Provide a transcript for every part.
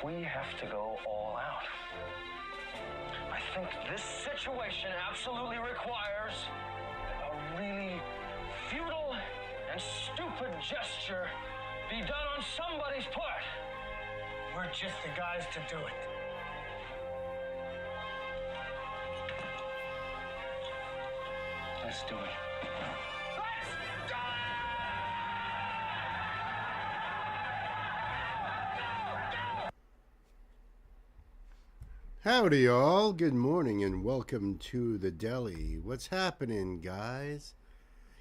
we have to go all out. I think this situation absolutely requires a really futile and stupid gesture be done on somebody's part. We're just the guys to do it. Let's do it. Let's do it! Howdy, y'all. Good morning and welcome to the deli. What's happening, guys?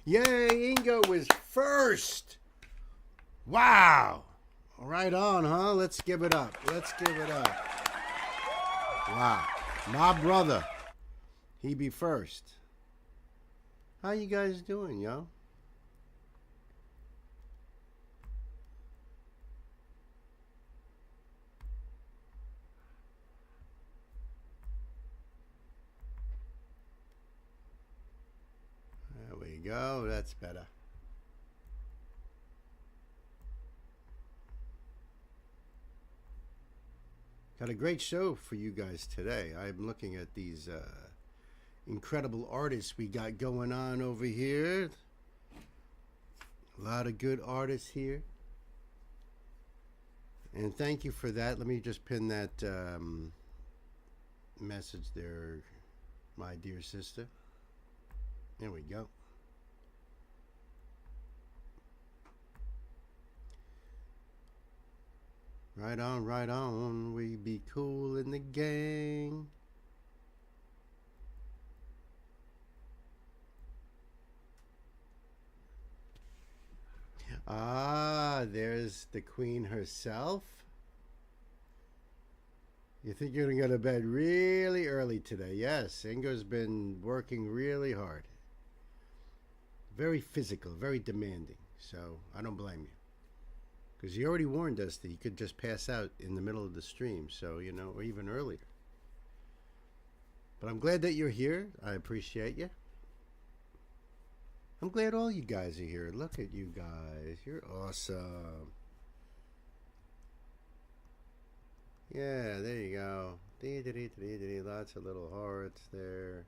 Yay, Ingo was first. Wow. Right on, huh? Let's give it up. Let's give it up. Wow. My brother. He be first. How you guys doing, yo? There we go. That's better. Got a great show for you guys today. I'm looking at these incredible artists we got going on over here. A lot of good artists here. And thank you for that. Let me just pin that message there, my dear sister. There we go. Right on, right on. We be cool in the gang. Ah, there's the queen herself. You think you're going to go to bed really early today? Yes, Ingo's been working really hard. Very physical, very demanding. So I don't blame you. Because he already warned us that he could just pass out in the middle of the stream. So, you know, or even earlier. But I'm glad that you're here. I appreciate you. I'm glad all you guys are here. Look at you guys. You're awesome. Yeah, there you go. Lots of little hearts there.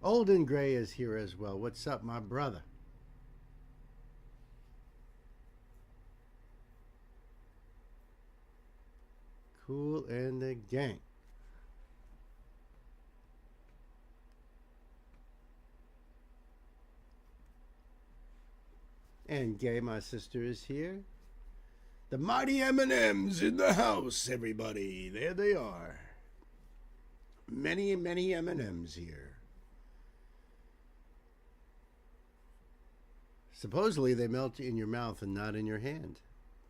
Old and Gray is here as well. What's up, my brother? Cool and the gang. And Gay, my sister, is here. The mighty M&Ms in the house, everybody. There they are. Many, many M&Ms here. Supposedly they melt in your mouth and not in your hand.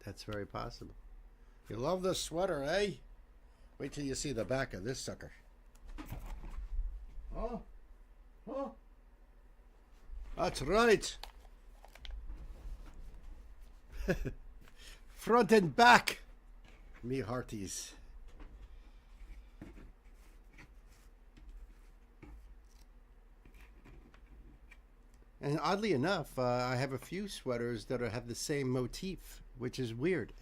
That's very possible. You love this sweater, eh? Wait till you see the back of this sucker. Oh? Oh? That's right. Front and back. Me hearties. And oddly enough, I have a few sweaters that have the same motif, which is weird.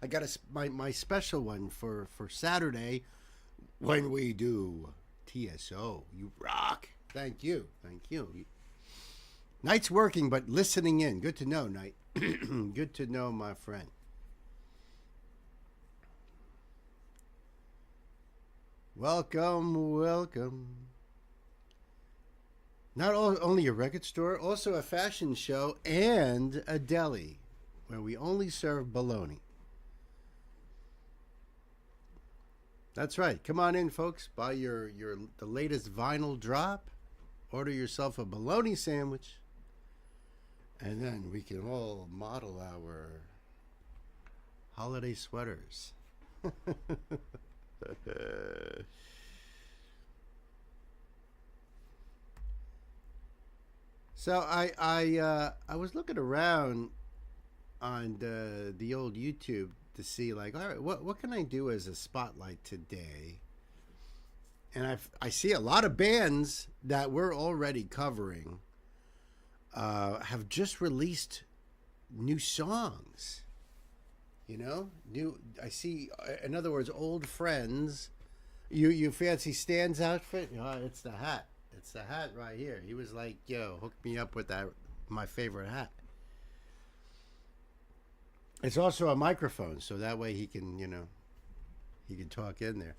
I got my special one for Saturday when we do TSO. You rock. Thank you. Thank you. Night's working, but listening in. Good to know, Night. Good to know, my friend. Welcome, welcome. Not only a record store, also a fashion show and a deli where we only serve bologna. That's right. Come on in, folks. Buy the latest vinyl drop. Order yourself a bologna sandwich. And then we can all model our holiday sweaters. So I was looking around on the old YouTube to see, like, all right, what can I do as a spotlight today? And I see a lot of bands that we're already covering have just released new songs. You know, new. I see. In other words, old friends. You fancy Stan's outfit? Oh, it's the hat. It's the hat right here. He was like, "Yo, hook me up with that. My favorite hat." It's also a microphone, so that way he can, he can talk in there.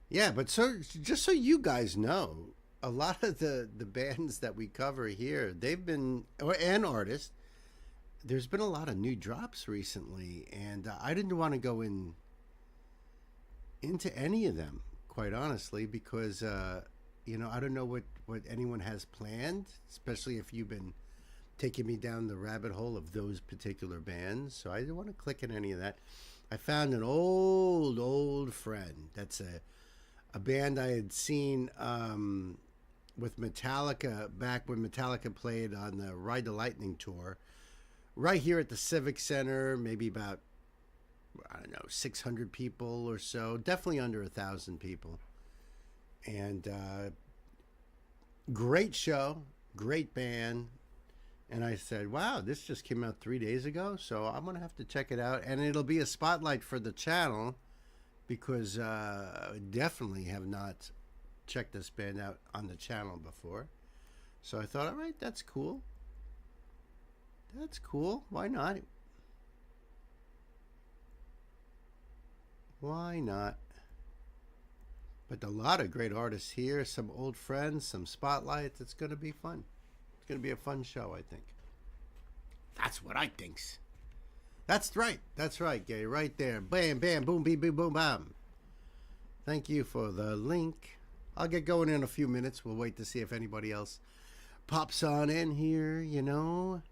Yeah, but just so you guys know, a lot of the bands that we cover here, they've been and artists. There's been a lot of new drops recently, and I didn't want to go into any of them, quite honestly, because I don't know what anyone has planned, especially if you've been taking me down the rabbit hole of those particular bands. So I didn't want to click on any of that. I found an old friend. That's a band I had seen with Metallica back when Metallica played on the Ride the Lightning tour, right here at the Civic Center. Maybe about, I don't know, 600 people or so. Definitely under 1,000 people. And great show, great band. And I said, wow, this just came out 3 days ago, so I'm going to have to check it out. And it'll be a spotlight for the channel because I definitely have not checked this band out on the channel before. So I thought, all right, that's cool. That's cool. Why not? Why not? But a lot of great artists here, some old friends, some spotlights. It's going to be fun. It's going to be a fun show, I think. That's what I thinks. That's right. That's right, Gay. Right there. Bam, bam, boom, beep, boom, boom, bam. Thank you for the link. I'll get going in a few minutes. We'll wait to see if anybody else pops on in here, And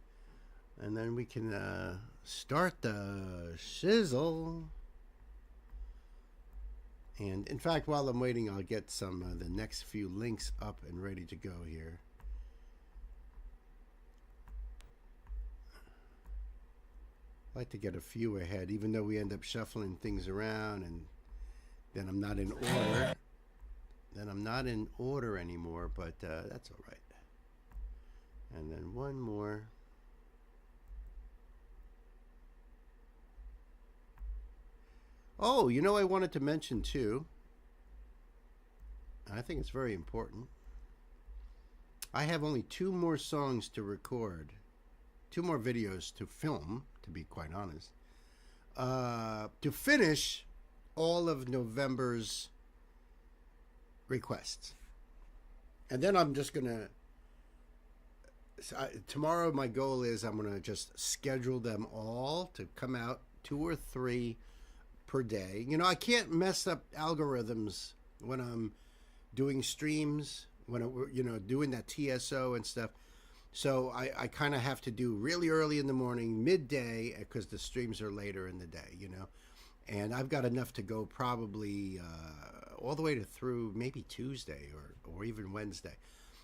then we can start the shizzle. And in fact, while I'm waiting, I'll get some the next few links up and ready to go here. I like to get a few ahead, even though we end up shuffling things around and then I'm not in order. Then I'm not in order anymore, but that's all right. And then one more. Oh, I wanted to mention too, and I think it's very important. I have only 2 more songs to record, 2 more videos to film, to be quite honest, to finish all of November's requests. And then I'm just going to, tomorrow my goal is I'm going to just schedule them all to come out 2 or 3 per day. I can't mess up algorithms when I'm doing streams, when doing that TSO and stuff. So I kind of have to do really early in the morning, midday, because the streams are later in the day, And I've got enough to go probably all the way through maybe Tuesday or even Wednesday.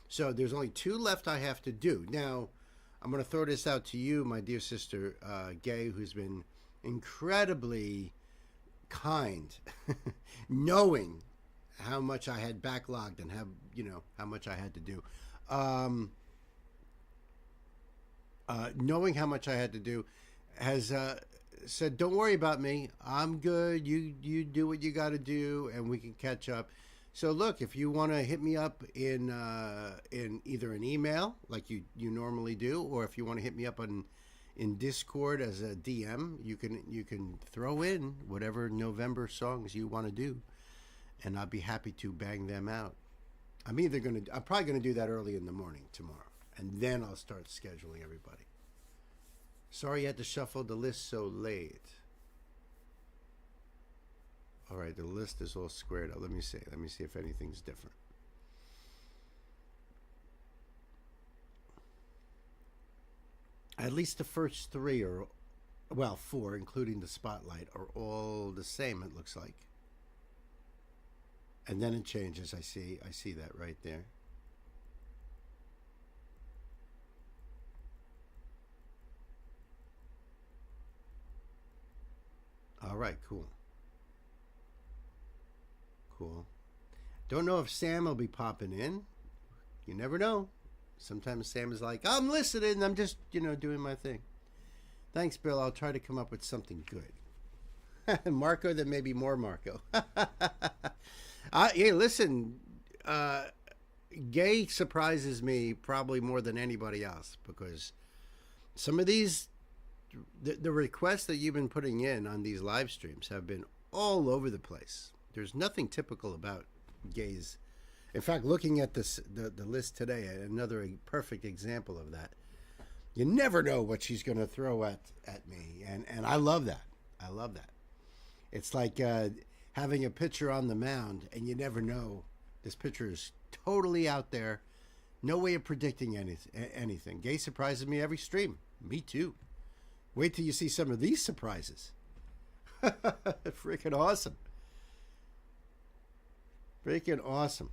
So there's only 2 left I have to do. Now, I'm going to throw this out to you, my dear sister, Gay, who's been incredibly kind, knowing how much I had backlogged and how much I had to do. Knowing how much I had to do, has said, don't worry about me. I'm good. You do what you got to do, and we can catch up. So look, if you want to hit me up in either an email like you normally do, or if you want to hit me up in Discord as a DM, you can throw in whatever November songs you want to do, and I'll be happy to bang them out. I'm probably gonna do that early in the morning tomorrow, and then I'll start scheduling everybody. Sorry you had to shuffle the list so late. All right, the list is all squared up. Let me see if anything's different. At least the first 3 are, 4, including the spotlight, are all the same, it looks like. And then it changes. I see that right there. All right, cool. Cool. Don't know if Sam will be popping in. You never know. Sometimes Sam is like, I'm listening. I'm just, doing my thing. Thanks, Bill. I'll try to come up with something good. Marco, then maybe more Marco. Hey, listen, Gay surprises me probably more than anybody else because some of these, the requests that you've been putting in on these live streams have been all over the place. There's nothing typical about Gay's. In fact, looking at this, the list today, another perfect example of that. You never know what she's going to throw at me, and I love that. I love that. It's like having a pitcher on the mound, and you never know. This pitcher is totally out there. No way of predicting anything. Gay surprises me every stream. Me too. Wait till you see some of these surprises. Freaking awesome. Freaking awesome.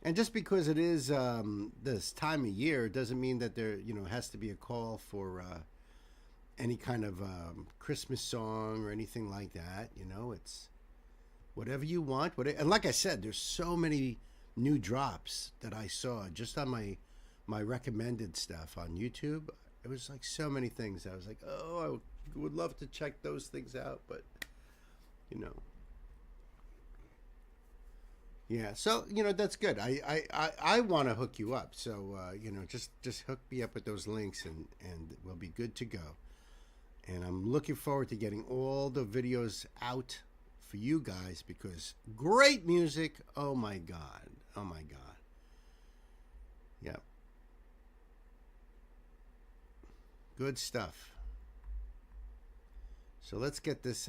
And just because it is this time of year doesn't mean that there, has to be a call for any kind of Christmas song or anything like that. It's whatever you want. And like I said, there's so many new drops that I saw just on my recommended stuff on YouTube. It was like so many things. I was like, oh, I would love to check those things out, but Yeah, so that's good. I want to hook you up. So just hook me up with those links, and we'll be good to go. And I'm looking forward to getting all the videos out for you guys because great music. Oh my God. Oh my God. Yep. Good stuff. So let's get this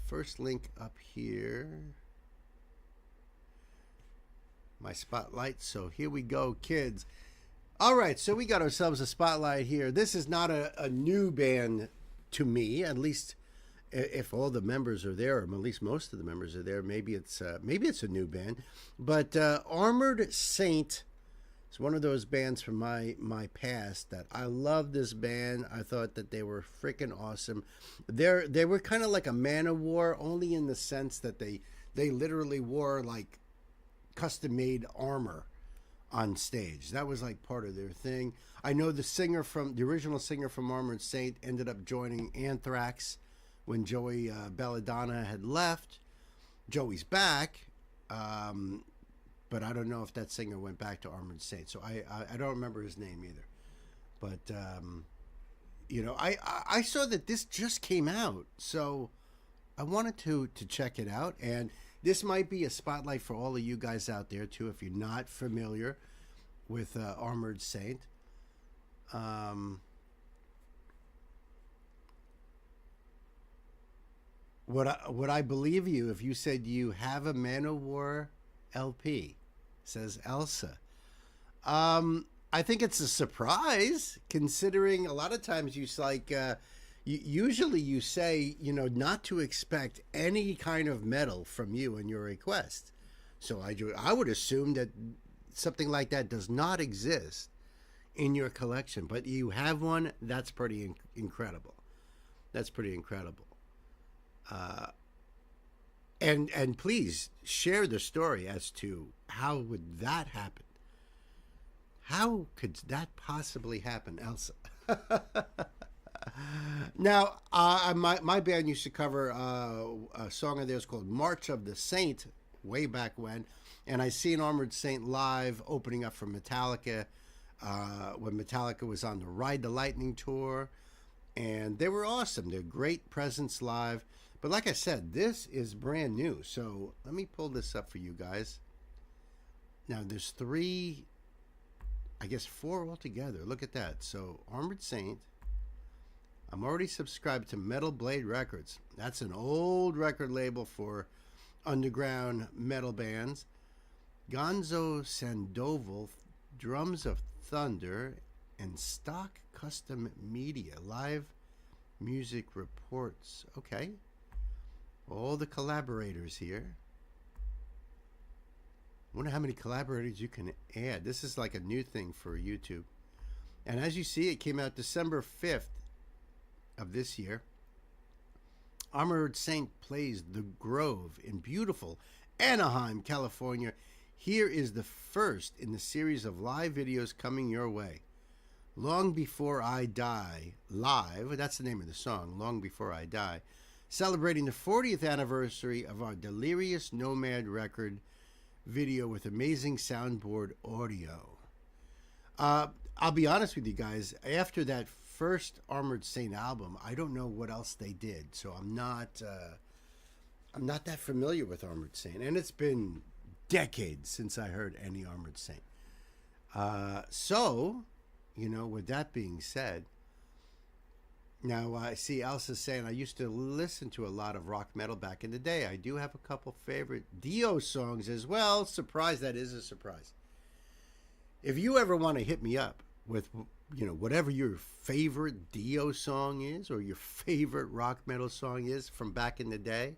first link up here. My spotlight. So here we go, kids. All right, so we got ourselves a spotlight here. This is not a new band to me, at least if all the members are there, or at least most of the members are there. Maybe it's a new band, but Armored Saint is one of those bands from my past that I love. This band, I thought that they were freaking awesome. They were kind of like a Man-O-War, only in the sense that they literally wore like custom-made armor on stage. That was like part of their thing. I know the original singer from Armored Saint ended up joining Anthrax when Joey Belladonna had left. Joey's back, but I don't know if that singer went back to Armored Saint. So I don't remember his name either. But I saw that this just came out, so I wanted to check it out. And this might be a spotlight for all of you guys out there too, if you're not familiar with Armored Saint. Would I believe you if you said you have a Man-O-War LP? Says Elsa. I think it's a surprise, considering a lot of times usually you say, not to expect any kind of metal from you in your request. So I would assume that something like that does not exist in your collection, but you have one. That's pretty incredible. That's pretty incredible. And please share the story as to how would that happen. How could that possibly happen, Elsa? Now, my band used to cover a song of theirs called March of the Saint way back when, and I seen Armored Saint live opening up for Metallica when Metallica was on the Ride the Lightning tour, and they were awesome. They're great presence live. But like I said, this is brand new, so let me pull this up for you guys. Now, there's four altogether. Look at that. So, Armored Saint. I'm already subscribed to Metal Blade Records. That's an old record label for underground metal bands. Gonzo Sandoval, Drums of Thunder, and Stock Custom Media. Live Music Reports. Okay. All the collaborators here. I wonder how many collaborators you can add. This is like a new thing for YouTube. And as you see, it came out December 5th of this year. Armored Saint plays The Grove in beautiful Anaheim, California. Here is the first in the series of live videos coming your way. Long Before I Die, live, that's the name of the song, Long Before I Die, celebrating the 40th anniversary of our Delirious Nomad record video with amazing soundboard audio. I'll be honest with you guys, after that first Armored Saint album, I don't know what else they did, so I'm not that familiar with Armored Saint, and it's been decades since I heard any Armored Saint. So, you know, with that being said, now I see Elsa saying, I used to listen to a lot of rock metal back in the day. I do have a couple favorite Dio songs as well. Surprise, that is a surprise. If you ever want to hit me up with, you know, whatever your favorite Dio song is or your favorite rock metal song is from back in the day,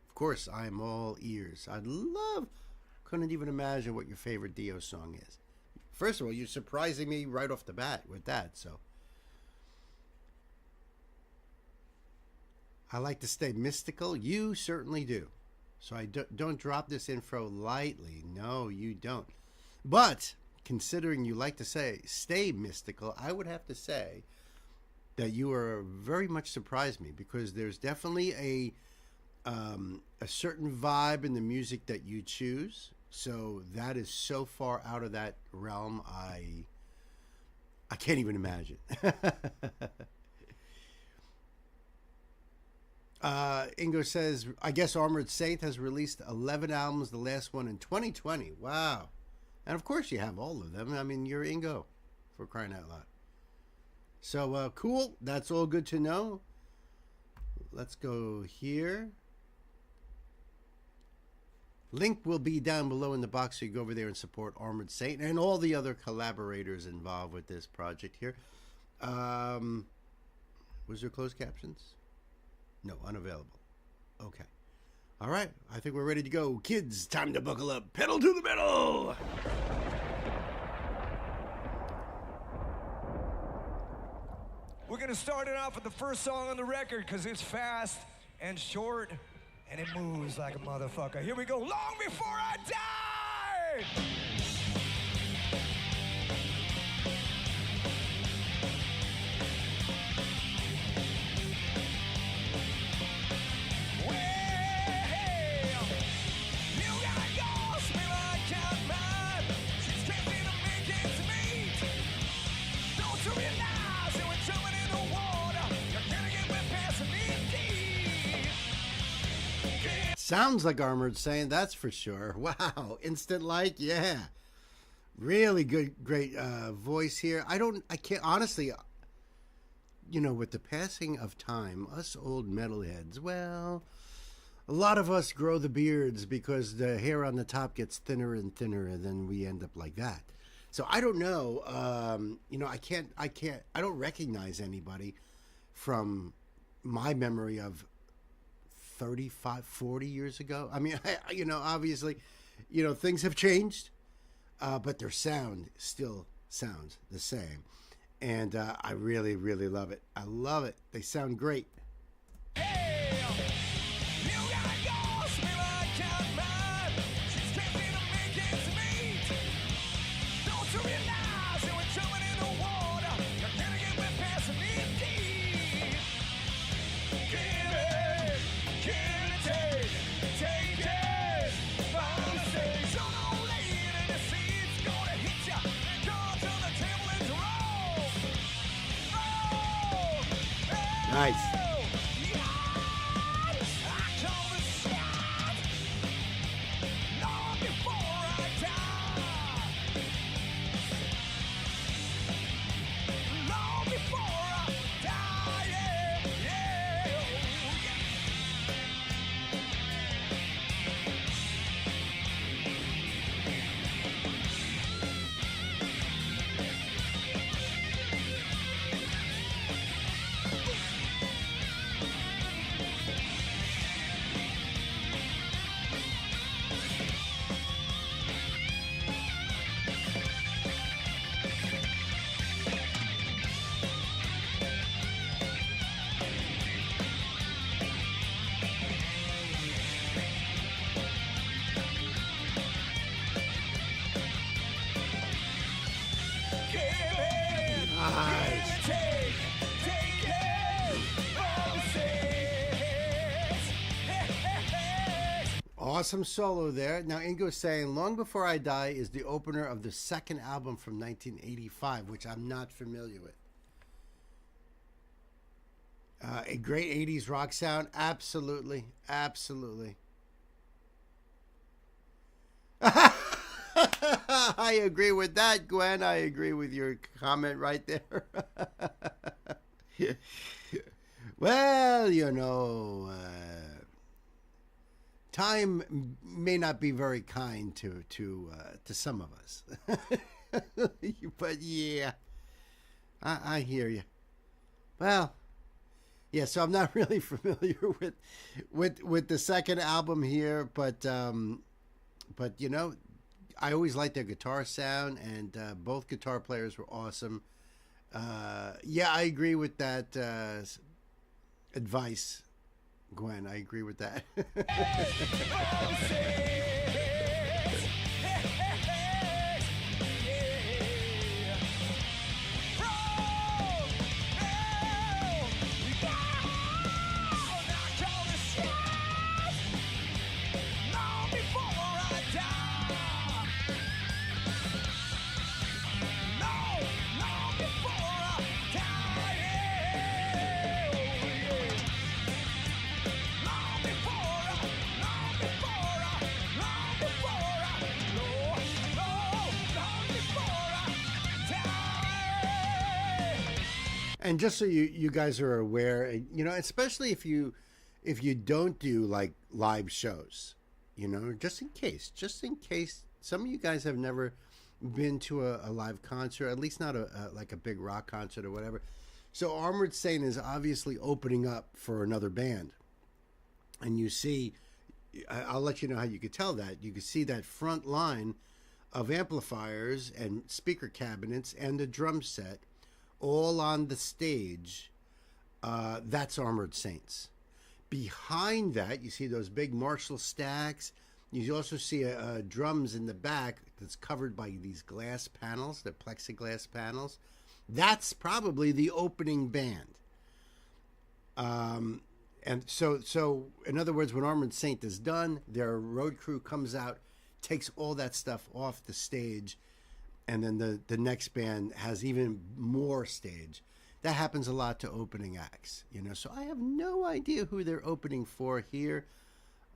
of course, I'm all ears. Couldn't even imagine what your favorite Dio song is. First of all, you're surprising me right off the bat with that, so. I like to stay mystical. You certainly do. So I don't drop this info lightly. No, you don't. But considering you like to stay mystical, I would have to say that you are very much surprised me, because there's definitely a certain vibe in the music that you choose. So that is so far out of that realm, I can't even imagine. Ingo says, I guess Armored Saint has released 11 albums, the last one in 2020. Wow. And of course you have all of them. I mean, you're Ingo, for crying out loud. So, cool. That's all good to know. Let's go here. Link will be down below in the box, so you go over there and support Armored Saint and all the other collaborators involved with this project here. Was there closed captions? No, unavailable. Okay. All right. I think we're ready to go. Kids, time to buckle up. Pedal to the metal. We're going to start it off with the first song on the record because it's fast and short and it moves like a motherfucker. Here we go. Long Before I Die! Sounds like Armored Saint, that's for sure. Wow, instant like, yeah. Really good, great voice here. I can't, honestly, you know, with the passing of time, us old metalheads, well, a lot of us grow the beards because the hair on the top gets thinner and thinner, and then we end up like that. So I don't know, you know, I don't recognize anybody from my memory of 35, 40 years ago. I mean, you know, obviously, you know, things have changed, but their sound still sounds the same. And I really, really love it. I love it. They sound great. Nice. Awesome solo there. Now, Ingo's saying, Long Before I Die is the opener of the second album from 1985, which I'm not familiar with. A great 80s rock sound. Absolutely. Absolutely. I agree with that, Gwen. I agree with your comment right there. Well, you know, time may not be very kind to some of us. But yeah, I hear you. Well, yeah, so I'm not really familiar with the second album here, but you know, I always liked their guitar sound, and both guitar players were awesome. Yeah, I agree with that advice, Gwen. I agree with that. And just so you guys are aware, you know, especially if you don't do like live shows, you know, just in case some of you guys have never been to a live concert, at least not like a big rock concert or whatever. So Armored Saint is obviously opening up for another band, and you see, I'll let you know how you could tell that. You could see that front line of amplifiers and speaker cabinets and the drum set all on the stage. That's Armored Saints. Behind that, you see those big Marshall stacks. You also see drums in the back that's covered by these glass panels, the plexiglass panels. That's probably the opening band. And so in other words, when Armored Saint is done, their road crew comes out, takes all that stuff off the stage, and then the next band has even more stage. That happens a lot to opening acts, you know. So I have no idea who they're opening for here.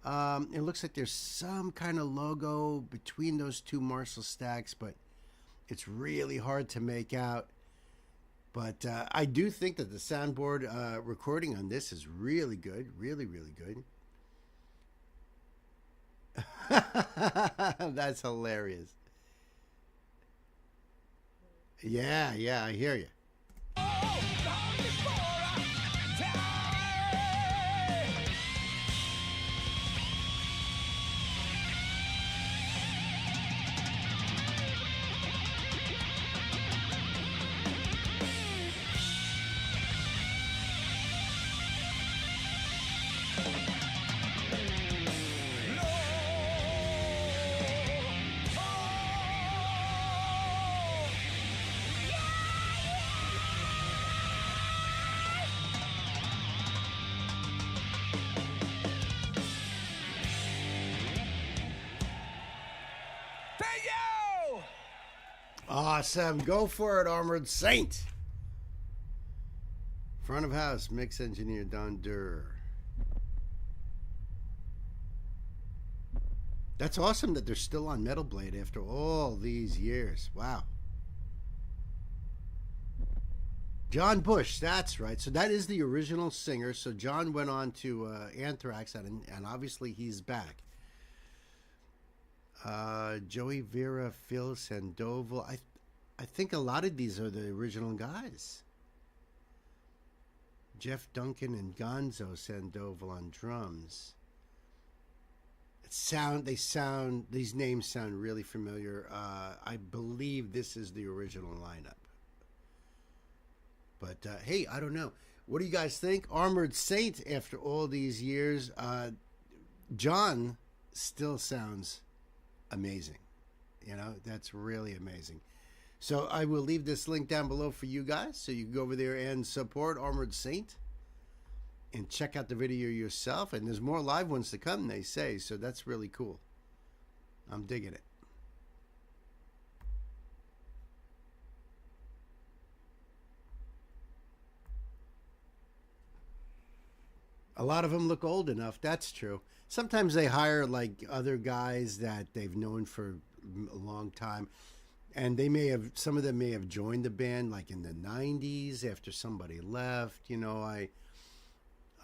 It looks like there's some kind of logo between those two Marshall stacks, but it's really hard to make out. But I do think that the soundboard recording on this is really good, really, really good. That's hilarious. Yeah, I hear you. Awesome. Go for it, Armored Saint. Front of house, mix engineer Don Durr. That's awesome that they're still on Metal Blade after all these years. Wow. John Bush, that's right. So that is the original singer. So John went on to Anthrax, and obviously he's back. Joey Vera, Phil Sandoval. I think a lot of these are the original guys. Jeff Duncan and Gonzo Sandoval on drums. These names sound really familiar. I believe this is the original lineup. But hey, I don't know. What do you guys think? Armored Saint, after all these years, John still sounds amazing. You know, that's really amazing. So I will leave this link down below for you guys, so you can go over there and support Armored Saint. and check out the video yourself. And there's more live ones to come, they say. So that's really cool. I'm digging it. A lot of them look old enough. That's true. Sometimes they hire like other guys that they've known for a long time. And they may have, some of them may have joined the band like in the 90s after somebody left. You know, I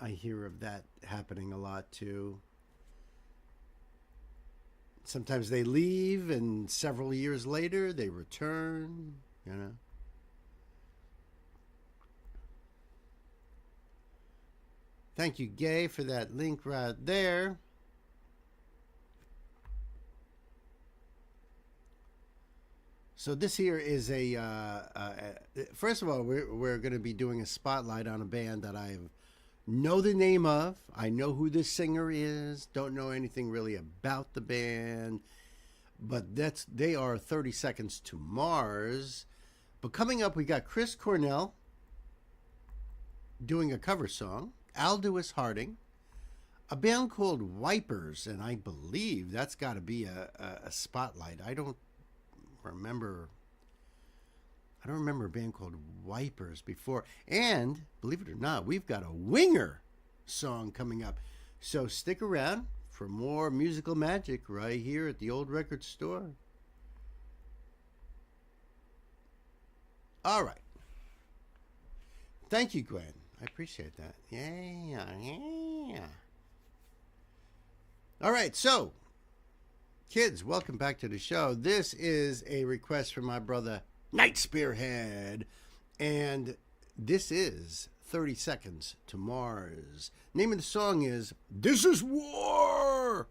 hear of that happening a lot too. Sometimes they leave and several years later they return, you know. Thank you, Gay, for that link right there. So this here is first of all, we're going to be doing a spotlight on a band that I know the name of. I know who the singer is. Don't know anything really about the band. But they are 30 Seconds to Mars. But coming up, we got Chris Cornell doing a cover song. Aldous Harding, a band called Wipers, and I believe that's got to be a spotlight. I don't remember a band called Wipers before. And believe it or not, we've got a Winger song coming up. So stick around for more musical magic right here at the Old Record Store. All right. Thank you, Gwen. I appreciate that. Yeah. All right, so, kids, welcome back to the show. This is a request from my brother, Night Spearhead. And this is 30 Seconds to Mars. Name of the song is This Is War.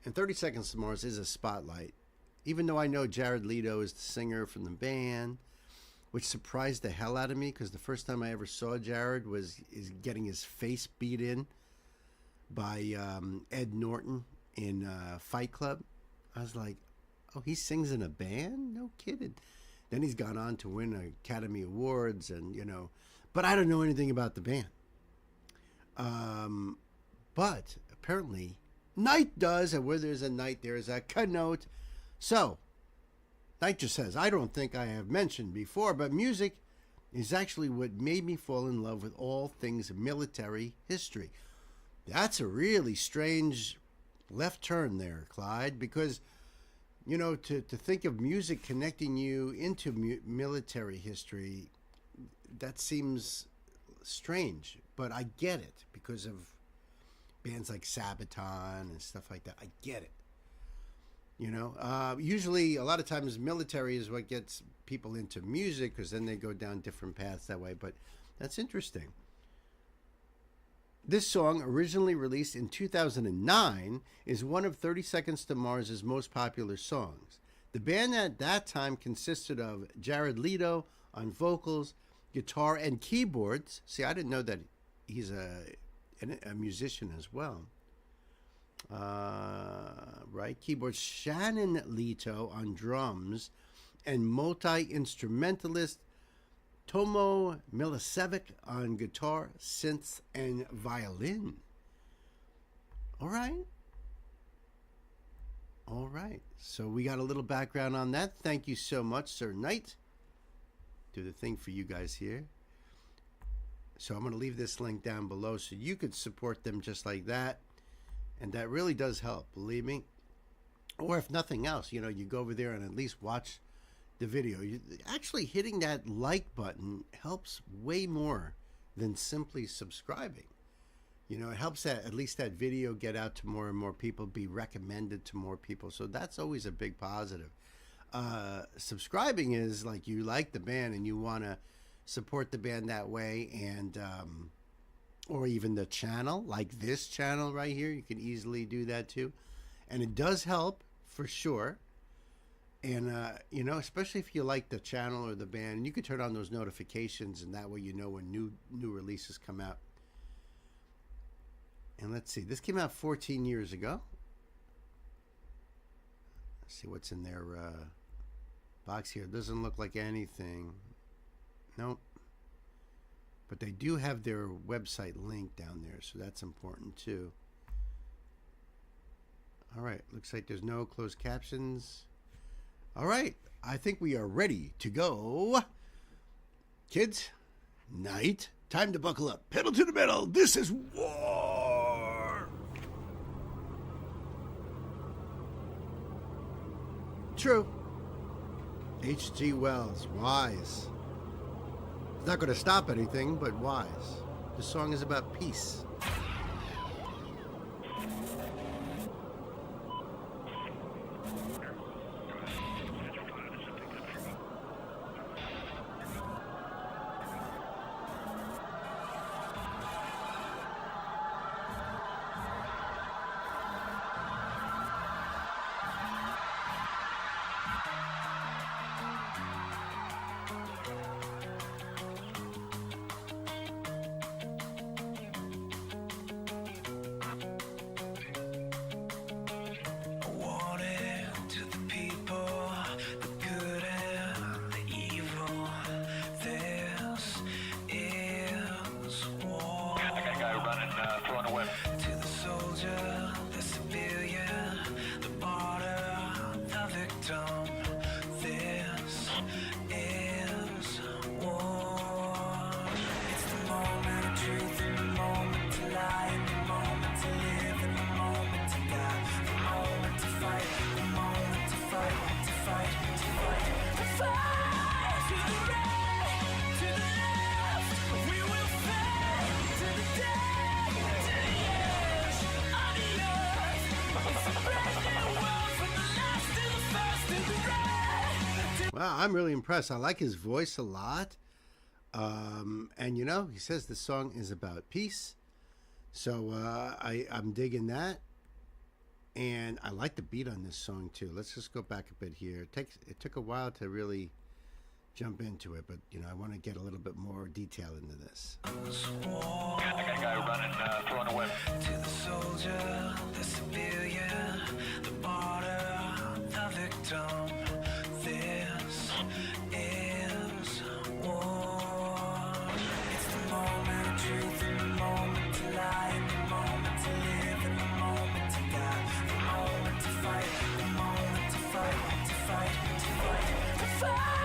And 30 Seconds to Mars is a spotlight. Even though I know Jared Leto is the singer from the band, which surprised the hell out of me because the first time I ever saw Jared is getting his face beat in by Ed Norton in Fight Club. I was like, oh, he sings in a band? No kidding. Then he's gone on to win Academy Awards and, you know, but I don't know anything about the band. But apparently Knight does, and where there's a Knight, there's a connote. So, Knight just says, I don't think I have mentioned before, but music is actually what made me fall in love with all things military history. That's a really strange left turn there, Clyde, because, you know, to think of music connecting you into military history, that seems strange, but I get it because of bands like Sabaton and stuff like that. I get it. You know, usually a lot of times military is what gets people into music because then they go down different paths that way. But that's interesting. This song, originally released in 2009, is one of 30 Seconds to Mars' most popular songs. The band at that time consisted of Jared Leto on vocals, guitar, and keyboards. See, I didn't know that he's a musician as well. Right, keyboards, Shannon Leto on drums, and multi-instrumentalist Tomo Milicevic on guitar, synths, and violin. All right. So we got a little background on that. Thank you so much, Sir Knight. Do the thing for you guys here. So I'm going to leave this link down below so you could support them just like that. And that really does help, believe me. Or if nothing else, you know, you go over there and at least watch the video. Actually hitting that like button helps way more than simply subscribing. You know, it helps that at least that video get out to more and more people, be recommended to more people. So that's always a big positive. Subscribing is like you like the band and you want to support the band that way, and or even the channel, like this channel right here. You can easily do that too. And it does help for sure. And, you know, especially if you like the channel or the band, and you can turn on those notifications, and that way you know when new releases come out. And let's see, this came out 14 years ago. Let's see what's in their box here. It doesn't look like anything. Nope. But they do have their website link down there, so that's important too. All right, looks like there's no closed captions. All right, I think we are ready to go. Kids, night, time to buckle up. Pedal to the metal, this is war! True. H.G. Wells, wise. It's not going to stop anything, but wise. The song is about peace. Wow, I'm really impressed. I like his voice a lot. And, you know, he says the song is about peace. So I'm digging that. And I like the beat on this song, too. Let's just go back a bit here. It took a while to really jump into it, but, you know, I want to get a little bit more detail into this. I got a guy running, throwing a web. To the soldier, the civilian, the martyr, the victim. This is war. It's the moment of truth and the moment to lie, and the moment to live and the moment to die, the moment to fight, the moment to fight, to fight, to fight, to fight.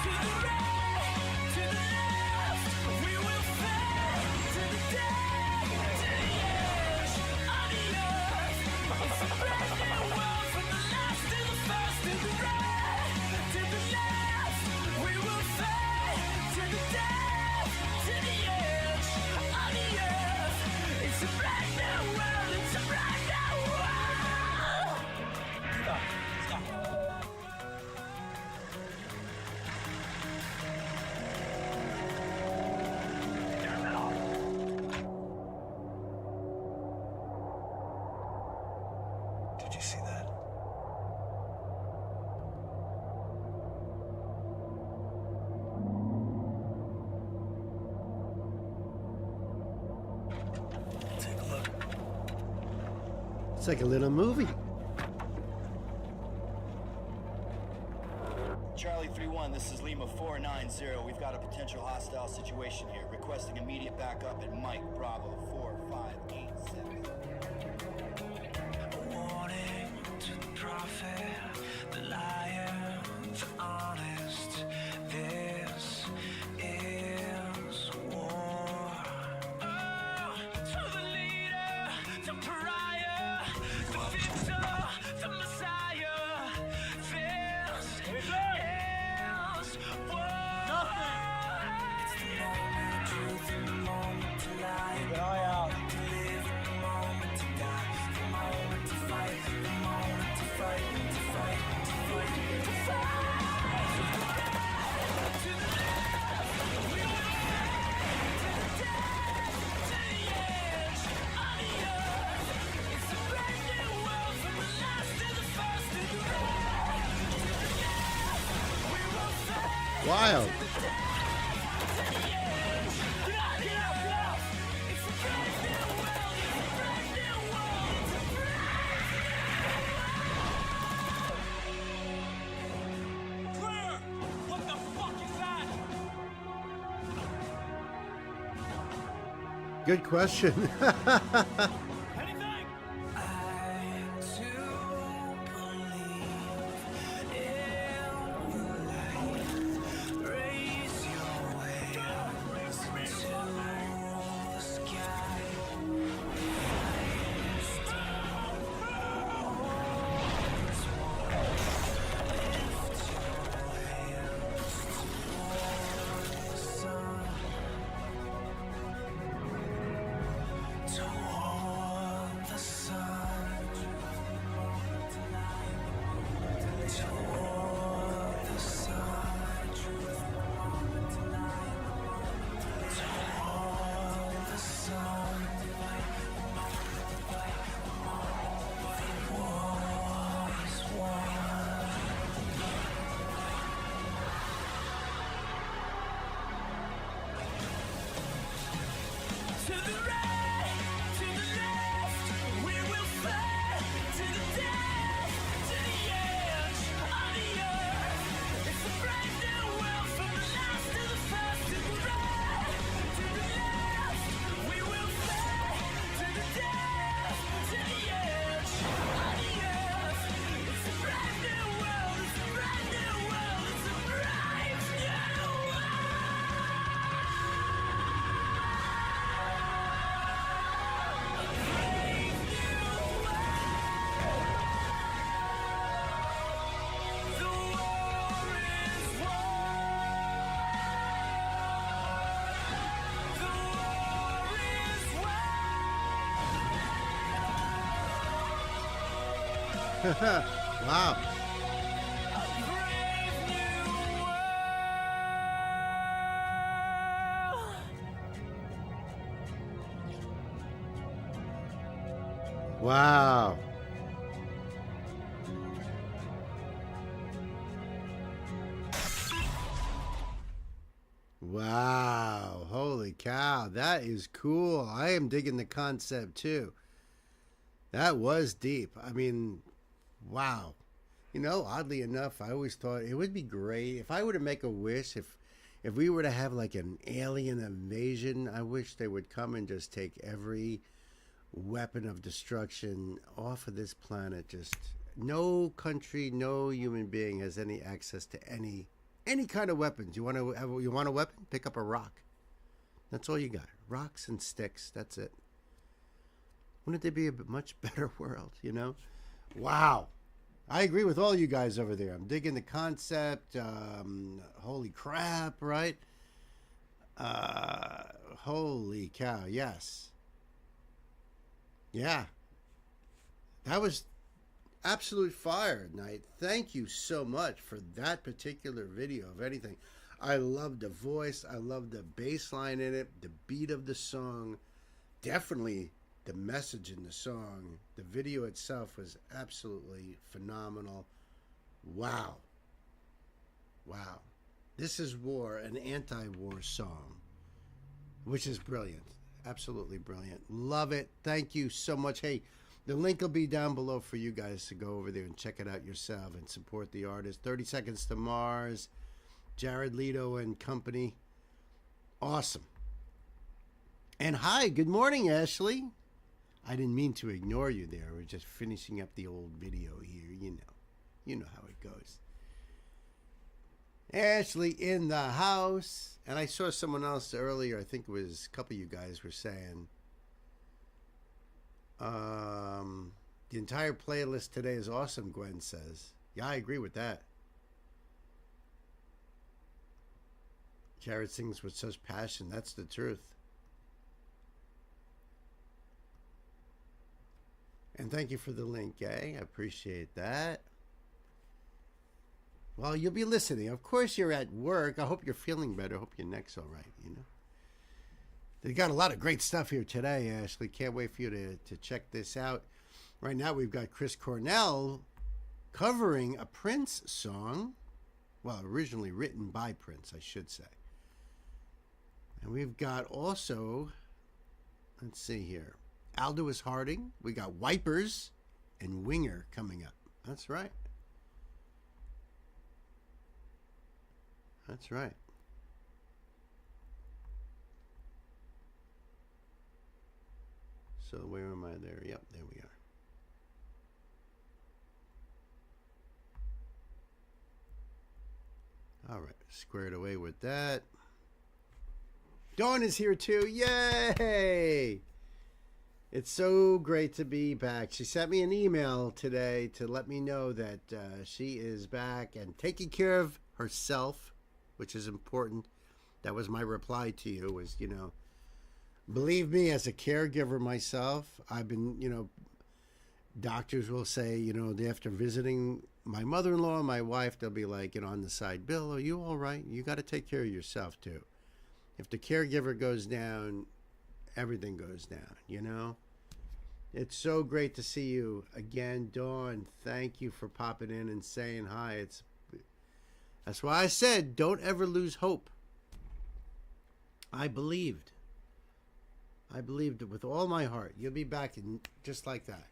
To the right, to the left, we will fight to the death, to the edge of the earth. It's a brand new world from the last to the first, to the right, to the left, we will fight to the death, to the edge of the earth. It's a brand new world, it's a brand new world. Stop. Did you see that? Take a look. It's like a little movie. Charlie 3-1, this is Lima 490. We've got a potential hostile situation here. Requesting immediate backup at Mike Bravo 4587. A warning to the prophet, the liar, the honest. This is war. Oh, to the leader, the pariah, the victor, the messiah. This is war. It's the moment of truth and the moment to lie. To live in the moment to die, the moment to fight, the moment to fight, to fight, to fight, to fight. To the right, to the left, we will fight to the death, to the edge of the earth. It's a brand new world from the last to the first, to the right, to the left, we will fight. Wild. To the death, to the edge of the earth. It's a brand new world, it's a brand new world, it's a brand. Clear! What the fuck is that? Good question. Anything? I too believe in the light. Raise your hands to the sky. Toward the sun, toward the sun, toward the sun. War is won. To the right, to the left, we will fight to the death, to the edge of the earth. It's a brand new world from the last to the first. To the right, to the left, we will fight to the death, to the edge of the earth. It's a brand new world. It's a brand new world. It's a brand new world. The war is won. The war is won. Wow. A brave new world. Wow. Wow. Holy cow. That is cool. I am digging the concept too. That was deep. I mean, wow. You know, oddly enough, I always thought it would be great if I were to make a wish, if we were to have like an alien invasion, I wish they would come and just take every weapon of destruction off of this planet. Just no country, no human being has any access to any kind of weapons. You want a weapon? Pick up a rock. That's all you got. Rocks and sticks. That's it. Wouldn't there be a much better world, you know? Wow. I agree with all you guys over there. I'm digging the concept. Holy crap, right? Holy cow, yes. Yeah. That was absolute fire, Knight. Thank you so much for that particular video of anything. I love the voice. I love the bass line in it, the beat of the song. Definitely the message in the song. The video itself was absolutely phenomenal. Wow. Wow. This is War, an anti-war song, which is brilliant. Absolutely brilliant. Love it. Thank you so much. Hey, the link will be down below for you guys to go over there and check it out yourself and support the artist. 30 Seconds to Mars, Jared Leto and company. Awesome. And hi, good morning, Ashley. I didn't mean to ignore you there. We're just finishing up the old video here. You know how it goes. Ashley in the house. And I saw someone else earlier, I think it was a couple of you guys were saying, the entire playlist today is awesome, Gwen says. Yeah, I agree with that. Jared sings with such passion. That's the truth. And thank you for the link, eh? I appreciate that. Well, you'll be listening. Of course, you're at work. I hope you're feeling better. I hope your neck's all right, you know. They got a lot of great stuff here today, Ashley. Can't wait for you to check this out. Right now, we've got Chris Cornell covering a Prince song. Well, originally written by Prince, I should say. And we've got also, let's see here, Aldous Harding. We got Wipers and Winger coming up. That's right. That's right. So where am I there? Yep, there we are. All right, squared away with that. Dawn is here too. Yay! It's so great to be back. She sent me an email today to let me know that she is back and taking care of herself, which is important. That was my reply to you, was, you know, believe me, as a caregiver myself, I've been, doctors will say, after visiting my mother-in-law and my wife, they'll be like, on the side, Bill, are you all right? You got to take care of yourself too. If the caregiver goes down, everything goes down, It's so great to see you again, Dawn. Thank you for popping in and saying hi. That's why I said, don't ever lose hope. I believed it with all my heart. You'll be back in just like that.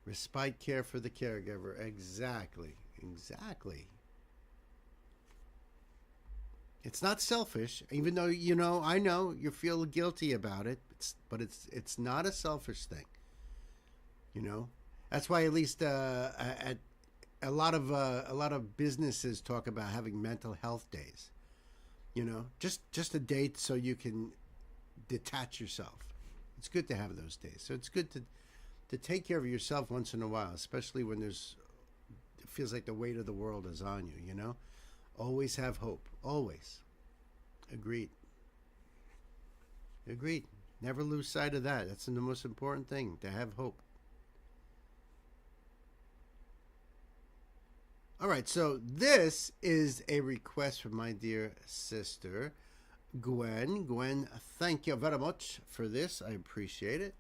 Respite care for the caregiver. Exactly. It's not selfish, even though, I know you feel guilty about it, but it's not a selfish thing. That's why at least at a lot of businesses talk about having mental health days. Just a date so you can detach yourself. It's good to have those days. So it's good to take care of yourself once in a while, especially when it feels like the weight of the world is on you, Always have hope. Always. Agreed. Never lose sight of that. That's the most important thing, to have hope. All right, so this is a request from my dear sister, Gwen. Gwen, thank you very much for this. I appreciate it.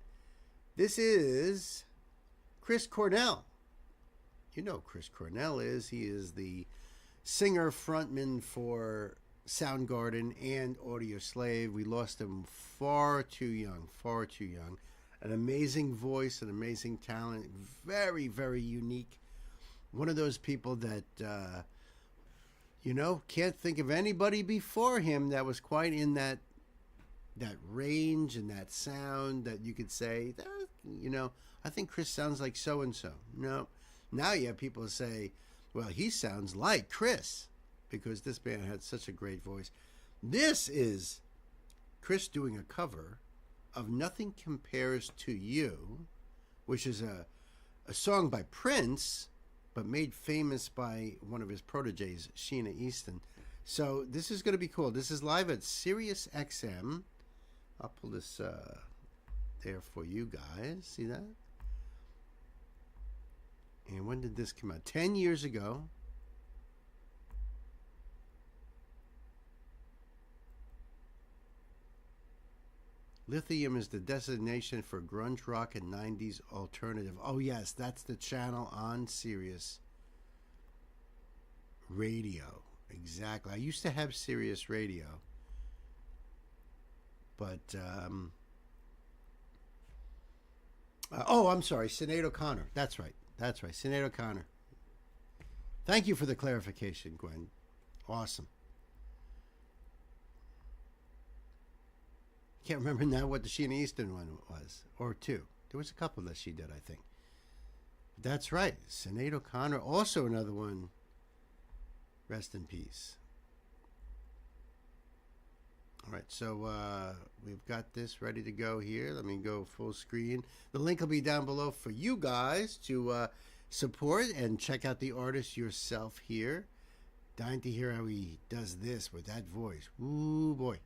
This is Chris Cornell. You know Chris Cornell is. He is the singer frontman for Soundgarden and Audio Slave. We lost him far too young. An amazing voice, an amazing talent, very, very unique. One of those people that, can't think of anybody before him that was quite in that range and that sound that you could say, I think Chris sounds like so-and-so. No. Now you have people say, well, he sounds like Chris, because this band had such a great voice. This is Chris doing a cover of Nothing Compares to You, which is a song by Prince, but made famous by one of his proteges, Sheena Easton. So this is going to be cool. This is live at Sirius XM. I'll pull this there for you guys. See that? And when did this come out? 10 years ago. Lithium is the designation for grunge rock and 90s alternative. Oh, yes, that's the channel on Sirius Radio. Exactly. I used to have Sirius Radio. But, I'm sorry, Sinead O'Connor. That's right. Sinead O'Connor. Thank you for the clarification, Gwen. Awesome. Can't remember now what the Sheena Easton one was, or two. There was a couple that she did, I think. That's right. Sinead O'Connor, also another one. Rest in peace. All right, so we've got this ready to go here. Let me go full screen. The link will be down below for you guys to support and check out the artist yourself here. Dying to hear how he does this with that voice. Ooh, boy.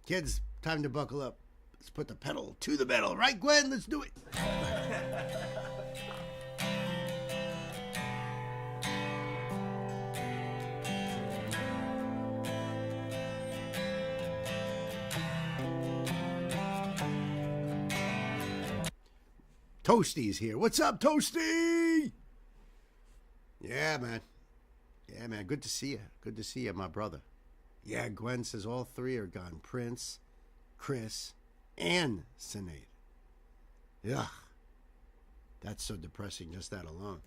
Kids, time to buckle up. Let's put the pedal to the metal. Right, Gwen? Let's do it. Toasty's here. What's up, Toasty? Yeah, man. Good to see you, my brother. Yeah, Gwen says all three are gone. Prince, Chris, and Sinead. Ugh. That's so depressing, just that alone.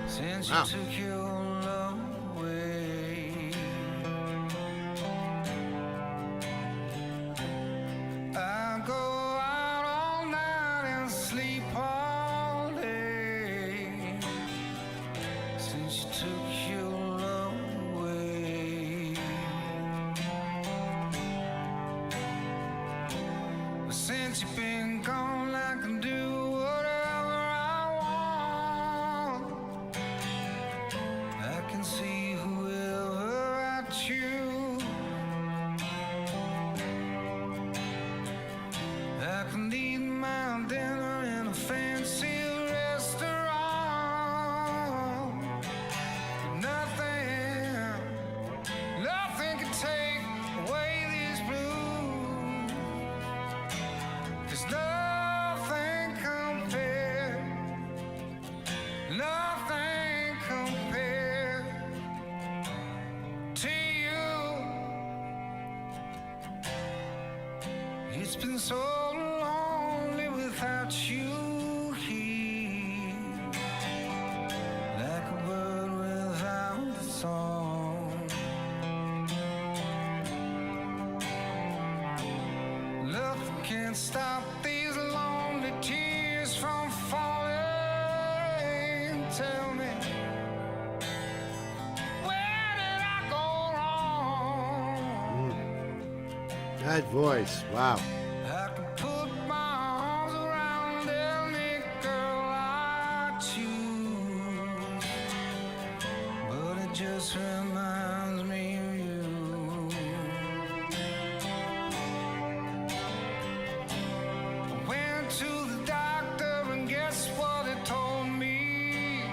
Since Wow. you took your love away, I go out all night and sleep all day. Since you took your love away, but since you've been gone, I can do whatever I want. I can see whoever I choose. I can eat my dinner in a fancy restaurant. Nothing, nothing can take away these blues. There's nothing compared, nothing compared to you. It's been so lonely without you here, like a bird without a song. Nothing can stop these lonely tears from falling. Tell me, where did I go wrong? That voice, wow. I could put my arms around any girl I choose, but it just reminds me of you. I went to the doctor and guess what he told me?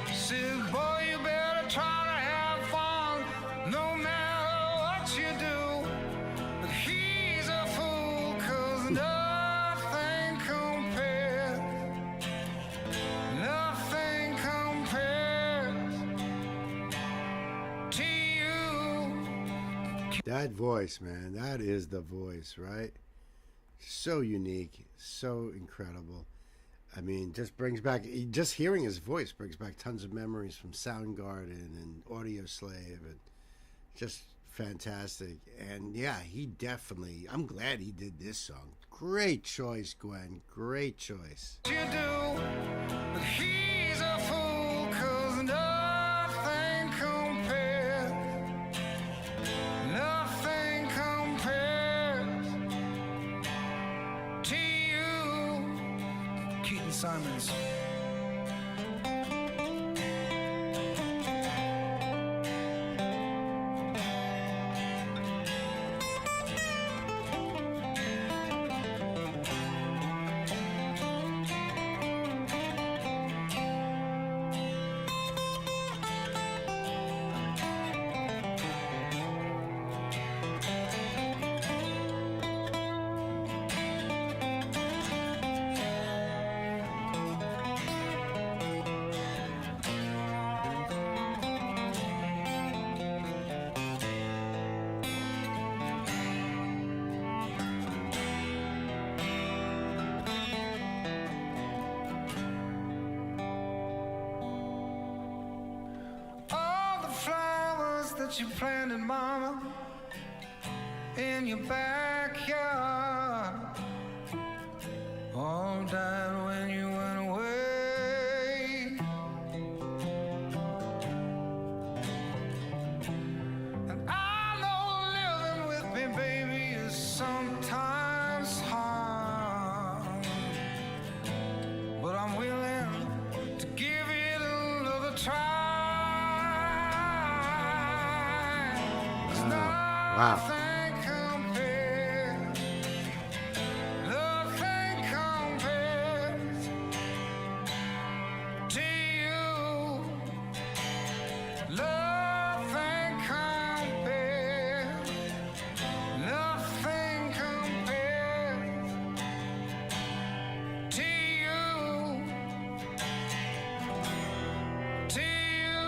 He said, boy, you better try to have fun no matter what you do. But he's a fool, 'cause nothing compares, nothing compares to you. That voice, man, that is the voice, right? So unique, so incredible. I mean, just brings back, just hearing his voice brings back tons of memories from Soundgarden and Audio Slave, and just fantastic. And yeah, he definitely, I'm glad he did this song. Great choice, Gwen. Great choice. You do, but he's a fool, 'cause nothing compares, nothing compares to you. Keaton Simons. All the flowers that you planted, mama, in your backyard, all died when you went away. And I know living with me, baby, is sometimes hard, but I'm willing to give it another try. Wow. Nothing compares, nothing compares to you. Nothing compares, nothing compares to you. To you.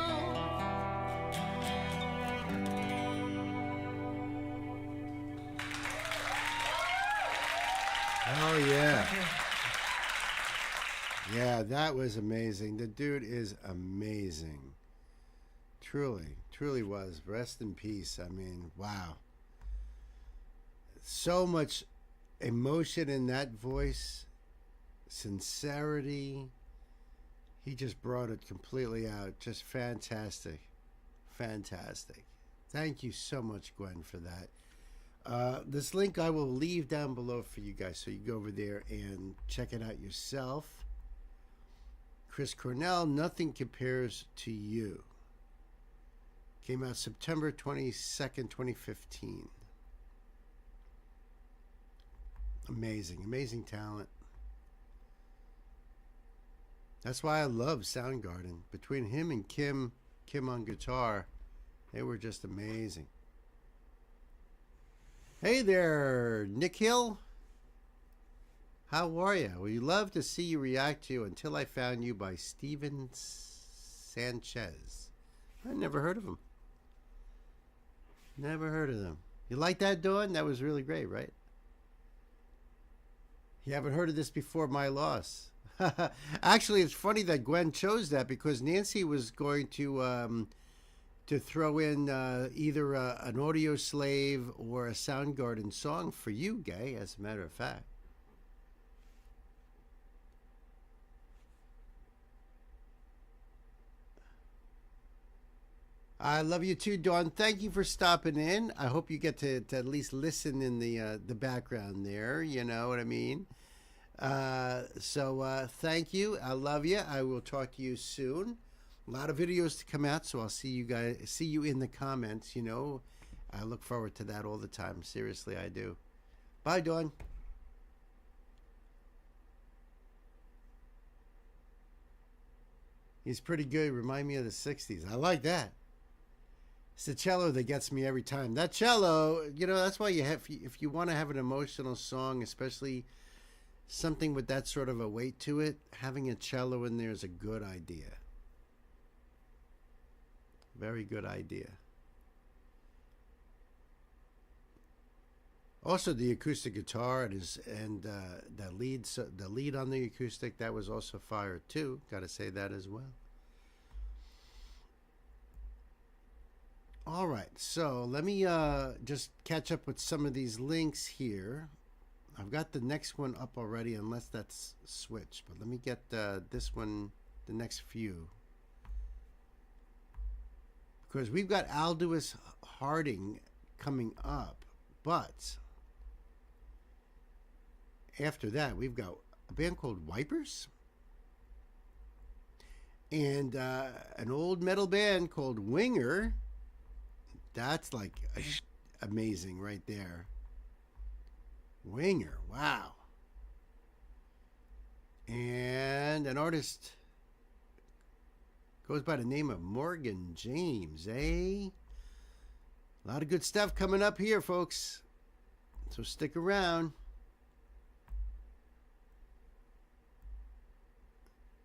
Oh, yeah. Yeah, that was amazing. The dude is amazing. Truly, truly was. Rest in peace. I mean, wow. So much emotion in that voice, sincerity. He just brought it completely out. Just fantastic. Fantastic. Thank you so much, Gwen, for that. This link I will leave down below for you guys so you go over there and check it out yourself. Chris Cornell, Nothing Compares to You. Came out September 22nd, 2015. Amazing, amazing talent. That's why I love Soundgarden. Between him and Kim on guitar, they were just amazing. Hey there, Nick Hill. How are you? We love to see you react to Until I Found You by Steven Sanchez. I never heard of him. Never heard of them. You like that, Dawn? That was really great, right? You haven't heard of this before, My Loss. Actually, it's funny that Gwen chose that because Nancy was going to throw in either an Audio Slave or a Soundgarden song for you, Gay, as a matter of fact. I love you too, Dawn. Thank you for stopping in. I hope you get to at least listen in the background there. You know what I mean? So thank you. I love you. I will talk to you soon. A lot of videos to come out, so I'll see you in the comments. You know, I look forward to that all the time. Seriously, I do. Bye, Dawn. He's pretty good. Remind me of the 60s. I like that. It's the cello that gets me every time. That cello, you know, that's why you have, if you want to have an emotional song, especially something with that sort of a weight to it, having a cello in there is a good idea. Very good idea. Also, the acoustic guitar and the lead on the acoustic, that was also fire too. Got to say that as well. All right, so let me just catch up with some of these links here. I've got the next one up already, unless that's switched. But let me get this one, the next few. Because we've got Aldous Harding coming up. But after that, we've got a band called Wipers. And an old metal band called Winger. That's like amazing right there. Winger, wow. And an artist goes by the name of Morgan James, eh? A lot of good stuff coming up here, folks. So stick around.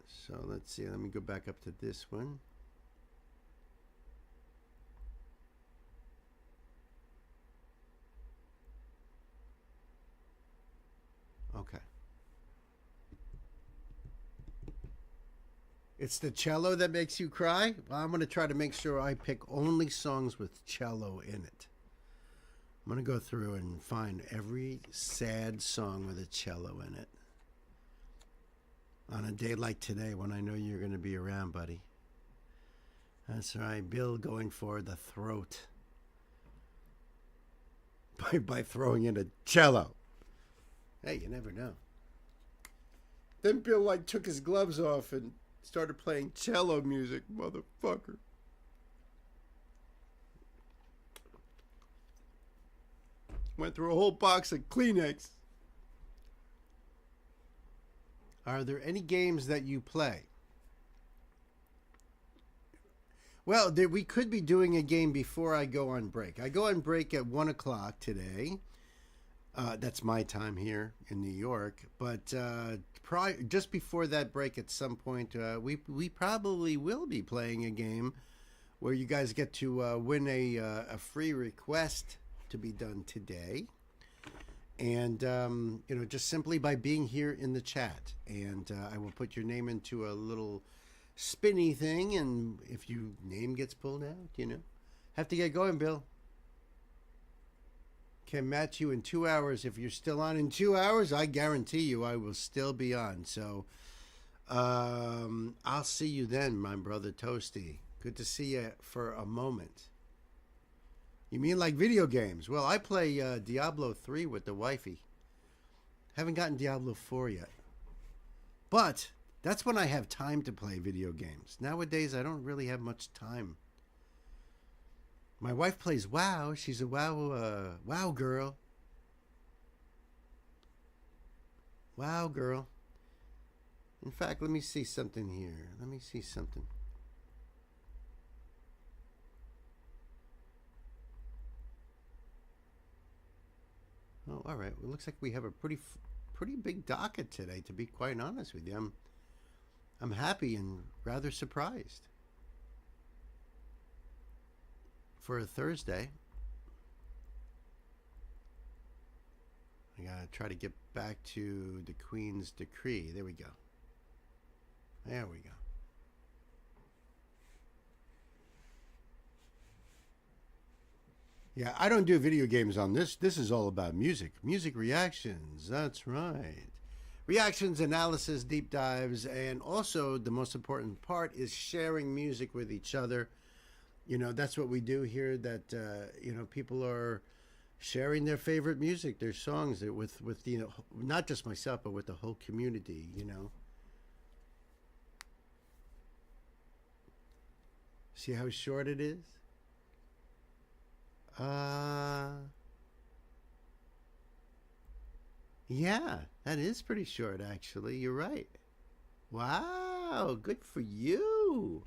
So let's see. Let me go back up to this one. Okay. It's the cello that makes you cry? Well, I'm going to try to make sure I pick only songs with cello in it. I'm going to go through and find every sad song with a cello in it. On a day like today when I know you're going to be around, buddy. That's right. Bill going for the throat. By throwing in a cello. Hey, you never know. Then Bill like took his gloves off and started playing cello music, motherfucker. Went through a whole box of Kleenex. Are there any games that you play? Well, we could be doing a game before I go on break. I go on break at 1 o'clock today. That's my time here in New York. But just before that break at some point, we probably will be playing a game where you guys get to win a free request to be done today. And, just simply by being here in the chat. And I will put your name into a little spinny thing. And if your name gets pulled out, have to get going, Bill. Can match you in 2 hours. If you're still on in 2 hours, I guarantee you I will still be on. So I'll see you then, my brother Toasty. Good to see you for a moment. You mean like video games? Well, I play Diablo 3 with the wifey. Haven't gotten Diablo 4 yet. But that's when I have time to play video games. Nowadays, I don't really have much time. My wife plays WoW. She's a WoW girl. WoW girl. In fact, let me see something here. Let me see something. Oh, all right. Well, it looks like we have a pretty big docket today, to be quite honest with you. I'm happy and rather surprised. For a Thursday. I gotta try to get back to the Queen's Decree. There we go. There we go. Yeah, I don't do video games on this. This is all about music. Music reactions. That's right. Reactions, analysis, deep dives, and also the most important part is sharing music with each other. That's what we do here, that, people are sharing their favorite music, their songs with not just myself, but with the whole community, See how short it is? Yeah, that is pretty short, actually. You're right. Wow, good for you.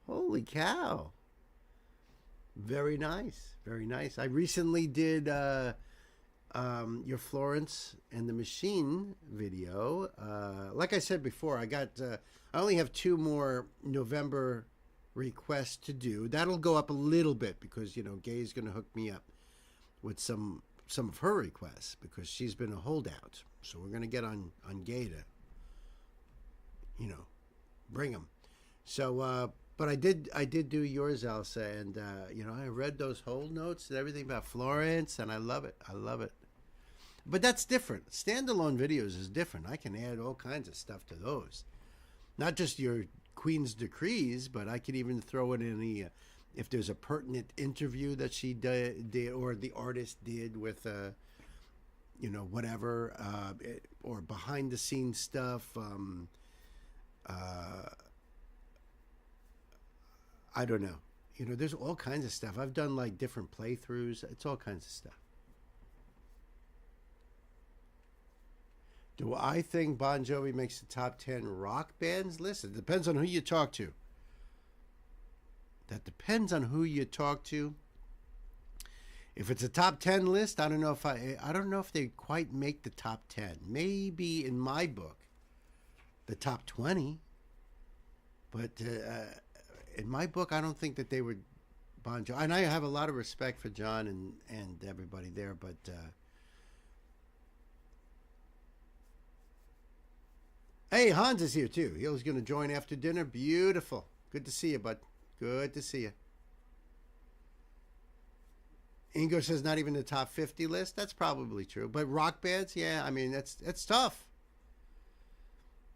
Holy cow. Very nice. Very nice. I recently did your Florence and the Machine video. Like I said before, I only have 2 more November requests to do. That'll go up a little bit because, Gay's going to hook me up with some of her requests because she's been a holdout. So we're going to get on Gay to, bring them. So, but I did do yours, Elsa, and I read those whole notes and everything about Florence, and I love it. I love it. But that's different. Standalone videos is different. I can add all kinds of stuff to those. Not just your Queen's Decrees, but I could even throw in any if there's a pertinent interview that she did or the artist did with whatever, or behind the scenes stuff. I don't know. There's all kinds of stuff. I've done like different playthroughs. It's all kinds of stuff. Do I think Bon Jovi makes the top 10 rock bands list? It depends on who you talk to. That depends on who you talk to. If it's a top 10 list, I don't know if they quite make the top 10. Maybe in my book, the top 20. But in my book, I don't think that they would Bon Jovi. And I have a lot of respect for John and everybody there, but hey, Hans is here too. He was going to join after dinner. Beautiful. Good to see you, bud. Good to see you. Ingo says not even the top 50 list. That's probably true. But rock bands, yeah, I mean, that's tough.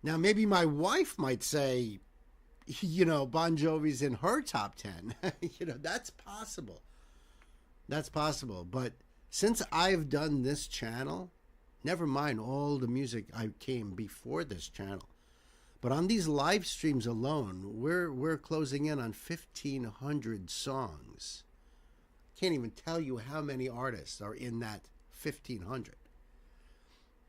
Now, maybe my wife might say, Bon Jovi's in her top 10. That's possible. That's possible. But since I've done this channel, never mind all the music I came before this channel, but on these live streams alone, we're closing in on 1,500 songs. Can't even tell you how many artists are in that 1,500.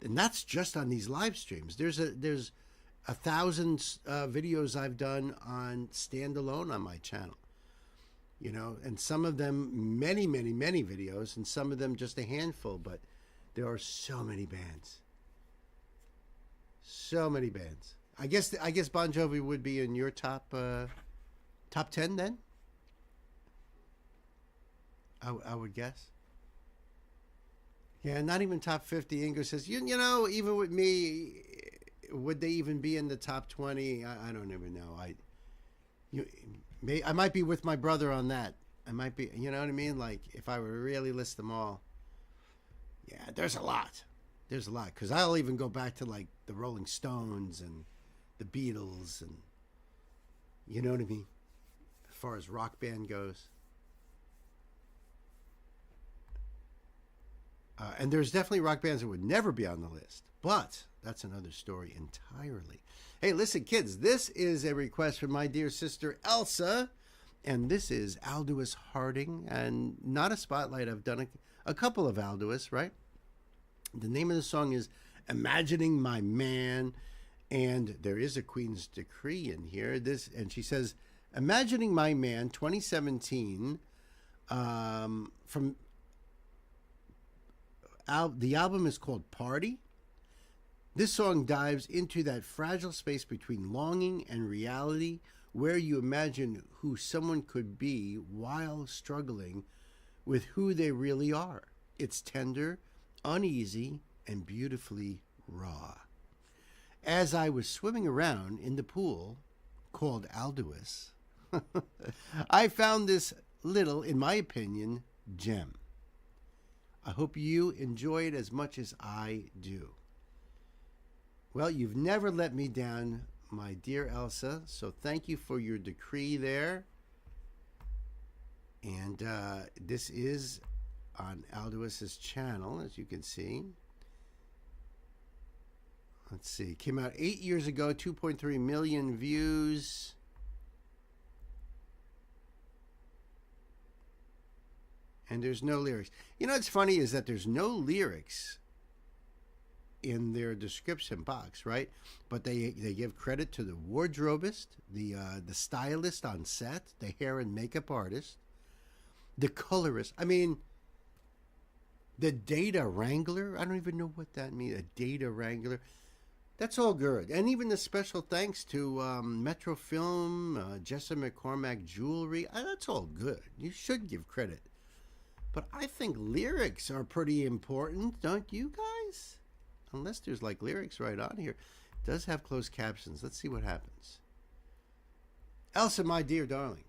And that's just on these live streams. There's 1,000 videos I've done on standalone on my channel. And some of them many, many, many videos, and some of them just a handful, but there are so many bands. So many bands. I guess Bon Jovi would be in your top 10 then? I would guess. Yeah, not even top 50. Ingo says, you know, even with me, would they even be in the top 20? I don't even know. I might be with my brother on that. I might be, you know what I mean? Like, if I were to really list them all. Yeah, there's a lot. There's a lot. Because I'll even go back to, like, the Rolling Stones and the Beatles and, you know what I mean? As far as rock band goes. And there's definitely rock bands that would never be on the list. But that's another story entirely. Hey, listen, kids, this is a request from my dear sister Elsa. And this is Aldous Harding. And not a spotlight. I've done a couple of Aldous, right? The name of the song is Imagining My Man. And there is a Queen's Decree in here. And she says, Imagining My Man 2017 from... The album is called Party. This song dives into that fragile space between longing and reality, where you imagine who someone could be while struggling with who they really are. It's tender, uneasy, and beautifully raw. As I was swimming around in the pool called Aldous, I found this little, in my opinion, gem. I hope you enjoy it as much as I do. Well, you've never let me down, my dear Elsa, so thank you for your decree there. And this is on Aldous's channel, as you can see. Let's see. Came out 8 years ago, 2.3 million views. And there's no lyrics. You know what's funny is that there's no lyrics in their description box, right? But they give credit to the wardrobist, the stylist on set, the hair and makeup artist, the colorist. I mean, the data wrangler. I don't even know what that means. A data wrangler. That's all good. And even the special thanks to Metro Film, Jessa McCormack Jewelry. That's all good. You should give credit. But I think lyrics are pretty important, don't you guys? Unless there's like lyrics right on here. It does have closed captions. Let's see what happens. Elsa, my dear darling,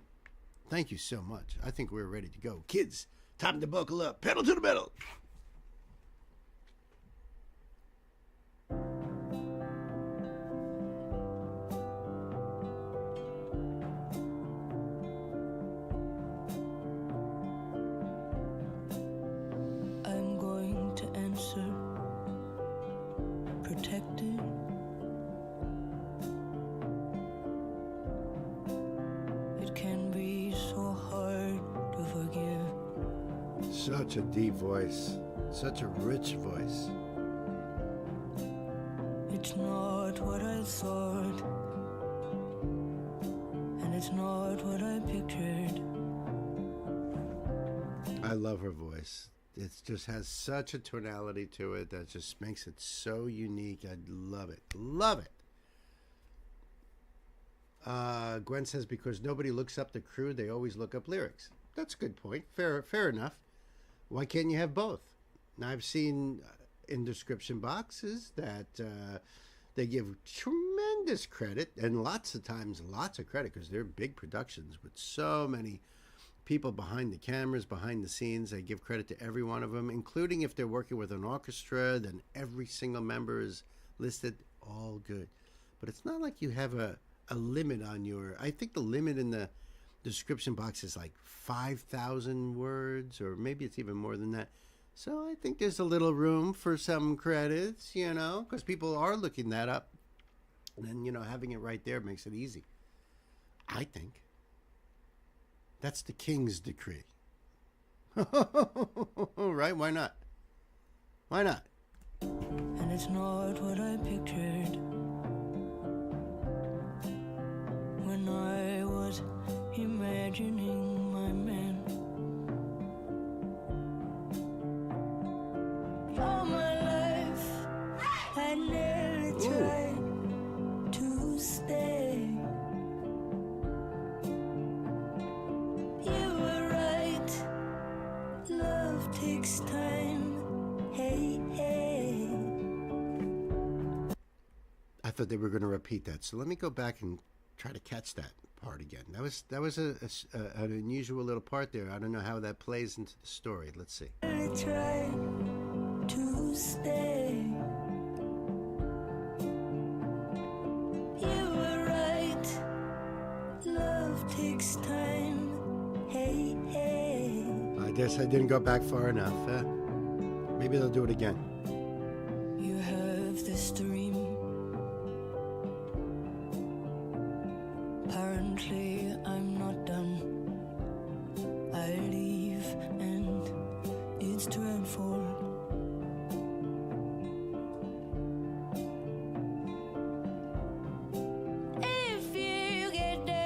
thank you so much. I think we're ready to go. Kids, time to buckle up. Pedal to the metal. Such a deep voice, such a rich voice. It's not what I thought, and it's not what I pictured. I love her voice. It just has such a tonality to it that just makes it so unique. I love it. Love it. Gwen says, because nobody looks up the crew, they always look up lyrics. That's a good point. Fair enough. Why can't you have both? Now, I've seen in description boxes that they give tremendous credit, and lots of times lots of credit, because they're big productions with so many people behind the cameras, behind the scenes. They give credit to every one of them, including if they're working with an orchestra, then every single member is listed. All good. But it's not like you have a limit on your... I think the limit in the description box is like 5,000 words, or maybe it's even more than that. So I think there's a little room for some credits, you know, because people are looking that up. And then, you know, having it right there makes it easy. I think. That's the king's decree. Right? Why not? Why not? And it's not what I pictured when I was imagining my man. All my life I nearly tried to stay. You were right, love takes time. Hey. thought they were going to repeat that. So let me go back and try to catch that part again. That was an unusual little part there. I don't know how that plays into the story. Let's see. I try to stay. You were right. Love takes time. Hey, hey. I guess I didn't go back far enough. Maybe they'll do it again. You have this dream. Apparently, I'm not done. I leave and it's dreadful. If you get down,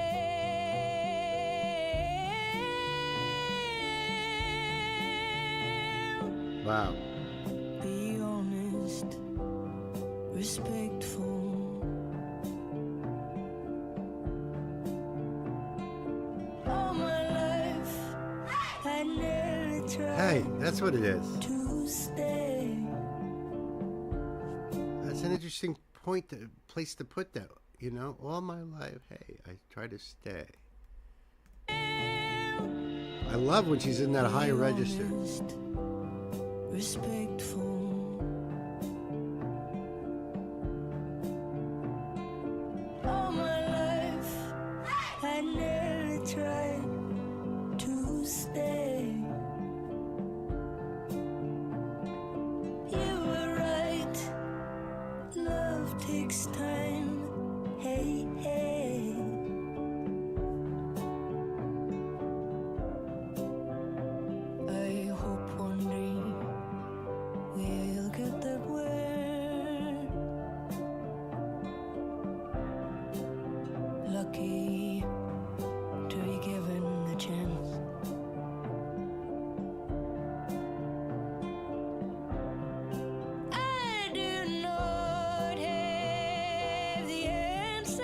Wow. be honest, respectful. All my life, I never tried Hey, that's what it is. to stay. That's an interesting place to put that. You know, all my life, hey, I try to stay. I love when she's in that high register. Honest, respectful. All my life, I never tried to stay. You were right. Love takes time. Hey, hey. I hope one day we'll get that way. Lucky to be given the chance. I do not have the answer,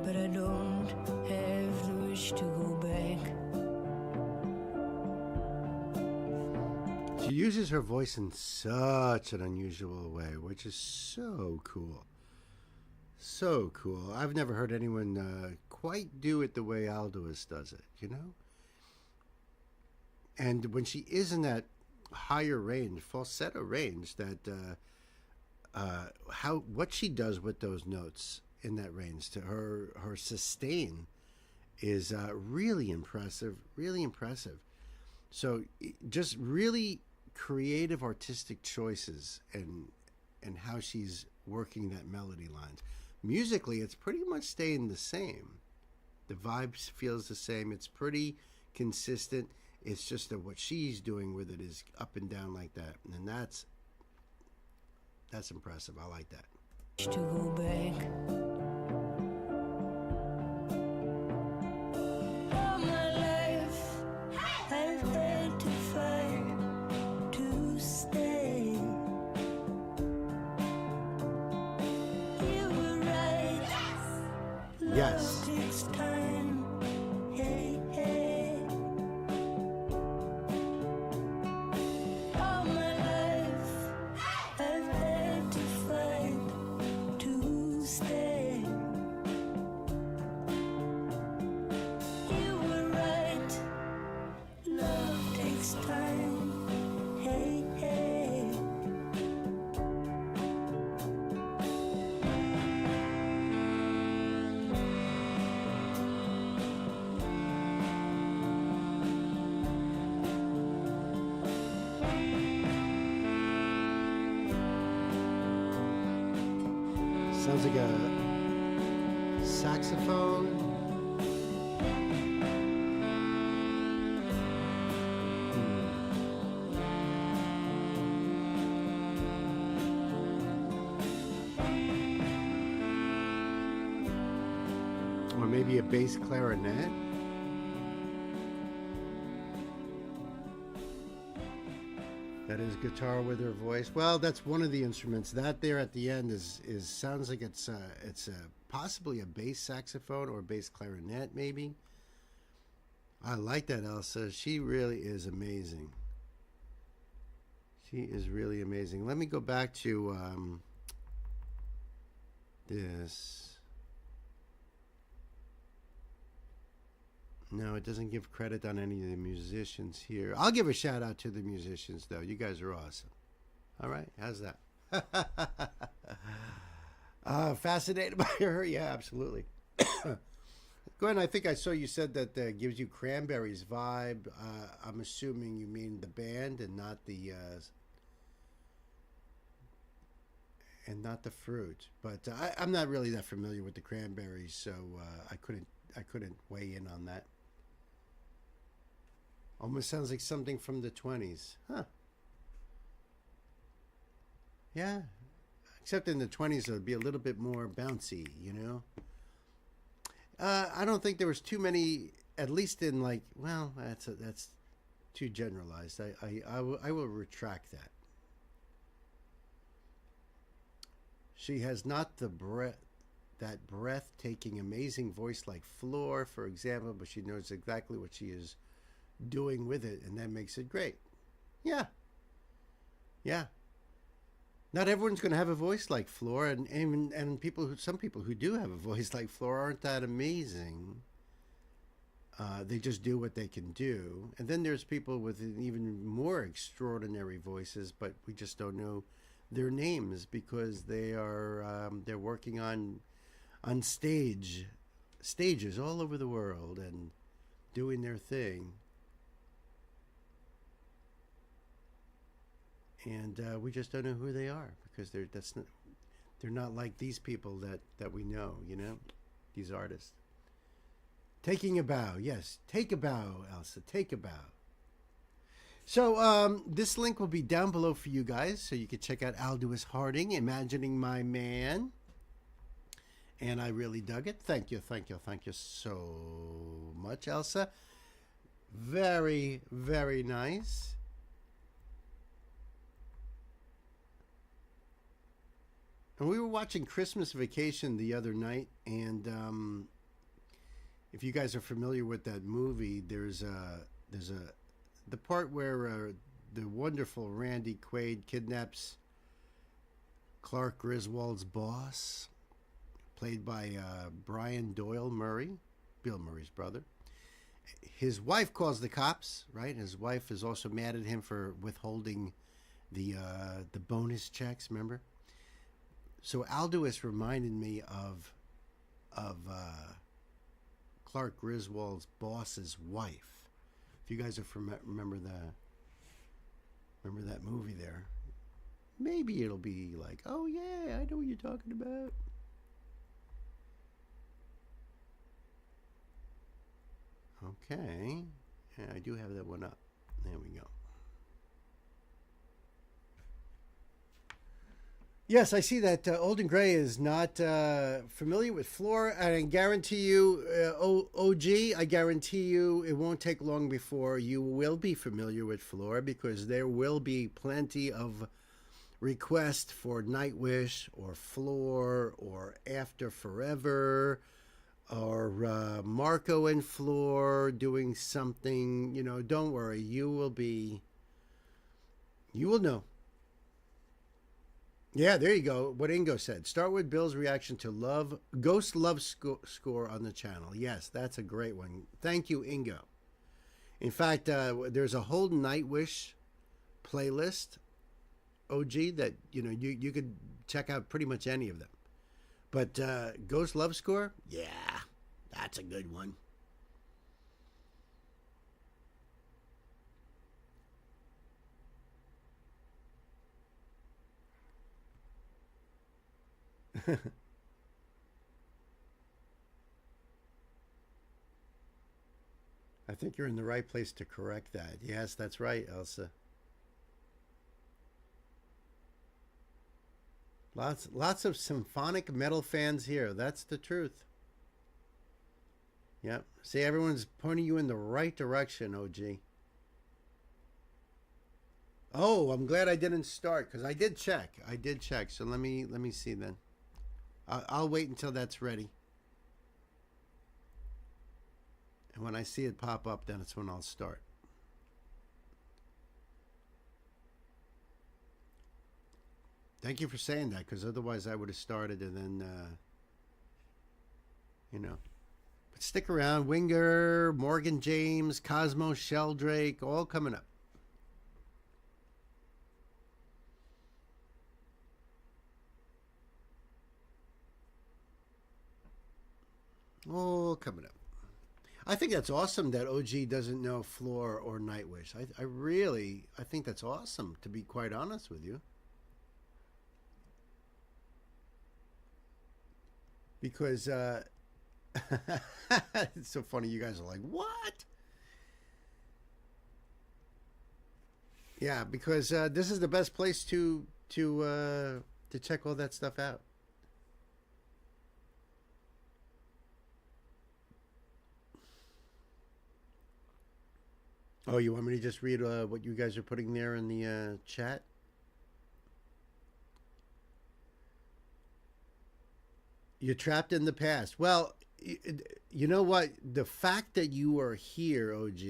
but I don't have the wish to go back. She uses her voice in such an unusual way, which is so cool. So cool. I've never heard anyone quite do it the way Aldous does it, you know? And when she is in that higher range, falsetto range, that what she does with those notes in that range to her sustain is really impressive, really impressive. So just really creative artistic choices and how she's working that melody lines. Musically, it's pretty much staying the same. The vibe feels the same. It's pretty consistent. It's just that what she's doing with it is up and down like that, and that's impressive. I like that. To go back. All my life, I've had to fight to stay. You were right. Yes. Love takes time. Hey, hey. All my life, I've had to fight to stay. You were right. Love takes time. Hey, hey. Sounds like a saxophone. Or maybe a bass clarinet. That is guitar with her voice. Well, that's one of the instruments. That there at the end is sounds like it's possibly a bass saxophone or a bass clarinet, maybe. I like that, Elsa. She really is amazing. She is really amazing. Let me go back to this. No, it doesn't give credit on any of the musicians here. I'll give a shout out to the musicians, though. You guys are awesome. All right, how's that? Fascinated by her? Yeah, absolutely. Gwen, I think I saw you said that gives you Cranberries vibe. I'm assuming you mean the band and not the fruit. But I'm not really that familiar with the Cranberries, so I couldn't weigh in on that. Almost sounds like something from the 20s, huh? Yeah, except in the 20s it would be a little bit more bouncy, you know. I don't think there was too many, at least in like, well, that's too generalized. I will retract that. She has not that breathtaking, amazing voice like Floor, for example, but she knows exactly what she is doing with it, and that makes it great. Yeah. Yeah. Not everyone's going to have a voice like Floor, and some people who do have a voice like Floor aren't that amazing. They just do what they can do. And then there's people with even more extraordinary voices, but we just don't know their names because they're working on stages all over the world and doing their thing. And we just don't know who they are because they're not like these people that we know, you know, these artists. Taking a bow, yes, take a bow, Elsa, take a bow. So this link will be down below for you guys, so you can check out Aldous Harding, Imagining My Man. And I really dug it. Thank you so much, Elsa. Very, very nice. And we were watching Christmas Vacation the other night, and if you guys are familiar with that movie, there's the part where the wonderful Randy Quaid kidnaps Clark Griswold's boss, played by Brian Doyle Murray, Bill Murray's brother. His wife calls the cops, right? His wife is also mad at him for withholding the bonus checks, remember? So Aldous reminded me of Clark Griswold's boss's wife. If you guys are remember that movie there, maybe it'll be like, oh yeah, I know what you're talking about. Okay, yeah, I do have that one up. There we go. Yes, I see that Olden Gray is not familiar with Floor, and I guarantee you, OG, I guarantee you it won't take long before you will be familiar with Floor, because there will be plenty of requests for Nightwish or Floor or After Forever or Marco and Floor doing something. You know, don't worry, you will know. Yeah, there you go. What Ingo said. Start with Bill's reaction to Ghost Love score on the channel. Yes, that's a great one. Thank you, Ingo. In fact, there's a whole Nightwish playlist, OG, that you could check out pretty much any of them. But Ghost Love score, yeah, that's a good one. I think you're in the right place to correct that. Yes, that's right, Elsa. Lots of symphonic metal fans here. That's the truth. Yep. See, everyone's pointing you in the right direction, OG. Oh, I'm glad I didn't start, because I did check. So let me see then. I'll wait until that's ready. And when I see it pop up, then it's when I'll start. Thank you for saying that, because otherwise I would have started and then, you know. But stick around. Winger, Morgan James, Cosmo, Sheldrake, all coming up. All coming up. I think that's awesome that OG doesn't know Floor or Nightwish. I think that's awesome, to be quite honest with you. Because it's so funny. You guys are like, what? Yeah, because this is the best place to check all that stuff out. Oh, you want me to just read what you guys are putting there in the chat? You're trapped in the past. Well, you know what? The fact that you are here, OG,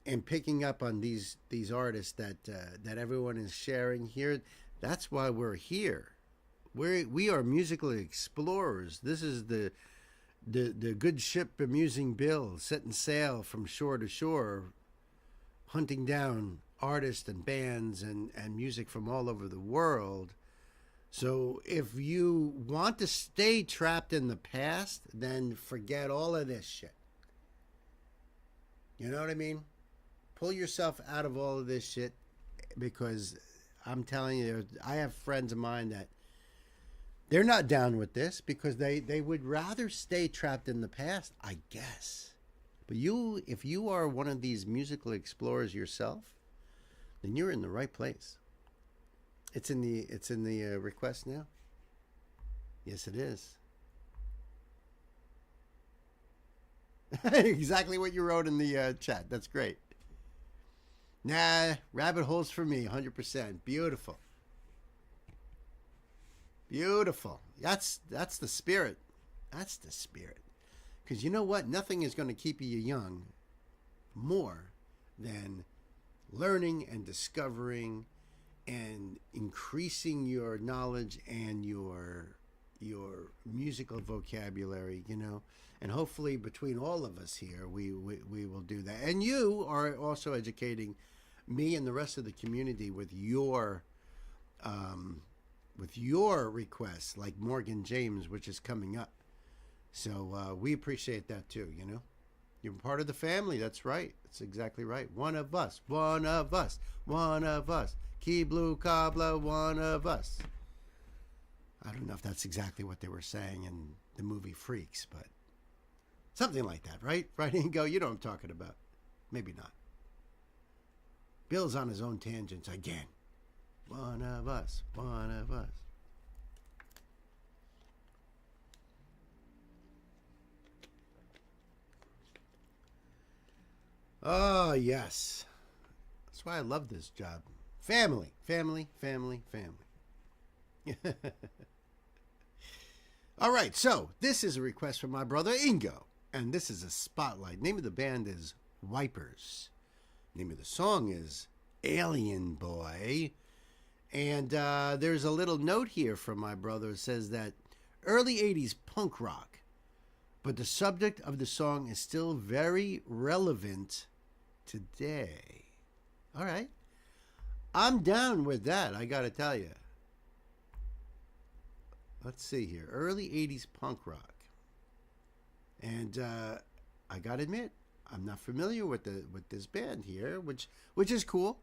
and picking up on these artists that everyone is sharing here, that's why we're here. We are musical explorers. This is the good ship amusing Bill, setting sail from shore to shore, hunting down artists and bands and music from all over the world. So if you want to stay trapped in the past, then forget all of this shit. You know what I mean? Pull yourself out of all of this shit, because I'm telling you, I have friends of mine that they're not down with this because they would rather stay trapped in the past, I guess. But if you are one of these musical explorers yourself, then you're in the right place. It's in the request now. Yes, it is. Exactly what you wrote in the chat. That's great. Nah, rabbit holes for me, 100%. Beautiful. Beautiful. That's the spirit. That's the spirit. Because you know what? Nothing is going to keep you young more than learning and discovering and increasing your knowledge and your musical vocabulary, you know. And hopefully between all of us here, we will do that. And you are also educating me and the rest of the community with your requests, like Morgan James, which is coming up. So we appreciate that too, you know. You're part of the family. That's right. That's exactly right. One of us. One of us. One of us. Key Blue Cobbler, one of us. I don't know if that's exactly what they were saying in the movie Freaks, but something like that, right? Right, Ingo? You know what I'm talking about. Maybe not. Bill's on his own tangents again. One of us. One of us. Oh, yes. That's why I love this job. Family, family, family, family. All right, so this is a request from my brother Ingo, and this is a spotlight. Name of the band is Wipers. Name of the song is Alien Boy. And there's a little note here from my brother. It says that early 80s punk rock, but the subject of the song is still very relevant today. All right. I'm down with that, I got to tell you. Let's see here. Early 80s punk rock. And I got to admit, I'm not familiar with this band here, which is cool.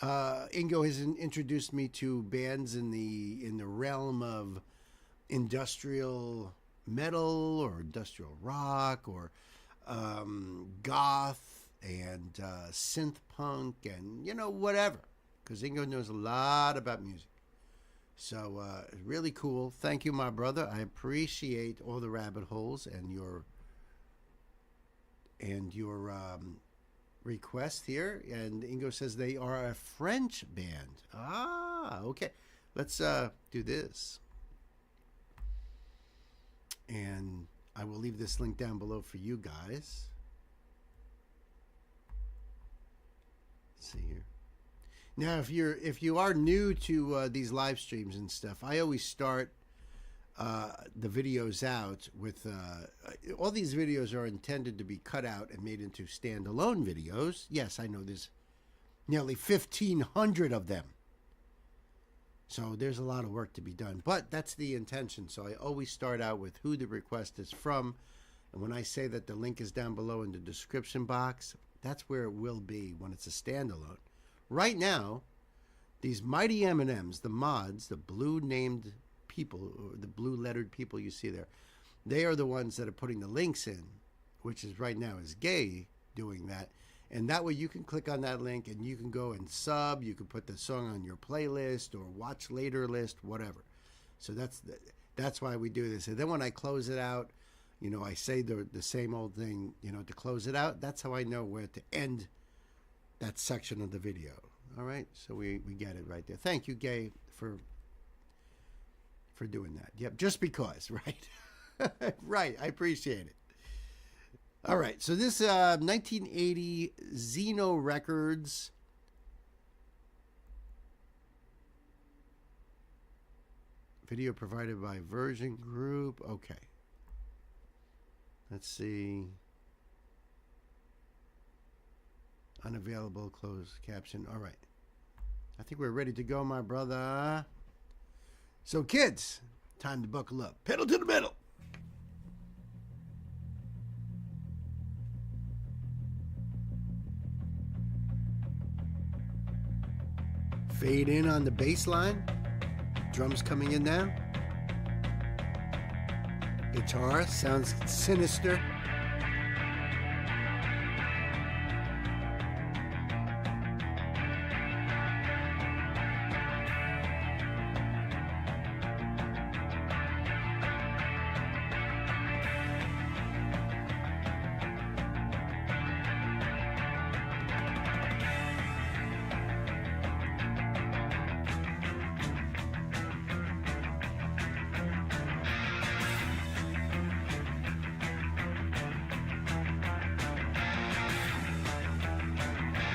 Ingo has introduced me to bands in the realm of industrial metal or industrial rock or goth and synth punk and, you know, whatever. Because Ingo knows a lot about music. So really cool. Thank you, my brother. I appreciate all the rabbit holes and your request here. And Ingo says they are a French band. Ah, okay. Let's do this. And I will leave this link down below for you guys. Let's see here. Now, if you are new to these live streams and stuff, I always start the videos out with all these videos are intended to be cut out and made into standalone videos. Yes, I know there's nearly 1,500 of them. So there's a lot of work to be done, but that's the intention. So I always start out with who the request is from. And when I say that the link is down below in the description box, that's where it will be when it's a standalone. Right now, these mighty M&Ms, the mods, the blue named people, or the blue lettered people you see there, they are the ones that are putting the links in, which is right now is Gay doing that. And that way you can click on that link and you can go and sub. You can put the song on your playlist or watch later list, whatever. So that's why we do this. And then when I close it out, you know, I say the same old thing, you know, to close it out. That's how I know where to end that section of the video. All right, so we get it right there. Thank you, Gay, for doing that. Yep, just because, right? Right, I appreciate it. All right, so this 1980 Xeno Records. Video provided by Version Group. Okay. Let's see. Unavailable, closed caption. All right. I think we're ready to go, my brother. So, kids, time to buckle up. Pedal to the metal. Fade in on the bass line. Drums coming in now. Guitar sounds sinister.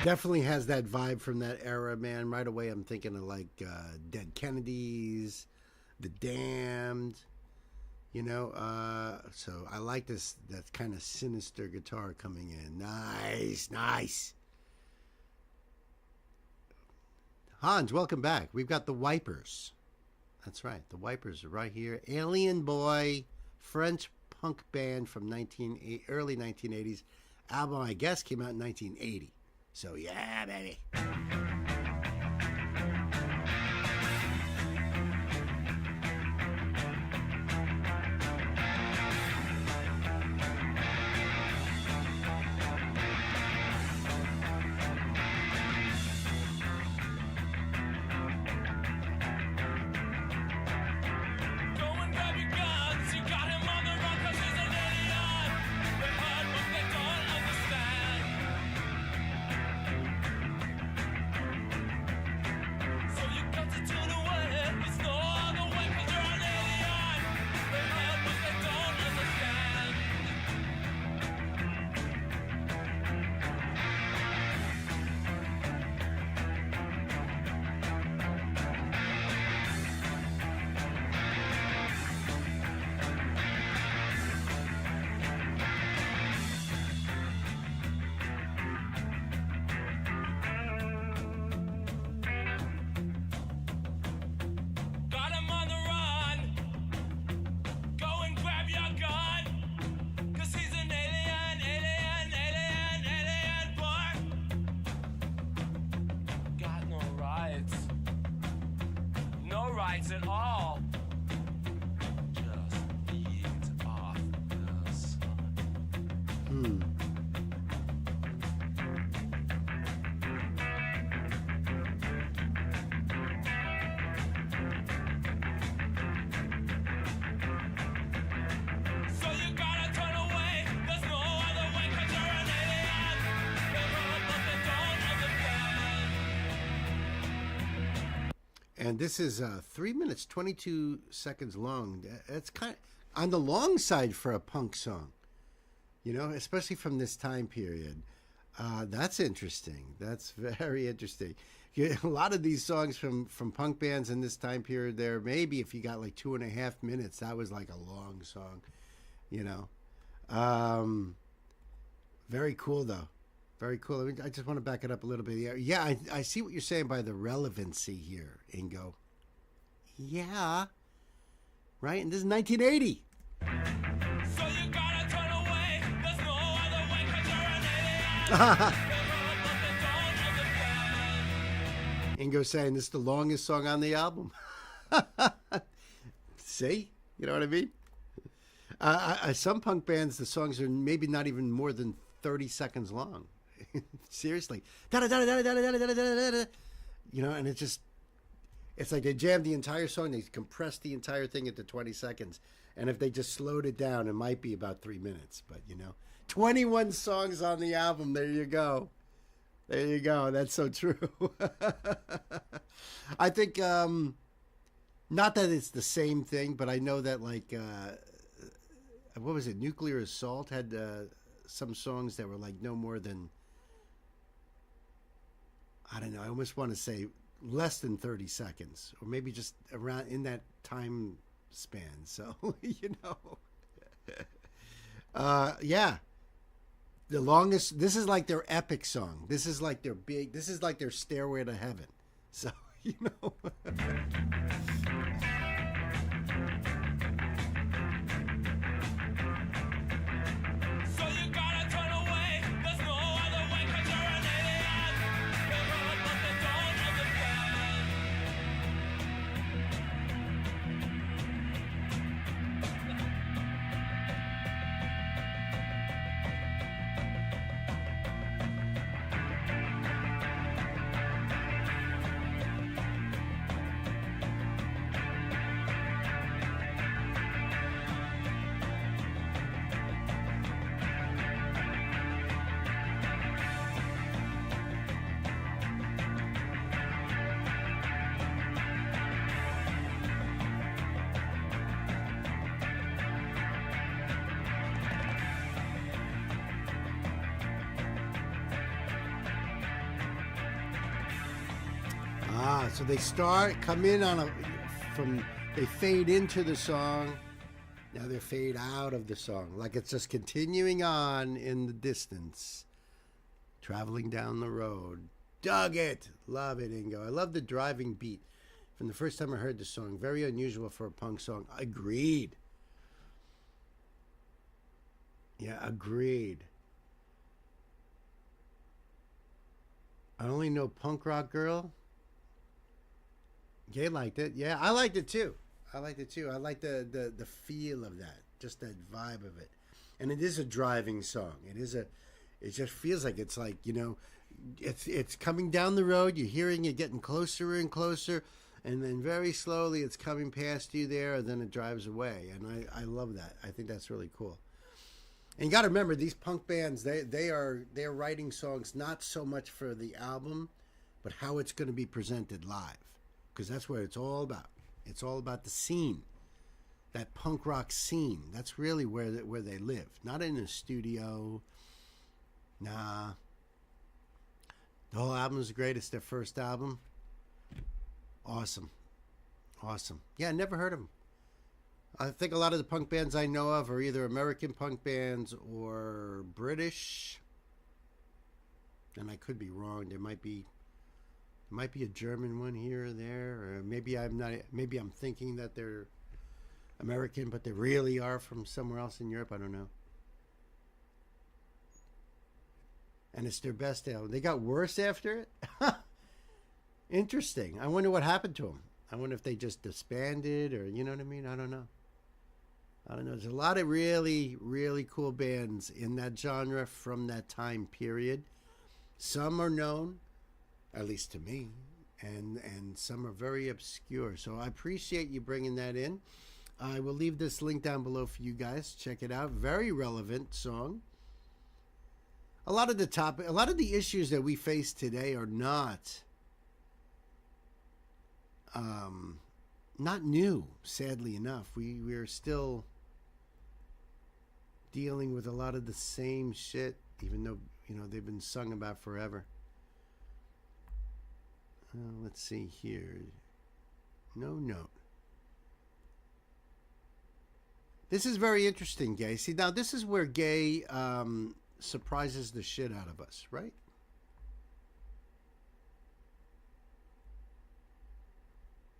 Definitely has that vibe from that era, man. Right away, I'm thinking of like Dead Kennedys, The Damned, you know. So I like this, that kind of sinister guitar coming in. Nice, nice. Hans, welcome back. We've got the Wipers. That's right, the Wipers are right here. Alien Boy, French punk band from early 1980s. Album, I guess, came out in 1980. So, yeah, baby. At all. Just beat off this. So you gotta turn away. There's no other way 'cause you're an alien. They heard but they don't understand. And this is 3 minutes, 22 seconds long. That's kind of on the long side for a punk song, you know, especially from this time period. That's interesting. That's very interesting. Yeah, a lot of these songs from punk bands in this time period there, maybe if you got like 2.5 minutes, that was like a long song, you know. Very cool though. Very cool. I mean, I just want to back it up a little bit. Yeah, I see what you're saying by the relevancy here, Ingo. Yeah. Right? And this is 1980. So you gotta turn away. There's no other way 'cause you're an idiot. Ingo saying this is the longest song on the album. See? You know what I mean? Some punk bands, the songs are maybe not even more than 30 seconds long. Seriously. You know, and it's like they jammed the entire song. They compressed the entire thing into 20 seconds. And if they just slowed it down, it might be about 3 minutes. But, 21 songs on the album. There you go. There you go. That's so true. I think, not that it's the same thing, but I know that, like, what was it? Nuclear Assault had some songs that were, like, no more than, I don't know, I almost want to say less than 30 seconds, or maybe just around in that time span. So, yeah. The longest, this is like their epic song. This is like their this is like their Stairway to Heaven. So, So you gotta turn away. There's no other way 'cause you're an idiot. They heard but they don't understand. so they come in they fade into the song. Now they fade out of the song. Like it's just continuing on in the distance. Traveling down the road. Dug it. Love it, Ingo. I love the driving beat. From the first time I heard the song. Very unusual for a punk song. Agreed. Yeah, agreed. I only know Punk Rock Girl. Gay liked it. Yeah, I liked it too. I like the feel of that. Just that vibe of it. And it is a driving song. It just feels like it's like, it's coming down the road. You're hearing it getting closer and closer. And then very slowly it's coming past you there. And then it drives away. And I love that. I think that's really cool. And you got to remember, these punk bands, they're writing songs not so much for the album, but how it's going to be presented live. Because that's what it's all about. It's all about the scene, that punk rock scene. That's really where they live. Not in a studio. Nah. The whole album's great. It's their first album. Awesome. Yeah, I never heard of them. I think a lot of the punk bands I know of are either American punk bands or British. And I could be wrong. There might be a German one here or there, or maybe I'm thinking that they're American, but they really are from somewhere else in Europe. I don't know. And it's their best album. They got worse after it. Interesting. I wonder what happened to them. I wonder if they just disbanded, or you know what I mean. I don't know. There's a lot of really, really cool bands in that genre from that time period. Some are known, at least to me, and some are very obscure. So I appreciate you bringing that in. I will leave this link down below for you guys. Check it out. Very relevant song. A lot of the issues that we face today are not new, sadly enough. We're still dealing with a lot of the same shit, even though, they've been sung about forever. Let's see here. No note. This is very interesting, Gay. See, now this is where Gay surprises the shit out of us, right?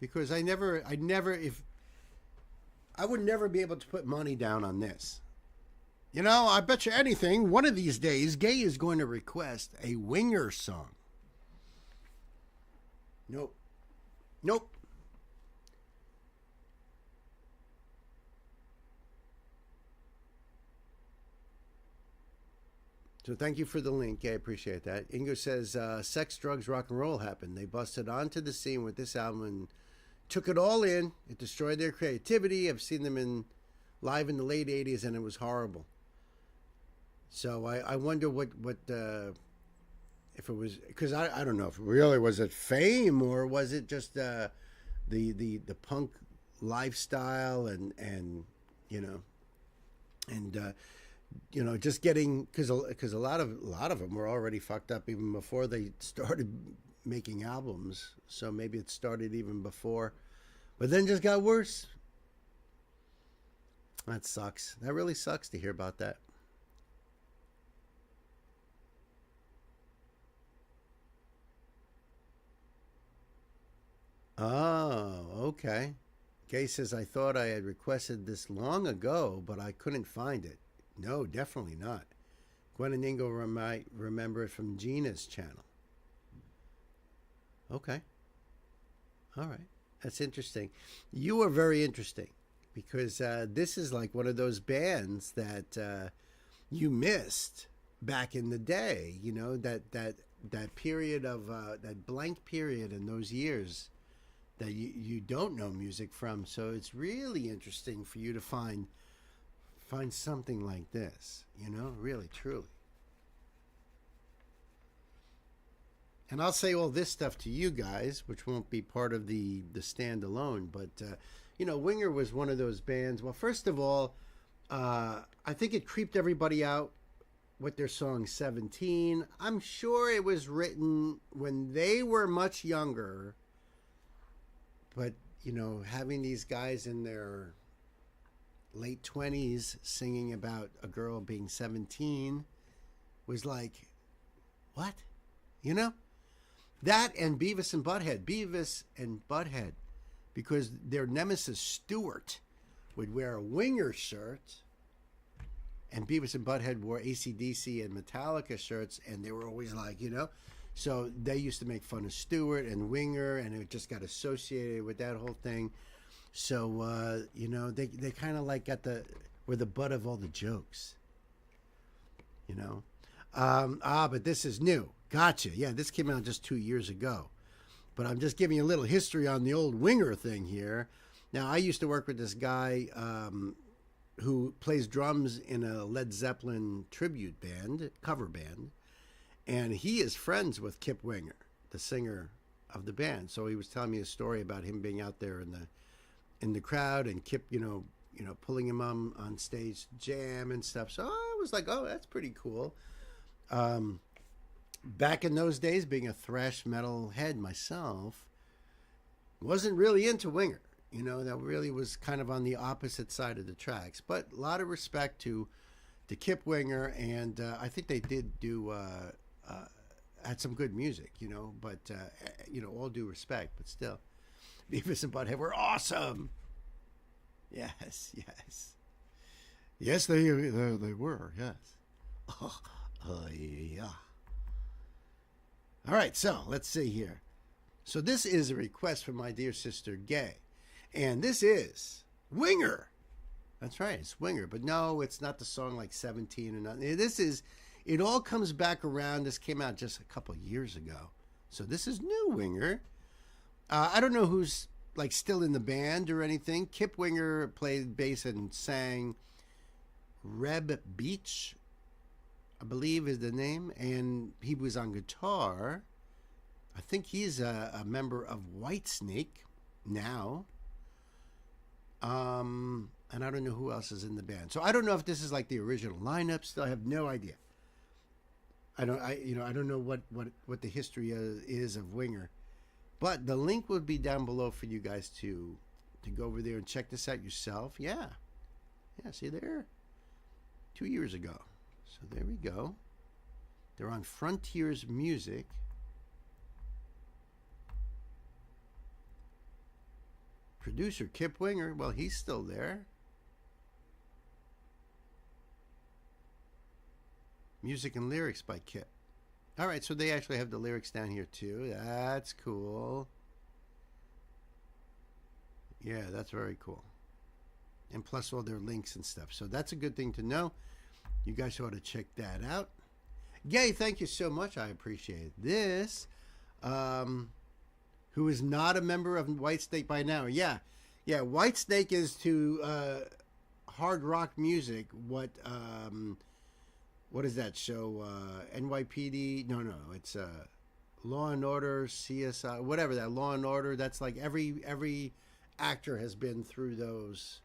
Because I would never be able to put money down on this. You know, I bet you anything, one of these days, Gay is going to request a Winger song. Nope. Nope. So thank you for the link. I appreciate that. Ingo says, sex, drugs, rock and roll happened. They busted onto the scene with this album and took it all in. It destroyed their creativity. I've seen them live in the late 80s, and it was horrible. So I wonder what if it was, because I don't know if it really was it fame or was it just the punk lifestyle and you know, and you know, just getting, because a lot of them were already fucked up even before they started making albums. So maybe it started even before, but then just got worse. That sucks. That really sucks to hear about that. Oh, okay. Gay says, I thought I had requested this long ago, but I couldn't find it. No, definitely not. Gwen and Ingo might remember it from Gina's channel. Okay. All right. That's interesting. You are very interesting because this is like one of those bands that you missed back in the day. You know, that period of, that blank period in those years that you don't know music from. So it's really interesting for you to find something like this, you know, really, truly. And I'll say all this stuff to you guys, which won't be part of the standalone, but, you know, Winger was one of those bands. Well, first of all, I think it creeped everybody out with their song 17. I'm sure it was written when they were much younger, but, you know, having these guys in their late 20s singing about a girl being 17 was like, what? You know? That and Beavis and Butthead, because their nemesis Stewart would wear a Winger shirt, and Beavis and Butthead wore AC/DC and Metallica shirts, and they were always like, you know, so they used to make fun of Stewart and Winger, and it just got associated with that whole thing. So, you know, they kind of like were the butt of all the jokes, you know. But this is new. Gotcha. Yeah, this came out just 2 years ago. But I'm just giving you a little history on the old Winger thing here. Now, I used to work with this guy who plays drums in a Led Zeppelin tribute band, cover band. And he is friends with Kip Winger, the singer of the band. So he was telling me a story about him being out there in the crowd and Kip, you know, pulling him on stage to jam and stuff. So I was like, oh, that's pretty cool. Back in those days, being a thrash metal head myself, wasn't really into Winger. You know, that really was kind of on the opposite side of the tracks. But a lot of respect to Kip Winger, and I think they did had some good music, you know, but, you know, all due respect, but still. Beavis and Butthead were awesome. Yes. Yes, they were, yes. Yeah. All right, so let's see here. So this is a request from my dear sister, Gay. And this is Winger. That's right, it's Winger. But no, it's not the song like 17 or nothing. It all comes back around. This came out just a couple years ago. So this is new Winger. I don't know who's like still in the band or anything. Kip Winger played bass and sang. Reb Beach, I believe is the name, and he was on guitar. I think he's a member of Whitesnake now. And I don't know who else is in the band. So I don't know if this is like the original lineup. Still, I have no idea. I don't know what the history is of Winger. But the link will be down below for you guys to go over there and check this out yourself. Yeah. Yeah, see there? 2 years ago. So there we go. They're on Frontiers Music. Producer Kip Winger, well, he's still there. Music and lyrics by Kip. All right, so they actually have the lyrics down here too. That's cool. Yeah, that's very cool. And plus all their links and stuff. So that's a good thing to know. You guys ought to check that out. Gay, thank you so much. I appreciate this. Who is not a member of Whitesnake by now. Yeah. Whitesnake is to hard rock music what is that show? NYPD? No, it's Law and Order, CSI, whatever that Law and Order. That's like every actor has been through those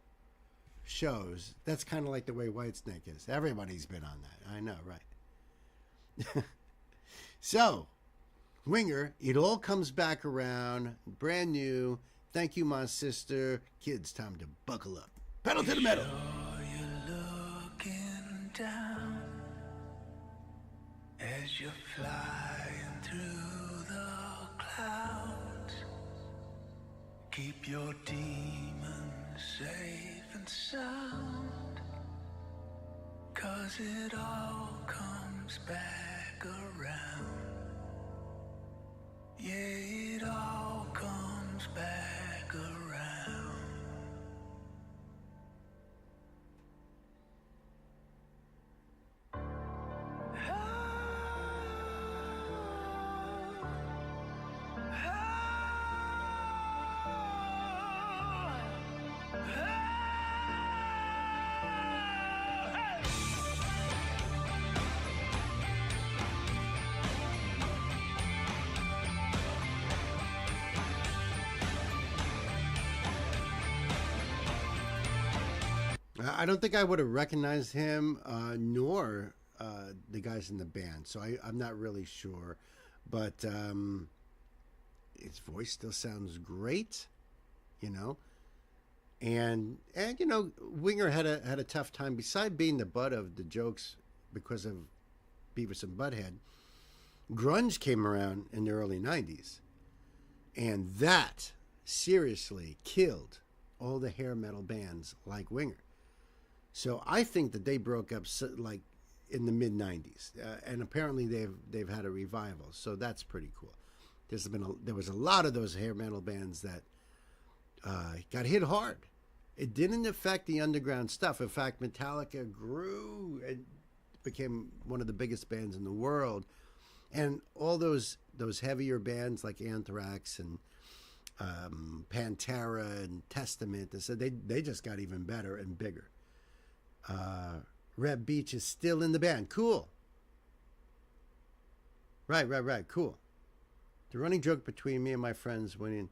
shows. That's kind of like the way Whitesnake is. Everybody's been on that. I know, right? So, Winger, it all comes back around, brand new. Thank you, my sister. Kids, time to buckle up. Pedal to the metal. You're looking down as you're flying through the clouds. Keep your demons safe and sound, 'cause it all comes back around. Yeah, it all comes back around. I don't think I would have recognized him, nor the guys in the band. So I'm not really sure. But his voice still sounds great, you know. And you know, Winger had a tough time. Besides being the butt of the jokes because of Beavis and Butthead, grunge came around in the early 90s. And that seriously killed all the hair metal bands like Winger. So I think that they broke up like in the mid 90s, and apparently they've had a revival. So that's pretty cool. There was a lot of those hair metal bands that got hit hard. It didn't affect the underground stuff. In fact, Metallica grew and became one of the biggest bands in the world, and all those heavier bands like Anthrax and Pantera and Testament, and so they just got even better and bigger. Reb Beach is still in the band. Cool. Right. Cool. The running joke between me and my friends when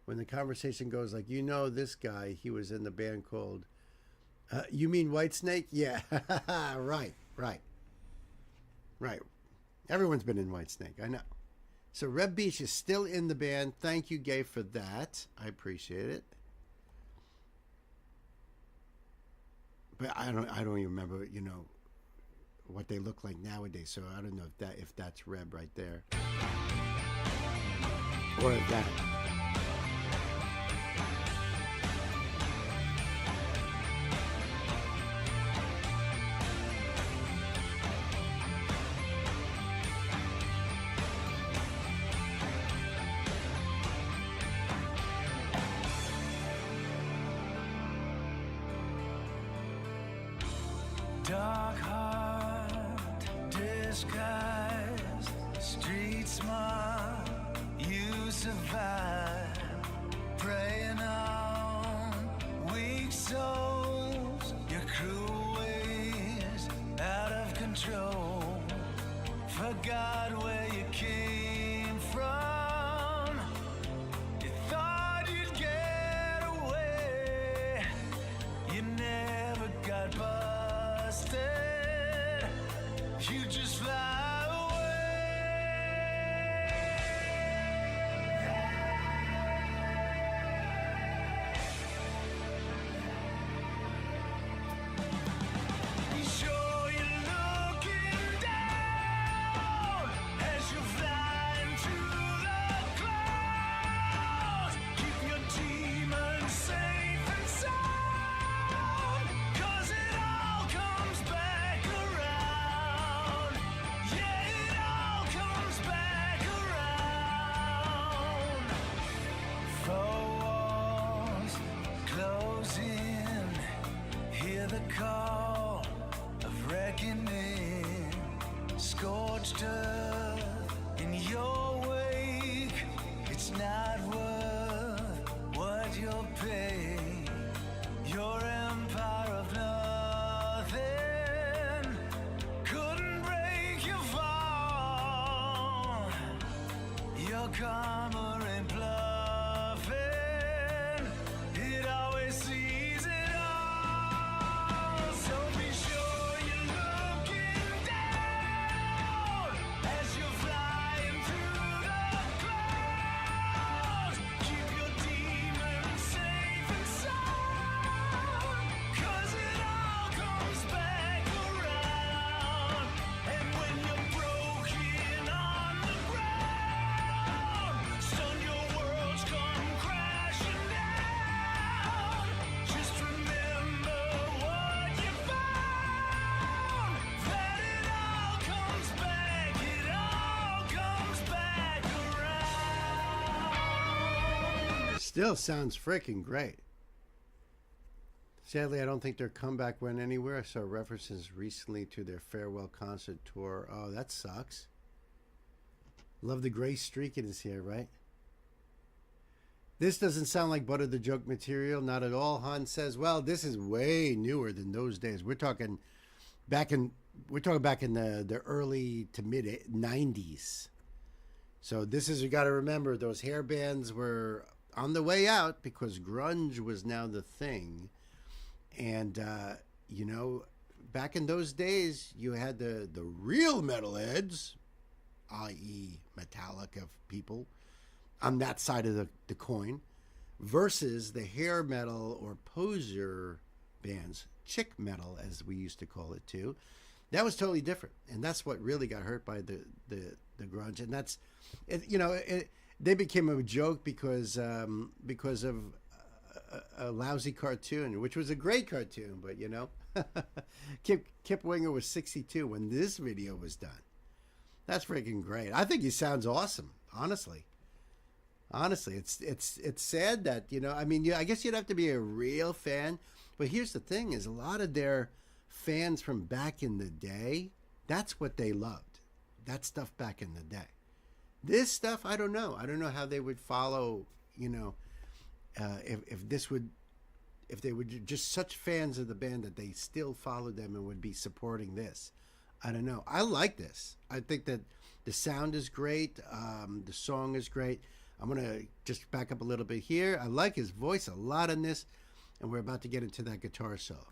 the conversation goes like, you know, this guy, he was in the band called, you mean Whitesnake? Yeah. Right. Everyone's been in Whitesnake. I know. So Reb Beach is still in the band. Thank you, Gay, for that. I appreciate it. But I don't even remember, you know, what they look like nowadays. So I don't know if that's Reb right there, or if that. Dark heart, disguised, street smart, you survive, preying on weak souls, your cruel ways out of control, forgot where you came from, you thought you'd get away, you never got busted. You just fly away. call of reckoning, scorched earth in your wake. It's not worth what you're paying. Your empire of nothing couldn't break your fall. Your karma ain't bluffing. It always sees it all. So be sure you're looking down as you're flying through the clouds. Keep your demons safe and sound, 'cause it all comes back around. And when you're broken on the ground, stun your worlds come crashing down. Just remember what you found, that it all comes back, it all comes back around. Still sounds freaking great. Sadly, I don't think their comeback went anywhere. I saw references recently to their farewell concert tour. Oh, that sucks. Love the gray streak in his hair, right? This doesn't sound like Butter the Joke material. Not at all, Han says. Well, this is way newer than those days. We're talking back in the early to mid 90s. So this is, you got to remember, those hair bands were on the way out because grunge was now the thing. And, you know, back in those days, you had the real metalheads, i.e. Metallica people, on that side of the coin, versus the hair metal or poser bands, chick metal, as we used to call it too. That was totally different. And that's what really got hurt by the grunge. And that's, they became a joke because of a lousy cartoon, which was a great cartoon, but you know, Kip Winger was 62 when this video was done. That's freaking great. I think he sounds awesome, honestly. Honestly, it's sad that, you know, I mean, I guess you'd have to be a real fan, but here's the thing is a lot of their fans from back in the day, that's what they loved. That stuff back in the day. This stuff, I don't know. I don't know how they would follow, you know, if they were just such fans of the band that they still followed them and would be supporting this. I don't know. I like this. I think that the sound is great. The song is great. I'm going to just back up a little bit here. I like his voice a lot in this, and we're about to get into that guitar solo.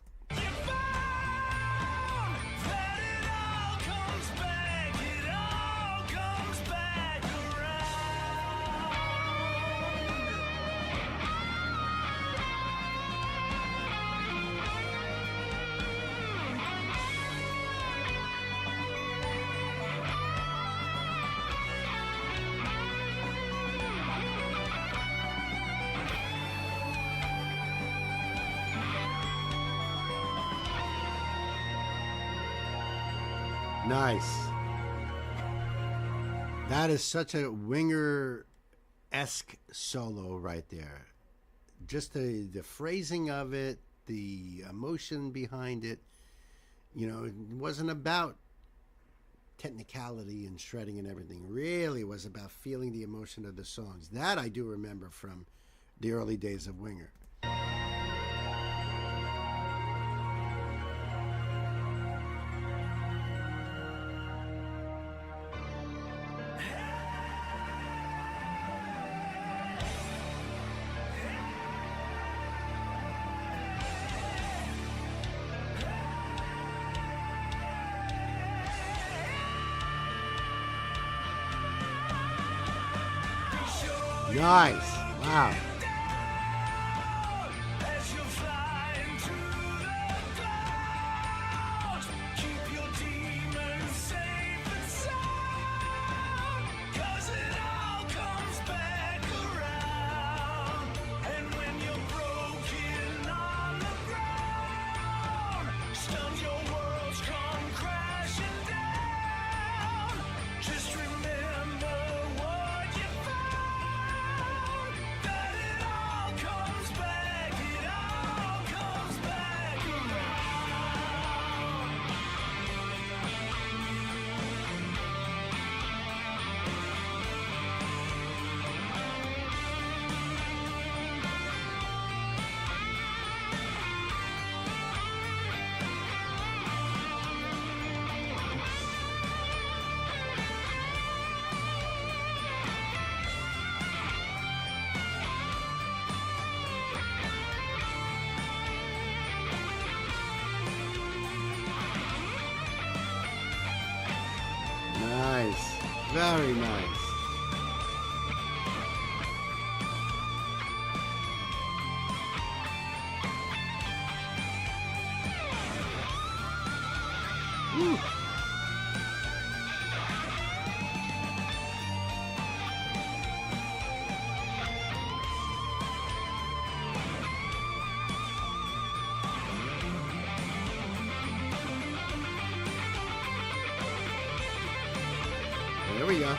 Nice. That is such a Winger-esque solo right there. Just the phrasing of it, the emotion behind it. You know, it wasn't about technicality and shredding and everything. Really, it was about feeling the emotion of the songs. That I do remember from the early days of Winger. Nice. Wow. Just remember what you found, that Very nice. Woo. There we go.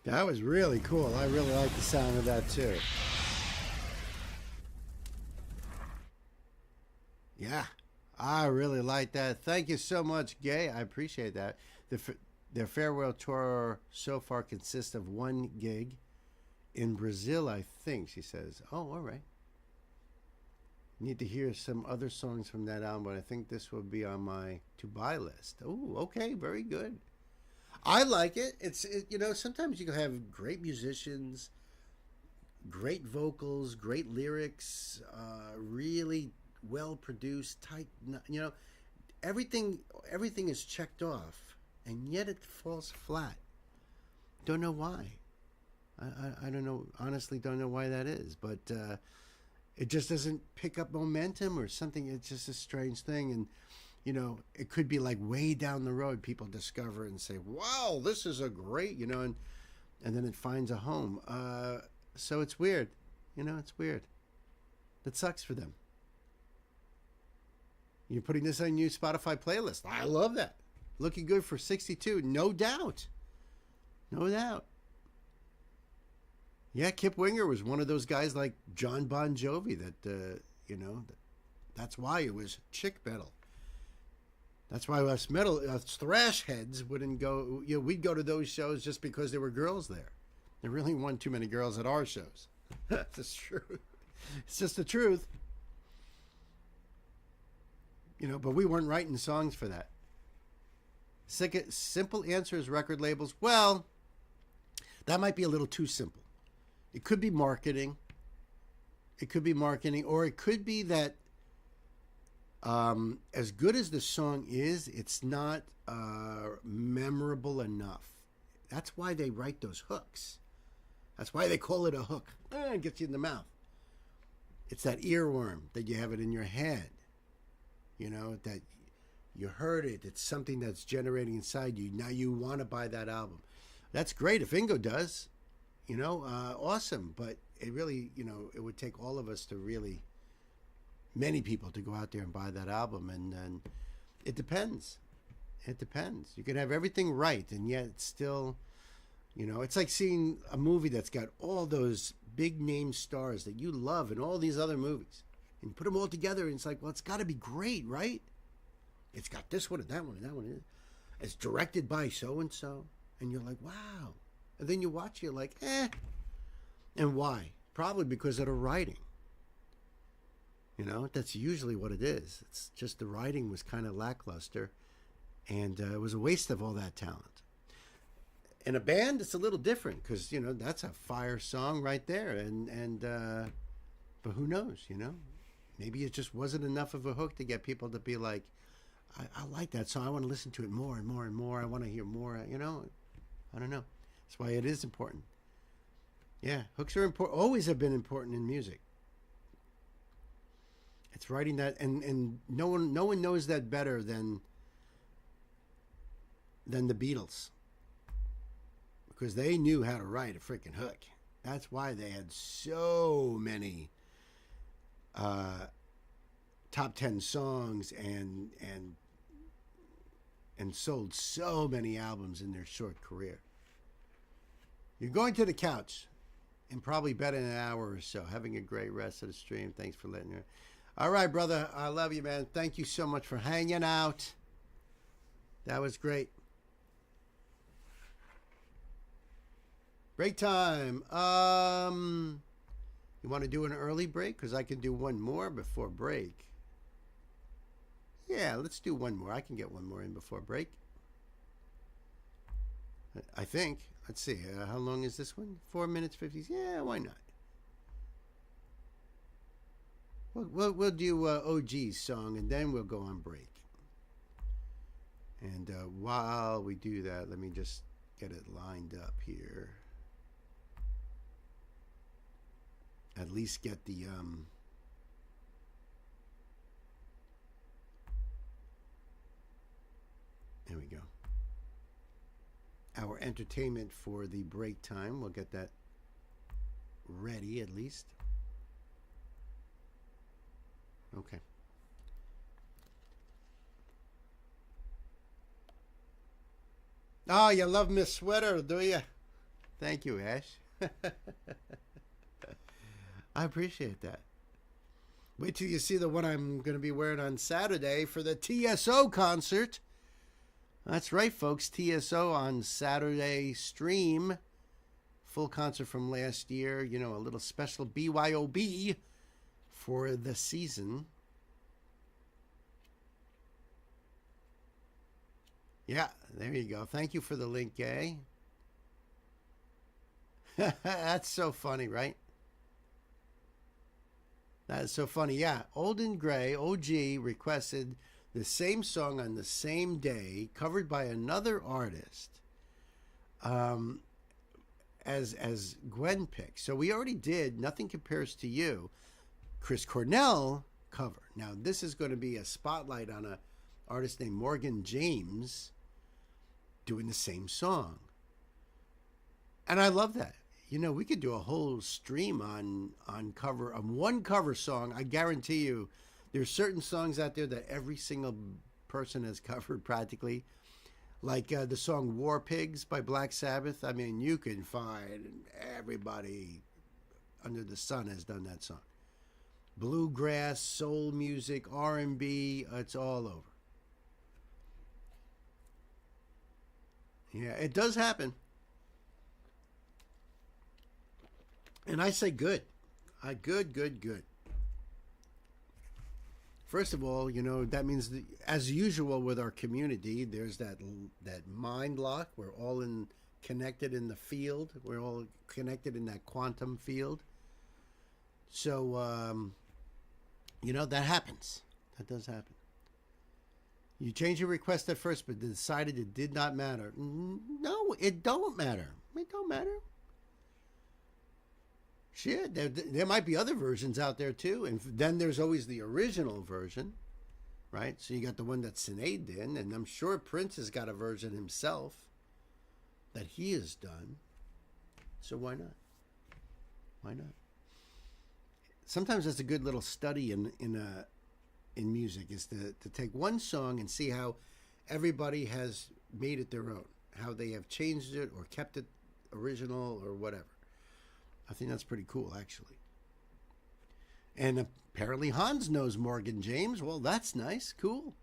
That was really cool. I really like the sound of that too. Yeah, I really like that. Thank you so much, Gay. I appreciate that. Their farewell tour so far consists of one gig in Brazil, I think, she says. Oh, all right. Need to hear some other songs from that album, but I think this will be on my to-buy list. Oh, okay, very good. I like it. You know, sometimes you can have great musicians, great vocals, great lyrics, really well produced, tight. You know, everything is checked off, and yet it falls flat. Don't know why. I don't know. Honestly, don't know why that is, but it just doesn't pick up momentum or something. It's just a strange thing, and you know, it could be like way down the road, people discover it and say, wow, this is a great, you know, and then it finds a home. So it's weird. You know, it's weird. That sucks for them. You're putting this on your Spotify playlist. I love that. Looking good for 62. No doubt. No doubt. Yeah, Kip Winger was one of those guys like John Bon Jovi that, you know, that's why it was chick metal. That's why us thrash heads wouldn't go. You know, we'd go to those shows just because there were girls there. There really weren't too many girls at our shows. That's true. It's just the truth. You know, but we weren't writing songs for that. Simple answer is record labels. Well, that might be a little too simple. It could be marketing. It could be marketing, or it could be that as good as the song is, it's not memorable enough. That's why they write those hooks. That's why they call it a hook. It gets you in the mouth. It's that earworm that you have it in your head. You know, that you heard it. It's something that's generating inside you. Now you want to buy that album. That's great if Ingo does. You know, awesome. But it really, you know, it would take all of us to really, many people to go out there and buy that album. And it depends. It depends. You can have everything right, and yet it's still, you know, it's like seeing a movie that's got all those big name stars that you love and all these other movies. And you put them all together, and it's like, well, it's got to be great, right? It's got this one and that one and that one. It's directed by so-and-so. And you're like, wow. And then you watch, you're like, eh. And why? Probably because of the writing. You know, that's usually what it is. It's just the writing was kind of lackluster. And it was a waste of all that talent. In a band, it's a little different because, you know, that's a fire song right there. But who knows, you know? Maybe it just wasn't enough of a hook to get people to be like, I like that song. I want to listen to it more and more and more. I want to hear more, you know? I don't know. That's why it is important. Yeah, hooks are important. Always have been important in music. It's writing that, and no one knows that better than the Beatles, because they knew how to write a freaking hook. That's why they had so many top 10 songs and sold so many albums in their short career. You're going to the couch in probably better than an hour or so. Having a great rest of the stream. Thanks for letting me. All right, brother. I love you, man. Thank you so much for hanging out. That was great. Break time. You want to do an early break? Because I can do one more before break. Yeah, let's do one more. I can get one more in before break. I think. Let's see. How long is this one? 4 minutes 50. Yeah, why not? We'll do OG's song, and then we'll go on break. And while we do that, let me just get it lined up here. At least get the there we go. Our entertainment for the break time. We'll get that ready at least. Okay. Oh, you love Miss Sweater, do you? Thank you, Ash. I appreciate that. Wait till you see the one I'm going to be wearing on Saturday for the TSO concert. That's right, folks. TSO on Saturday stream. Full concert from last year. You know, a little special BYOB for the season. Yeah, there you go. Thank you for the link, Gay. That's so funny, right? That is so funny. Yeah, Old and Gray, OG, requested the same song on the same day, covered by another artist, as Gwen picked. So we already did Nothing Compares to You, Chris Cornell cover. Now this is going to be a spotlight on an artist named Morgan James doing the same song. And I love that. You know, we could do a whole stream on one cover song. I guarantee you there's certain songs out there that every single person has covered practically. Like the song War Pigs by Black Sabbath. I mean, you can find everybody under the sun has done that song. Bluegrass, soul music, R&B, it's all over. Yeah, it does happen. And I say good. Good. First of all, you know, that means that, as usual with our community, there's that mind lock. We're all connected in the field. We're all connected in that quantum field. So, you know, that happens. That does happen. You changed your request at first, but decided it did not matter. No, it don't matter. It don't matter. Shit, there might be other versions out there too. And then there's always the original version, right? So you got the one that Sinead did, and I'm sure Prince has got a version himself that he has done. So why not? Why not? Sometimes that's a good little study in music, is to take one song and see how everybody has made it their own, how they have changed it or kept it original or whatever. I think that's pretty cool, actually. And apparently Hans knows Morgan James. Well, that's nice. Cool.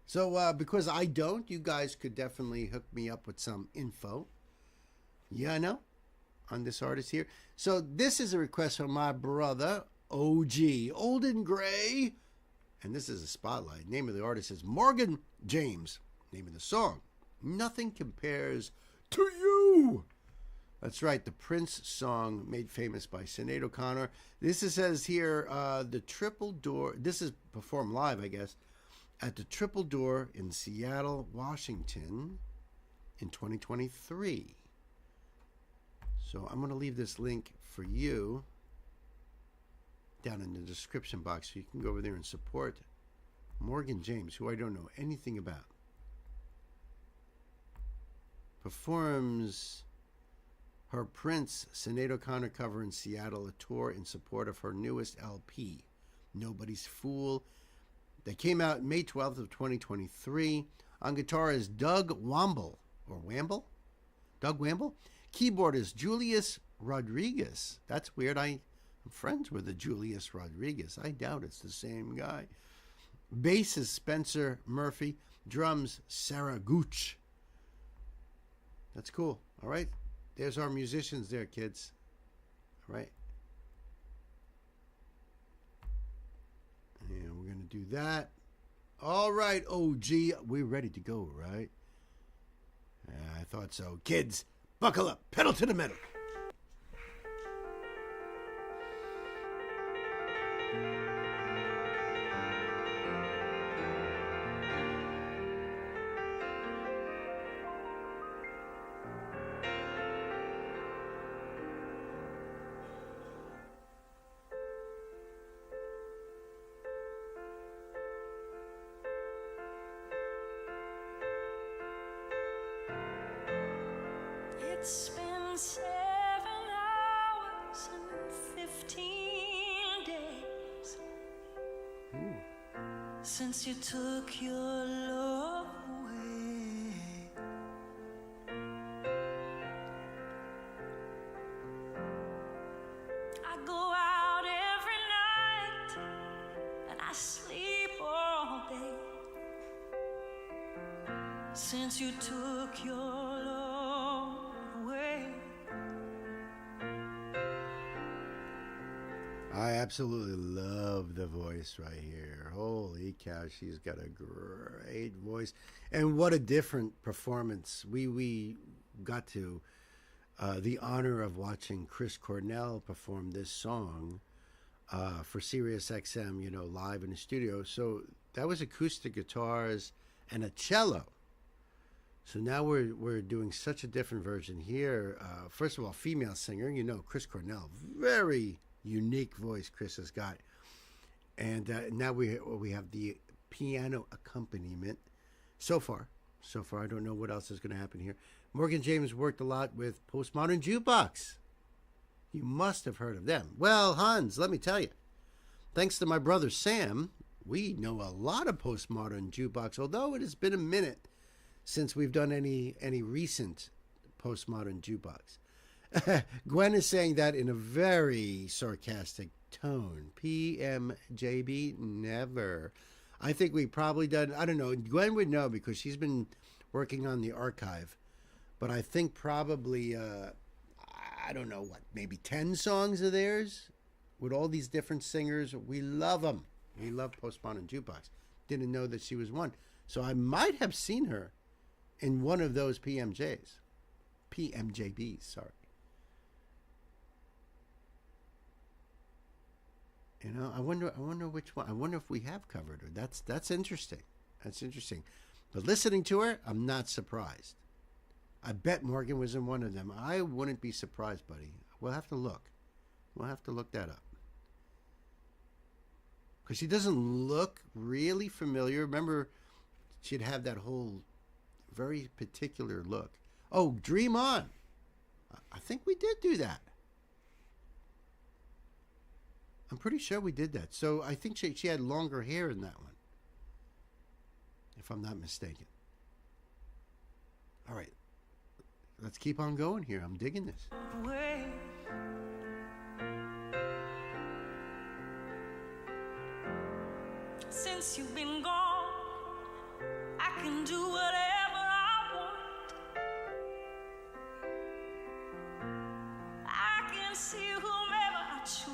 So because I don't, you guys could definitely hook me up with some info. Yeah, I know. On this artist here. So this is a request from my brother, OG, Old and Gray. And this is a spotlight. Name of the artist is Morgan James. Name of the song, Nothing Compares to You. That's right, the Prince song made famous by Sinead O'Connor. This says here, the Triple Door. This is performed live, I guess, at the Triple Door in Seattle, Washington in 2023. So I'm going to leave this link for you down in the description box so you can go over there and support Morgan James, who I don't know anything about. Performs her Prince Sinead O'Connor cover in Seattle, a tour in support of her newest LP, Nobody's Fool. That came out May 12th of 2023. On guitar is Doug Wamble, or Wamble? Doug Wamble. Keyboard is Julius Rodriguez. That's weird. I'm friends with the Julius Rodriguez. I doubt it's the same guy. Bass is Spencer Murphy. Drums, Sarah Gooch. That's cool. All right. There's our musicians there, kids. All right. And we're going to do that. All right, OG. We're ready to go, right? I thought so. Kids, buckle up. Pedal to the metal. It's been 7 hours and 15 days since you took your love away. I go out every night and I sleep all day since you took your love away. I absolutely love the voice right here. Holy cow, she's got a great voice. And what a different performance. We got to the honor of watching Chris Cornell perform this song for Sirius XM, live in the studio. So that was acoustic guitars and a cello. So now we're doing such a different version here. First of all, female singer, Chris Cornell, very unique voice Chris has got. And now we have the piano accompaniment. So far, I don't know what else is going to happen here. Morgan James worked a lot with Postmodern Jukebox. You must have heard of them. Well, Hans, let me tell you, thanks to my brother Sam, we know a lot of Postmodern Jukebox, although it has been a minute since we've done any recent Postmodern Jukebox. Gwen is saying that in a very sarcastic tone. PMJB, never. I think we probably done, I don't know, Gwen would know because she's been working on the archive. But I think probably, I don't know, maybe 10 songs of theirs with all these different singers. We love them. We love Postmodern Jukebox. Didn't know that she was one. So I might have seen her in one of those PMJBs, sorry. I wonder which one. I wonder if we have covered her. That's interesting. That's interesting. But listening to her, I'm not surprised. I bet Morgan was in one of them. I wouldn't be surprised, buddy. We'll have to look. We'll have to look that up. Because she doesn't look really familiar. Remember, she'd have that whole very particular look. Oh, Dream On. I think we did do that. I'm pretty sure we did that. So I think she had longer hair in that one, if I'm not mistaken. All right. Let's keep on going here. I'm digging this. Since you've been gone, I can do whatever I want. I can see whomever I choose.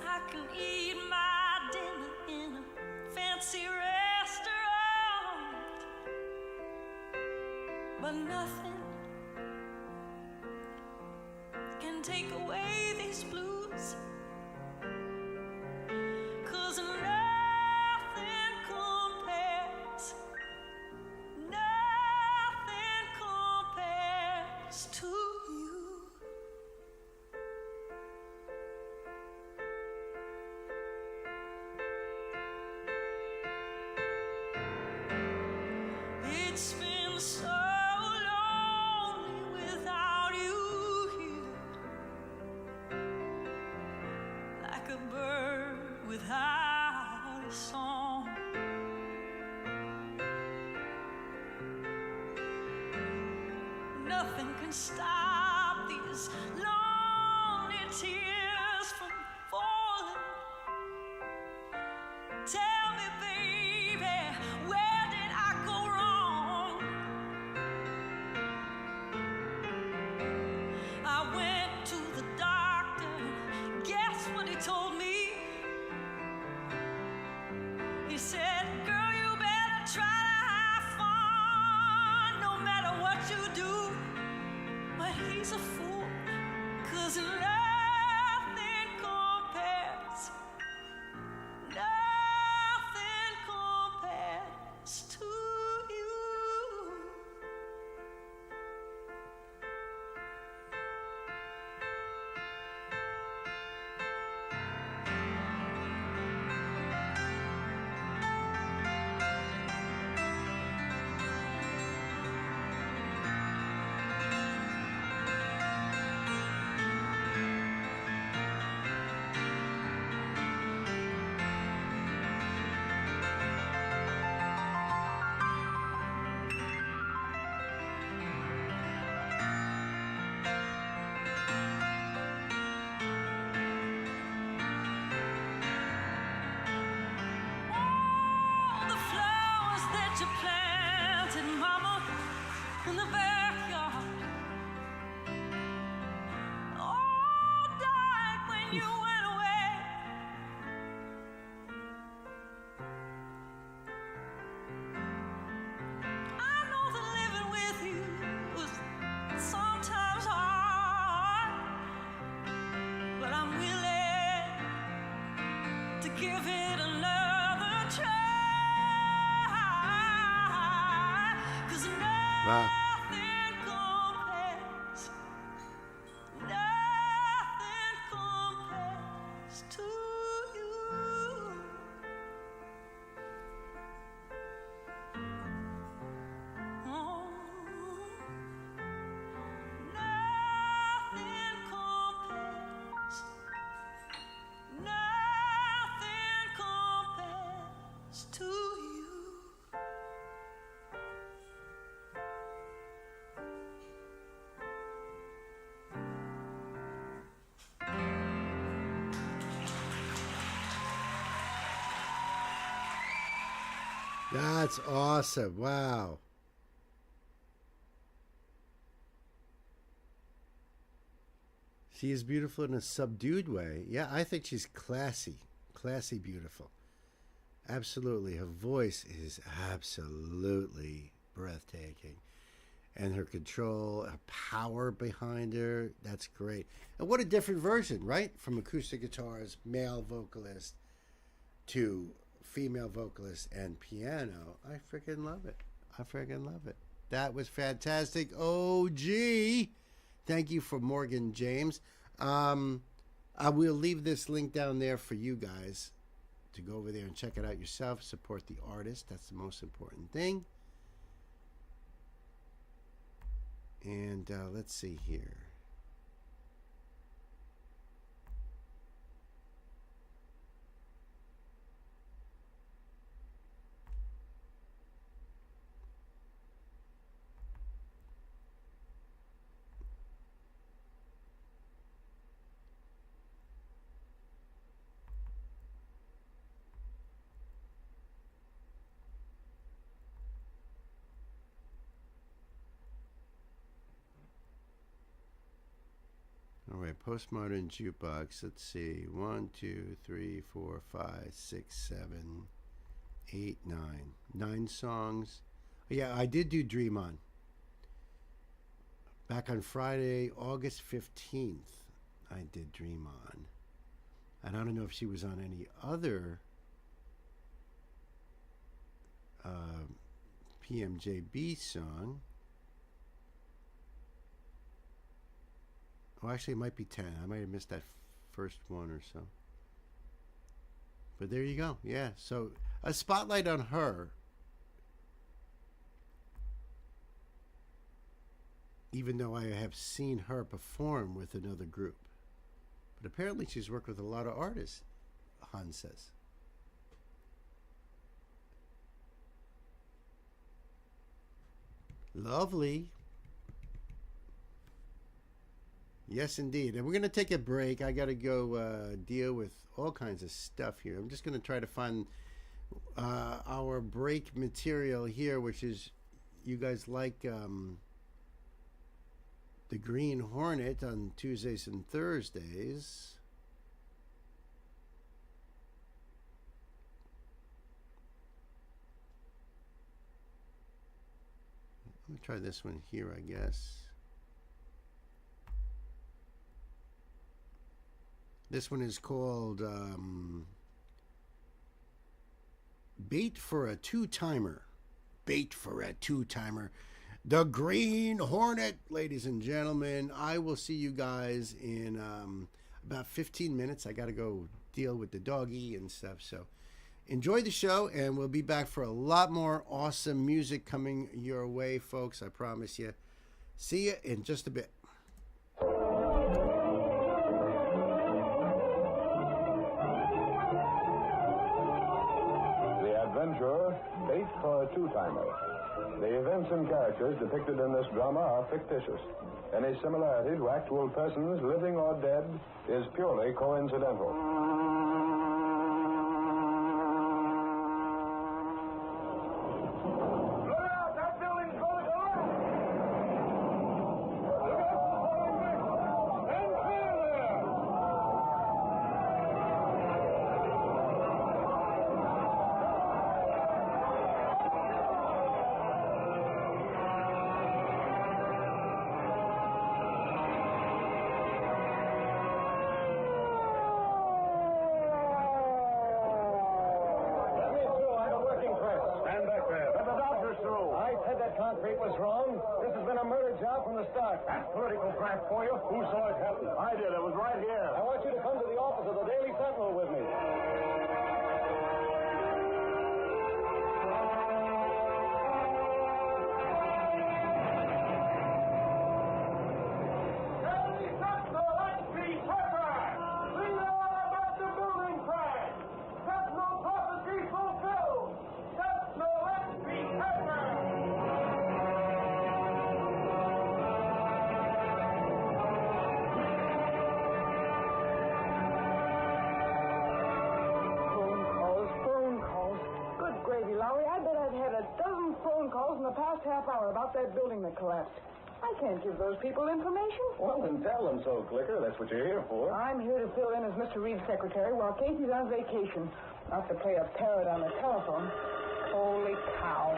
I can eat my dinner in a fancy restaurant, but nothing can take away these blues, 'cause nothing compares can stop these lonely tears from falling. Tell me, baby, where did I go wrong? I went to the doctor. Guess what he told me? He said, girl, you better try to have fun no matter what you do. But he's a fool, 'cause nothing compares. Nothing compares to you. All the flowers that you planted, mama, in the backyard, all died when you went away. I know that living with you was sometimes hard, but I'm willing to give it another try. 'Cause Wow. nothing compares. Nothing compares to you. Oh, nothing compares. Nothing compares to you. That's awesome. Wow. She is beautiful in a subdued way. Yeah, I think she's classy. Classy, beautiful. Absolutely. Her voice is absolutely breathtaking. And her control, her power behind her, that's great. And what a different version, right? From acoustic guitars, male vocalist, to female vocalist and piano. I freaking love it. I freaking love it. That was fantastic. Oh, gee. Thank you for Morgan James. I will leave this link down there for you guys to go over there and check it out yourself. Support the artist. That's the most important thing. And let's see here. All right, postmodern jukebox. Let's see. 1, 2, 3, 4, 5, 6, 7, 8, 9. 9 songs. Yeah, I did do Dream On. Back on Friday, August 15th, I did Dream On. And I don't know if she was on any other PMJB song. Oh, actually, it might be 10. I might have missed that first one or so. But there you go. Yeah, so a spotlight on her. Even though I have seen her perform with another group. But apparently she's worked with a lot of artists, Hans says. Lovely. Yes, indeed. And we're going to take a break. I got to go deal with all kinds of stuff here. I'm just going to try to find our break material here, which is, you guys like the Green Hornet on Tuesdays and Thursdays. Let me try this one here, I guess. This one is called Bait for a Two-Timer. Bait for a Two-Timer. The Green Hornet, ladies and gentlemen. I will see you guys in about 15 minutes. I got to go deal with the doggy and stuff. So enjoy the show, and we'll be back for a lot more awesome music coming your way, folks. I promise you. See you in just a bit. Adventure, Bait for a Two-Timer. The events and characters depicted in this drama are fictitious. Any similarity to actual persons, living or dead, is purely coincidental. Look out! That building's going to collapse! Look out! And clear there! Concrete was wrong. This has been a murder job from the start. That's political graft for you. Who saw it happen? I did. I was right here. I want you to come to the office of the Daily Sentinel with me. Daily Sentinel, H.P. Pepper! We know about the building crash. Sentinel prophecy fulfilled. Sentinel, H.P. Pepper! Lowry, I bet I've had a dozen phone calls in the past half hour about that building that collapsed. I can't give those people information. Well, then tell them so, Clicker. That's what you're here for. I'm here to fill in as Mr. Reed's secretary while Casey's on vacation. Not to play a parrot on the telephone. Holy cow.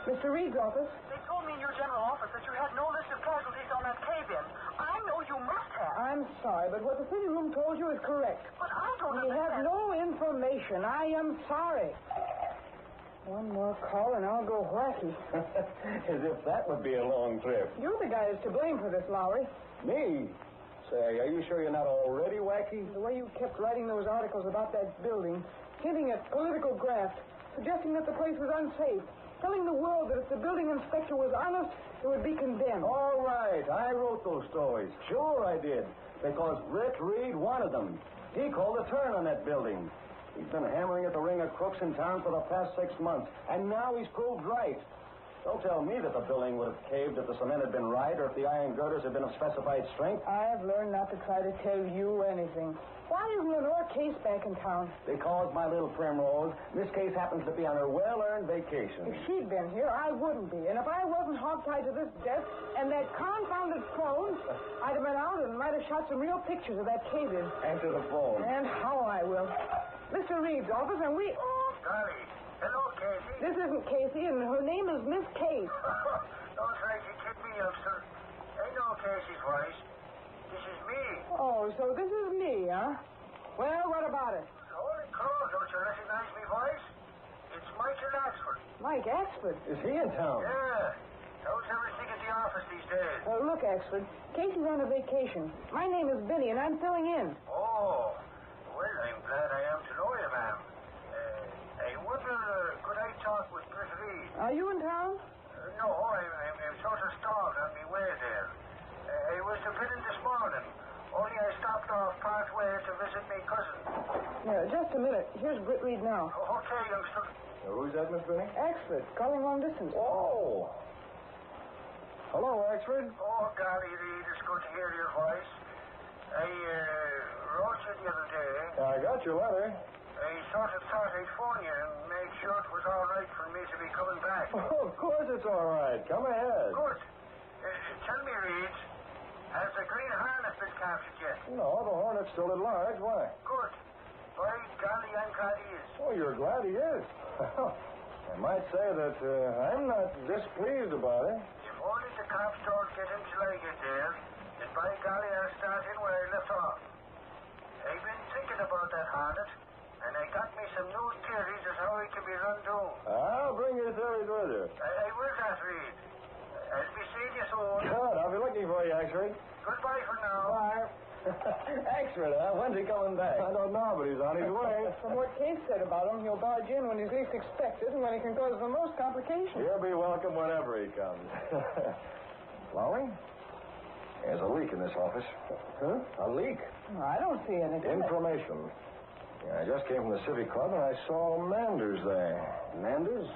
Mr. Reed's office. They told me in your general office that you had no list of casualties on that cave-in. I know you must have. I'm sorry, but what the city room told you is correct. But I don't We have no information. I am sorry. One more call and I'll go wacky. As if that would be a long trip. You're the guy that's to blame for this, Lowry. Me? Say, are you sure you're not already wacky? The way you kept writing those articles about that building, hinting at political graft, suggesting that the place was unsafe, telling the world that if the building inspector was honest, it would be condemned. All right, I wrote those stories. Sure I did. Because Rick Reed wanted them. He called a turn on that building. He's been hammering at the ring of crooks in town for the past 6 months, and now he's proved right. Don't tell me that the building would have caved if the cement had been right or if the iron girders had been of specified strength. I've learned not to try to tell you anything. Why isn't Lenore Case back in town? Because, my little Primrose, Miss Case happens to be on her well-earned vacation. If she'd been here, I wouldn't be. And if I wasn't hogtied to this desk and that confounded phone, I'd have been out and might have shot some real pictures of that cave-in. Answer the phone. And how I will. Mr. Reed's office, and we... Oh, Dolly. Hello, Casey. This isn't Casey, and her name is Miss Case. Don't try to kid me, youngster. I know Casey's voice. This is me. Oh, so this is me, huh? Well, what about it? Holy crow, don't you recognize me voice? It's Mike in Oxford. Mike Axford? Is he in town? Yeah. How's everything at the office these days? Look, Axford, Casey's on a vacation. My name is Benny, and I'm filling in. Oh. Well, I'm glad I am to know you, ma'am. I wonder, could I talk with Chris Reed? Are you in town? No, I'm sort of stalled on my way there. I was to fit in this morning, only I stopped off part way to visit my cousin. Yeah, just a minute. Here's Britt Reed now. Okay, youngster. Who's that, Miss Benny? Axford, calling long distance. Oh. Hello, Axford. Oh, golly, Reed, it's good to hear your voice. I wrote you the other day. I got your letter. I sort of thought I'd phone you and make sure it was all right for me to be coming back. Oh, of course it's all right. Come ahead. Good. Tell me, Reed, has the green harness been captured yet? No, the Hornet's still at large. Why? Good. By golly, I'm glad he is. Oh, you're glad he is. I might say that I'm not displeased about it. If only the cops don't get him till I get there, then by golly, I'll start in where I left off. I've been thinking about that Hornet, and I got me some new theories as how it can be run down. I'll bring your theories with you. I will that, Reed. I'll be seeing you soon. Good. I'll be looking for you, Axford. Goodbye for now. Bye. Axford, when's he coming back? I don't know, but he's on his way. From what Case said about him, he'll barge in when he's least expected and when he can cause the most complications. He'll be welcome whenever he comes. Lowry? There's a leak in this office. Huh? A leak? I don't see anything. Information. I just came from the Civic Club and I saw Manders there. Manders?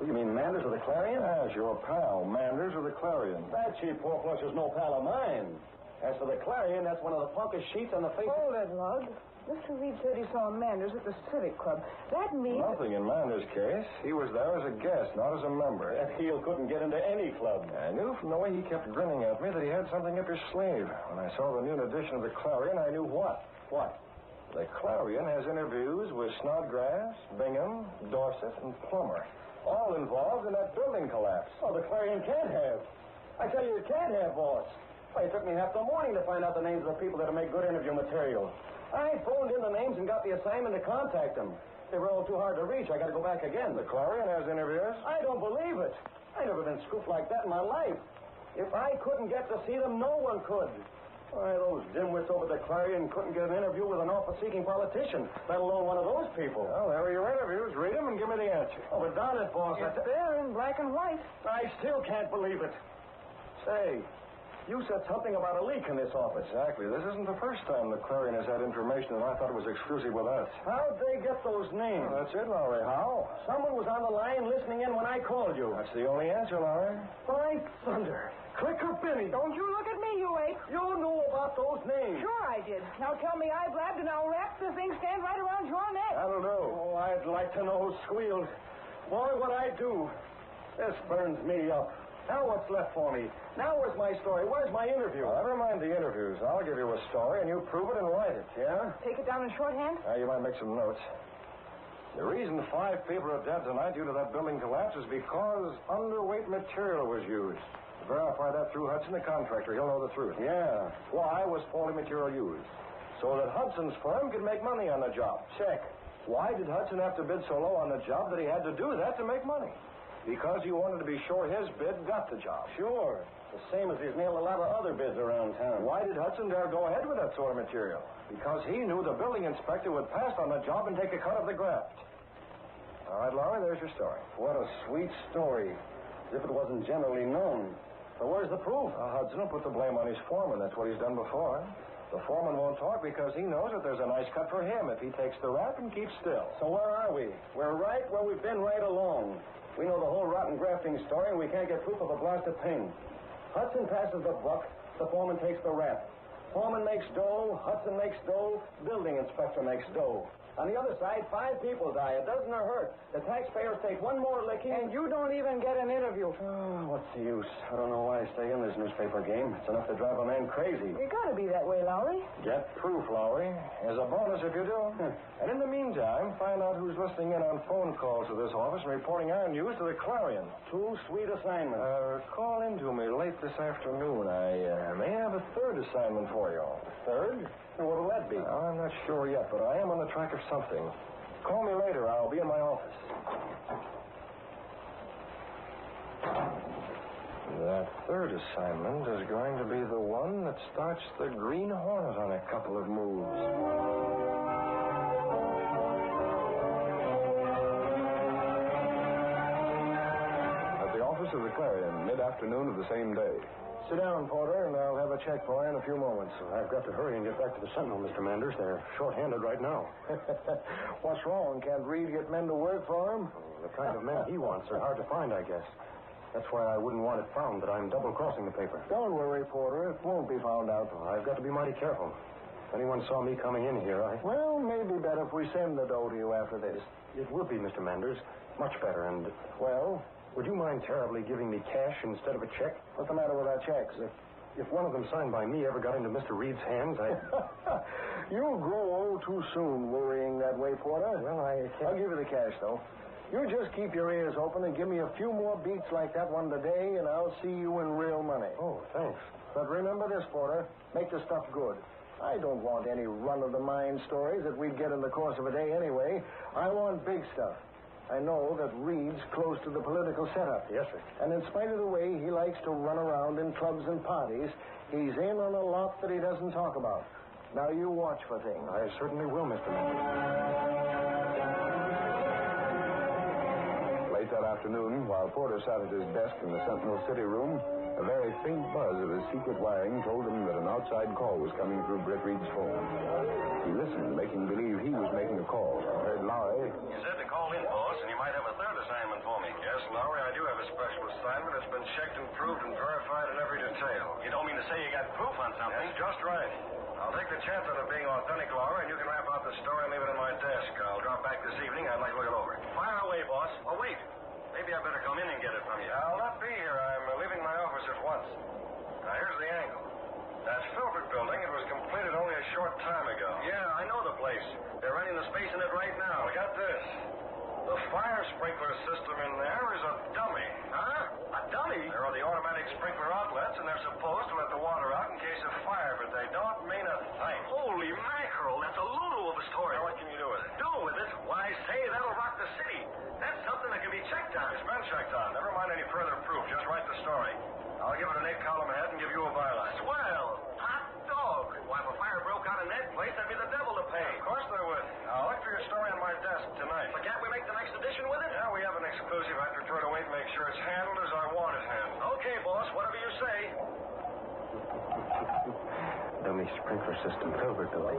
You mean Manders of the Clarion? Yes, your pal, Manders of the Clarion. That cheap poor flush is no pal of mine. As for the Clarion, that's one of the punkest sheets on the face Hold it, Lug. Mr. Reed said he saw Manders at the Civic Club. That means... Nothing in Manders' case. He was there as a guest, not as a member. That heel couldn't get into any club. I knew from the way he kept grinning at me that he had something up his sleeve. When I saw the new edition of the Clarion, I knew what. What? The Clarion has interviews with Snodgrass, Bingham, Dorset, and Plummer, all involved in that building collapse. Oh, the Clarion can't have. I tell you, it can't have, boss. Why, it took me half the morning to find out the names of the people that'll make good interview material. I phoned in the names and got the assignment to contact them. They were all too hard to reach. I got to go back again. The Clarion has interviews? I don't believe it. I never been scooped like that in my life. If I couldn't get to see them, no one could. Why, those dimwits over the Clarion couldn't get an interview with an office-seeking politician, let alone one of those people. Well, there are your interviews. Read them and give me the answer. Oh, but darn it, boss. It's there in black and white. I still can't believe it. Say, you said something about a leak in this office. Exactly. This isn't the first time the Clarion has had information, and I thought it was exclusive with us. How'd they get those names? Well, that's it, Lowry. How? Someone was on the line listening in when I called you. That's the only answer, Lowry. By thunder. Clicker Benny. Don't you look at me, you ape. You know about those names. Sure I did. Now tell me I blabbed and I'll wrap the thing stand right around your neck. That'll do. Oh, I'd like to know who squealed. Boy, what I'd do. This burns me up. Now what's left for me? Now where's my story? Where's my interview? Well, never mind the interviews. I'll give you a story, and you prove it and write it, yeah? Take it down in shorthand? You might make some notes. The reason 5 people are dead tonight due to that building collapse is because underweight material was used. Verify that through Hudson, the contractor. He'll know the truth. Yeah. Why was faulty material used? So that Hudson's firm could make money on the job. Check. Why did Hudson have to bid so low on the job that he had to do that to make money? Because he wanted to be sure his bid got the job. Sure. The same as he's nailed a lot of other bids around town. Why did Hudson dare go ahead with that sort of material? Because he knew the building inspector would pass on the job and take a cut of the graft. All right, Lowry, there's your story. What a sweet story. As if it wasn't generally known. So where's the proof? Hudson will put the blame on his foreman. That's what he's done before. The foreman won't talk because he knows that there's a nice cut for him if he takes the rap and keeps still. So where are we? We're right where we've been right along. We know the whole rotten grafting story, and we can't get proof of a blasted thing. Hudson passes the buck. The foreman takes the rap. Foreman makes dough. Hudson makes dough. Building inspector makes dough. On the other side, 5 people die. It doesn't hurt. The taxpayers take one more licking. And you don't even get an interview. Oh, what's the use? I don't know why I stay in this newspaper game. It's enough to drive a man crazy. You gotta be that way, Lowry. Get proof, Lowry. There's a bonus if you do. And in the meantime, find out who's listening in on phone calls to this office and reporting our news to the Clarion. 2 sweet assignments. Call in to me late this afternoon. I may have a 3rd assignment for you. 3rd? And what'll that be? I'm not sure yet, but I am on the track of something. Call me later. I'll be in my office. That 3rd assignment is going to be the one that starts the Green Hornet on a couple of moves. At the office of the Clarion, mid-afternoon of the same day. Sit down, Porter, and I'll have a check for you in a few moments. I've got to hurry and get back to the Sentinel, Mr. Manders. They're short-handed right now. What's wrong? Can't Reed get men to work for him? The kind of men he wants are hard to find, I guess. That's why I wouldn't want it found that I'm double-crossing the paper. Don't worry, Porter. It won't be found out. I've got to be mighty careful. If anyone saw me coming in here, Well, maybe better if we send the dough to you after this. It would be, Mr. Manders. Much better, and... Well? Would you mind terribly giving me cash instead of a check? What's the matter with our checks? If one of them signed by me ever got into Mr. Reed's hands, You'll grow old too soon worrying that way, Porter. Well, I'll give you the cash, though. You just keep your ears open and give me a few more beats like that one today, and I'll see you in real money. Oh, thanks. But remember this, Porter. Make the stuff good. I don't want any run-of-the-mind stories that we'd get in the course of a day anyway. I want big stuff. I know that Reed's close to the political setup. Yes, sir. And in spite of the way he likes to run around in clubs and parties, he's in on a lot that he doesn't talk about. Now, you watch for things. I certainly will, Mr. Late that afternoon, while Porter sat at his desk in the Sentinel City room, a very faint buzz of his secret wiring told him that an outside call was coming through Britt Reed's phone. He listened, making believe he was making a call. Heard Lowry. You said to call in, boss, and you might have a third assignment for me. Yes, Lowry, I do have a special assignment. It's been checked and proved and verified in every detail. You don't mean to say you got proof on something? That's just right. I'll take the chance on it being authentic, Lowry, and you can wrap out the story and leave it in my desk. I'll drop back this evening. I'd like to look it over. Fire away, boss. Oh, wait. Maybe I better come in and get it from you. I'll not be here. I'm leaving my office at once. Now, here's the angle. That Filbert building, it was completed only a short time ago. Yeah, I know the place. They're renting the space in it right now. Well, got this. The fire sprinkler system in there is a dummy. Huh? A dummy? There are the automatic sprinkler outlets, and they're supposed to let the water out in case of fire, but they don't mean a thing. Holy mackerel, that's a lulu of a story. Now, what can you do with it? Do with it? Why, say, that'll rock the city. That's something that can be checked on. It's been checked on. Never mind any further proof. Just write the story. I'll give it an 8-column head and give you a byline. Swell. Hot dog. Why, if a fire broke out in that place, that'd be the devil to pay. Of course there would. I'll look for your story on my desk tonight. But can't we make the next edition with it? Yeah, we have an exclusive. I prefer to wait and make sure it's handled as I want it handled. Okay, boss. Whatever you say. Dummy sprinkler system, Filbert building.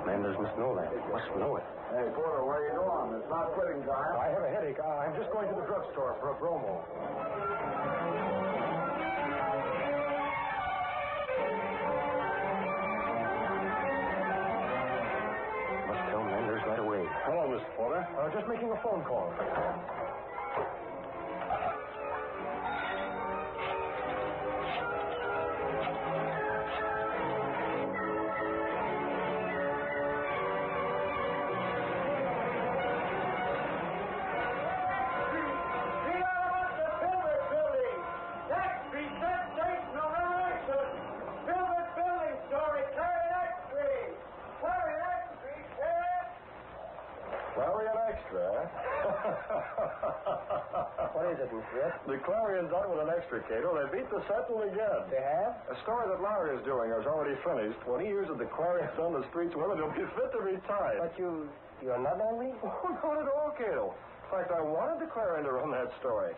Manders must know that. Must know it. Hey, Porter, where are you going? It's not quitting time. I have a headache. I'm just going to the drugstore for a bromo. Must tell Manders right away. Hello, Mr. Porter. Just making a phone call. What is it, Mr. The Clarion's out with an extra, Cato. They beat the Sentinel again. They have? A story that Lowry is doing is already finished. When he hears that the Clarion's on the streets with him, he'll be fit to be tied. But you're not angry? Oh, not at all, Cato. In fact, I wanted the Clarion to run that story.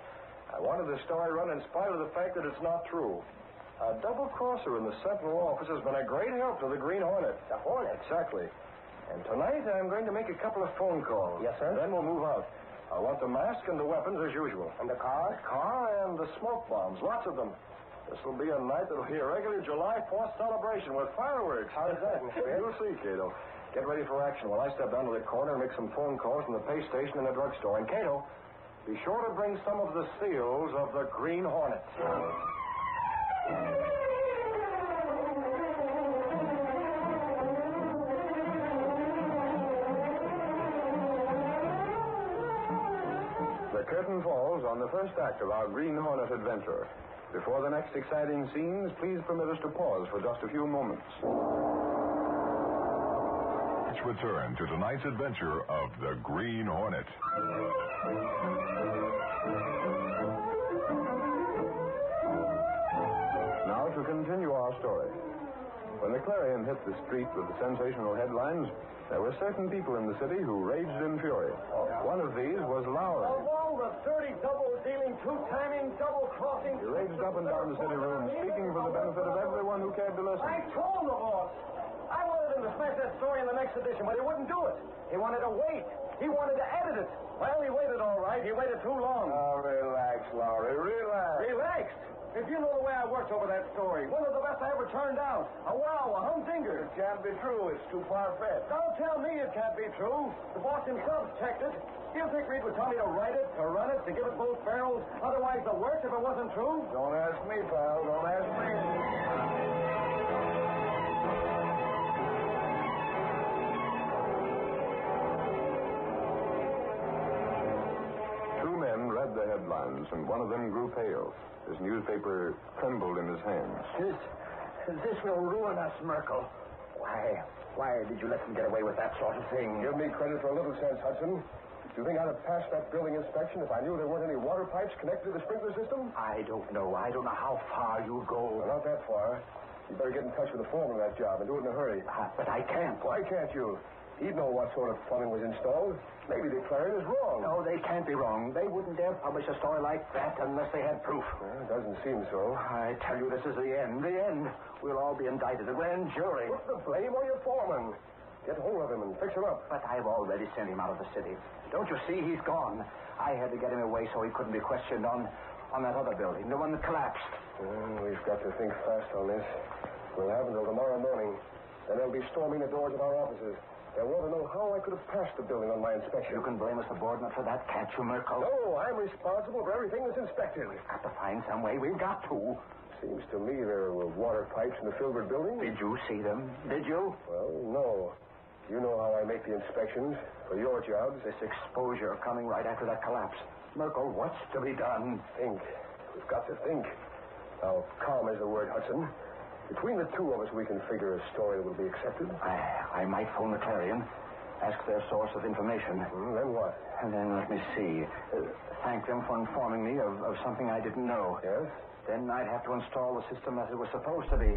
I wanted the story run in spite of the fact that it's not true. A double-crosser in the Sentinel office has been a great help to the Green Hornet. The Hornet? Exactly. And tonight I'm going to make a couple of phone calls. Yes, sir? Then we'll move out. I want the mask and the weapons as usual. And the car? The car and the smoke bombs. Lots of them. This will be a night that'll be a regular July 4th celebration with fireworks. How is that, Mr. Ed? You'll see, Cato. Get ready for action while I step down to the corner and make some phone calls from the pay station and the drugstore. And, Cato, be sure to bring some of the seals of the Green Hornet. The curtain falls on the first act of our Green Hornet adventure. Before the next exciting scenes, please permit us to pause for just a few moments. Let's return to tonight's adventure of the Green Hornet. Now to continue our story. When the Clarion hit the street with the sensational headlines, there were certain people in the city who raged in fury. One of these was Lowry. Of all the 30 double-dealing, two-timing, double-crossing... He raged up and down the city room, speaking for the benefit of everyone who cared to listen. I told the boss. I wanted him to smash that story in the next edition, but he wouldn't do it. He wanted to wait. He wanted to edit it. Well, he waited all right. He waited too long. Oh, relax, Lowry, relax. Relaxed? If you know the way I worked over that story, one of the best I ever turned out. A wow, a humdinger. It can't be true. It's too far-fetched. Don't tell me it can't be true. The boss himself checked it. Do you think Reed would tell me to write it, to run it, to give it both barrels? Otherwise, the works if it wasn't true? Don't ask me, pal. Don't ask me. Two men read the headlines, and one of them grew pale. His newspaper trembled in his hands. This will ruin us, Merkel. Why did you let them get away with that sort of thing? Give me credit for a little sense, Hudson. Do you think I'd have passed that building inspection if I knew there weren't any water pipes connected to the sprinkler system? I don't know. I don't know how far you'll go. Well, not that far. You better get in touch with the foreman of that job and do it in a hurry. But I can't. Why can't you? He'd know what sort of plumbing was installed. Maybe the Clarion is wrong. No, they can't be wrong. They wouldn't dare publish a story like that unless they had proof. Well, it doesn't seem so. I tell you, this is the end. The end. We'll all be indicted. A grand jury. Put the blame on your foreman. Get hold of him and fix him up. But I've already sent him out of the city. Don't you see? He's gone. I had to get him away so he couldn't be questioned on that other building, the one that collapsed. We've got to think fast on this. We'll have until tomorrow morning. Then they'll be storming the doors of our offices. They'll want to know how I could have passed the building on my inspection. You can blame a subordinate for that, can't you, Merkel? No, I'm responsible for everything that's inspected. We've got to find some way. We've got to. Seems to me there were water pipes in the Filbert building. Did you see them? Did you? Well, no. You know how I make the inspections for your jobs. This exposure coming right after that collapse. Merkel, what's to be done? Think. We've got to think. Now, calm is the word, Hudson. Between the two of us, we can figure a story that will be accepted. I might phone the Clarion, ask their source of information. Then what? And then, let me see, thank them for informing me of something I didn't know. Yes? Then I'd have to install the system as it was supposed to be.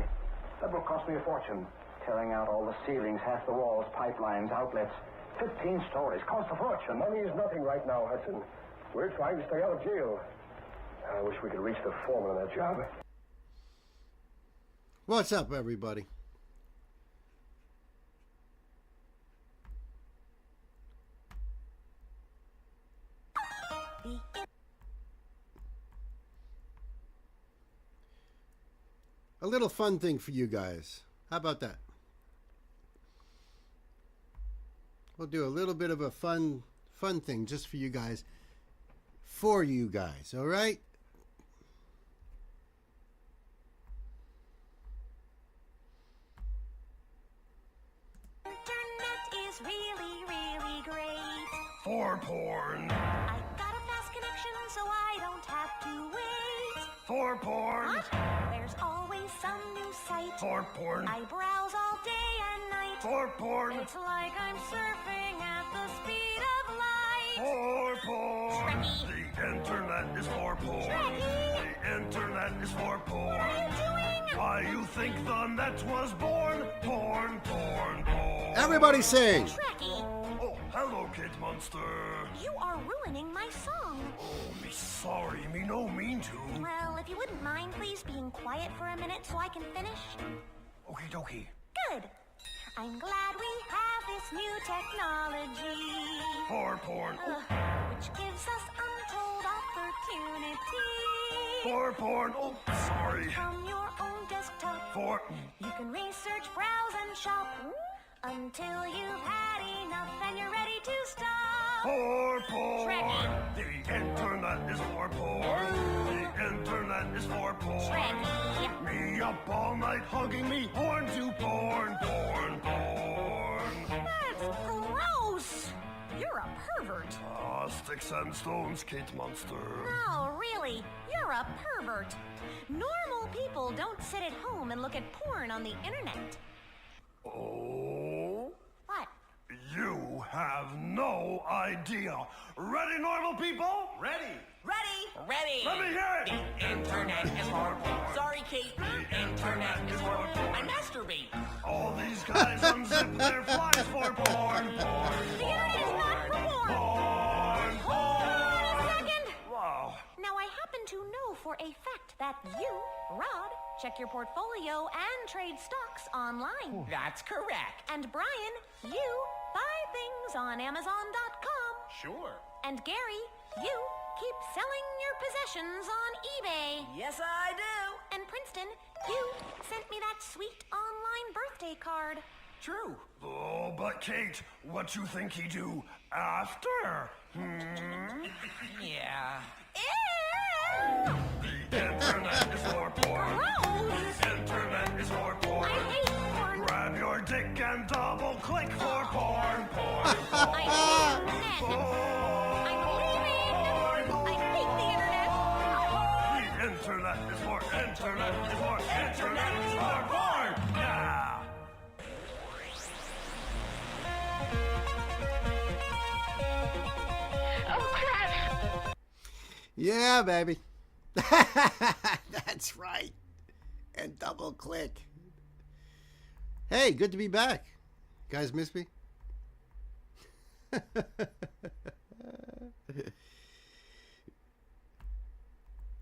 That will cost me a fortune. Tearing out all the ceilings, half the walls, pipelines, outlets. 15 stories. Cost a fortune. Money is nothing right now, Hudson. We're trying to stay out of jail. I wish we could reach the foreman of that job. What's up, everybody? A little fun thing for you guys. How about that? We'll do a little bit of a fun thing just for you guys. For you guys, all right? For porn. I got a fast connection so I don't have to wait. For porn. What? There's always some new site. For porn. I browse all day and night. For porn. It's like I'm surfing at the speed of light. For porn. Trekkie. The internet is for porn. Trekkie. The internet is for porn. What are you doing? Why you think the net was born? Porn, porn, porn. Everybody sing. Trekkie. Oh, hello, Kid Monster. You are ruining my song. Oh, me sorry, me no mean to. Well, if you wouldn't mind, please being quiet for a minute so I can finish. Okie dokie. Good. I'm glad we have this new technology. For porn. Which gives us untold opportunity. For porn. Oh, sorry. From your own desktop. For. You can research, browse, and shop. Until you've had enough and you're ready to stop. For porn. Trekkie. The internet is for porn. The internet is for porn. Trekkie. Me up all night hugging me horn to porn, porn, porn. That's gross. You're a pervert. Sticks and stones, Kate Monster. No, really, you're a pervert. Normal people don't sit at home and look at porn on the internet. Oh? What? You have no idea. Ready, normal people? Ready. Ready? Ready. Let me hear it. The internet is for porn. Sorry, Kate. The internet is for porn. I masturbate. All these guys unzip their flies for porn, porn. The internet is not for porn. Porn, Hold on a second. Wow. Now, I happen to know for a fact that you, Rod, check your portfolio and trade stocks online. That's correct. And Brian, you buy things on Amazon.com. Sure. And Gary, you keep selling your possessions on eBay. Yes, I do. And Princeton, you sent me that sweet online birthday card. True. Oh, but Kate, what you think he do after? Yeah. Ew! The internet is for porn. Gross! The internet is for porn. I hate porn. Grab your dick and double click for porn. I hate the internet. I'm leaving. I hate the internet. The internet is for internet is for internet is for porn. Yeah. Oh, crap! Yeah, baby. That's right. And double click. Hey, good to be back. Guys miss me?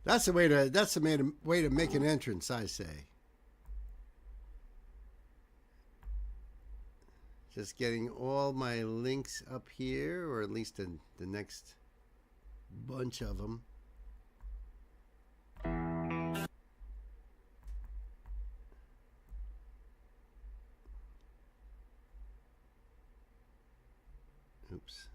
That's the way to make an entrance, I say. Just getting all my links up here, or at least the next bunch of them. Oops.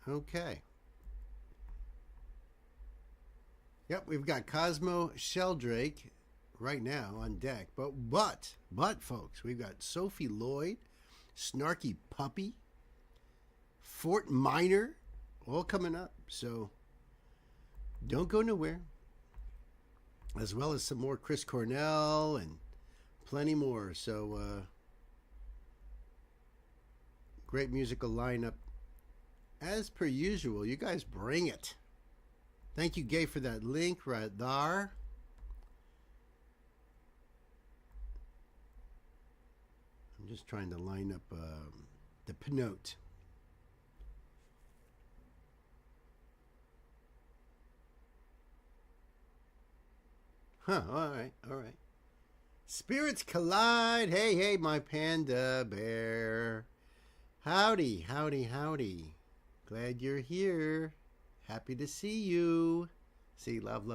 Okay. Yep, we've got Cosmo Sheldrake right now on deck. But, folks, we've got Sophie Lloyd, Snarky Puppy, Fort Minor, all coming up. So don't go nowhere. As well as some more Chris Cornell and plenty more. So great musical lineup. As per usual, you guys bring it. Thank you, Gay, for that link right there. I'm just trying to line up the Pinot. Huh, all right. Spirits collide. Hey, my panda bear. Howdy. Glad you're here. Happy to see you. See, love.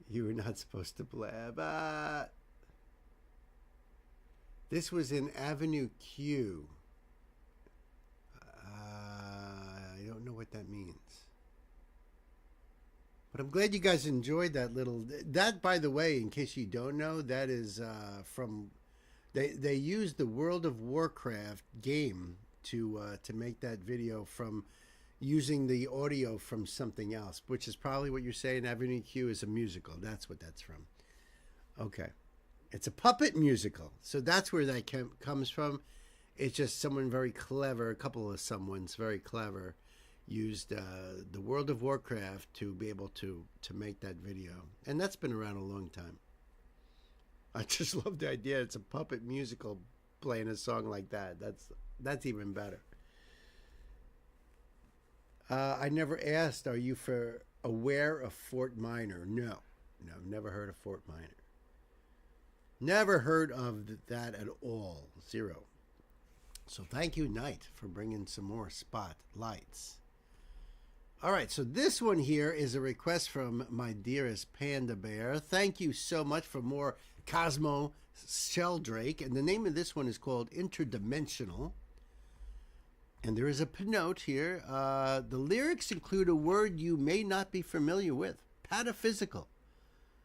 You were not supposed to blab. This was in Avenue Q. I don't know what that means. But I'm glad you guys enjoyed that little... That, by the way, in case you don't know, that is from... They used the World of Warcraft game to make that video from using the audio from something else, which is probably what you're saying. Avenue Q is a musical. That's what that's from. Okay. It's a puppet musical. So that's where that comes from. It's just someone very clever, a couple of someone's very clever, used the World of Warcraft to be able to make that video. And that's been around a long time. I just love the idea. It's a puppet musical playing a song like that. That's even better. I never asked, are you aware of Fort Minor? No, never heard of Fort Minor. Never heard of that at all. Zero. So thank you, Knight, for bringing some more spotlights. All right, so this one here is a request from my dearest Panda Bear. Thank you so much for more Cosmo Sheldrake. And the name of this one is called Interdimensional. And there is a note here. The lyrics include a word you may not be familiar with. Pataphysical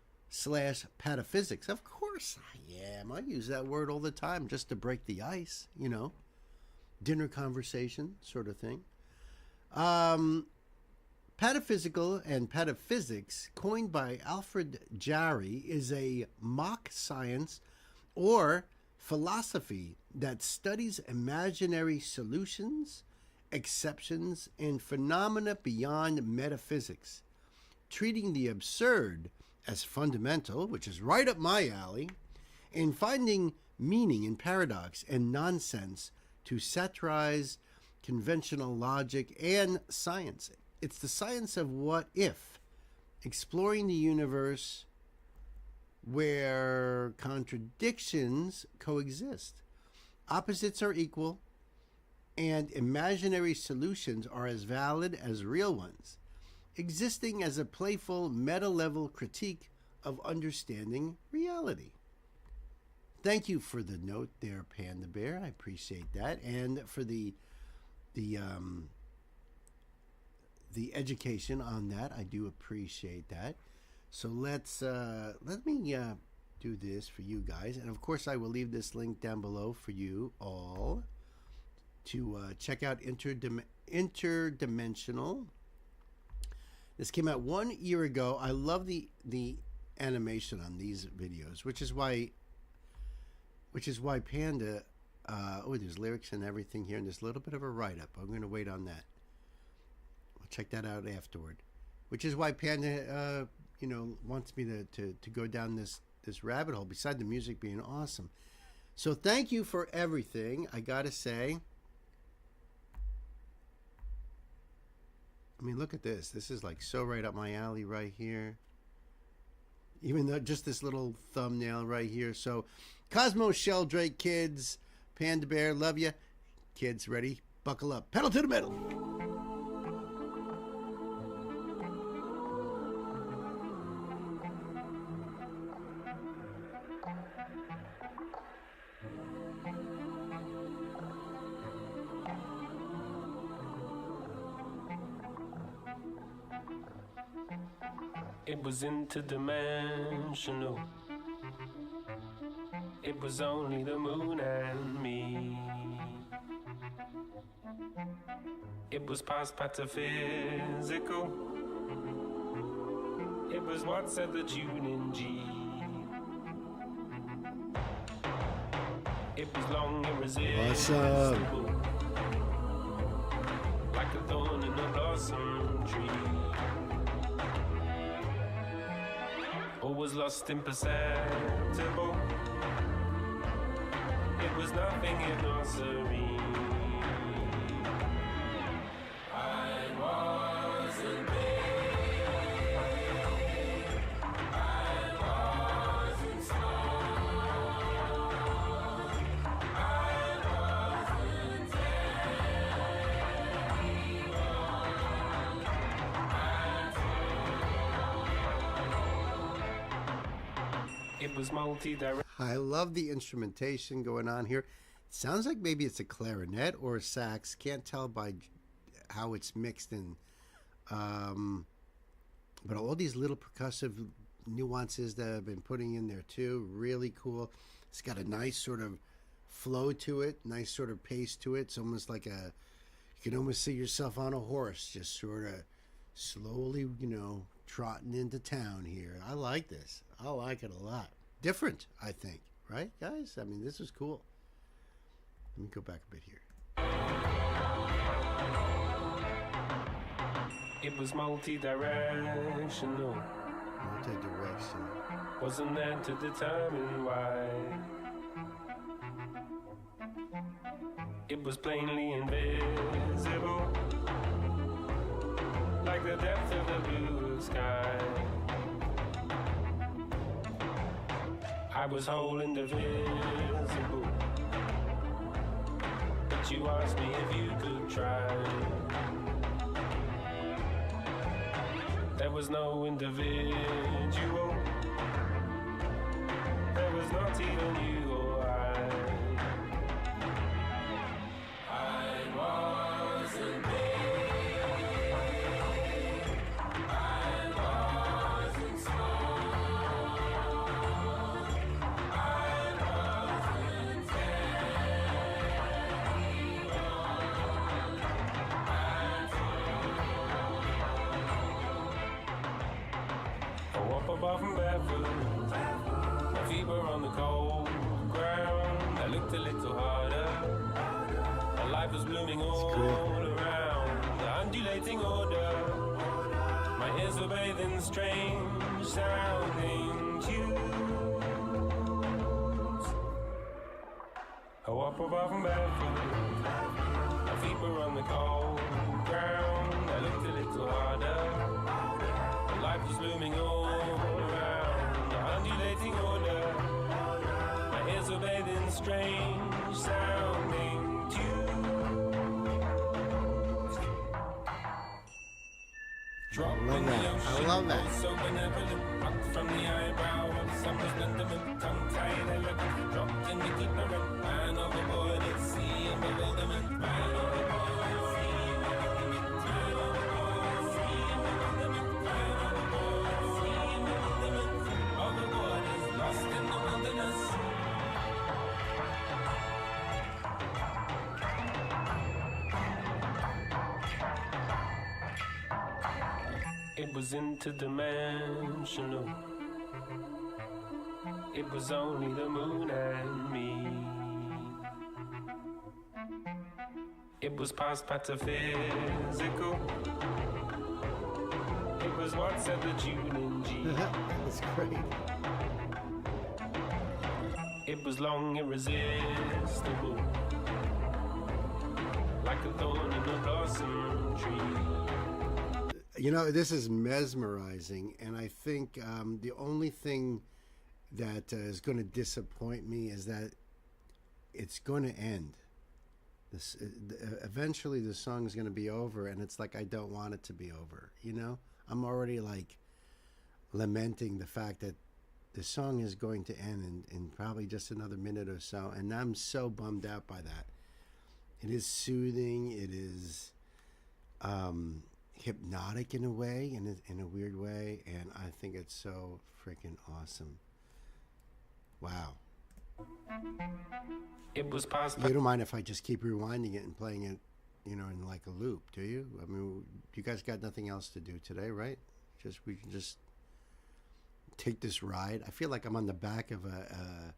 / pataphysics. Of course I am. I use that word all the time just to break the ice, dinner conversation sort of thing. Pataphysical and pataphysics, coined by Alfred Jarry, is a mock science or philosophy that studies imaginary solutions, exceptions, and phenomena beyond metaphysics, treating the absurd as fundamental, which is right up my alley, and finding meaning in paradox and nonsense to satirize conventional logic and science. It's the science of what if, exploring the universe where contradictions coexist. Opposites are equal, and imaginary solutions are as valid as real ones, existing as a playful meta-level critique of understanding reality. Thank you for the note there, Panda Bear. I appreciate that, and for the education on that. I do appreciate that. So let me do this for you guys, and of course I will leave this link down below for you all to check out Interdimensional. This came out 1 year ago. I love the animation on these videos, which is why Panda. There's lyrics and everything here, and there's a little bit of a write-up. I'm going to wait on that. I'll check that out afterward. Which is why Panda, wants me to go down this rabbit hole. Beside the music being awesome, so thank you for everything. I gotta say. I mean, look at this. This is like so right up my alley right here. Even though just this little thumbnail right here. So, Cosmo Sheldrake, kids, Panda Bear, love you. Kids, ready? Buckle up. Pedal to the metal. It was interdimensional. It was only the moon and me. It was past pataphysical. It was what said the tune in G. It was long irresistible. Like a thorn in a blossom tree. Or was lost imperceptible. It was nothing if not serene. I wasn't big. I wasn't small. I wasn't terrible. It was multi-directional. I love the instrumentation going on here. It sounds like maybe it's a clarinet or a sax. Can't tell by how it's mixed in. But all these little percussive nuances that I've been putting in there too, really cool. It's got a nice sort of flow to it, nice sort of pace to it. It's almost like you can almost see yourself on a horse, just sort of slowly, trotting into town here. I like this. I like it a lot. Different, I think, right, guys? I mean, this is cool. Let me go back a bit here. It was multi-directional. Multi-directional. Wasn't there to determine why. It was plainly invisible, like the depth of the blue sky. I was whole and divisible, but you asked me if you could try. There was no individual, there was not even you or I. I wasn't big, I wasn't small, I wasn't up above and barefoot, my feet were on the cold ground. I looked a little harder, and life was blooming all around. The undulating order, my ears were bathed in strange sounding tunes. Oh, up above and barefoot, my feet were on the cold ground. I looked a little harder. Drop I love in that. the ocean, I love that. so benevolent, plucked from the eyebrow of summer's sentiment, tongue-tied elegant, dropped in the ignorant, man overboard at sea in bewilderment, man overboard at sea in bewilderment, man overboard at sea in bewilderment, man overboard at sea in bewilderment, overboard is lost in the wilderness. It was interdimensional. It was only the moon and me. It was past pataphysical. It was what said the June and G. That's great. It was long irresistible, like a thorn in a blossom tree. You know, this is mesmerizing, and I think the only thing that is going to disappoint me is that it's going to end. This eventually the song is going to be over, and it's like I don't want it to be over. You know, I'm already like lamenting the fact that the song is going to end in probably just another minute or so, and I'm so bummed out by that. It is soothing. It is hypnotic in a way, in a weird way, and I think it's so freaking awesome. Wow. It was past. You don't mind if I just keep rewinding it and playing it, you know, in like a loop, do you? I mean, you guys got nothing else to do today, right? We can just take this ride. I feel like I'm on the back of I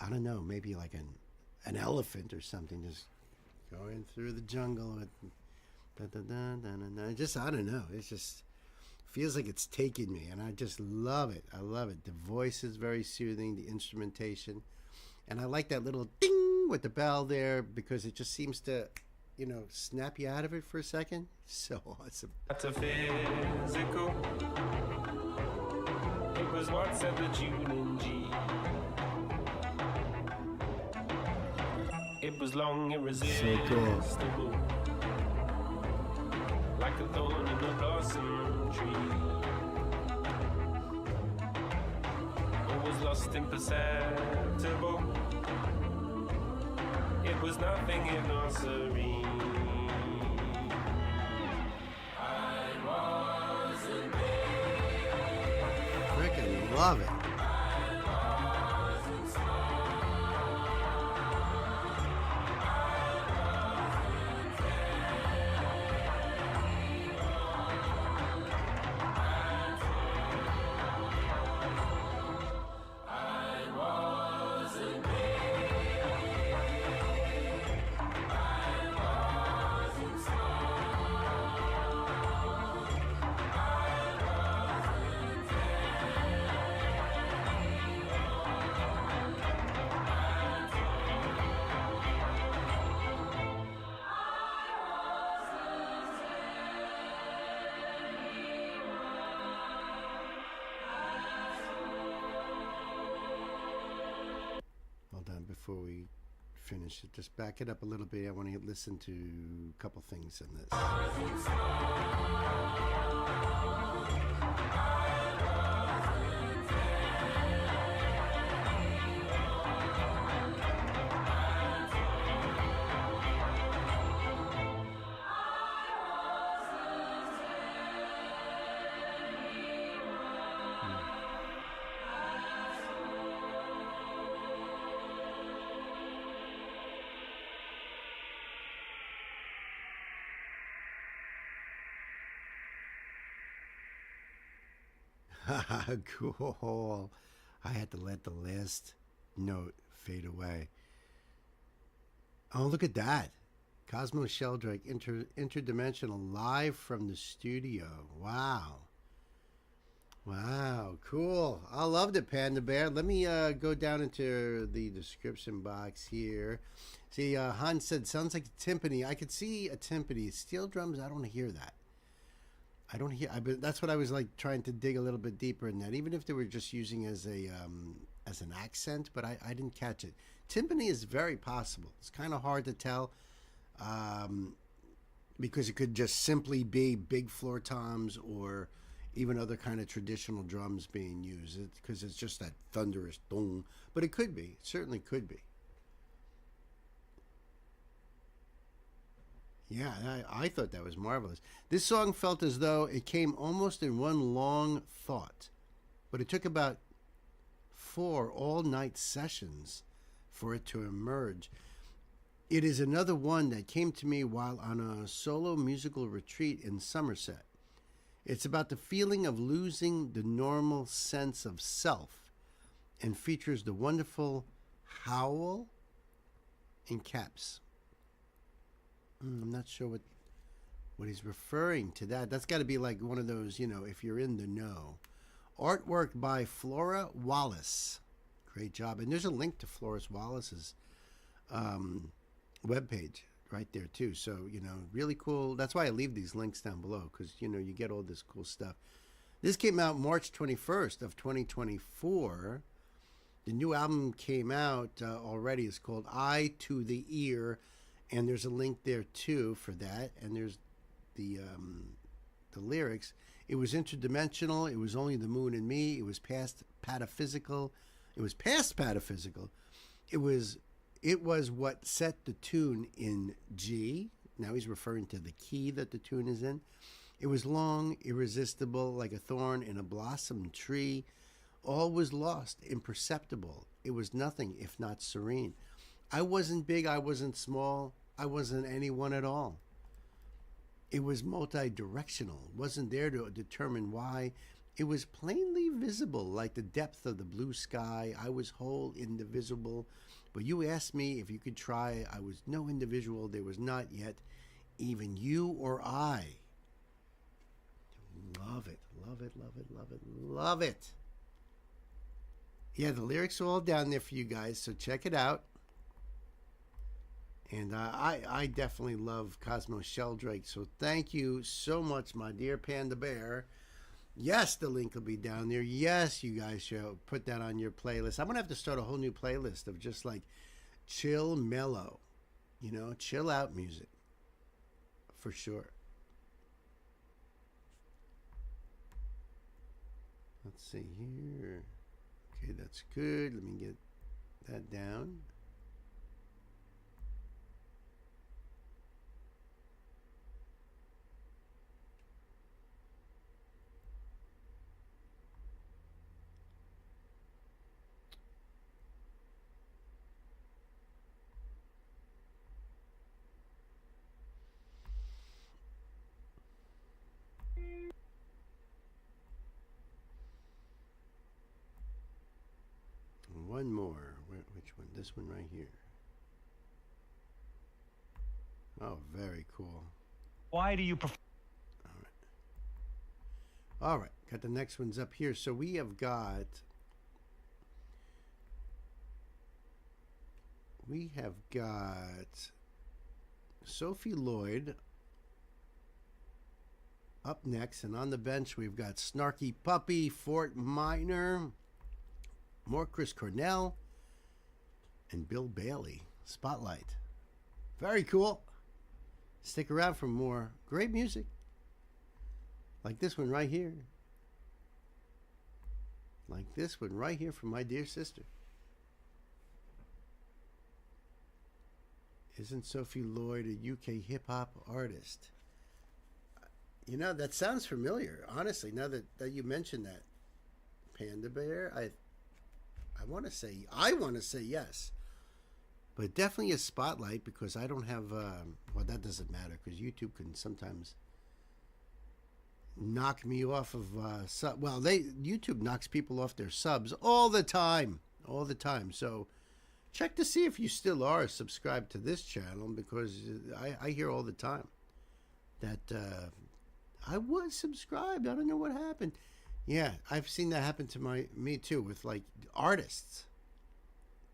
don't know, maybe like an elephant or something, just going through the jungle with. Just, I don't know. It just feels like it's taking me, and I just love it. I love it. The voice is very soothing, the instrumentation, and I like that little ding with the bell there because it just seems to, you know, snap you out of it for a second. So awesome. Metaphysical. It was what said the June and G. It was long irresistible. So cool. Like a thorn in a blossom tree. It was lost imperceptible. It was nothing if not serene. I wasn't there. Freaking love it. Before we finish it, just back it up a little bit. I want to listen to a couple things in this. Cool. I had to let the last note fade away. Oh, look at that. Cosmo Sheldrake, interdimensional, live from the studio. Wow. Wow, cool. I loved it, Panda Bear. Let me go down into the description box here. See, Hans said, sounds like a timpani. I could see a timpani. Steel drums, I don't hear that. I don't hear. That's what I was like trying to dig a little bit deeper in that. Even if they were just using as an accent, but I didn't catch it. Timpani is very possible. It's kind of hard to tell. because it could just simply be big floor toms or even other kind of traditional drums being used, because it's just that thunderous dong. But it could be. It certainly could be. Yeah, I thought that was marvelous. This song felt as though it came almost in one long thought, but it took about 4 all-night sessions for it to emerge. It is another one that came to me while on a solo musical retreat in Somerset. It's about the feeling of losing the normal sense of self and features the wonderful howl in caps. I'm not sure what he's referring to that. That's got to be like one of those, if you're in the know. Artwork by Flora Wallace. Great job. And there's a link to Flora Wallace's webpage right there too. So, really cool. That's why I leave these links down below, because, you get all this cool stuff. This came out March 21st of 2024. The new album came out already. It's called Eye to the Ear. And there's a link there too for that. And there's the lyrics. It was interdimensional. It was only the moon and me. It was past pataphysical. It was what set the tune in G. Now he's referring to the key that the tune is in. It was long, irresistible, like a thorn in a blossom tree. All was lost, imperceptible. It was nothing if not serene. I wasn't big, I wasn't small, I wasn't anyone at all. It was multi-directional, wasn't there to determine why. It was plainly visible, like the depth of the blue sky. I was whole, indivisible. But you asked me if you could try. I was no individual. There was not yet even you or I. Love it, love it, love it, love it, love it. Yeah, the lyrics are all down there for you guys, so check it out. And I definitely love Cosmo Sheldrake, so thank you so much, my dear Panda Bear. Yes, the link will be down there. Yes, you guys should put that on your playlist. I'm going to have to start a whole new playlist of just like chill, mellow, chill out music. For sure. Let's see here. Okay, that's good. Let me get that down. One more. Which one? This one right here. Oh, very cool. Why do you prefer? All right. Got the next ones up here. So we have got Sophie Lloyd up next, and on the bench we've got Snarky Puppy, Fort Minor, more Chris Cornell, and Bill Bailey. Spotlight. Very cool. Stick around for more great music. Like this one right here. Like this one right here from my dear sister. Isn't Sophie Lloyd a UK hip-hop artist? That sounds familiar. Honestly, now that you mentioned that, Panda Bear, I want to say yes, but definitely a Spotlight, because I don't have. Well, that doesn't matter, because YouTube can sometimes knock me off of sub. Well, YouTube knocks people off their subs all the time. So check to see if you still are subscribed to this channel, because I hear all the time that I was subscribed. I don't know what happened. Yeah, I've seen that happen to me too, with like artists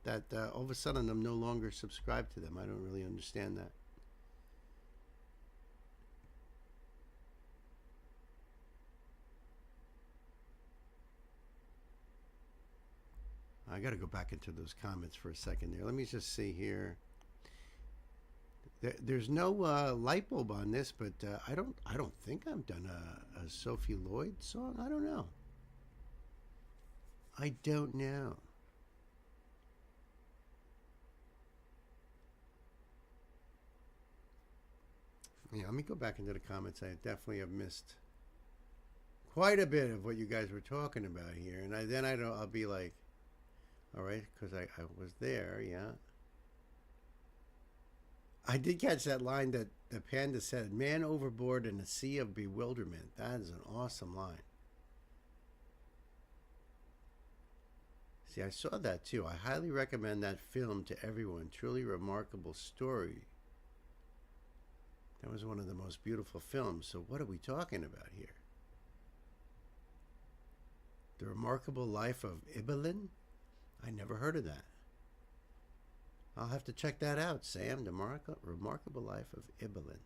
that all of a sudden I'm no longer subscribed to them. I don't really understand that. I got to go back into those comments for a second there. Let me just see here. There's no light bulb on this, but I don't think I've done a Sophie Lloyd song. I don't know. I don't know. Yeah, let me go back into the comments. I definitely have missed quite a bit of what you guys were talking about here, and I'll be like, all right, because I was there, yeah. I did catch that line that the Panda said, "Man overboard in a sea of bewilderment." That is an awesome line. See, I saw that too. I highly recommend that film to everyone. Truly remarkable story. That was one of the most beautiful films. So what are we talking about here? The Remarkable Life of Ibelin? I never heard of that. I'll have to check that out, Sam. The Remarkable Life of Ibelin.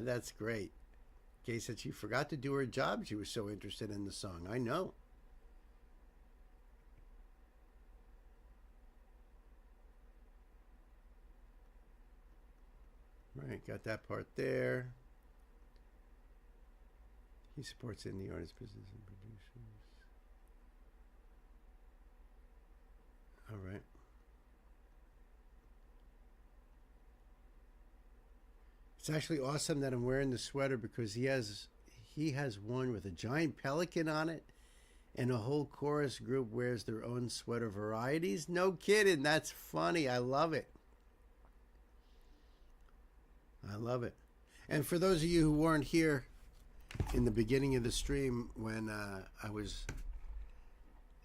That's great. Kay said she forgot to do her job. She was so interested in the song. I know. Right, got that part there. He supports indie artists, business, and producers. All right. It's actually awesome that I'm wearing the sweater because he has one with a giant pelican on it, and a whole chorus group wears their own sweater varieties. No kidding. That's funny. I love it. I love it. And for those of you who weren't here in the beginning of the stream when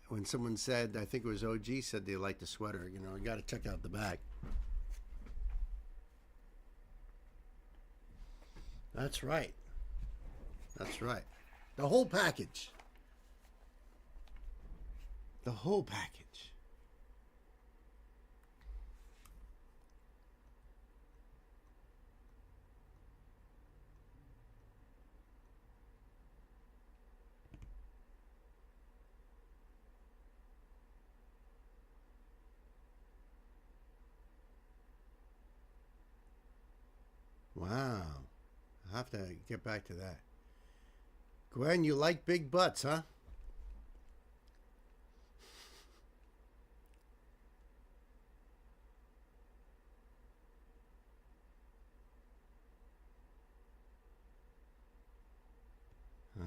when someone said, I think it was OG said they liked the sweater, you got to check out the back. That's right. That's right. The whole package. The whole package. Wow. I'll have to get back to that. Gwen, you like big butts, huh?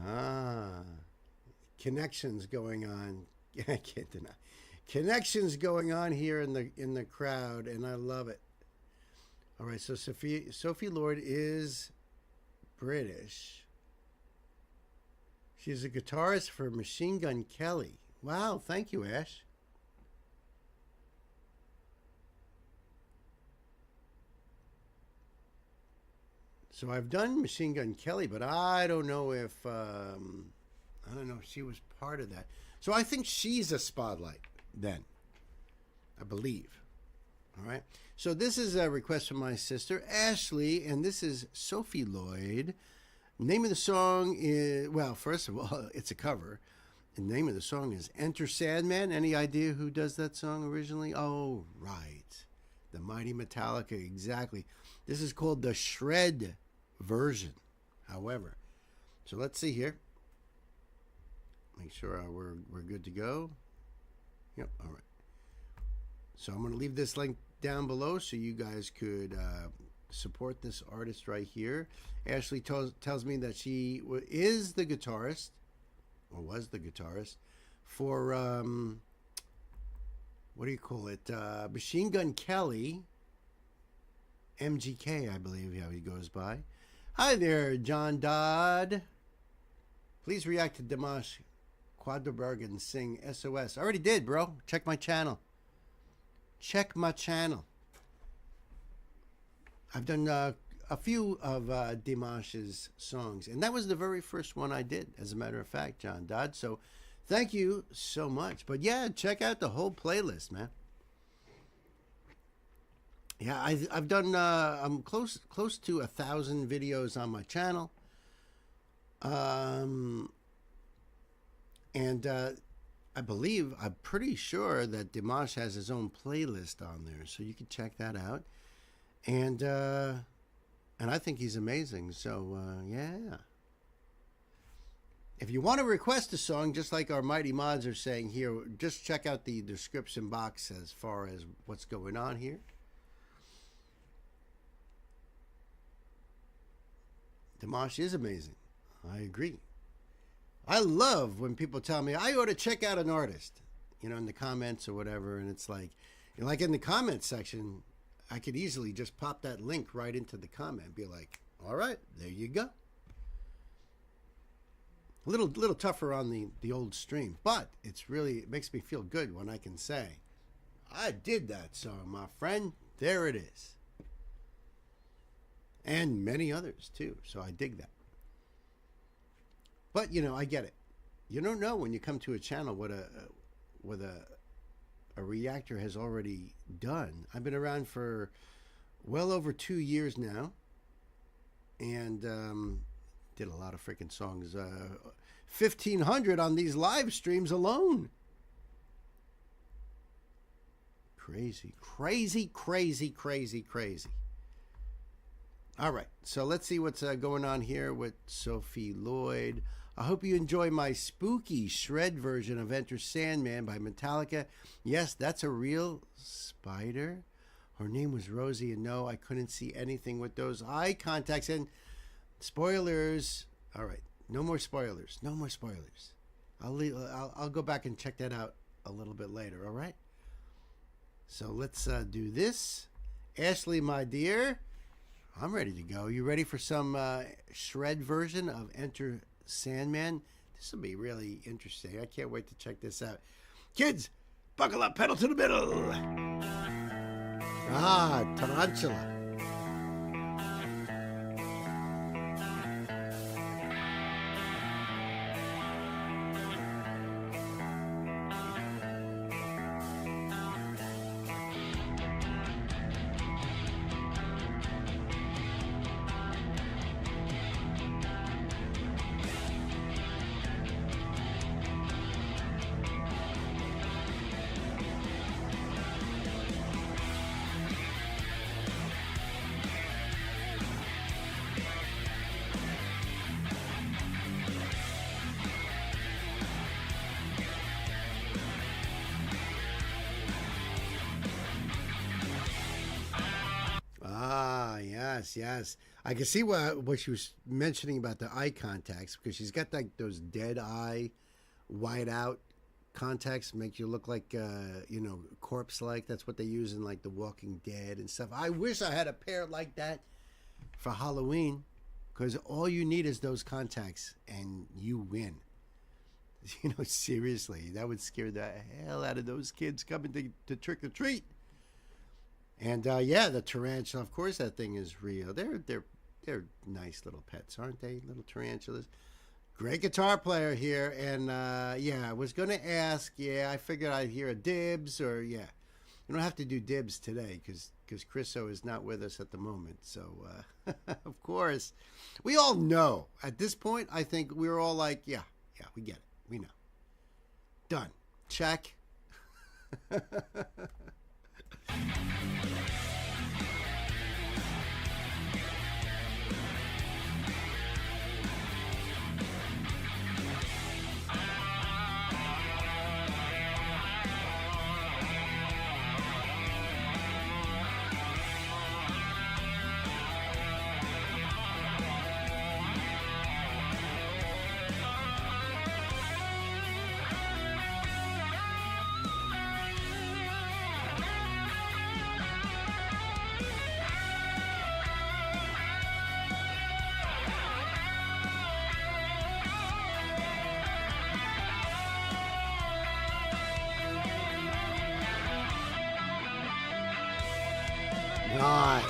Ah. Connections going on. I can't deny. Connections going on here in the crowd, and I love it. All right, so Sophie Lloyd is British. She's a guitarist for Machine Gun Kelly. Wow, thank you, Ash. So I've done Machine Gun Kelly, but I don't know if she was part of that. So I think she's a spotlight then, I believe. All right. So this is a request from my sister, Ashley, and this is Sophie Lloyd. Name of the song is, well, first of all, it's a cover. The name of the song is Enter Sandman. Any idea who does that song originally? Oh, right. The Mighty Metallica, exactly. This is called the Shred version, however. So let's see here. Make sure we're good to go. Yep, all right. So I'm going to leave this link down below so you guys could support this artist right here. Ashley tells me that she is the guitarist, or was the guitarist, for, what do you call it, Machine Gun Kelly, MGK, I believe how he goes by. Hi there, John Dodd. Please react to Dimash Quadberg and sing SOS. I already did, bro. Check my channel. Check my channel. I've done a few of Dimash's songs, and that was the very first one I did, as a matter of fact, John Dodd. So thank you so much. But yeah, check out the whole playlist, man. Yeah, I've done I'm close to 1,000 videos on my channel. And I'm pretty sure that Dimash has his own playlist on there, so you can check that out. And I think he's amazing. So yeah. If you want to request a song, just like our mighty mods are saying here, just check out the description box as far as what's going on here. Dimash is amazing. I agree. I love when people tell me I ought to check out an artist, in the comments or whatever. And it's like, like in the comments section, I could easily just pop that link right into the comment. Be like, all right, there you go. A little tougher on the old stream, but it makes me feel good when I can say, I did that song, my friend. There it is. And many others too. So I dig that. But I get it. You don't know when you come to a channel what a reactor has already done. I've been around for well over 2 years now, and did a lot of freaking songs. 1,500 on these live streams alone. Crazy, crazy, crazy, crazy, crazy. All right, so let's see what's going on here with Sophie Lloyd. I hope you enjoy my spooky shred version of Enter Sandman by Metallica. Yes, that's a real spider. Her name was Rosie, and no, I couldn't see anything with those eye contacts. And spoilers. All right, no more spoilers. No more spoilers. I'll go back and check that out a little bit later, all right? So let's do this. Ashley, my dear, I'm ready to go. You ready for some shred version of Enter Sandman? This will be really interesting. I can't wait to check this out. Kids, buckle up, pedal to the middle. Tarantula. Yes. I can see what she was mentioning about the eye contacts, because she's got like those dead eye, white out contacts, make you look like, corpse-like. That's what they use in like The Walking Dead and stuff. I wish I had a pair like that for Halloween, because all you need is those contacts and you win. Seriously, that would scare the hell out of those kids coming to trick or treat. And the tarantula, of course, that thing is real. They're nice little pets, aren't they? Little tarantulas. Great guitar player here, and I was gonna ask. I figured I'd hear a dibs, or you don't have to do dibs today because Chriso is not with us at the moment. So of course, we all know at this point. I think we're all like, yeah, we get it, we know. Done. Check. Nice.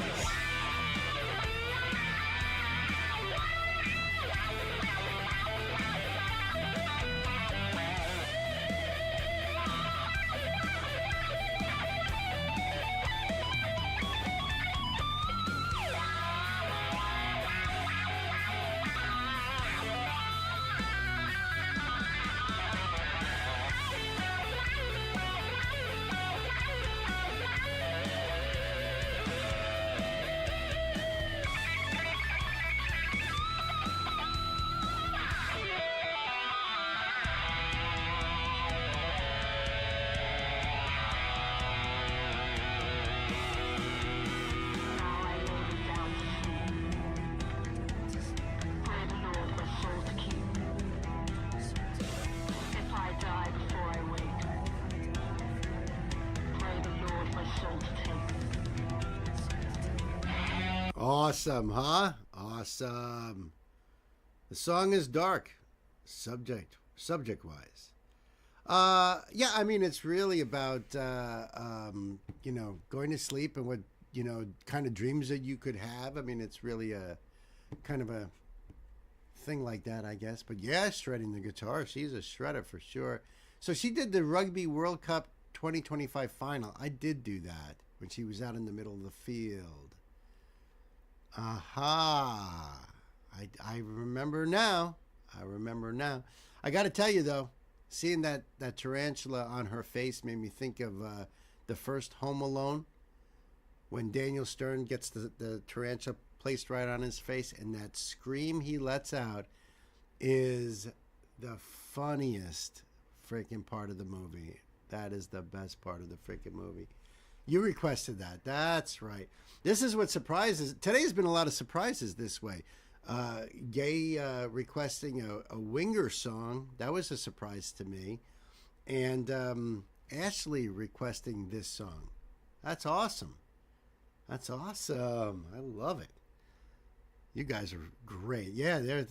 Awesome, huh? Awesome. The song is dark, subject-wise. Yeah, I mean, it's really about, going to sleep and what, kind of dreams that you could have. I mean, it's really a kind of a thing like that, I guess. But yeah, shredding the guitar. She's a shredder for sure. So she did the Rugby World Cup 2025 final. I did do that when she was out in the middle of the field. Aha. I remember now. I got to tell you, though, seeing that tarantula on her face made me think of the first Home Alone when Daniel Stern gets the tarantula placed right on his face, and that scream he lets out is the funniest freaking part of the movie. That is the best part of the freaking movie. You requested that. That's right. This is what surprises. Today's been a lot of surprises this way. Gay requesting a Winger song. That was a surprise to me. And Ashley requesting this song. That's awesome. That's awesome. I love it. You guys are great. Yeah,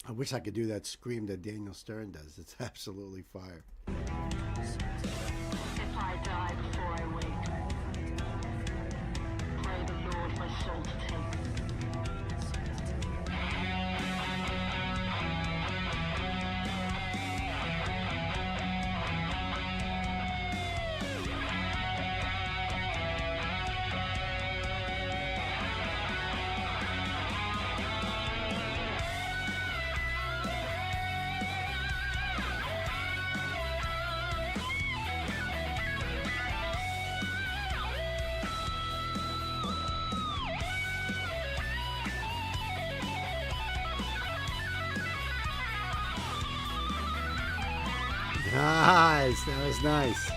I wish I could do that scream that Daniel Stern does. It's absolutely fire. If I die before I wake, pray the Lord my soul to take. Nice. That was nice.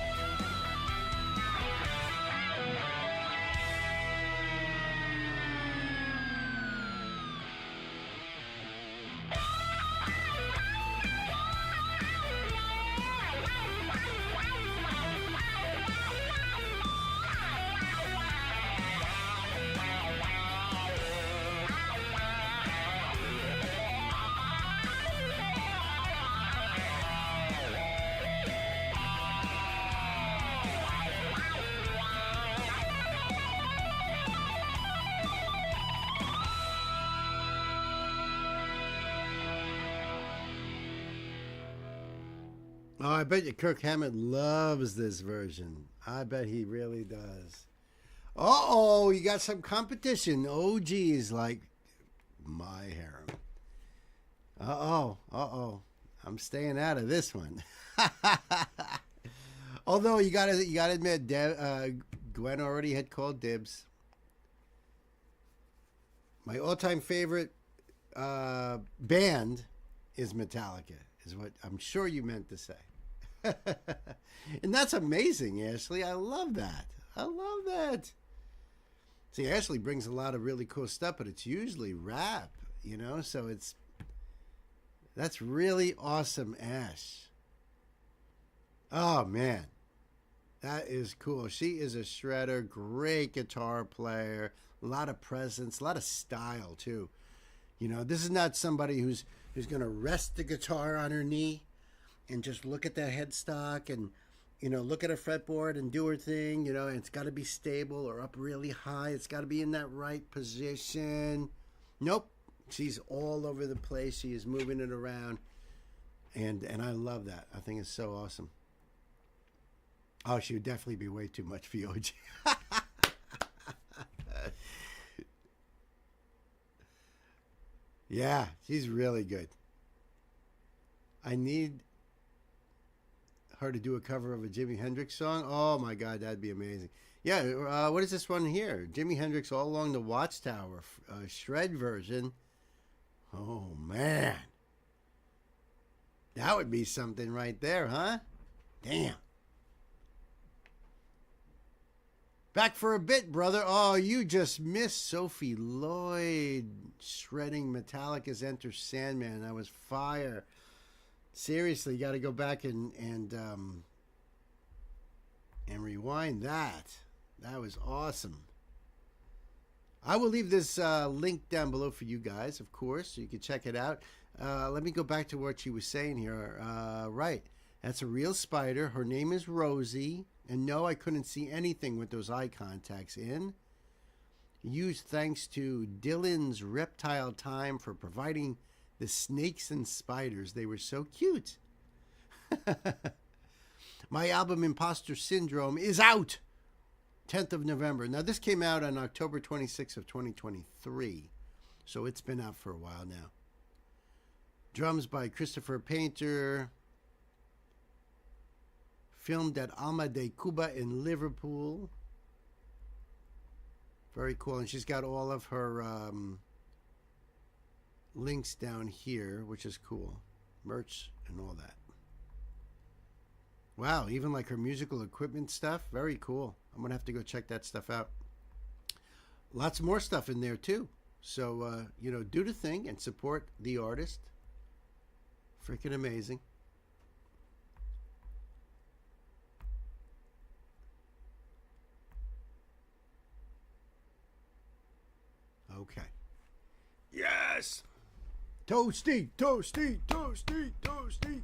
Oh, I bet you Kirk Hammett loves this version. I bet he really does. Uh-oh, you got some competition. Oh, geez, like my harem. Uh-oh. I'm staying out of this one. Although you gotta admit, Gwen already had called dibs. My all-time favorite band is Metallica, is what I'm sure you meant to say. And that's amazing, Ashley. I love that. See, Ashley brings a lot of really cool stuff, but it's usually rap, so that's really awesome, Ash. Oh, man. That is cool. She is a shredder, great guitar player, a lot of presence, a lot of style, too. This is not somebody who's going to rest the guitar on her knee and just look at that headstock and, look at a fretboard and do her thing. It's got to be stable or up really high. It's got to be in that right position. Nope. She's all over the place. She is moving it around. And I love that. I think it's so awesome. Oh, she would definitely be way too much for you, OG. Yeah, she's really good. I need her to do a cover of a Jimi Hendrix song. Oh my God, that'd be amazing. Yeah, what is this one here? Jimi Hendrix All Along the Watchtower, shred version. Oh man. That would be something right there, huh? Damn. Back for a bit, brother. Oh, you just missed Sophie Lloyd shredding Metallica's Enter Sandman. That was fire. Seriously, you got to go back and rewind that. That was awesome. I will leave this link down below for you guys, of course, so you can check it out. Let me go back to what she was saying here. Right. That's a real spider. Her name is Rosie. And no, I couldn't see anything with those eye contacts in. Huge thanks to Dylan's Reptile Time for providing the snakes and spiders. They were so cute. My album Imposter Syndrome is out 10th of November. Now, this came out on October 26th of 2023. So it's been out for a while now. Drums by Christopher Painter. Filmed at Alma de Cuba in Liverpool. Very cool. And she's got all of her links down here, which is cool. Merch and all that. Wow, even like her musical equipment stuff. Very cool. I'm going to have to go check that stuff out. Lots more stuff in there, too. So, do the thing and support the artist. Freaking amazing. Okay. Yes! Toasty, toasty, toasty, toasty.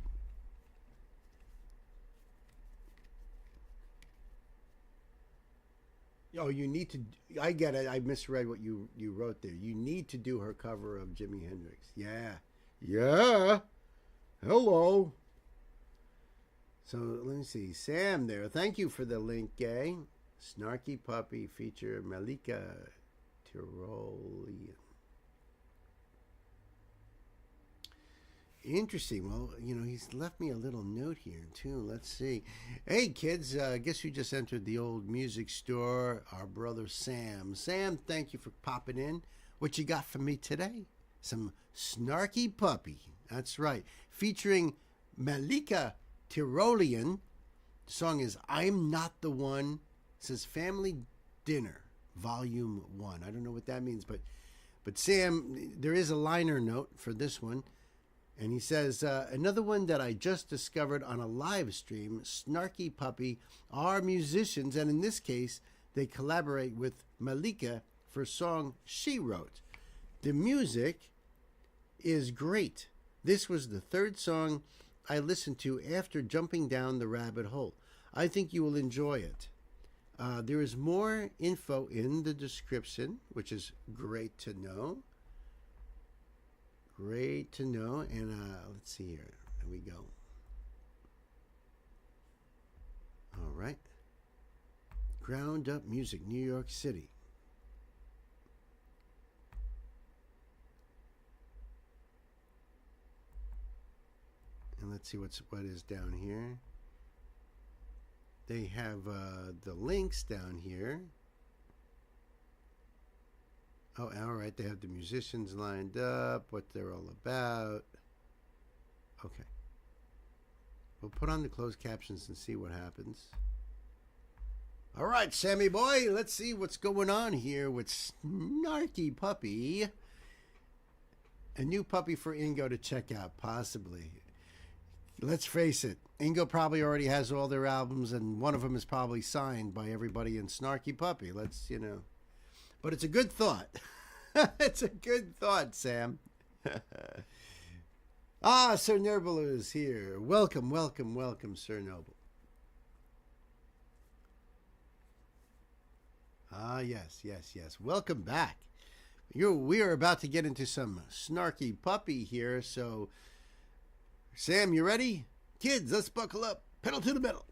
Oh, you need to... I get it. I misread what you wrote there. You need to do her cover of Jimi Hendrix. Yeah. Yeah. Hello. So, let me see. Sam there. Thank you for the link, Gay. Snarky Puppy feature Malika Tyrolean. Interesting. Well, he's left me a little note here, too. Let's see. Hey, kids, guess who just entered the old music store? Our brother Sam. Sam, thank you for popping in. What you got for me today? Some Snarky Puppy. That's right. Featuring Malika Tyrolean. The song is I'm Not the One. It says Family Dinner, Volume 1. I don't know what that means, but Sam, there is a liner note for this one. And he says, another one that I just discovered on a live stream, Snarky Puppy are musicians, and in this case, they collaborate with Malika for a song she wrote. The music is great. This was the third song I listened to after jumping down the rabbit hole. I think you will enjoy it. There is more info in the description, which is great to know. Great to know. And let's see here. There we go. All right. Ground Up Music, New York City. And let's see what is down here. They have the links down here. Oh, all right. They have the musicians lined up, what they're all about. Okay. We'll put on the closed captions and see what happens. All right, Sammy boy, let's see what's going on here with Snarky Puppy. A new puppy for Ingo to check out, possibly. Let's face it, Ingo probably already has all their albums, and one of them is probably signed by everybody in Snarky Puppy. Let's, But it's a good thought. It's a good thought, Sam. Sir Noble is here. Welcome, welcome, welcome, Sir Noble. Yes, yes, yes. Welcome back. We are about to get into some Snarky Puppy here, so... Sam, you ready? Kids, let's buckle up. Pedal to the metal.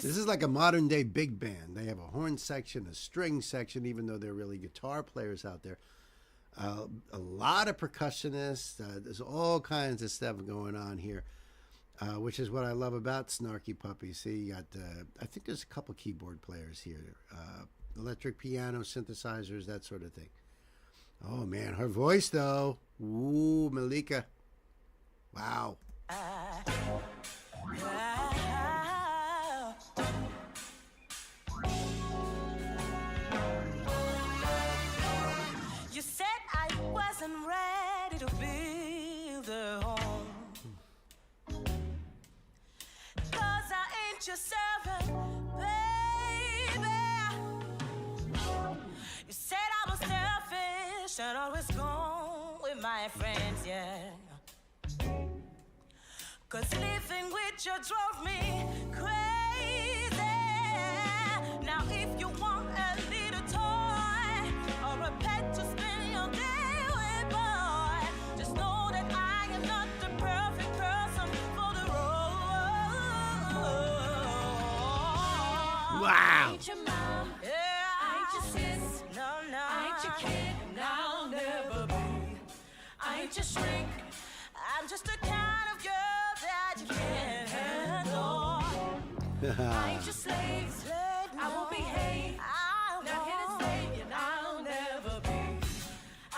This is like a modern day big band. They have a horn section, a string section, even though they're really guitar players out there. A lot of percussionists. There's all kinds of stuff going on here. which is what I love about Snarky Puppy. See, you got, I think there's a couple keyboard players here. Electric piano, synthesizers, that sort of thing. Oh, man, her voice, though. Ooh, Malika. Wow. You said I wasn't ready to build a home, 'cause I ain't your servant, baby. You said I was selfish and always gone with my friends, yeah. 'Cause living with you drove me crazy. Now if you want a little toy or a pet to spend your day with, boy, just know that I am not the perfect person for the role. Wow. I ain't your mom, yeah. I ain't your sis, no, no. I ain't your kid, and I'll never be. I ain't your shrink, I'm just the kind of girl that you can't handle. I ain't your slave, I won't behave. Not here to save you, and I'll never be.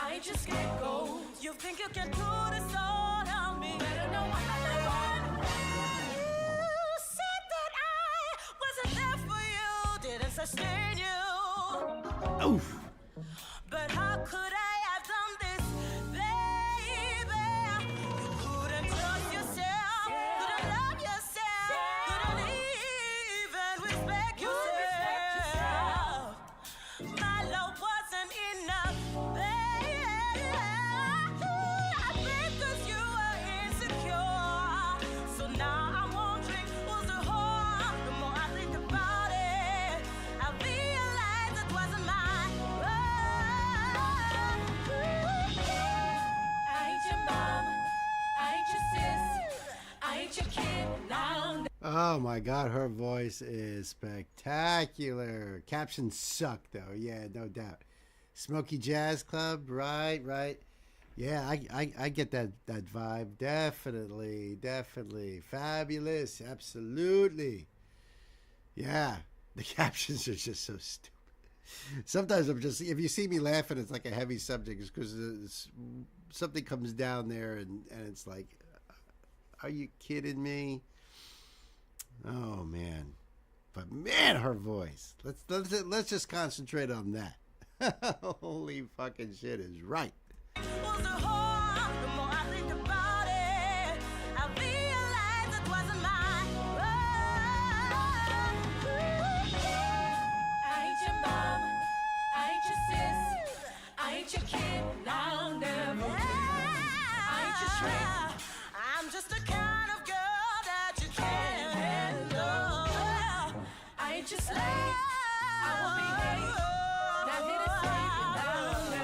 I ain't your scapegoat. You think you can put this all on me? Better know what I'm doing. You said that I wasn't there for you, didn't sustain you. Oof. But how could I have done this, baby? You couldn't trust yourself, couldn't love yourself, couldn't even respect yourself. My love wasn't enough, baby. I think 'cause you were insecure. So now I'm wondering who's the whore. The more I think about it, I realize it wasn't mine. I ain't your mom, I ain't your sis, I ain't your kid, now. Oh my God, her voice is spectacular. Captions suck though, yeah, no doubt. Smoky Jazz Club, right. Yeah, I get that vibe. Definitely. Fabulous, absolutely. Yeah, the captions are just so stupid. Sometimes I'm just, if you see me laughing, it's like a heavy subject. It's because something comes down there and it's like, are you kidding me? Oh man, but man, her voice. Let's just concentrate on that. Holy fucking shit is right. Who's the whore? The more I think about it, I realize it wasn't mine. I ain't your mom, I ain't your sis, I ain't your kid, I'll never be. I ain't your shrink, I'm just the kind of girl that you can't handle. I ain't your slave, I won't behave. Not here to save you, I'll never be.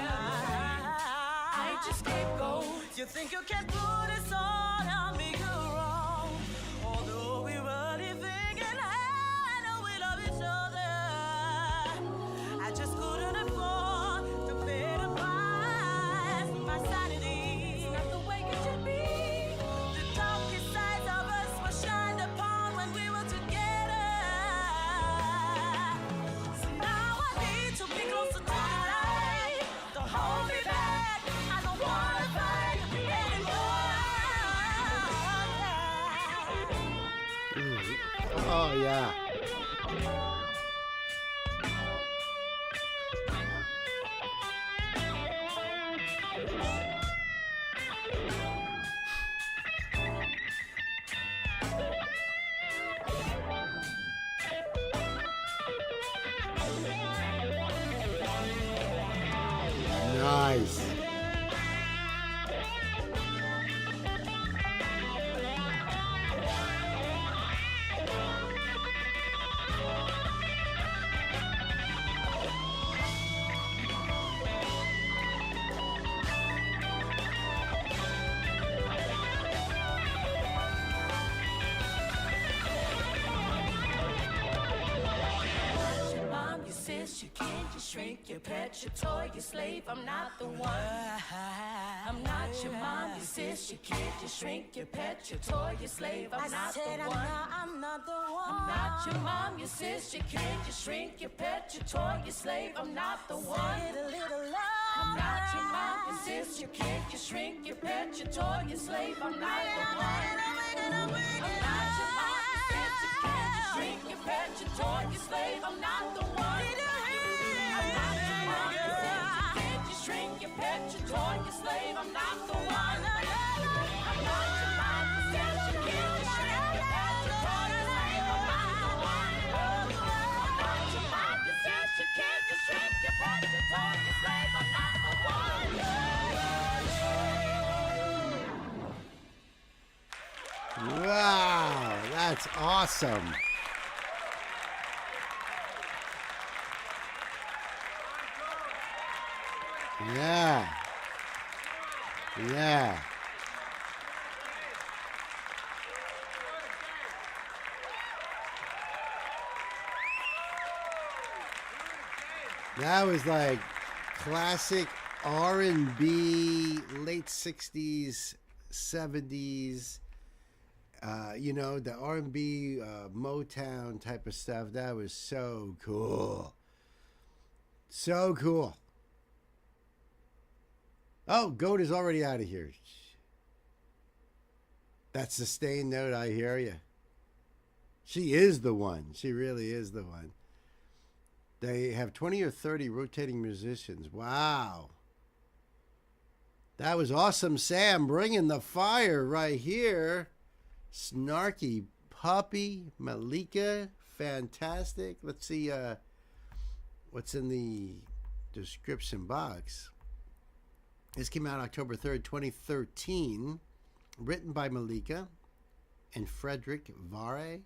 I ain't your scapegoat. You think you can put this all on me, you're wrong. Although we were living in hand and we love each other, I just couldn't afford to pay the price. My sanity is not the way it should be. The darkest sides of us were shined upon when we were together. So now I need to be closer to the light. Don't hold me back, I don't wanna fight anymore. Oh yeah. Nice. your shrink, your pet, your toy, your slave. I'm not the one. I'm not your mom, your sis, your kid, your shrink, your pet, your toy, your slave. I'm not the one. I'm not the one. I'm not your mom, your sis, your kid, your shrink, your pet, your toy, your slave. I'm not the one. Say it a little louder. I'm not your mom, your sis, your kid, your shrink, your pet, your toy, your slave. I'm not the one. I'm not your mom, your sis, your kid, your shrink, your pet, your toy, your slave. I'm not the one. I'm not your mom, your sis, your kid, your shrink, your pet, your toy, your slave. I'm not the one. I'm not your mom, your sis, your kid, your shrink, your pet, your toy, your slave. I'm not the one. I'm not your mom, your sis, your kid, your shrink, your pet, your toy, your slave. I'm not the one. Wow, that's awesome. Yeah. Yeah. That was like classic R&B, late 60s, 70s. You know, the R&B, Motown type of stuff. That was so cool. So cool. Oh, Goat is already out of here. That sustained note, I hear you. She is the one. She really is the one. They have 20 or 30 rotating musicians. Wow. That was awesome, Sam. Bringing the fire right here. Snarky Puppy, Malika, fantastic. Let's see what's in the description box. This came out October 3rd, 2013. Written by Malika and Frederick Vare.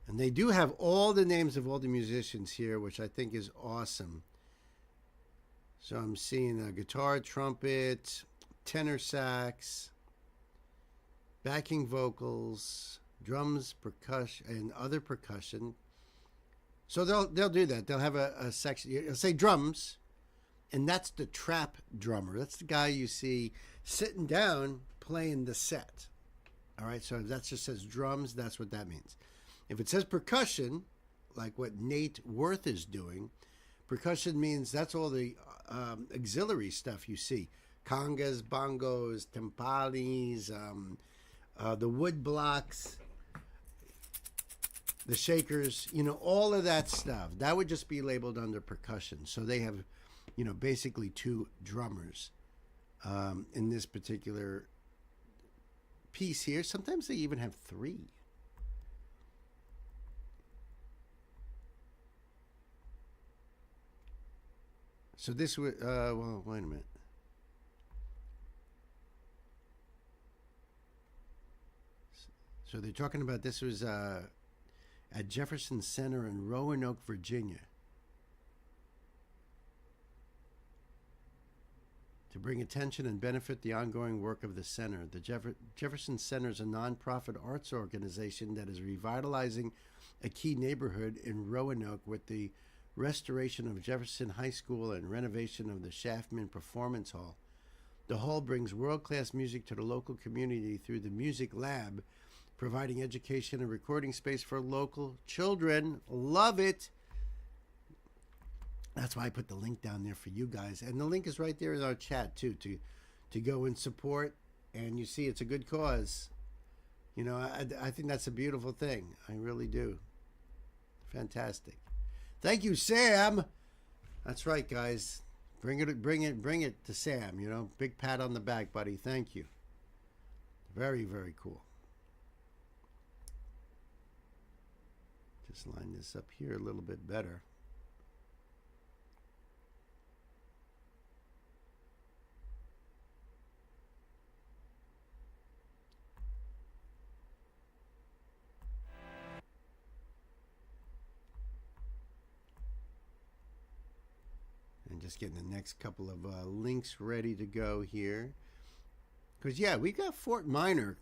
And they do have all the names of all the musicians here, which I think is awesome. So I'm seeing a guitar, trumpet, tenor sax, backing vocals, drums, percussion, and other percussion. So they'll do that. They'll have a section. It'll say drums, and that's the trap drummer. That's the guy you see sitting down playing the set. All right, so if that just says drums, that's what that means. If it says percussion, like what Nate Worth is doing, percussion means that's all the auxiliary stuff you see. Congas, bongos, timpanis, the wood blocks, the shakers, you know, all of that stuff. That would just be labeled under percussion. So they have, you know, basically two drummers in this particular piece here. Sometimes they even have three. So this would, well, wait a minute. So they're talking about this was at Jefferson Center in Roanoke, Virginia. To bring attention and benefit the ongoing work of the center. The Jefferson Center is a nonprofit arts organization that is revitalizing a key neighborhood in Roanoke with the restoration of Jefferson High School and renovation of the Shaftman Performance Hall. The hall brings world-class music to the local community through the Music Lab, providing education and recording space for local children. Love it. That's why I put the link down there for you guys. And the link is right there in our chat, too, to go and support. And you see, it's a good cause. You know, I think that's a beautiful thing. I really do. Fantastic. Thank you, Sam. That's right, guys. Bring it to Sam, you know. Big pat on the back, buddy. Thank you. Very, very cool. Just line this up here a little bit better. Just getting the next couple of links ready to go here. Because, yeah, we got Fort Minor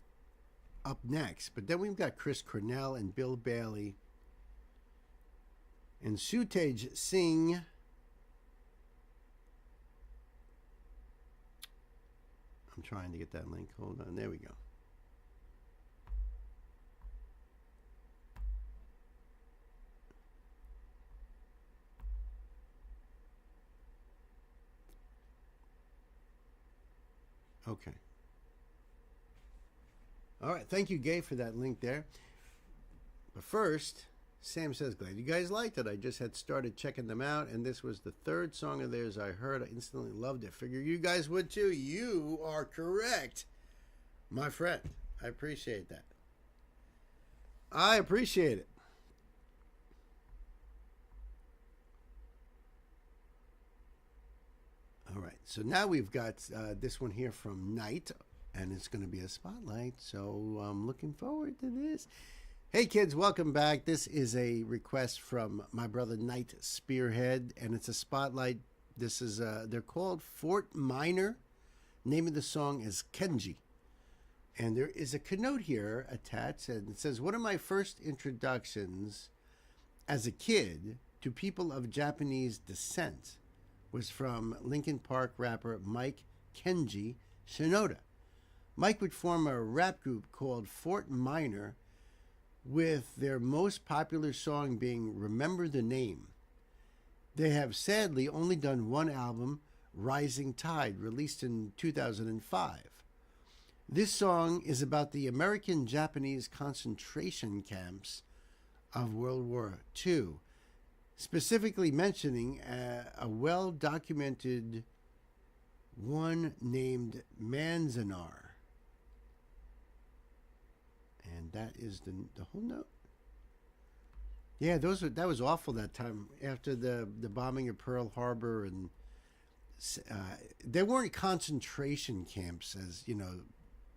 up next. But then we've got Chris Cornell and Bill Bailey And Sutage Singh. I'm trying to get that link. Hold on. There we go. Okay. All right. Thank you, Gay, for that link there. But first, Sam says, glad you guys liked it. I just had started checking them out, and this was the third song of theirs I heard. I instantly loved it. Figure you guys would too. You are correct, my friend. I appreciate that. I appreciate it. All right, so now we've got this one here from Knight, and it's going to be a spotlight, so I'm looking forward to this. Hey kids, welcome back. This is a request from my brother Knight Spearhead, and it's a spotlight. This is they're called Fort Minor. Name of the song is Kenji, and there is a connote here attached, and it says, one of my first introductions as a kid to people of Japanese descent was from Linkin Park rapper Mike Kenji Shinoda. Mike would form a rap group called Fort Minor, with their most popular song being Remember the Name. They have sadly only done one album, Rising Tide, released in 2005. This song is about the American-Japanese concentration camps of World War II, specifically mentioning a well-documented one named Manzanar. And that is the whole note. Yeah, that was awful that time after the bombing of Pearl Harbor, and they weren't concentration camps, as you know,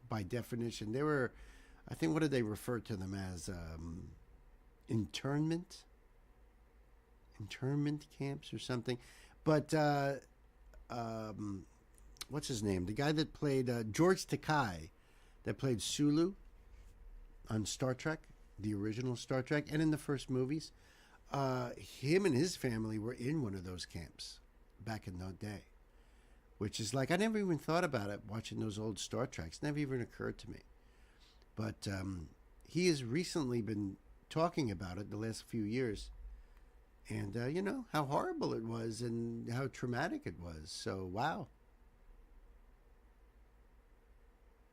by definition. They were, I think, what did they refer to them as? Internment camps or something. But what's his name? The guy that played George Takei, that played Sulu on Star Trek, the original Star Trek, and in the first movies, him and his family were in one of those camps back in that day, which is like, I never even thought about it watching those old Star Treks. Never even occurred to me. But he has recently been talking about it the last few years, and you know how horrible it was and how traumatic it was. So wow,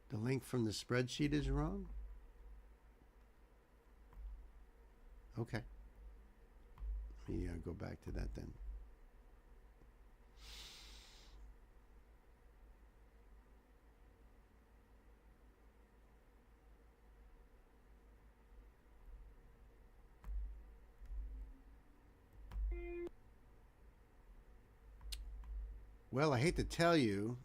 the link from the spreadsheet is wrong. Okay. Let me go back to that then. Well, I hate to tell you,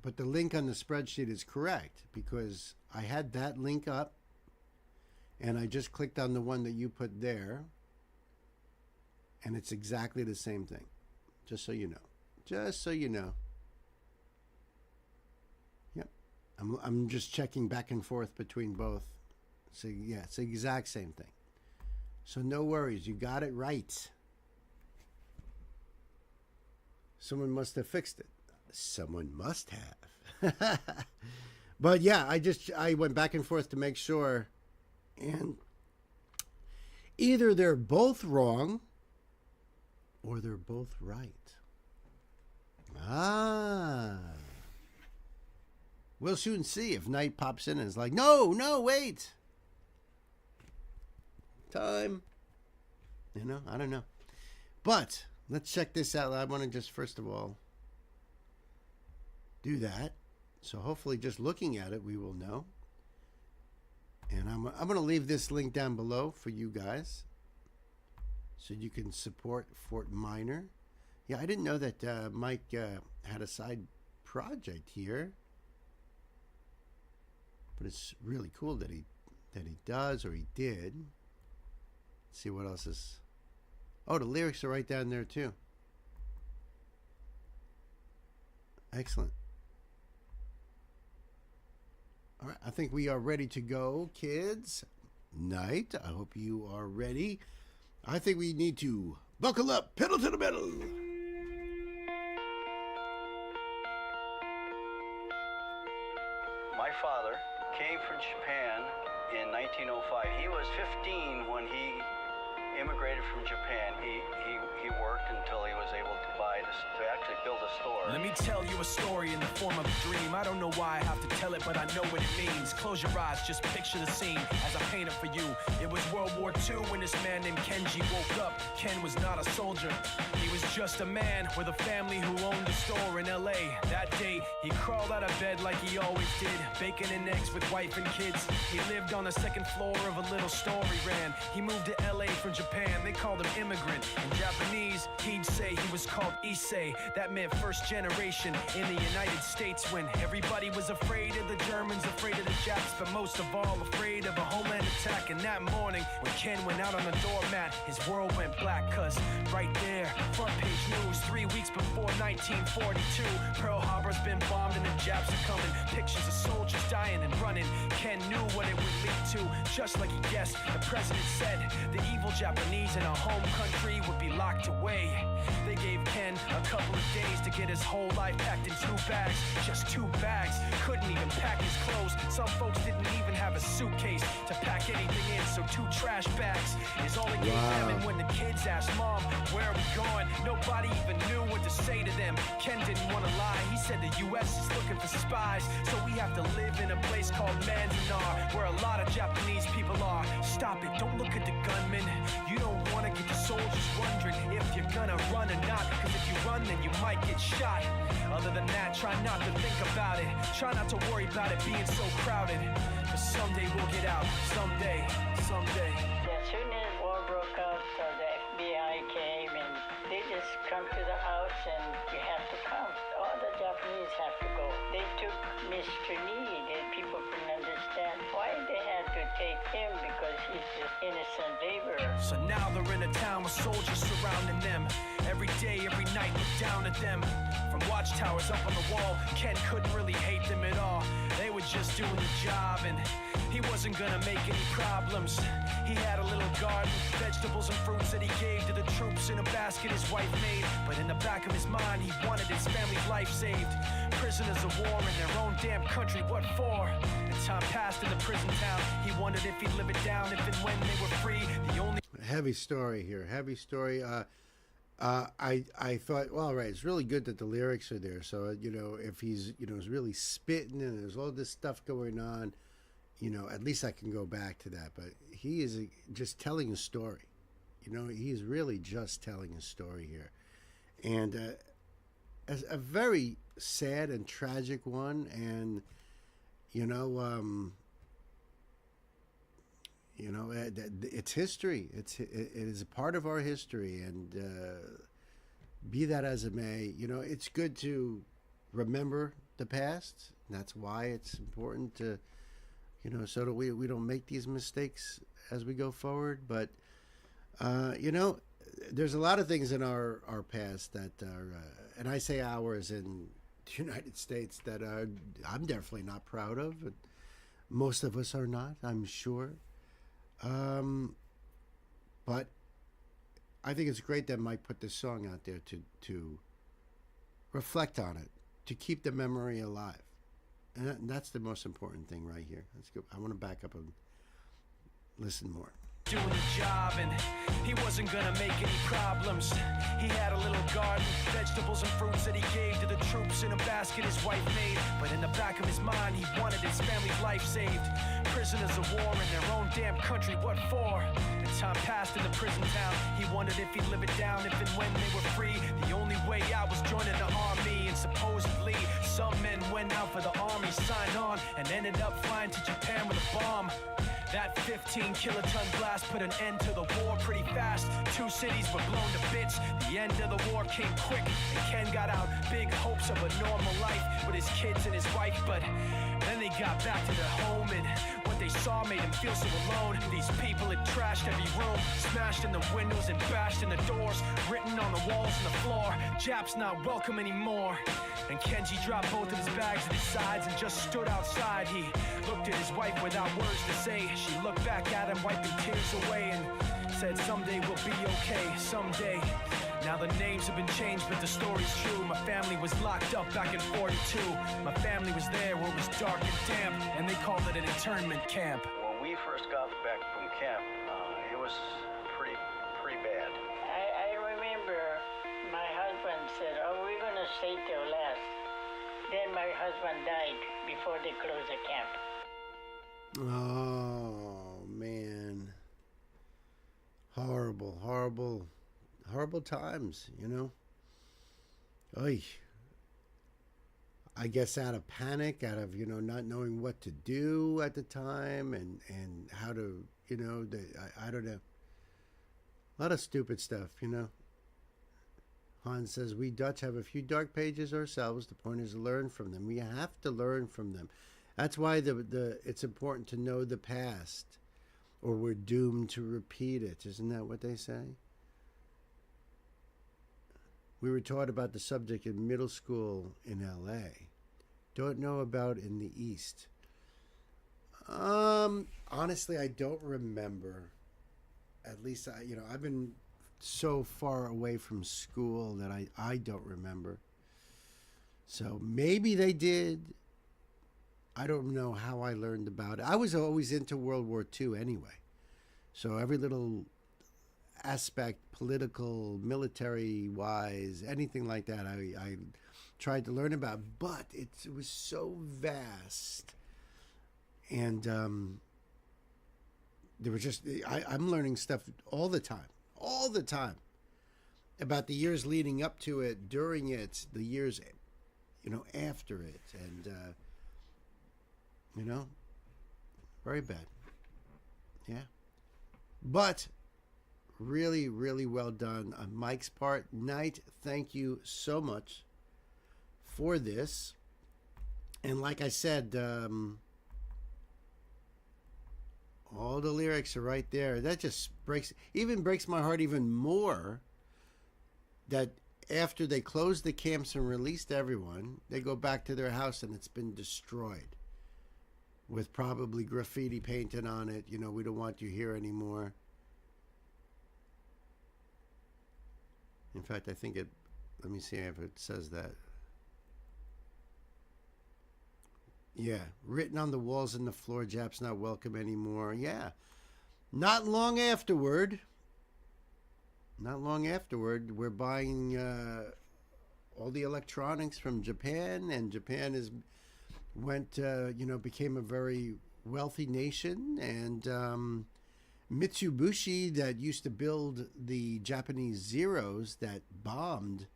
but the link on the spreadsheet is correct, because I had that link up and I just clicked on the one that you put there, and it's exactly the same thing. Just so you know. Just so you know. Yep. I'm just checking back and forth between both. So yeah, it's the exact same thing. So no worries, you got it right. Someone must have fixed it. Someone must have. But yeah, I went back and forth to make sure, and either they're both wrong or they're both right. We'll soon see if Knight pops in and is like, no, wait. Time. You know, I don't know. But let's check this out. I want to just first of all do that. So hopefully just looking at it, we will know. And I'm going to leave this link down below for you guys so you can support Fort Minor. Yeah, I didn't know that Mike had a side project here. But it's really cool that he does, or he did. Let's see what else is. Oh, the lyrics are right down there too. Excellent. All right, I think we are ready to go, kids. Night, I hope you are ready. I think we need to buckle up, pedal to the metal. My father came from Japan in 1905. He was 15 when he immigrated from Japan. He worked until he was able to actually build a store. Let me tell you a story in the form of a dream. I don't know why I have to tell it, but I know what it means. Close your eyes, just picture the scene as I paint it for you. It was World War II when this man named Kenji woke up. Ken was not a soldier. He was just a man with a family who owned a store in LA. That day, he crawled out of bed like he always did. Bacon and eggs with wife and kids. He lived on the second floor of a little store he ran. He moved to LA from Japan. They called him immigrant. In Japanese, he'd say he was called Issei. That meant first generation in the United States when everybody was afraid of the Germans, afraid of the Japs, but most of all afraid of a homeland attack. And that morning, when Ken went out on the doormat, his world went black, cause right there, front page news, 3 weeks before 1942, Pearl Harbor's been bombed and the Japs are coming. Pictures of soldiers dying and running. Ken knew what it would lead to, just like he guessed. The president said the evil Japanese in our home country would be locked away. They gave Ken a couple of days to get his whole life packed in 2 bags. Just 2 bags. Couldn't even pack his clothes. Some folks didn't even have a suitcase to pack anything in, so 2 trash bags is all it gave them. And when the kids asked Mom, where are we going? Nobody even knew what to say to them. Ken didn't want to lie. He said the U.S. is looking for spies, so we have to live in a place called Manzanar, where a lot of Japanese people are. Stop it, don't look at the gunmen. You don't want to get the soldiers wondering if you're gonna run or not, because if you run then you might get shot. Other than that, try not to think about it. Try not to worry about it being so crowded. But someday we'll get out. Someday. As soon as war broke out, the FBI came and they just come to the house and you have to come. All the Japanese have to go. They took Mr. Need and people couldn't understand why they had to take him because he's just innocent laborer. So now they're in a town with soldiers surrounding them. Every day, every night, look down at them. From watchtowers up on the wall, Ken couldn't really hate them at all. They were just doing the job and he wasn't gonna make any problems. He had a little garden, vegetables and fruits that he gave to the troops in a basket his wife made. But in the back of his mind, he wanted his family's life saved. Prisoners of war in their own damn country, what for? And time passed in the prison town. He wondered if he'd live it down if and when they were free. The only Heavy story here. Heavy story. I thought, well, all right, it's really good that the lyrics are there. So, if he's, is really spitting and there's all this stuff going on, at least I can go back to that. But he is just telling a story. He's really just telling a story here. And as a very sad and tragic one. And, it's history. It is a part of our history, and be that as it may, it's good to remember the past. And that's why it's important to, so that we don't make these mistakes as we go forward. But there's a lot of things in our past that are, and I say ours in the United States, that I'm definitely not proud of. And most of us are not, I'm sure. But I think it's great that Mike put this song out there to reflect on it, to keep the memory alive. And that's the most important thing right here. Let's go. I want to back up and listen more. Doing the job and he wasn't gonna make any problems. He had a little garden, vegetables and fruits that he gave to the troops in a basket his wife made. But in the back of his mind, he wanted his family's life saved. Prisoners of war in their own damn country, what for? And time passed in the prison town. He wondered if he'd live it down if and when they were free. The only way out was joining the army, and supposedly some men went out for the army, signed on, and ended up flying to Japan with a bomb. That 15-kiloton blast put an end to the war pretty fast. 2 cities were blown to bits. The end of the war came quick, and Ken got out big hopes of a normal life with his kids and his wife. But then they got back to their home, and what they saw made him feel so alone. These people had trashed every room, smashed in the windows and bashed in the doors, written on the walls and the floor, Jap's not welcome anymore. And Kenji dropped both of his bags at his sides and just stood outside. He looked at his wife without words to say. She looked back at him, wiping tears away, and said, someday we'll be okay, someday. Now the names have been changed, but the story's true. My family was locked up back in 42. My family was there where it was dark and damp, and they called it an internment camp. When we first got back from camp, it was pretty bad. I remember my husband said, oh, we're going to stay till last. Then my husband died before they closed the camp. Oh, man. Horrible times, you know. Oy. I guess out of panic, out of, you know, not knowing what to do at the time and how to, you know, I don't know. A lot of stupid stuff, you know. Hans says, we Dutch have a few dark pages ourselves. The point is to learn from them. We have to learn from them. That's why it's important to know the past, or we're doomed to repeat it. Isn't that what they say? We were taught about the subject in middle school in L.A. Don't know about in the East. Honestly, I don't remember. At least, I've been so far away from school that I don't remember. So maybe they did. I don't know how I learned about it. I was always into World War II anyway. So every little aspect, political, military-wise, anything like that, I tried to learn about. But it was so vast. And there was just, I'm learning stuff all the time, about the years leading up to it, during it, the years, after it. And, very bad. Yeah. But really, really well done on Mike's part. Knight, thank you so much for this. And like I said, all the lyrics are right there. That just breaks my heart even more that after they closed the camps and released everyone, they go back to their house and it's been destroyed with probably graffiti painted on it. We don't want you here anymore. In fact, I think let me see if it says that. Yeah, written on the walls and the floor, Jap's not welcome anymore. Yeah. Not long afterward, we're buying all the electronics from Japan, and Japan became a very wealthy nation, and Mitsubishi, that used to build the Japanese Zeros that bombed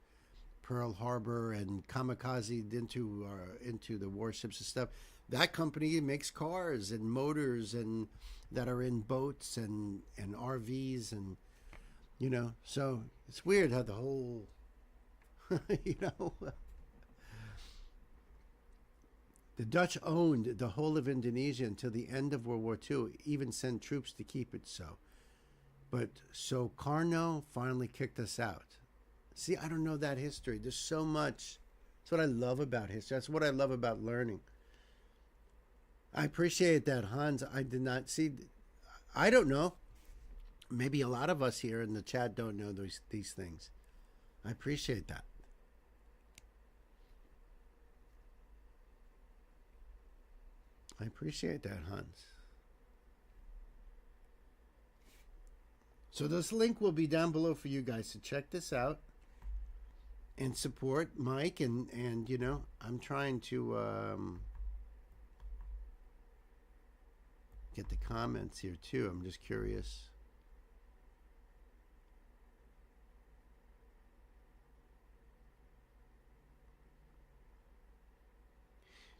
Pearl Harbor and kamikaze into the warships and stuff. That company makes cars and motors and that are in boats and RVs, and so it's weird how the whole the Dutch owned the whole of Indonesia until the end of World War II, even sent troops to keep it so. But Sukarno finally kicked us out. See, I don't know that history. There's so much. That's what I love about history. That's what I love about learning. I appreciate that, Hans. I did not see. I don't know. Maybe a lot of us here in the chat don't know these things. I appreciate that. I appreciate that, Hans. So this link will be down below for you guys to check this out and support Mike. And I'm trying to get the comments here too. I'm just curious.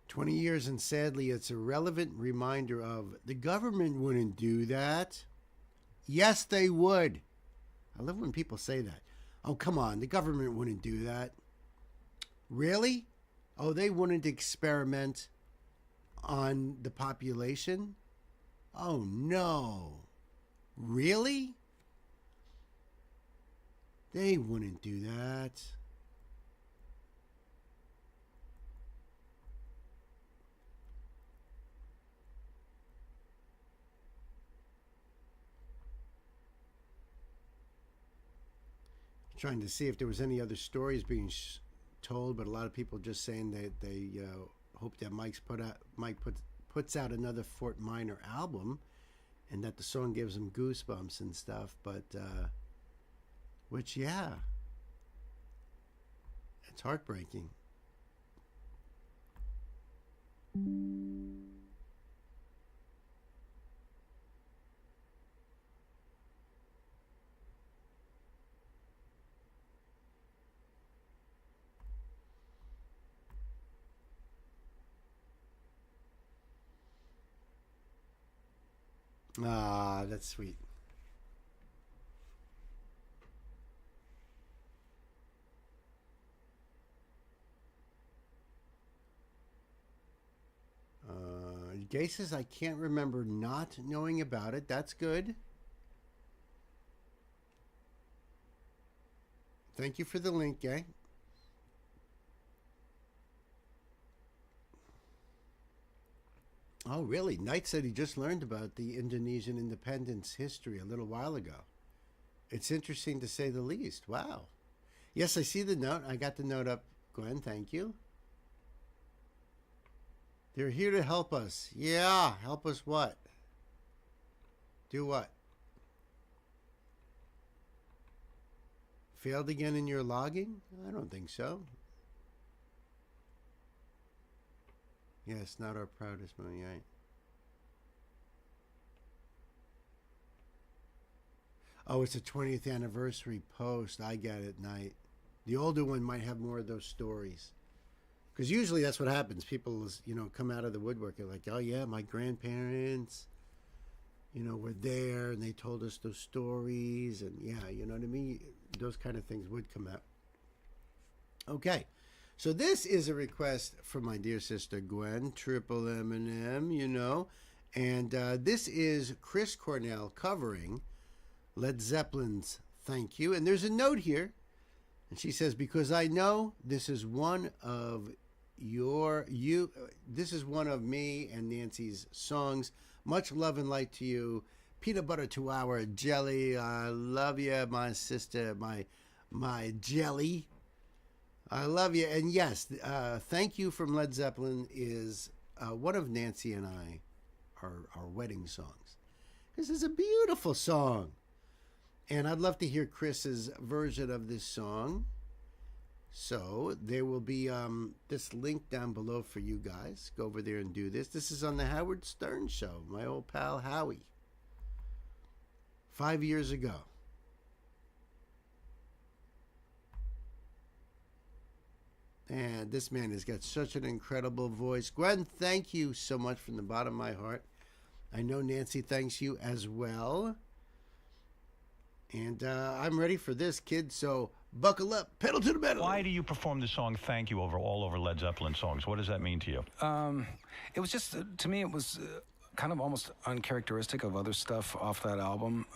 "20 years, and sadly, it's a relevant reminder of the government wouldn't do that." Yes, they would. I love when people say that. Oh, come on, the government wouldn't do that. Really? Oh, they wouldn't experiment on the population? Oh, no. Really? They wouldn't do that. Trying to see if there was any other stories being told, but a lot of people just saying that they hope that Mike puts out another Fort Minor album, and that the song gives him goosebumps and stuff. But which, yeah, it's heartbreaking. Ah, that's sweet. Gay says, I can't remember not knowing about it. That's good. Thank you for the link, Gay. Oh, really? Knight said he just learned about the Indonesian independence history a little while ago. It's interesting to say the least. Wow. Yes, I see the note. I got the note up, Gwen. Thank you. They're here to help us. Yeah, help us what? Do what? Failed again in your logging? I don't think so. Yes, not our proudest moment, right? Oh, it's a 20th anniversary post. I get it, Knight. The older one might have more of those stories. Because usually that's what happens. People, come out of the woodwork. They're like, oh, yeah, my grandparents, were there and they told us those stories. And, yeah, you know what I mean? Those kind of things would come out. Okay. So this is a request from my dear sister Gwen, Triple M&M, And this is Chris Cornell covering Led Zeppelin's Thank You. And there's a note here. And she says, because I know this is one of this is one of me and Nancy's songs. Much love and light to you. Peanut butter to our jelly. I love you, my sister, my jelly. I love you. And yes, Thank You from Led Zeppelin is one of Nancy and our wedding songs. This is a beautiful song. And I'd love to hear Chris's version of this song. So there will be this link down below for you guys. Go over there and do this. This is on the Howard Stern Show, my old pal Howie. 5 years ago. And this man has got such an incredible voice. Gwen, thank you so much from the bottom of my heart. I know Nancy thanks you as well. And I'm ready for this, kid, so buckle up, pedal to the metal. Why do you perform the song Thank You all over Led Zeppelin songs? What does that mean to you? It was just, to me, it was kind of almost uncharacteristic of other stuff off that album.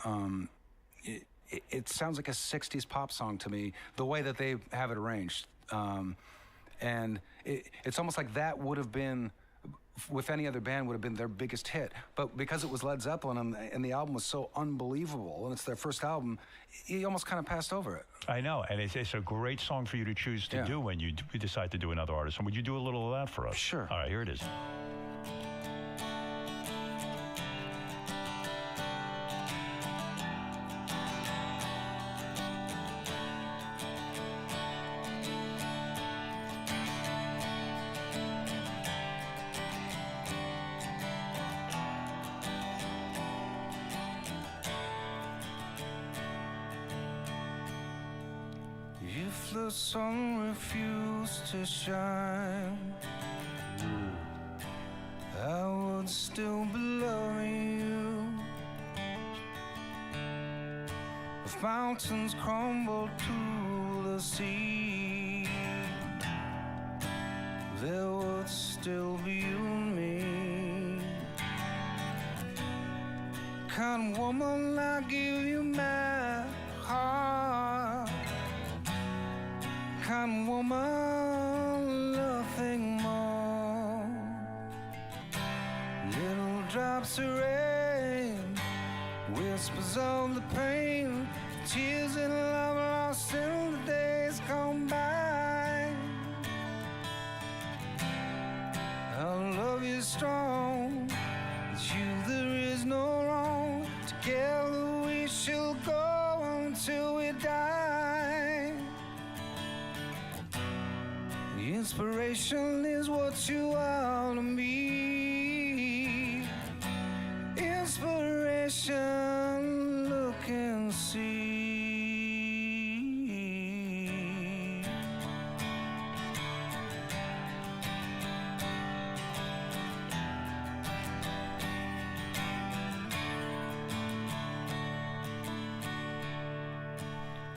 It sounds like a 60s pop song to me, the way that they have it arranged. And it's almost like that would have been, with any other band, would have been their biggest hit. But because it was Led Zeppelin and the album was so unbelievable, and it's their first album, you almost kind of passed over it. I know, and it's a great song for you to choose to do when you decide to do another artist. And would you do a little of that for us? Sure. All right, here it is. If the sun refused to shine, I would still be loving you. If mountains crumbled to the sea, there would still be you and me. Kind of woman, I give you my heart. Kind of woman, nothing more. Little drops of rain, whispers of the pain, tears in love lost in the days gone by. Our love is strong, with you there is no wrong. Together we shall go until we die. Inspiration is what you are to me. Inspiration, look and see.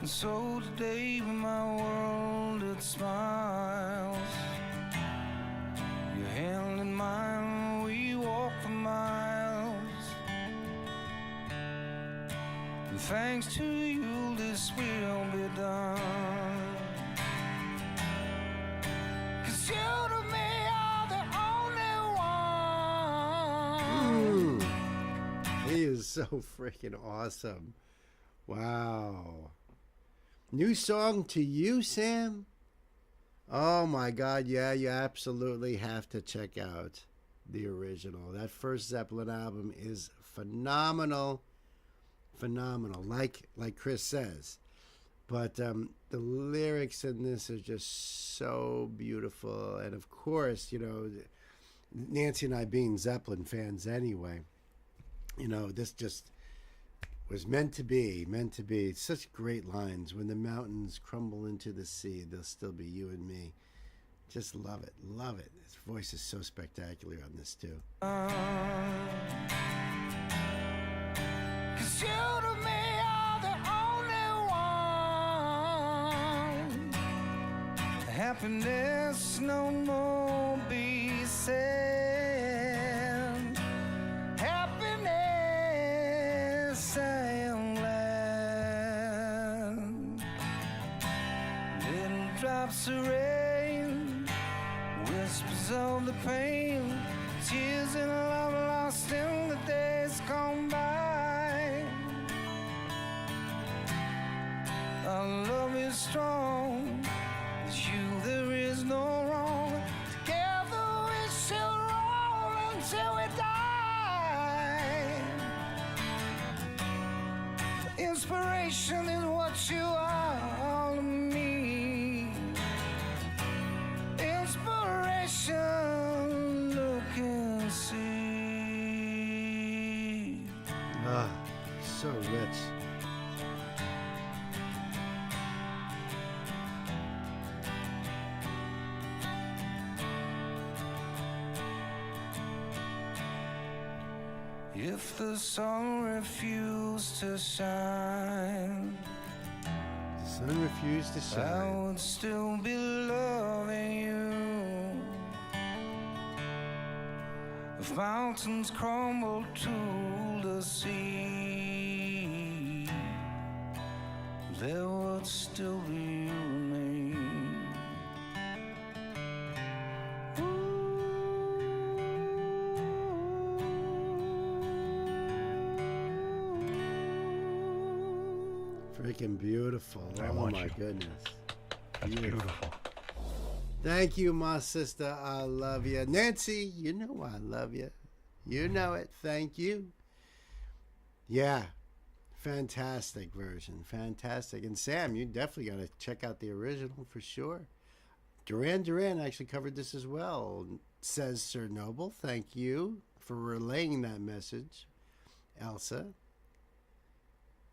And so today when my world it smiles, your hand in mine, we walk for miles. And thanks to you, this will be done. 'Cause you to me are the only one. He is so freaking awesome. Wow. New song to you, Sam? Oh my God, yeah, you absolutely have to check out the original. That first Zeppelin album is phenomenal. Phenomenal, like Chris says. But the lyrics in this are just so beautiful. And of course, you know, Nancy and I being Zeppelin fans anyway, you know, this just was meant to be. Such great lines. When the mountains crumble into the sea, there'll still be you and me. Just love it. His voice is so spectacular on this too. 'Cause you to me are the only one. Happiness no more be sad. Happiness, I am glad. Little drops of rain, whispers of the pain, tears in love lost in the days gone by. Our love is strong, with you there is no wrong. Together we shall roll until we die. Inspiration is what you are to me. Inspiration, look and see. Ah, so rich. If the sun refused to shine, The sun refused to I shine. would still be loving you. If mountains crumble to the sea, there would still be you and me. Freaking beautiful. I Oh want my you. goodness. That's beautiful. Thank you, my sister. I love you. Nancy, you know I love you. You know it. Thank you. Yeah. Fantastic version. Fantastic. And Sam, you definitely got to check out the original for sure. Duran actually covered this as well. Says Sir Noble. Thank you for relaying that message, Elsa.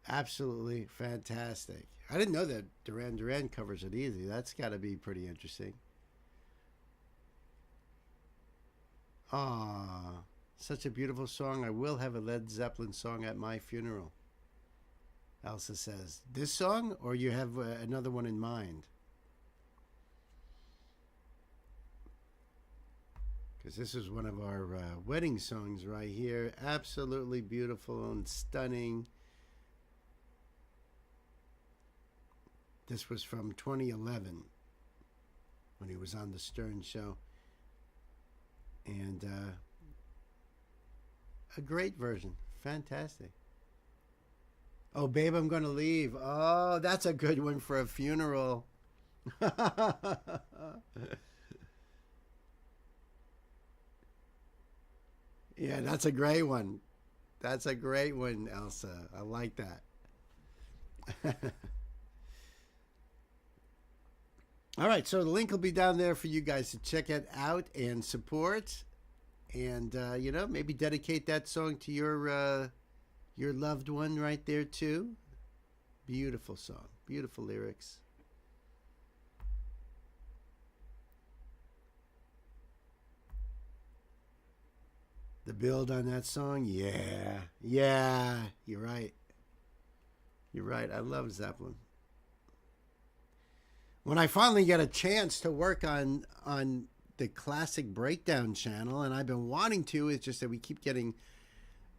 Absolutely fantastic. I didn't know that Duran covers it easy. That's got to be pretty interesting. Ah, such a beautiful song. I will have a Led Zeppelin song at my funeral. Elsa says, this song, or you have another one in mind? because this is one of our wedding songs right here. Absolutely beautiful and stunning. This was from 2011 when he was on the Stern Show. And a great version. Fantastic. Oh, babe, I'm going to leave. Oh, that's a good one for a funeral. Yeah, that's a great one. That's a great one, Elsa. I like that. All right, so the link will be down there for you guys to check it out and support. And, you know, maybe dedicate that song to your loved one right there, too. Beautiful song. Beautiful lyrics. The build on that song, yeah. You're right. You're right. I love Zeppelin. When I finally get a chance to work on the Classic Breakdown channel, and I've been wanting to, it's just that we keep getting,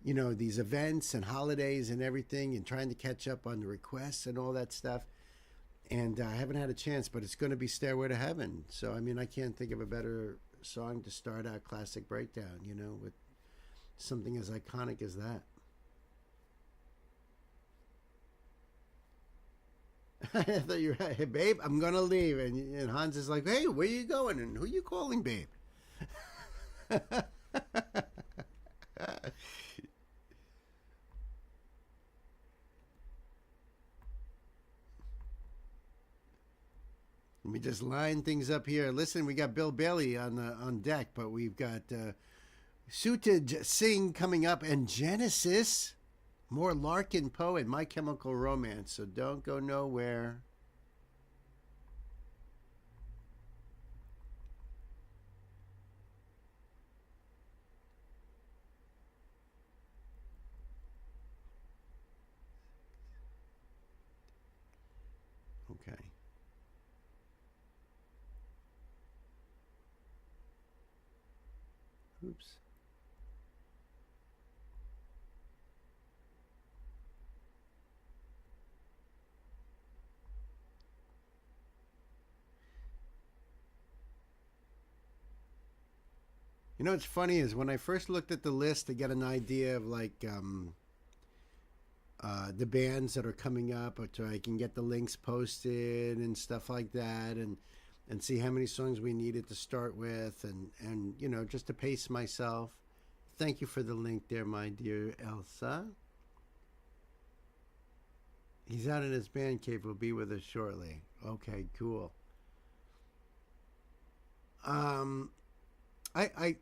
you know, these events and holidays and everything, and trying to catch up on the requests and all that stuff. And I haven't had a chance, but it's going to be Stairway to Heaven. So, I mean, I can't think of a better song to start out Classic Breakdown, you know, with something as iconic as that. I thought you were right. Hey, babe, I'm going to leave. And Hans is like, hey, where you going? And who you calling, babe? Let me just line things up here. Listen, we got Bill Bailey on deck, but we've got Sutaj Singh coming up, and Genesis. More Larkin Poe and My Chemical Romance, so don't go nowhere. Okay. Oops. You know what's funny is when I first looked at the list to get an idea of like the bands that are coming up, or so I can get the links posted and stuff like that, and see how many songs we needed to start with, and you know, just to pace myself. Thank you for the link there, my dear Elsa. He's out in his man cave. Will be with us shortly. Okay, cool. I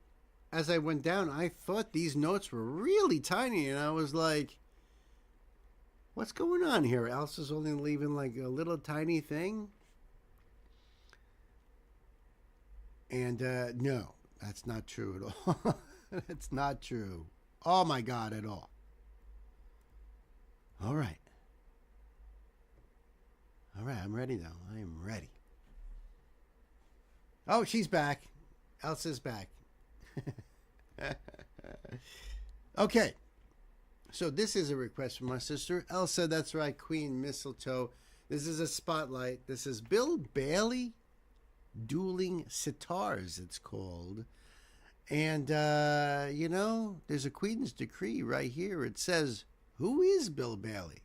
as I went down, I thought these notes were really tiny, and I was like, what's going on here? Elsa's only leaving like a little tiny thing? And no, that's not true at all. That's not true. Oh my God, at all. All right. All right, I'm ready now. I am ready. Oh, she's back. Elsa's back. Okay. So this is a request from my sister, Elsa. That's right, Queen Mistletoe. This is a spotlight. This is Bill Bailey Dueling Sitars, it's called. And, you know, there's a Queen's Decree right here. It says, who is Bill Bailey?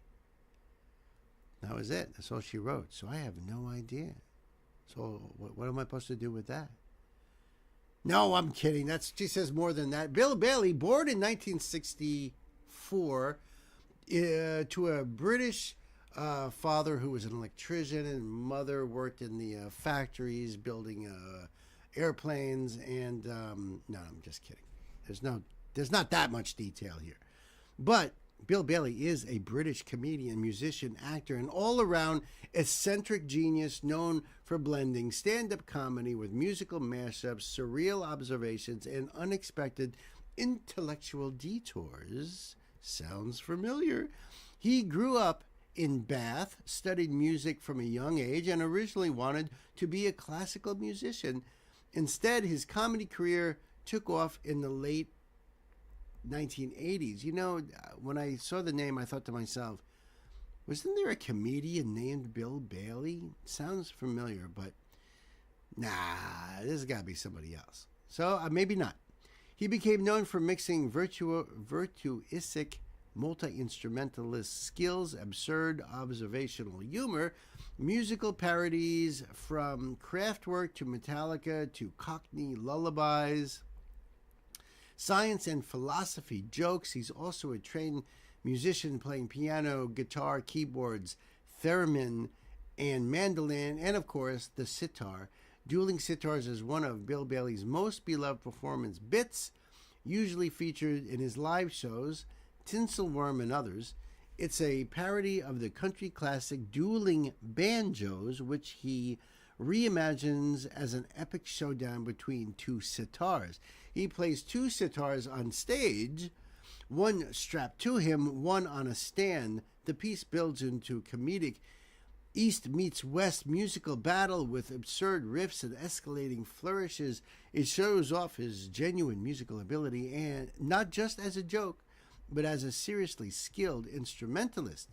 That was it. That's all she wrote. So I have no idea. So what am I supposed to do with that? No, I'm kidding. She says more than that. Bill Bailey, born in 1964 to a British father who was an electrician, and mother worked in the factories building airplanes. And no, I'm just kidding. There's not that much detail here. But Bill Bailey is a British comedian, musician, actor, and all-around eccentric genius known for blending stand-up comedy with musical mashups, surreal observations, and unexpected intellectual detours. Sounds familiar. He grew up in Bath, studied music from a young age, and originally wanted to be a classical musician. Instead, his comedy career took off in the late 1980s. You know, when I saw the name, I thought to myself, wasn't there a comedian named Bill Bailey? Sounds familiar, but nah, this has got to be somebody else. So maybe not. He became known for mixing virtuosic multi-instrumentalist skills, absurd observational humor, musical parodies from Kraftwerk to Metallica to Cockney lullabies, science and philosophy jokes. He's also a trained musician playing piano, guitar, keyboards, theremin, and mandolin, and of course the sitar. Dueling Sitars is one of Bill Bailey's most beloved performance bits, usually featured in his live shows, Tinselworm and others. It's a parody of the country classic Dueling Banjos, which he reimagines as an epic showdown between two sitars. He plays two sitars on stage, one strapped to him, one on a stand. The piece builds into comedic East meets West musical battle with absurd riffs and escalating flourishes. It shows off his genuine musical ability, and not just as a joke, but as a seriously skilled instrumentalist.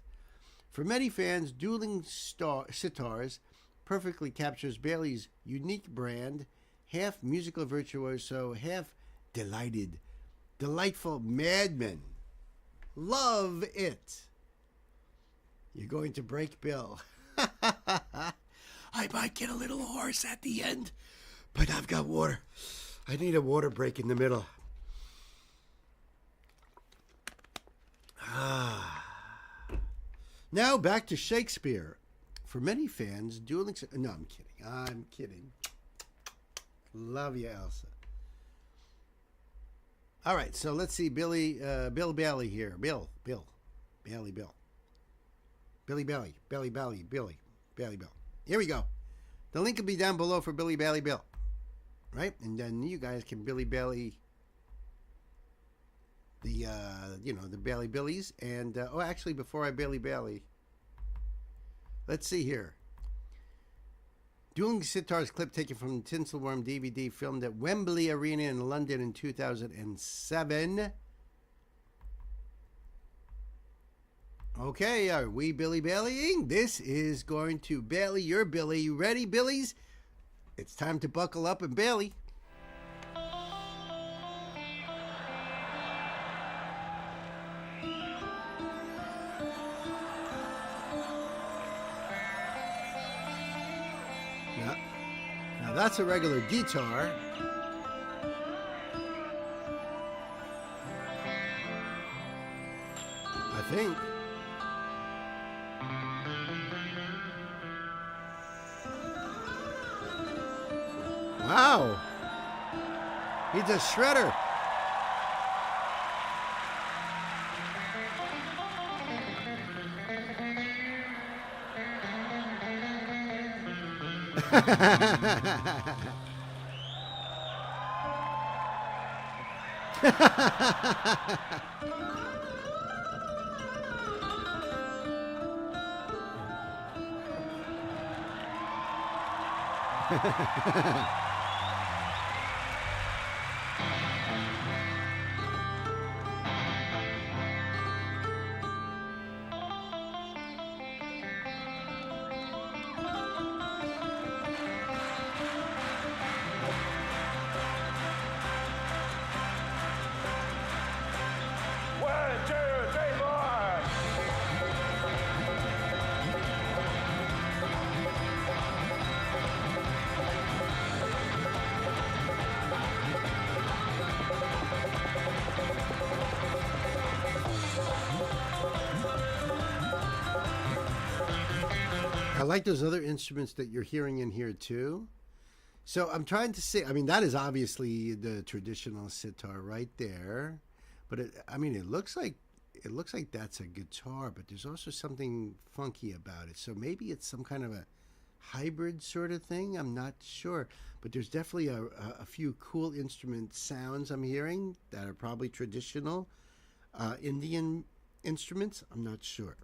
For many fans, Dueling Sitars perfectly captures Bailey's unique brand, half musical virtuoso, half delightful madman. Love it. You're going to break Bill. I might get a little hoarse at the end, but I've got water. I need a water break in the middle. Now back to Shakespeare. For many fans, Dueling... No, I'm kidding. Love you, Elsa. All right, so let's see Bill Bailey here. Bill. Bailey. Here we go. The link will be down below for Billy Bailey Bill. Right? And then you guys can Billy Bailey the Bailey Billies. And, actually, before I Bailey, let's see here. Dueling Sitars clip taken from the Tinselworm DVD filmed at Wembley Arena in London in 2007. Okay, are we Billy Baileying? This is going to Bailey your Billy. You ready, Billies? It's time to buckle up and Bailey. Now that's a regular guitar. I think. Wow. He's a shredder. I like those other instruments that you're hearing in here too. So I'm trying to say, I mean, that is obviously the traditional sitar right there, but it looks like that's a guitar, but there's also something funky about it. So maybe it's some kind of a hybrid sort of thing. I'm not sure, but there's definitely a few cool instrument sounds I'm hearing that are probably traditional Indian instruments. I'm not sure.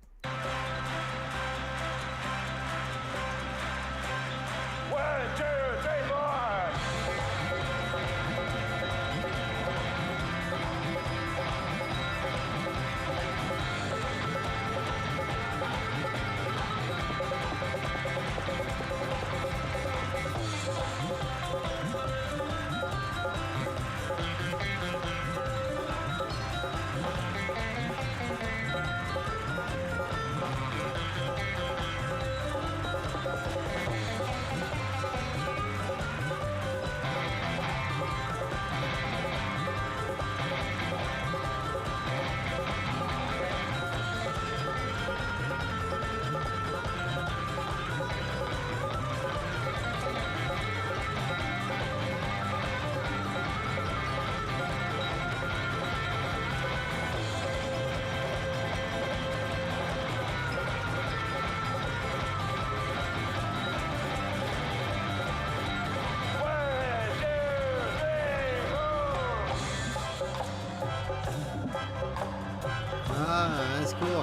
is cool.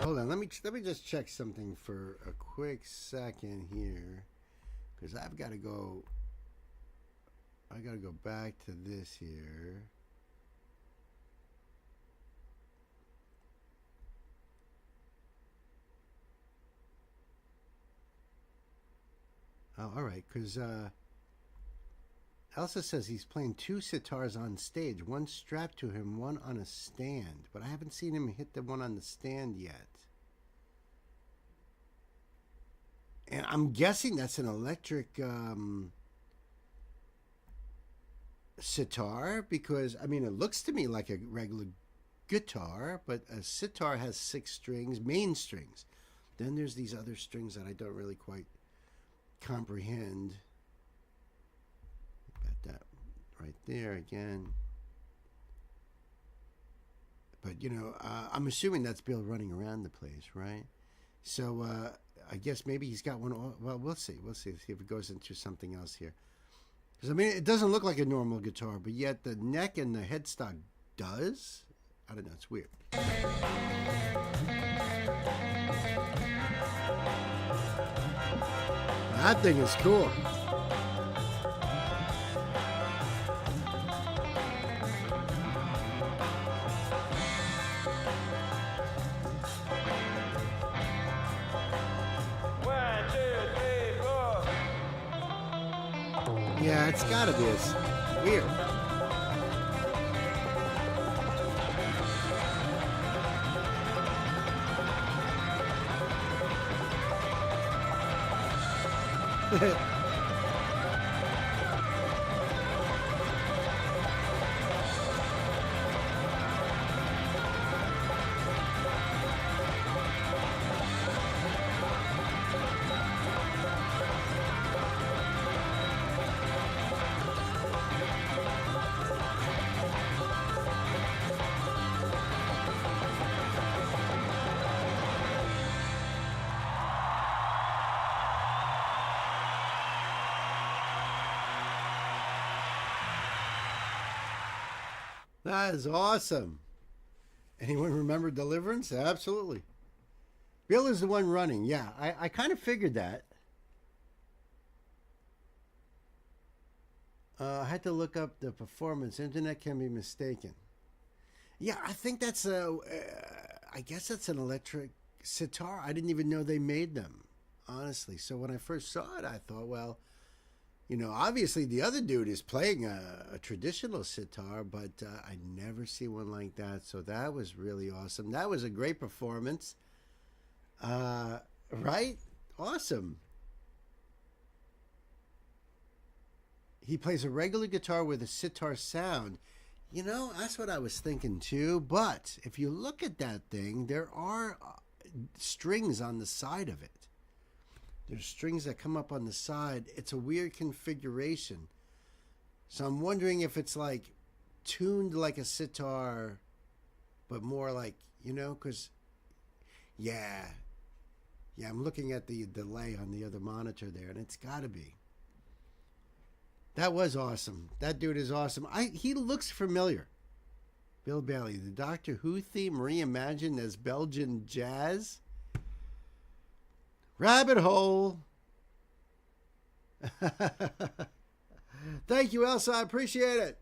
Hold on, let me just check something for a quick second here, because I've got to go. I got to go back to this here. Oh, all right, because Elsa says he's playing 2 sitars on stage, one strapped to him, one on a stand, but I haven't seen him hit the one on the stand yet. And I'm guessing that's an electric sitar, because, I mean, it looks to me like a regular guitar, but a sitar has 6 strings, main strings. Then there's these other strings that I don't really quite comprehend. Got that right there again. But, you know, I'm assuming that's Bill running around the place, right? So, I guess maybe he's got one. Well, we'll see. We'll see if it goes into something else here. Because, I mean, it doesn't look like a normal guitar, but yet the neck and the headstock does. I don't know. It's weird. That thing is cool. Yeah, it's gotta be. It's weird. That is awesome. Anyone remember Deliverance? Absolutely. Bill is the one running. Yeah, I kind of figured that. I had to look up the performance. Internet can be mistaken. Yeah, I think that's I guess that's an electric sitar. I didn't even know they made them, honestly. So when I first saw it, I thought, well, you know, obviously the other dude is playing a traditional sitar, but I never see one like that. So that was really awesome. That was a great performance. Right? Awesome. He plays a regular guitar with a sitar sound. You know, that's what I was thinking too. But if you look at that thing, there are strings on the side of it. There's strings that come up on the side. It's a weird configuration. So I'm wondering if it's like tuned like a sitar, but more like, you know, because, yeah, I'm looking at the delay on the other monitor there, and it's got to be. That was awesome. That dude is awesome. He looks familiar. Bill Bailey, the Doctor Who theme reimagined as Belgian jazz. Rabbit hole. Thank you, Elsa. I appreciate it.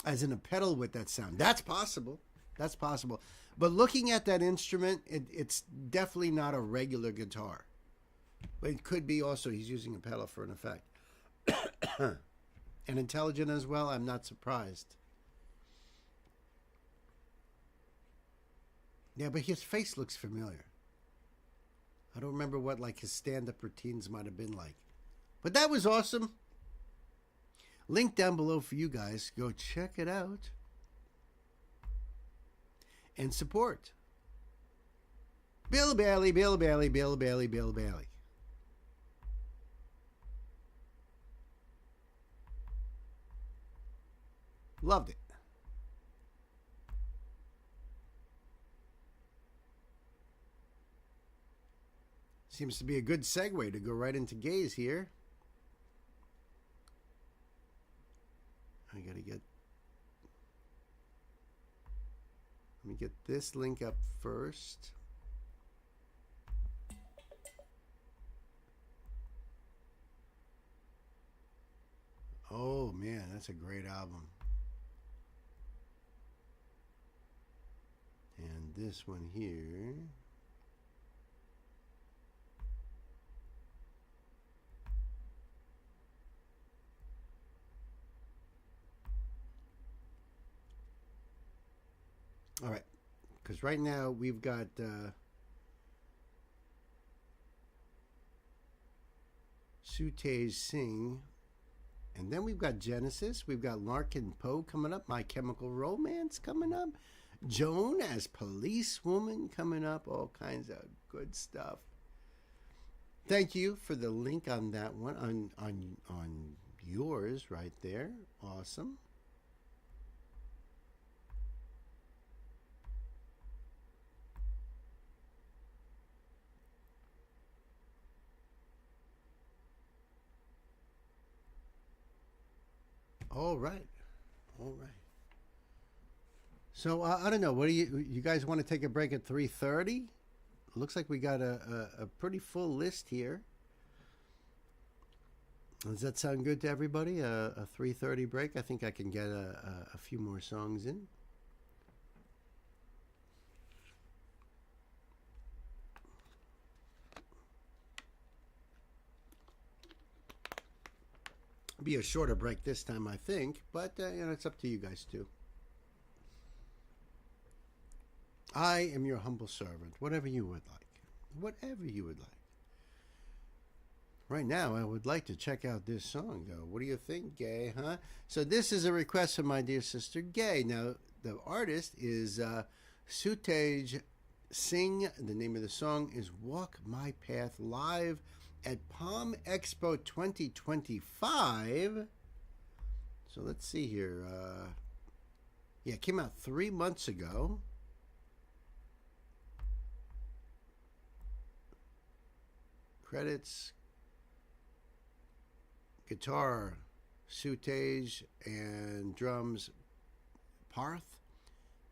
As in a pedal with that sound. That's possible. That's possible. But looking at that instrument, it's definitely not a regular guitar. But it could be also he's using a pedal for an effect. And intelligent as well, I'm not surprised. Yeah, but his face looks familiar. I don't remember what like his stand-up routines might have been like. But that was awesome. Link down below for you guys. Go check it out. And support. Bill Bailey, Bill Bailey, Bill Bailey, Bill Bailey. Loved it. Seems to be a good segue to go right into gays here. I gotta get... Let me get this link up first. Oh man, that's a great album. And this one here. All right, because right now we've got Sutej Singh, and then we've got Genesis, we've got Larkin Poe coming up, My Chemical Romance coming up, Joan as Policewoman coming up, all kinds of good stuff. Thank you for the link on that one, on yours right there. Awesome. All right. So I don't know. What do you guys want to take a break at 3:30? Looks like we got a pretty full list here. Does that sound good to everybody? A 3:30 break. I think I can get a few more songs in. Be a shorter break this time, I think, but it's up to you guys too. I am your humble servant, whatever you would like. Whatever you would like. Right now, I would like to check out this song, though. What do you think, Gay, huh? So this is a request from my dear sister, Gay. Now, the artist is Sutej Singh. The name of the song is Walk My Path, live at Palm Expo 2025. So let's see here. Yeah, it came out 3 months ago. Credits. Guitar, Sutej, and drums, Parth.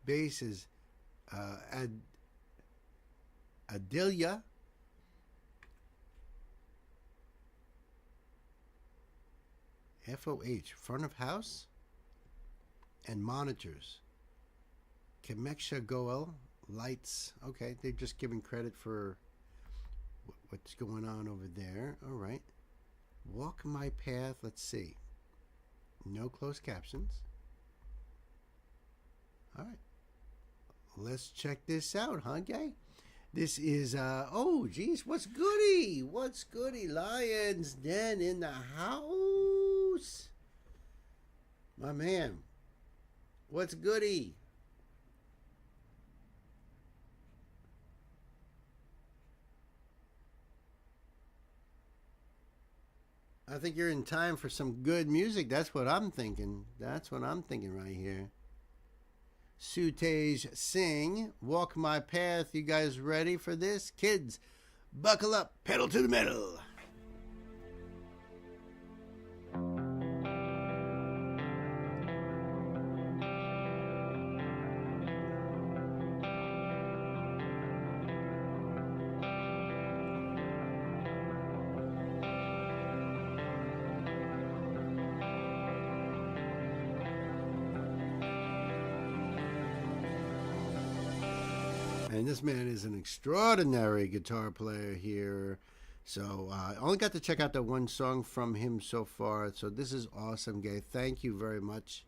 Bass is Adilya. FOH, front of house, and monitors. Kameksha Goel, lights. Okay, they're just giving credit for what's going on over there. All right. Walk My Path, let's see. No closed captions. All right. Let's check this out, huh, Gay? This is, oh, geez, what's goody? What's goody? Lions Den in the house. My man. What's goody? I think you're in time for some good music. That's what I'm thinking. That's what I'm thinking right here. Sutej Singh, Walk My Path. You guys ready for this? Kids, buckle up, pedal to the metal. And this man is an extraordinary guitar player here. So I only got to check out that one song from him so far. So this is awesome, Gay. Thank you very much.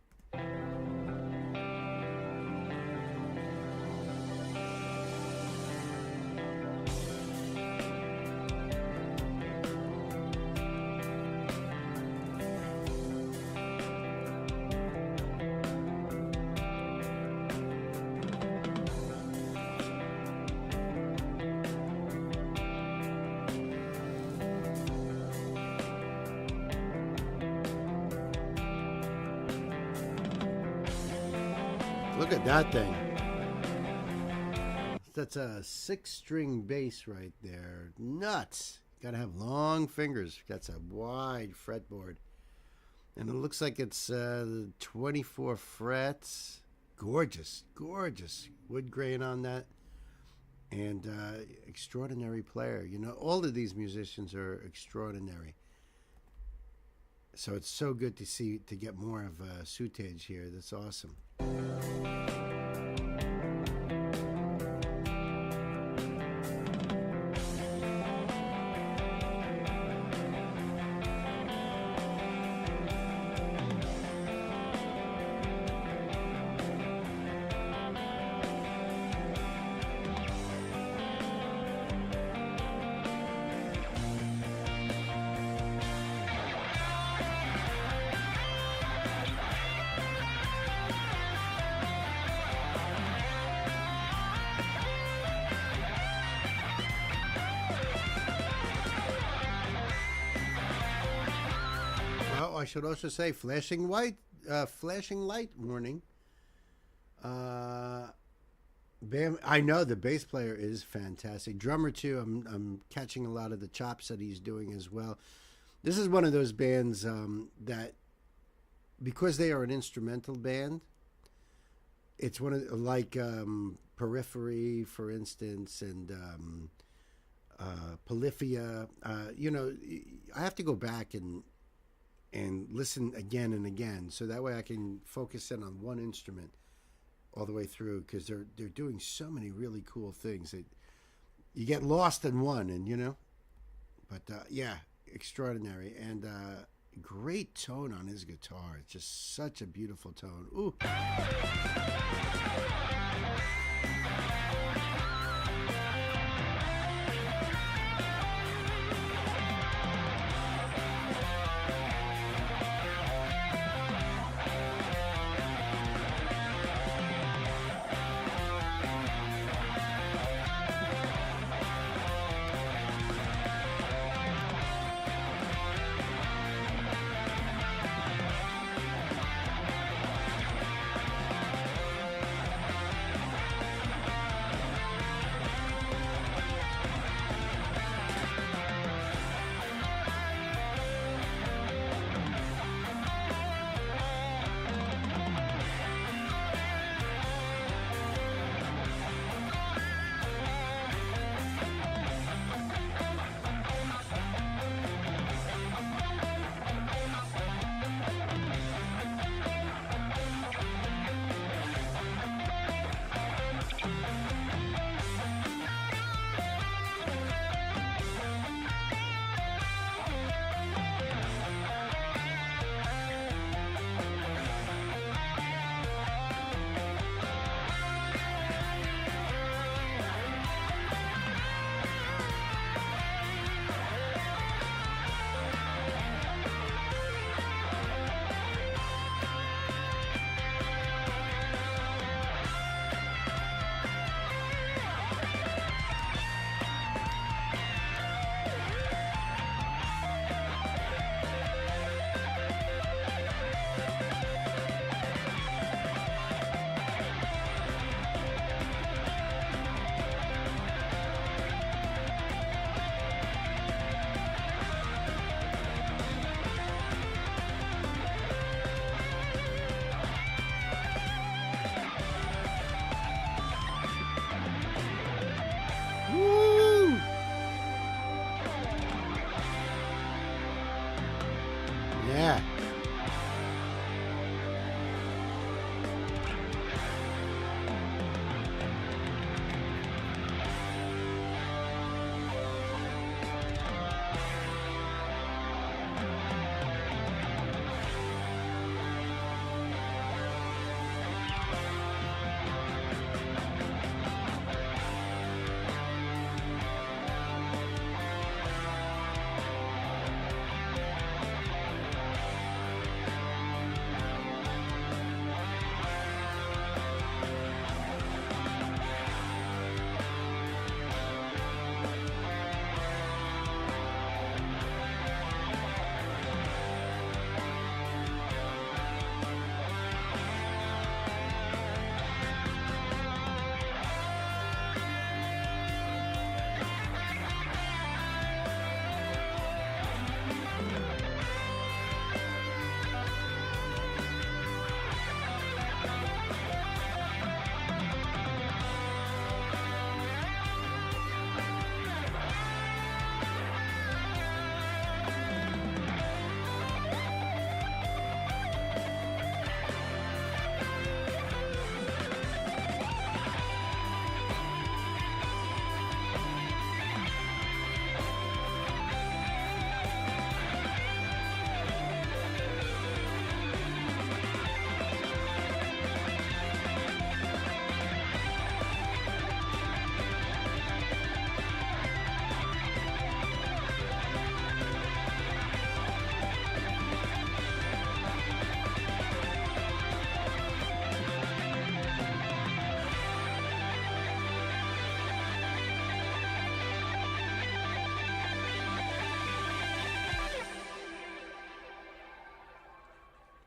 Look at that thing. That's a 6-string bass right there. Nuts. Got to have long fingers. That's a wide fretboard. And it looks like it's 24 frets. Gorgeous, gorgeous wood grain on that. And extraordinary player. You know, all of these musicians are extraordinary. So it's so good to get more of Sutage here. That's awesome. I should also say flashing light warning. Bam, I know the bass player is fantastic. Drummer too. I'm catching a lot of the chops that he's doing as well. This is one of those bands that, because they are an instrumental band, it's one of like Periphery, for instance, and Polyphia. You know, I have to go back and listen again and again, so that way I can focus in on one instrument all the way through, because they're doing so many really cool things that you get lost in one, and you know. But yeah, extraordinary, and great tone on his guitar. It's just such a beautiful tone. Ooh. Yeah.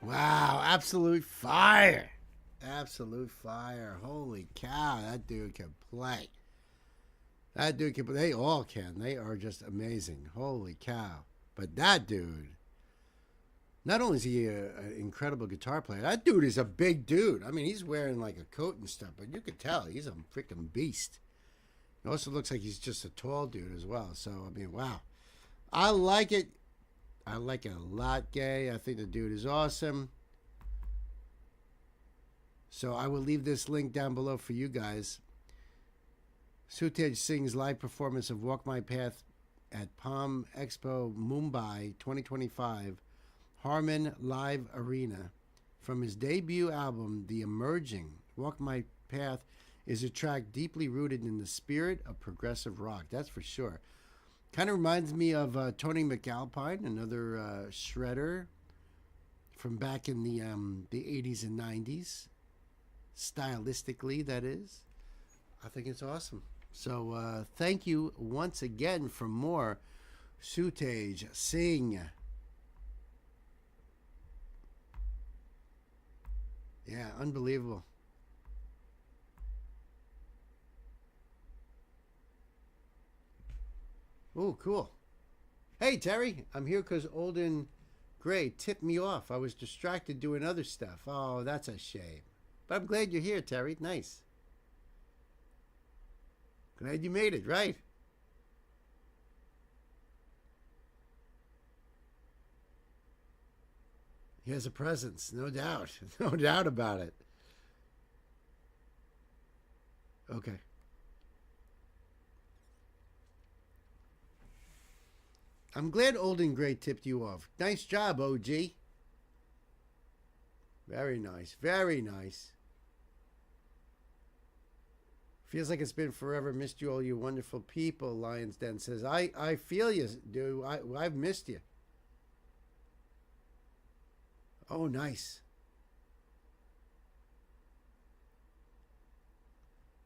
Wow, absolute fire. Absolute fire. Holy cow, that dude can play. That dude can play. They all can. They are just amazing. Holy cow. But that dude, not only is he an incredible guitar player, that dude is a big dude. I mean, he's wearing like a coat and stuff, but you could tell he's a freaking beast. It also looks like he's just a tall dude as well. So, I mean, wow. I like it. I like it a lot, Gay. I think the dude is awesome. So I will leave this link down below for you guys. Sutej Singh's live performance of Walk My Path at Palm Expo Mumbai 2025 Harman Live Arena. From his debut album, The Emerging, Walk My Path is a track deeply rooted in the spirit of progressive rock. That's for sure. Kind of reminds me of Tony McAlpine, another shredder from back in the 80s and 90s. Stylistically, that is. I think it's awesome. So thank you once again for more Sutej Singh. Yeah, unbelievable. Oh, cool. Hey, Terry, I'm here because Olden Gray tipped me off. I was distracted doing other stuff. Oh, that's a shame. But I'm glad you're here, Terry. Nice. Glad you made it, right? He has a presence, no doubt. No doubt about it. Okay. I'm glad Olden Gray tipped you off. Nice job, OG. Very nice. Very nice. Feels like it's been forever. Missed you, all you wonderful people, Lions Den says. I feel you, dude. I've missed you. Oh, nice.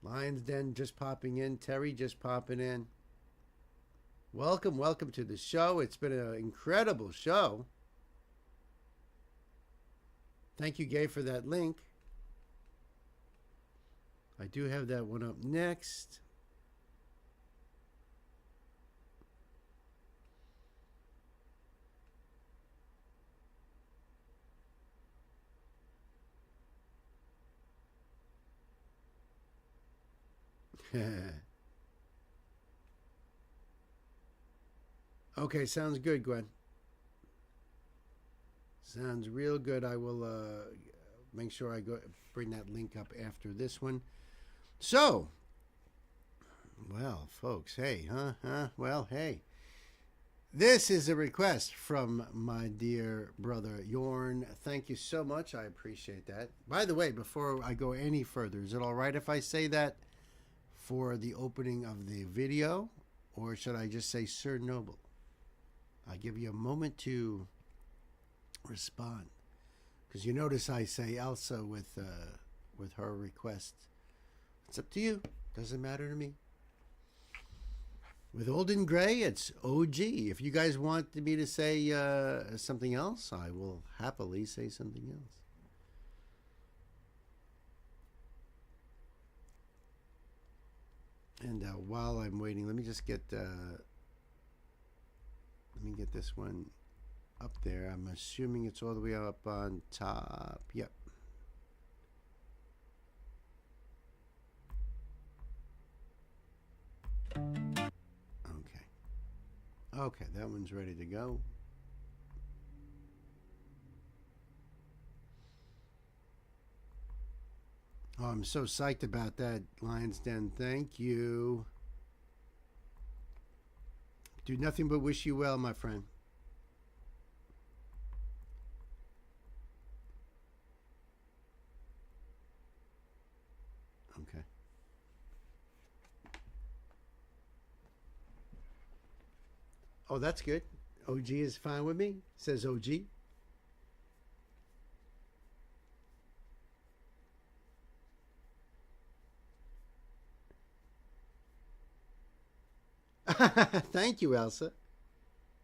Lions Den just popping in. Terry just popping in. Welcome, welcome to the show. It's been an incredible show. Thank you, Gay, for that link. I do have that one up next. Okay, sounds good, Gwen. Sounds real good. I will make sure I go bring that link up after this one. So, well, folks, hey, well, hey. This is a request from my dear brother Yorn. Thank you so much. I appreciate that. By the way, before I go any further, is it all right if I say that for the opening of the video? Or should I just say Sir Noble? I'll give you a moment to respond. Because you notice I say Elsa with her request. It's up to you. Doesn't matter to me. With Olden Gray, it's OG. If you guys want me to say something else, I will happily say something else. And while I'm waiting, let me just get this one up there. I'm assuming it's all the way up on top. Yep. Okay, that one's ready to go. Oh, I'm so psyched about that, Lions Den. Thank you. Do nothing but wish you well, my friend. Okay. Oh, that's good. OG is fine with me, says OG. Thank you, Elsa.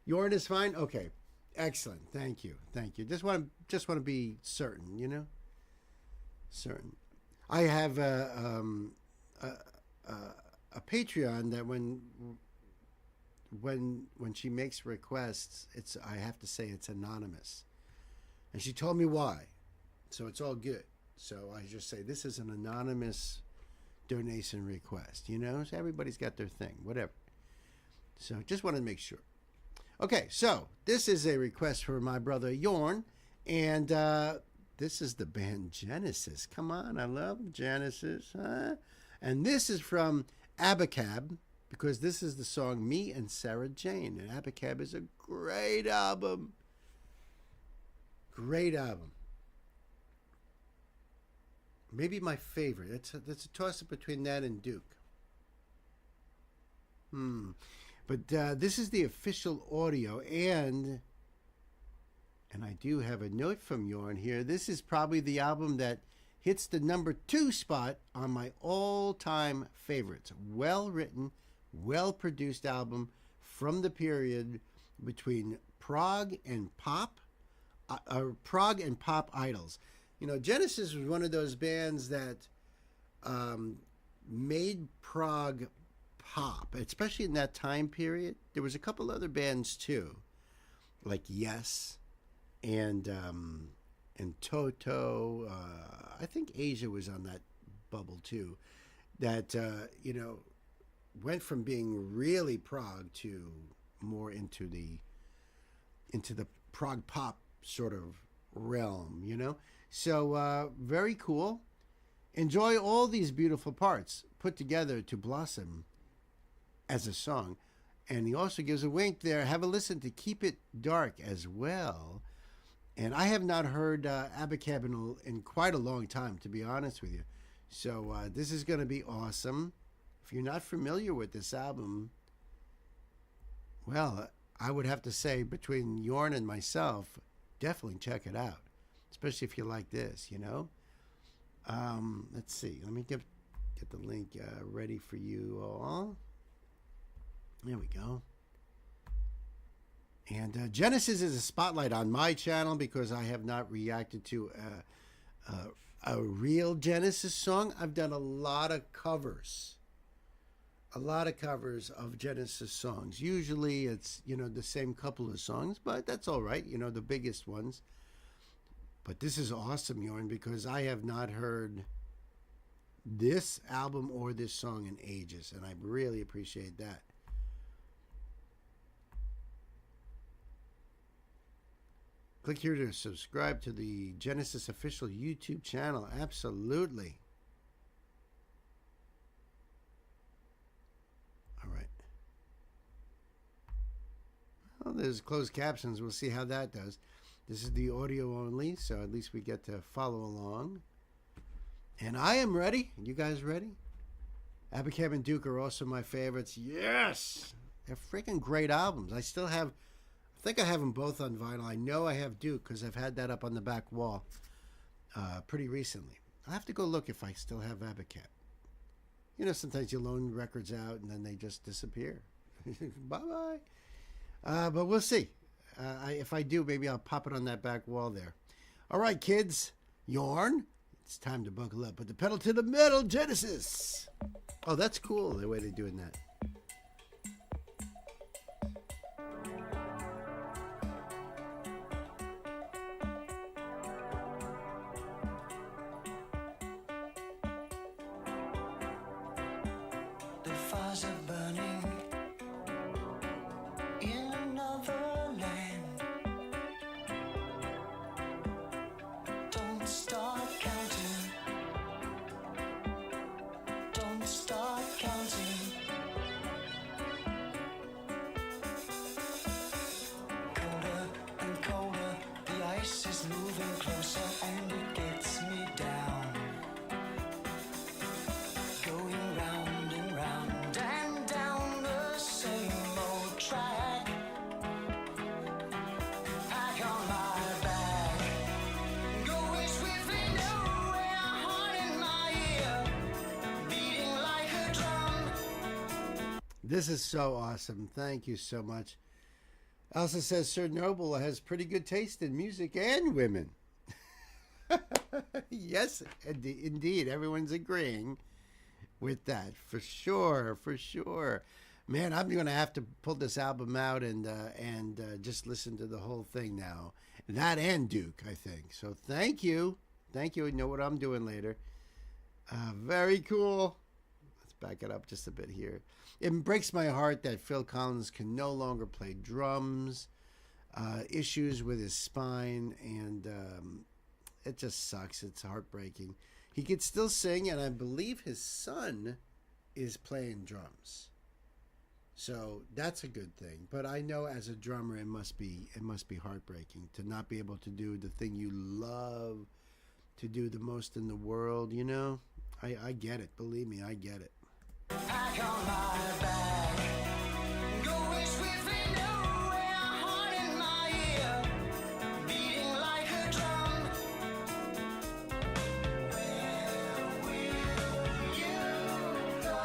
Yorn is fine? Okay. Excellent. Thank you. Thank you. Just want to be certain, you know? Certain. I have a Patreon that when she makes requests, I have to say it's anonymous. And she told me why. So it's all good. So I just say this is an anonymous donation request, you know? So everybody's got their thing, whatever. So just wanted to make sure. Okay, so this is a request for my brother Yorn, and this is the band Genesis. Come on, I love Genesis, huh? And this is from Abacab, because this is the song Me and Sarah Jane. And Abacab is a great album. Great album. Maybe my favorite. That's a toss-up between that and Duke. But this is the official audio, and I do have a note from Yorn here. This is probably the album that hits the number 2 spot on my all-time favorites. Well-written, well-produced album from the period between prog and pop idols. You know, Genesis was one of those bands that made prog pop, especially in that time period. There was a couple other bands too, like Yes and Toto. I think Asia was on that bubble too. That you know, went from being really prog to more into the prog pop sort of realm, you know. So very cool. Enjoy all these beautiful parts put together to blossom as a song. And he also gives a wink there. Have a listen to Keep It Dark as well. And I have not heard Abacab in quite a long time, to be honest with you. So this is going to be awesome. If you're not familiar with this album, well, I would have to say between Yorn and myself, definitely check it out. Especially if you like this, you know. Let's see. Let me get the link ready for you all. There we go. And Genesis is a spotlight on my channel because I have not reacted to a real Genesis song. I've done a lot of covers. A lot of covers of Genesis songs. Usually it's, you know, the same couple of songs, but that's all right. You know, the biggest ones. But this is awesome, Yorn, because I have not heard this album or this song in ages, and I really appreciate that. Click here to subscribe to the Genesis official YouTube channel. Absolutely. All right. Well, there's closed captions. We'll see how that does. This is the audio only, so at least we get to follow along. And I am ready. You guys ready? Abacab and Duke are also my favorites. Yes! They're freaking great albums. I think I have them both on vinyl. I know I have Duke because I've had that up on the back wall pretty recently. I'll have to go look if I still have Abacab. You know, sometimes you loan records out and then they just disappear. Bye-bye. But we'll see. If I do, maybe I'll pop it on that back wall there. All right, kids. Yorn. It's time to buckle up. Put the pedal to the metal, Genesis. Oh, that's cool, the way they're doing that. The fires are burning in another land. Don't start counting. Don't start counting. Colder and colder, the ice is moving closer and it gets me down. Going round and round and down the same old track. Pack on my back, going swiftly nowhere, heart in my ear, beating like a drum. This is so awesome. Thank you so much. Elsa says Sir Noble has pretty good taste in music and women. Yes, indeed. Everyone's agreeing with that. For sure, for sure. Man, I'm going to have to pull this album out and just listen to the whole thing now. That and Duke, I think. So thank you. Thank you. You know what I'm doing later. Very cool. Let's back it up just a bit here. It breaks my heart that Phil Collins can no longer play drums. Issues with his spine, and it just sucks. It's heartbreaking. He could still sing, and I believe his son is playing drums. So that's a good thing. But I know as a drummer, it must be heartbreaking to not be able to do the thing you love to do the most in the world. You know, I get it. Believe me, I get it. Pack on my bag, going swiftly nowhere, heart in my ear, beating like a drum. Where will you go?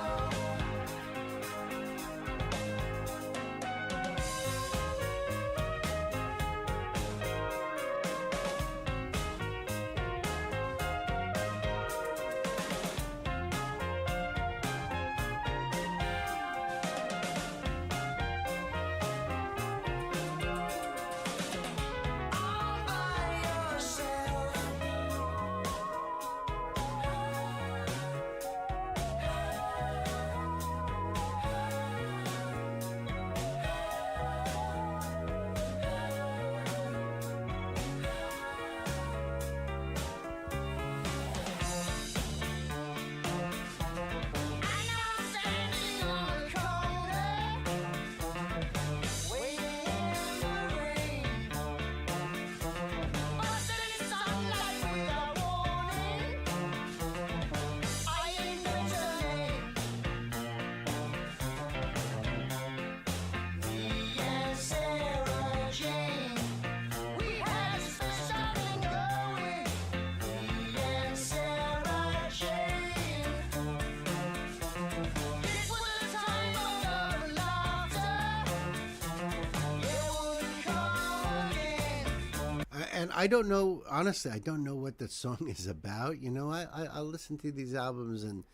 And I don't know, honestly, I don't know what the song is about. You know, I listen to these albums, and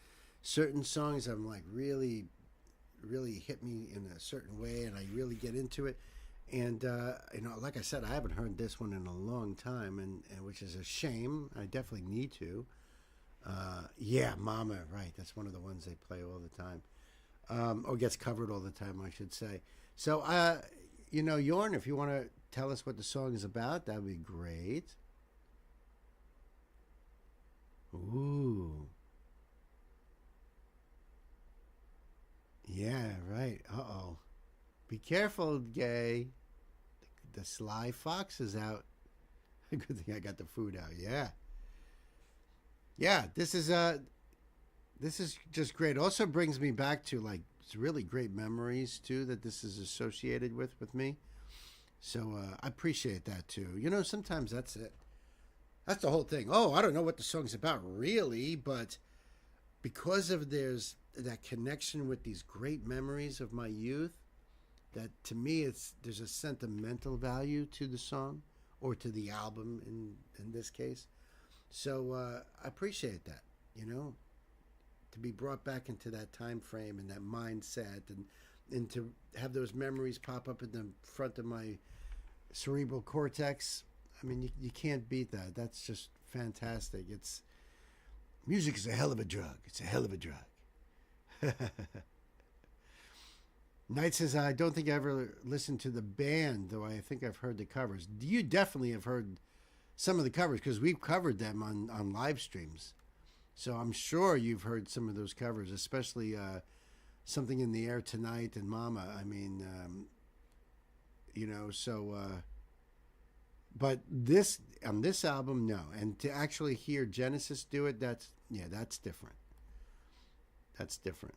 certain songs I'm like really hit me in a certain way, and I really get into it. And, you know, like I said, I haven't heard this one in a long time, and which is a shame. I definitely need to. Yeah, Mama, right. That's one of the ones they play all the time. Or gets covered all the time, I should say. So, you know, Yorn, if you want to tell us what the song is about, that would be great. Ooh. Yeah, right. Uh-oh. Be careful, gay. The sly fox is out. Good thing I got the food out. Yeah. Yeah, this is just great. Also brings me back to, like, really great memories, too, that this is associated with me. So I appreciate that, too. You know, sometimes that's it. That's the whole thing. Oh, I don't know what the song's about, really, but because of there's that connection with these great memories of my youth, that to me there's a sentimental value to the song, or to the album in this case. So I appreciate that, you know, to be brought back into that time frame and that mindset, and to have those memories pop up in the front of my cerebral cortex. I mean, you can't beat that. That's just fantastic. Music is a hell of a drug. It's a hell of a drug. Knight says, I don't think I ever listened to the band, though I think I've heard the covers. You definitely have heard some of the covers, because we've covered them on live streams. So I'm sure you've heard some of those covers, especially Something in the Air Tonight and Mama. I mean, you know, so... but this, on this album, no. And to actually hear Genesis do it, that's different. That's different.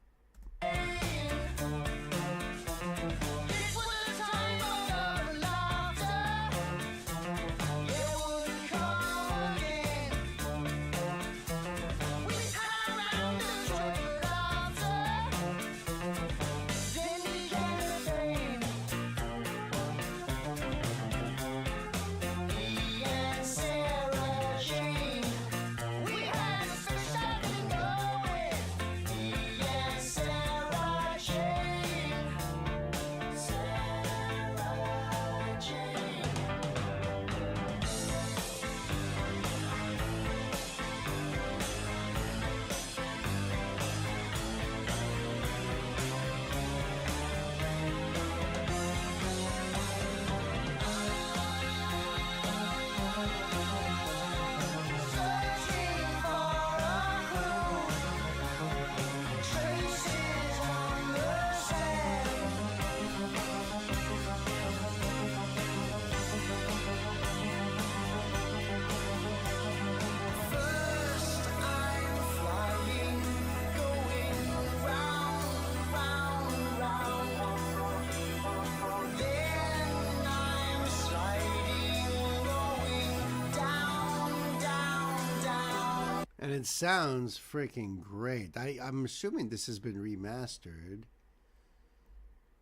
it sounds freaking great. I'm assuming this has been remastered.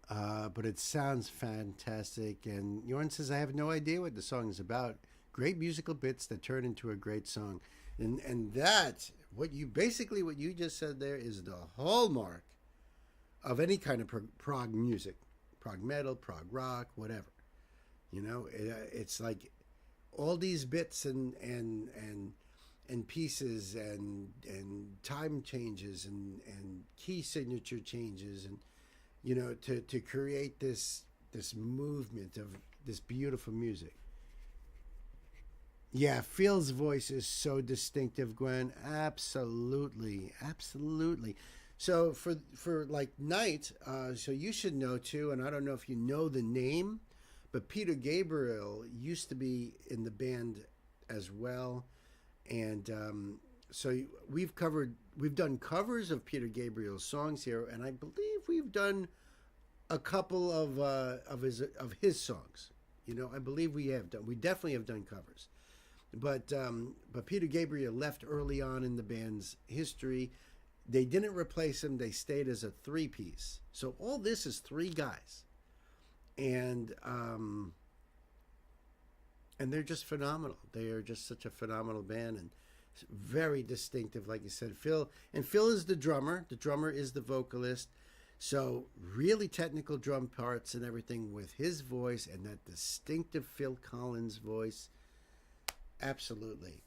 But it sounds fantastic. And Jorn says, I have no idea what the song is about. Great musical bits that turn into a great song. And that, what you just said there is the hallmark of any kind of prog music. Prog metal, prog rock, whatever. You know, it's like all these bits and pieces and time changes and key signature changes and, you know, to create this movement of this beautiful music. Yeah, Phil's voice is so distinctive, Gwen. Absolutely. So for like Night, so you should know too, and I don't know if you know the name, but Peter Gabriel used to be in the band as well. And so we've done covers of Peter Gabriel's songs here, and I believe we've done a couple of his songs. You know, I believe we definitely have done covers. But Peter Gabriel left early on in the band's history. They didn't replace him. They stayed as a three-piece. So all this is three guys. And they're just phenomenal. They are just such a phenomenal band and very distinctive, like you said. Phil is the drummer. The drummer is the vocalist. So really technical drum parts and everything with his voice and that distinctive Phil Collins voice. Absolutely.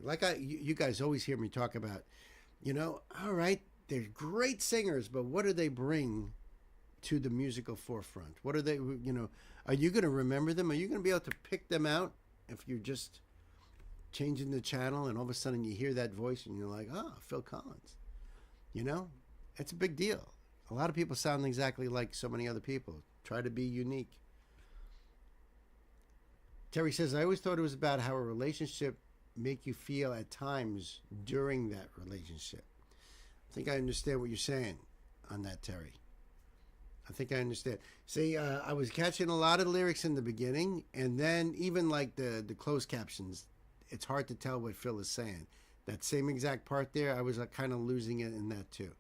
Like you guys always hear me talk about, you know, all right, they're great singers, but what do they bring to the musical forefront? What are they, you know, are you going to remember them? Are you going to be able to pick them out if you're just changing the channel and all of a sudden you hear that voice and you're like, oh, Phil Collins? You know, it's a big deal. A lot of people sound exactly like so many other people. Try to be unique. Terry says, I always thought it was about how a relationship make you feel at times during that relationship. I think I understand what you're saying on that, Terry. I think I understand. See, I was catching a lot of lyrics in the beginning, and then even like the closed captions, it's hard to tell what Phil is saying. That same exact part there, I was kind of losing it in that too.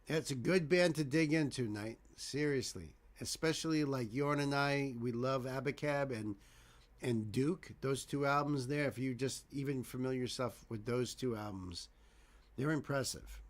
Yeah, it's a good band to dig into, Knight. Seriously. Especially like Jorn and I, we love Abacab and Duke. Those two albums there, if you just even familiar yourself with those two albums, they're impressive.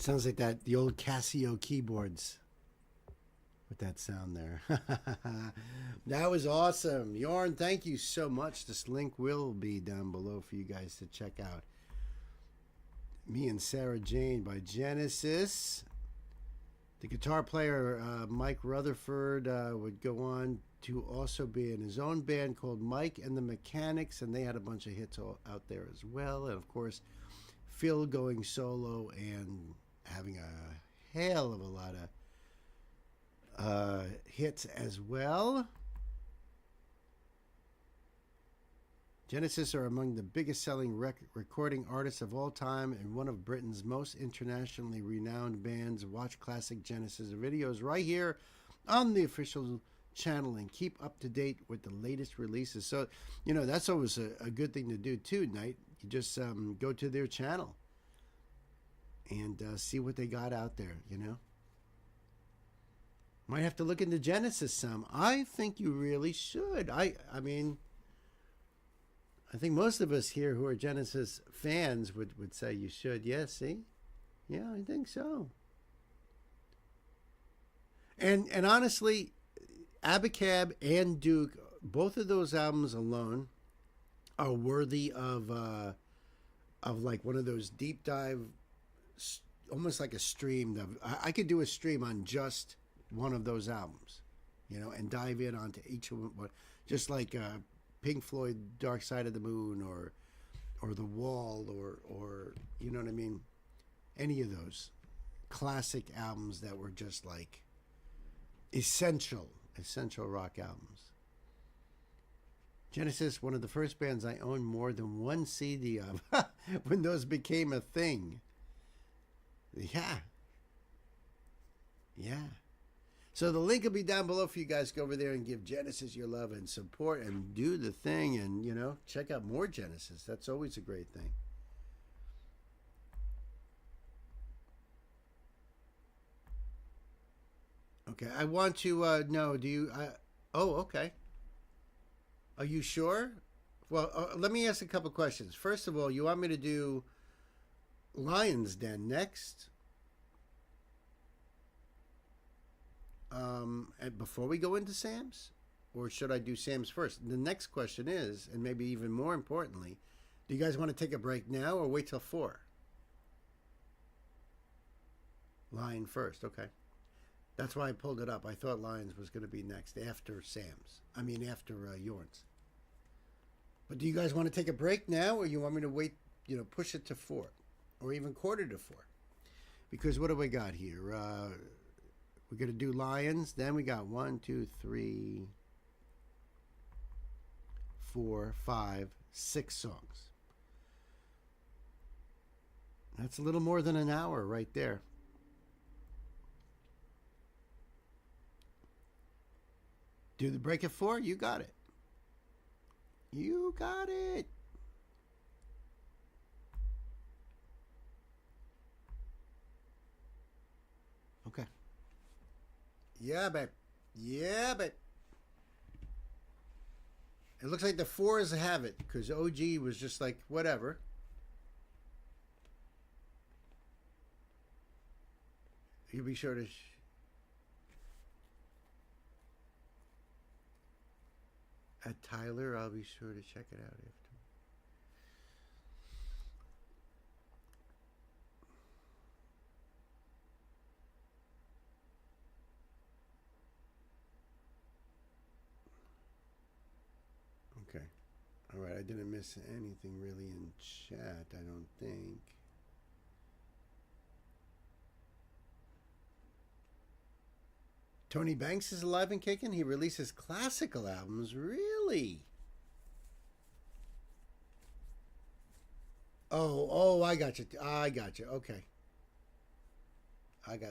Sounds like the old Casio keyboards with that sound there. That was awesome. Yorn, thank you so much. This link will be down below for you guys to check out. Me and Sarah Jane by Genesis. The guitar player, Mike Rutherford, would go on to also be in his own band called Mike and the Mechanics, and they had a bunch of hits out there as well. And, of course, Phil going solo and having a hell of a lot of hits as well. Genesis are among the biggest selling recording artists of all time and one of Britain's most internationally renowned bands. Watch classic Genesis videos right here on the official channel and keep up to date with the latest releases. So, you know, that's always a good thing to do too, Knight. You just go to their channel and see what they got out there, you know. Might have to look into Genesis some. I think you really should. I mean, I think most of us here who are Genesis fans would say you should. Yeah, see? Yeah, I think so. And honestly, Abacab and Duke, both of those albums alone are worthy of like one of those deep dive, almost like a stream. I could do a stream on just one of those albums, you know, and dive in onto each of them, just like Pink Floyd, Dark Side of the Moon, or The Wall, or you know what I mean? Any of those classic albums that were just like essential rock albums. Genesis, one of the first bands I owned more than one CD of when those became a thing. Yeah. So the link will be down below for you guys. Go over there and give Genesis your love and support and do the thing, and, you know, check out more Genesis. That's always a great thing. Okay, I want to know, do you... oh, okay. Are you sure? Well, let me ask a couple questions. First of all, you want me to do Lions Den next? And before we go into Sam's? Or should I do Sam's first? The next question is, and maybe even more importantly, do you guys want to take a break now or wait till 4? Lion first, okay. That's why I pulled it up. I thought Lions was going to be next after Sam's. I mean, after Yorn's. But do you guys want to take a break now, or you want me to wait, you know, push it to 4? Or even quarter to 4? Because what do we got here? We're going to do Lions. Then we got 1, 2, 3, 4, 5, 6 songs. That's a little more than an hour right there. Do the break at 4? You got it. You got it. Okay. Yeah, babe. Yeah, babe. It looks like the 4s have it, because OG was just like, whatever. You'll be sure to... At Tyler, I'll be sure to check it out after. Okay. All right, I didn't miss anything really in chat, I don't think. Tony Banks is alive and kicking. He releases classical albums. Really? Oh, I got you. Okay.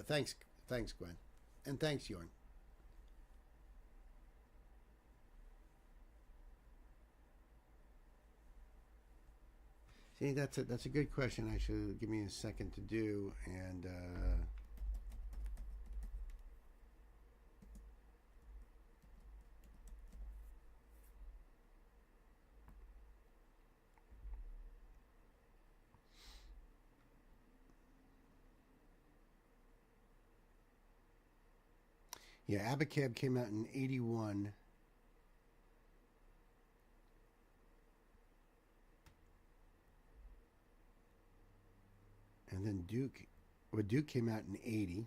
Thanks, Gwen. And thanks, Yorn. See, that's a good question. Actually, give me a second to do, and Yeah, Abacab came out in 81. And then Duke came out in 80.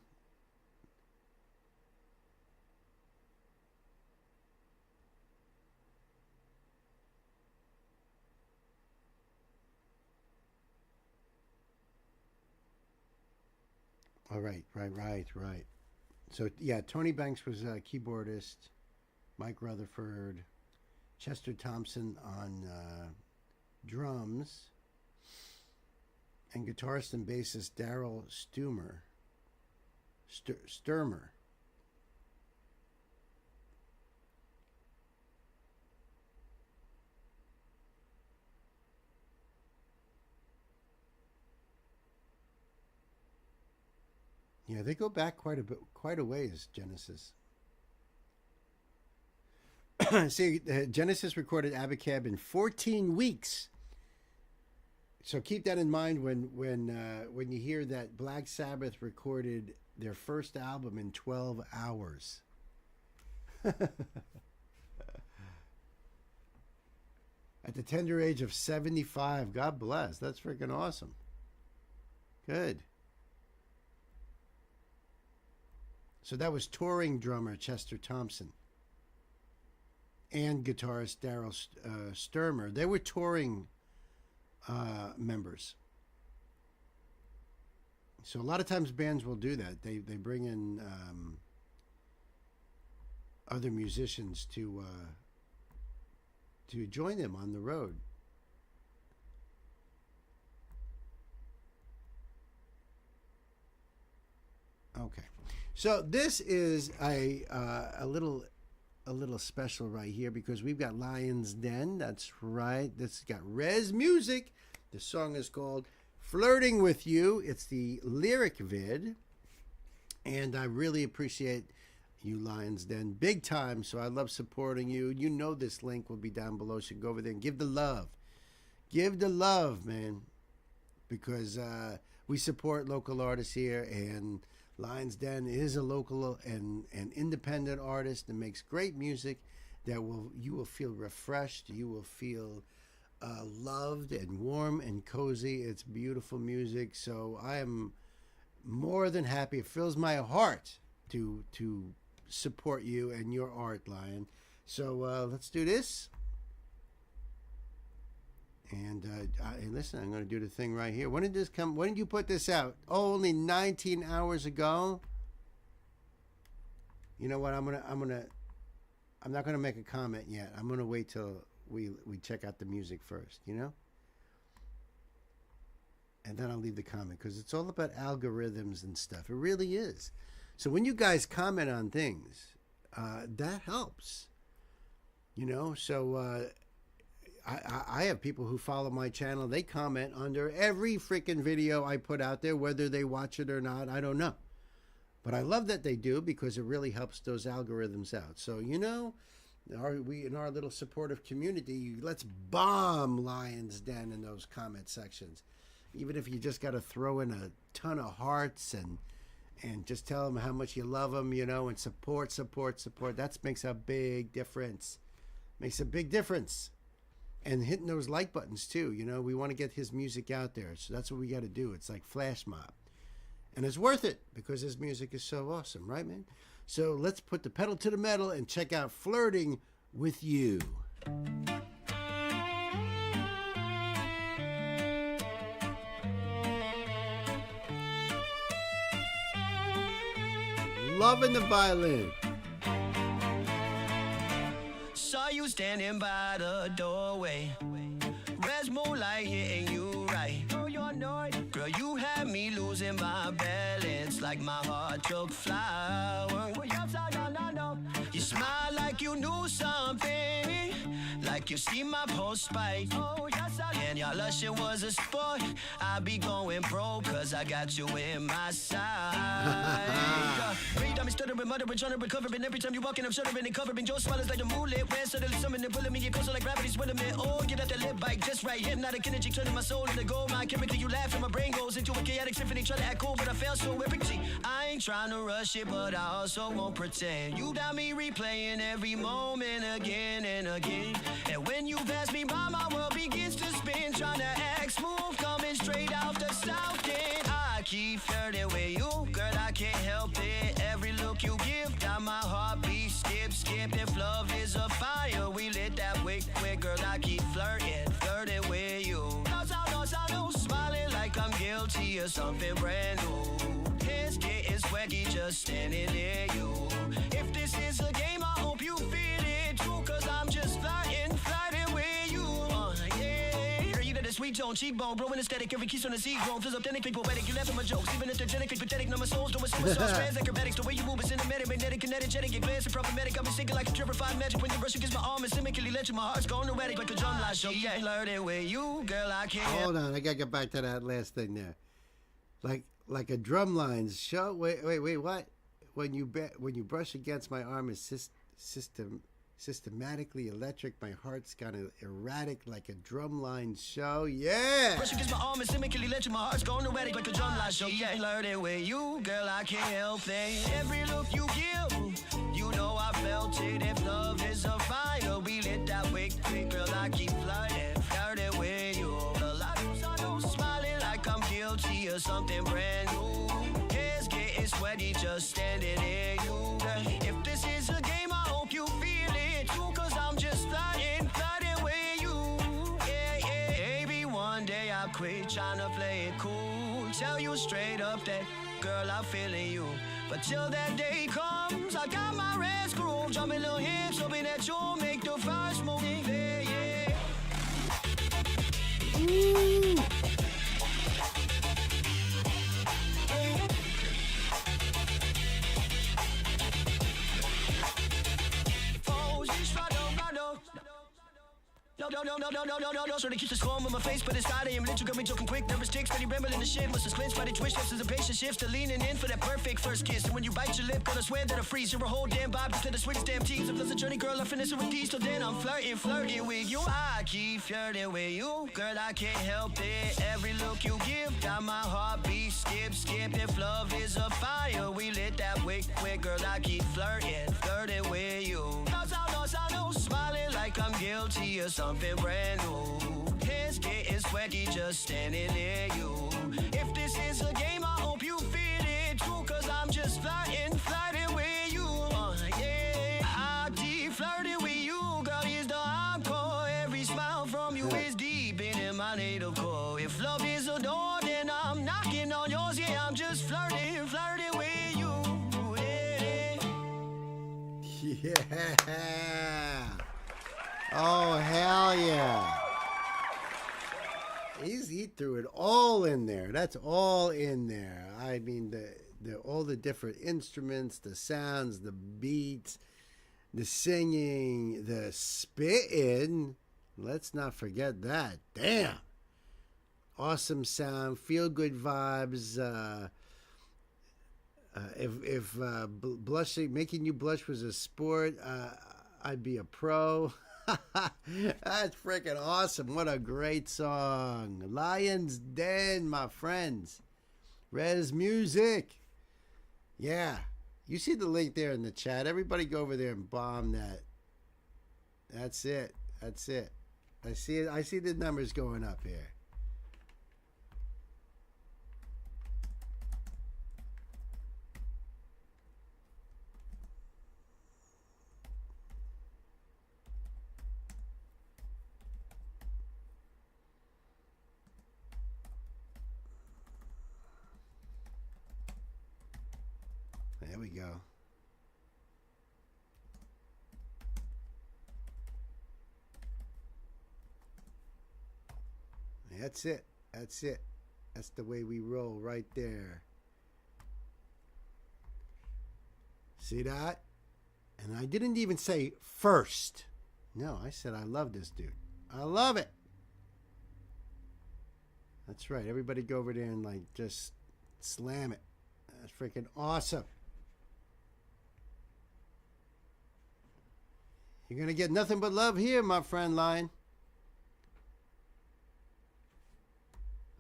All right. So, yeah, Tony Banks was a keyboardist, Mike Rutherford, Chester Thompson on drums, and guitarist and bassist Daryl Sturmer. Yeah, they go back quite a ways, Genesis. See, Genesis recorded Abacab in 14 weeks. So keep that in mind when you hear that Black Sabbath recorded their first album in 12 hours. At the tender age of 75. God bless. That's freaking awesome. Good. So that was touring drummer Chester Thompson and guitarist Daryl Sturmer. They were touring members. So a lot of times bands will do that. They bring in other musicians to join them on the road. Okay. So this is a little special right here because we've got Lion's Den. That's right. This got Res Music. The song is called Flirting With You. It's the lyric vid. And I really appreciate you, Lion's Den, big time. So I love supporting you. You know this link will be down below. So go over there and give the love. Give the love, man. Because we support local artists here, and Lion's Den is a local and independent artist that makes great music that you will feel refreshed. You will feel loved and warm and cozy. It's beautiful music. So I am more than happy. It fills my heart to support you and your art, Lion. So let's do this. And listen, I'm going to do the thing right here. When did this come? When did you put this out? Oh, only 19 hours ago. You know what? I'm not gonna make a comment yet. I'm gonna wait till we check out the music first. You know. And then I'll leave the comment because it's all about algorithms and stuff. It really is. So when you guys comment on things, that helps. You know. So. I have people who follow my channel. They comment under every freaking video I put out there, whether they watch it or not. I don't know. But I love that they do because it really helps those algorithms out. So, you know, we in our little supportive community, let's bomb Lion's Den in those comment sections. Even if you just got to throw in a ton of hearts and just tell them how much you love them, you know, and support. That makes a big difference. Makes a big difference. And hitting those like buttons too, you know, we want to get his music out there. So that's what we got to do. It's like flash mob. And it's worth it because his music is so awesome, right, man? So let's put the pedal to the metal and check out Flirting With You. Loving the violin. Saw you standing by the doorway. Res moonlight hitting you right. Girl, you had me losing my balance like my heart took flower. You smile like you knew something, like check, you see my post spike. Oh, yes, and y'all lush, it was a sport. I be going broke, cause I got you in my side. Read on me stuttering, muttering, trying to recover. And every time you walk in, I'm shuddering and covering. Joe smiles like the moonlit. When suddenly summoning, pulling me, it goes like gravity's willing me. Oh, get out that lip bike just right. Hypnotic energy, turning my soul into gold. My chemically, you laugh, and my brain goes into a chaotic symphony. Trying to act cool, but I fail so epically. I ain't trying to rush it, but I also won't pretend. You got me replaying every moment again and again. And when you pass me by, my world begins to spin. Trying to act smooth, coming straight out the south end. I keep flirting with you, girl, I can't help it. Every look you give, got my heartbeat skip. If love is a fire, we lit that wick quick. Girl, I keep flirting with you. No, smiling like I'm guilty of something brand new. Hands getting sweaty just standing near you. If this is a game, I hope you feel it too. Cause I'm just flirting with you. Yeah. Girl, you got a sweet tone, cheekbone, blowing aesthetic. Every kiss on the seed grown feels authentically poetic. You laughing my jokes, even if they're genetically pathetic. Now my soul's doing suicide, strands, acrobatics. The way you move is cinematic, magnetic, energetic. Your glance is problematic. I'm sinking like a purified magic. When you rush against my arm, it's chemically electric. My heart's going erratic like a drum line show. Yeah, flirting with you, girl, I can't. Hold on, I gotta get back to that last thing there. Like a drum line show. Wait, what? When you brush against my arm is systematically electric. My heart's kind of erratic like a drumline show. Yeah. Brush against my arm is chemically electric. My heart's going erratic like a drum line show. Yeah, flirting with you, girl, I can't help it. Every look you give, you know I felt it. If love is a fire, we lit that wick quick. Girl, I keep flirting with you. I know, smiling like I'm guilty of something brand new. Hands getting sweaty just standing near you. If this is a game, I hope you feel it too. Cause I'm just flirting with you. Yeah. Maybe one day I'll quit trying to play it cool. Tell you straight up that, girl, I'm feeling you. But till that day comes, I got my red screw. Jumping little hips, hoping that you'll make the first move. Yeah. Ooh. No. Sort of keeps the scorn on my face, but inside I am lit. You got me joking quick, nervous ticks, steady rambling the shit. Must have clenched by the twitch, steps as a patient shifts to leaning in for that perfect first kiss. And when you bite your lip, gonna swear that I freeze. You're a whole damn vibe instead of switch damn tease. If there's a journey, girl, I finish it with these. Till then, I'm flirting with you. I keep flirting with you, girl, I can't help it. Every look you give, got my heartbeat skip. If love is a fire, we lit that wick quick. Girl, I keep flirting with you. I know, smiling like I'm guilty of something brand new. Hands getting sweaty just standing near you. If this is a game, I hope you feel it too. Cause I'm just flirting with you. Yeah, I keep flirting with you, girl, is the encore. Every smile from you is deep in my native core. If love is a door, then I'm knocking on yours. Yeah, I'm just flirting with you. Yeah. Oh, hell yeah. He threw it all in there. That's all in there. I mean, all the different instruments, the sounds, the beats, the singing, the spitting. Let's not forget that. Damn. Awesome sound, feel good vibes. If blushing, making you blush was a sport, I'd be a pro. That's freaking awesome. What a great song. Lion's Den, my friends. Res Music. Yeah. You see the link there in the chat. Everybody go over there and bomb that. That's it. That's it. I see it. I see the numbers going up here. There we go. That's it. That's it. That's the way we roll right there. See that? And I didn't even say first. No, I said I love this dude. I love it. That's right. Everybody go over there and like just slam it. That's freaking awesome. You're going to get nothing but love here, my friend Lion.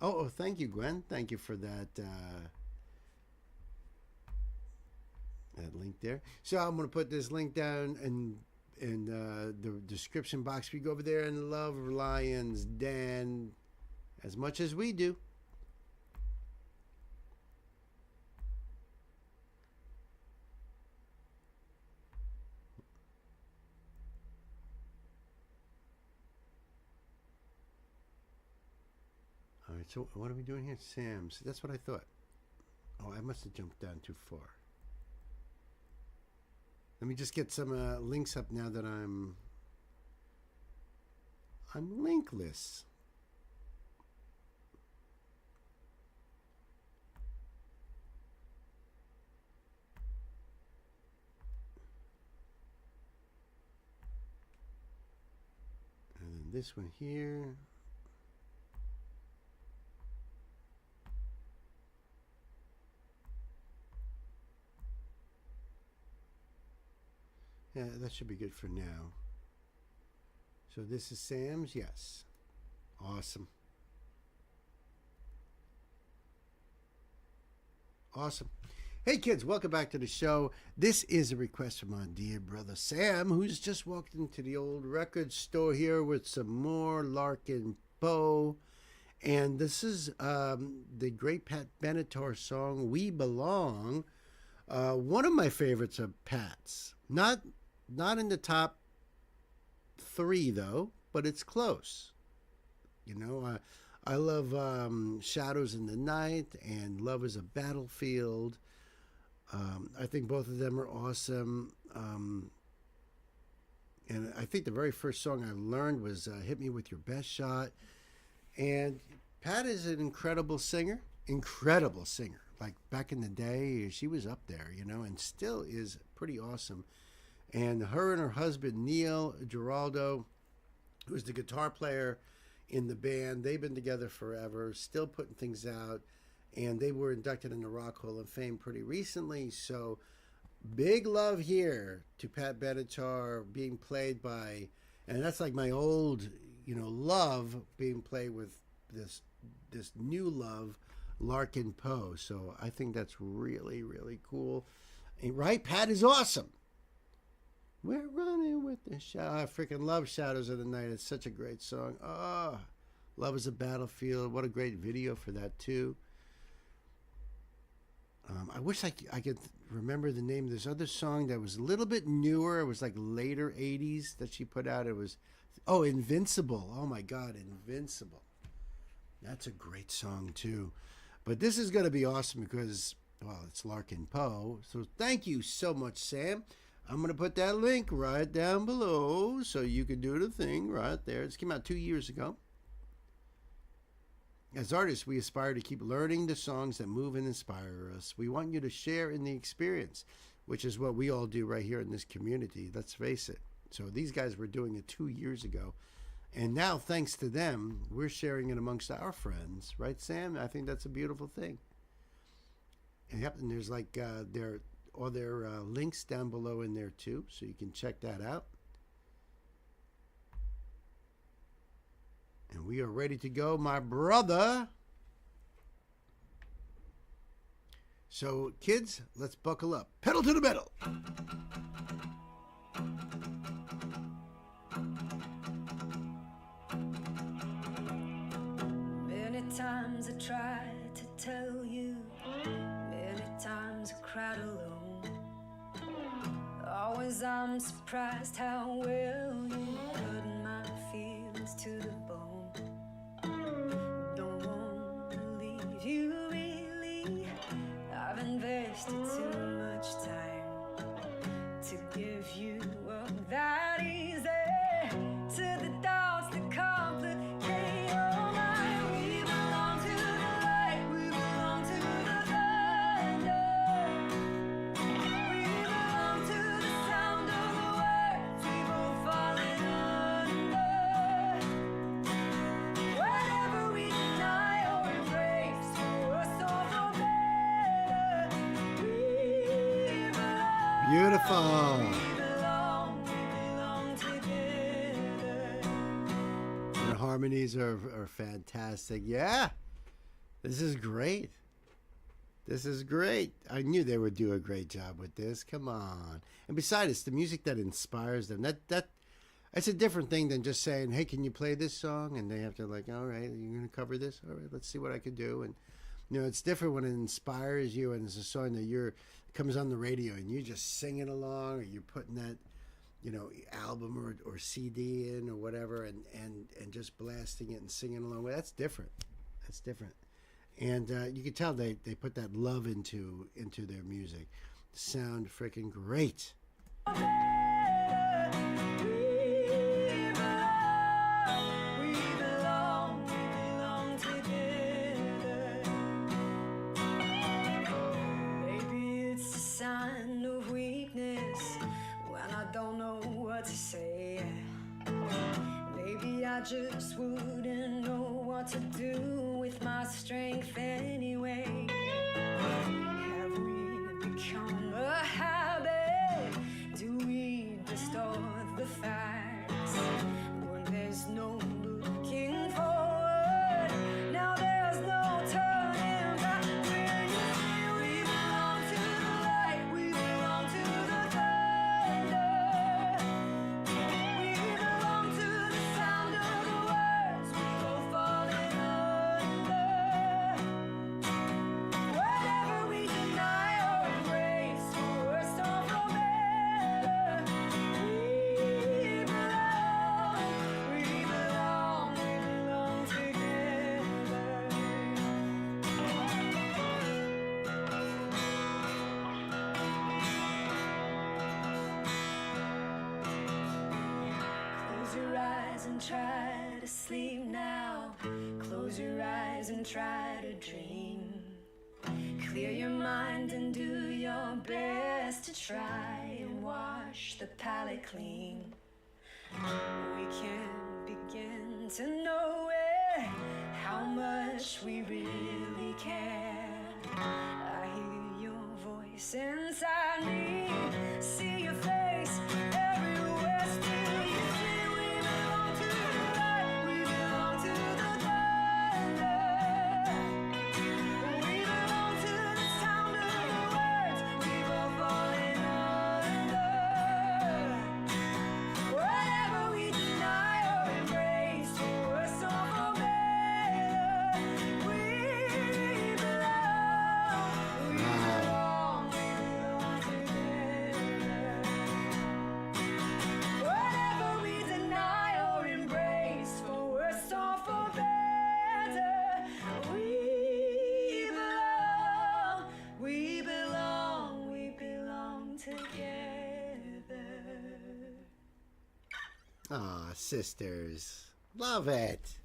Oh, thank you, Gwen. Thank you for that that link there. So I'm going to put this link down in the description box. We go over there and love Lion's Den as much as we do. All right, so what are we doing here? Sam's. That's what I thought. Oh, I must have jumped down too far. Let me just get some links up now that I'm linkless. And then this one here. Yeah, that should be good for now. So this is Sam's, yes. Awesome. Awesome. Hey kids, welcome back to the show. This is a request from my dear brother Sam, who's just walked into the old record store here with some more Larkin Poe. And this is the great Pat Benatar song, We Belong. One of my favorites of Pat's. Not in the top 3 though, but it's close. You know, I love Shadows in the Night and Love is a Battlefield. I think both of them are awesome. And I think the very first song I learned was Hit Me With Your Best Shot. And Pat is an incredible singer. Incredible singer. Like back in the day, she was up there, you know, and still is pretty awesome. And her and her husband, Neil Giraldo, who's the guitar player in the band, they've been together forever, still putting things out. And they were inducted in the Rock Hall of Fame pretty recently. So big love here to Pat Benatar being played by, and that's like my old, you know, love being played with this new love, Larkin Poe. So I think that's really, really cool. And, right? Pat is awesome. We're running with the shadow. I freaking love Shadows of the Night. It's such a great song. Oh, Love is a Battlefield. What a great video for that, too. I wish I could remember the name of this other song that was a little bit newer. It was like later 80s that she put out. It was, Invincible. Oh, my God, Invincible. That's a great song, too. But this is going to be awesome because, well, it's Larkin Poe. So thank you so much, Sam. I'm going to put that link right down below so you can do the thing right there. This came out 2 years ago. As artists, we aspire to keep learning the songs that move and inspire us. We want you to share in the experience, which is what we all do right here in this community. Let's face it. So these guys were doing it 2 years ago. And now, thanks to them, we're sharing it amongst our friends. Right, Sam? I think that's a beautiful thing. And there's like all their links down below in there too, so you can check that out. And we are ready to go, my brother. So, kids, let's buckle up. Pedal to the metal. Many times I tried to tell you, many times I cried alone. Always I'm surprised how well you cut my feelings to the bone. Don't want to leave you really. I've invested too much time to give you up that easy. To the thoughts that complicate your mind. We belong to the light, we belong to the thunder. We belong to the sound of the words we both fall in love. Beautiful. The harmonies are fantastic. Yeah. This is great. This is great. I knew they would do a great job with this. Come on. And besides, it's the music that inspires them. That's a different thing than just saying, hey, can you play this song? And they have to like, all right, you're going to cover this? All right, let's see what I can do. And, you know, it's different when it inspires you and it's a song that comes on the radio and you're just singing along, or you're putting that, you know, album or CD in or whatever and just blasting it and singing along. Well, that's different. That's different. And you can tell they put that love into their music. Sound freaking great. Sign of weakness when I don't know what to say. Maybe I just wouldn't know what to do with my strength anyway. Have we become a habit? Do we distort the facts when there's no looking forward? Now there's no turning back. And try to sleep now. Close your eyes and try to dream. Clear your mind and do your best to try and wash the palate clean. We can begin to know it, how much we really care. I hear your voice inside me, see your face everywhere still. You say we belong to the light, we belong to the thunder. We belong to the sound of the words we both falling under. Whatever we deny or embrace, for worse or for better, we belong, we belong together. Whatever we deny or embrace, for worse or for better, we belong, we belong, we belong together. Aw, sisters. Love it.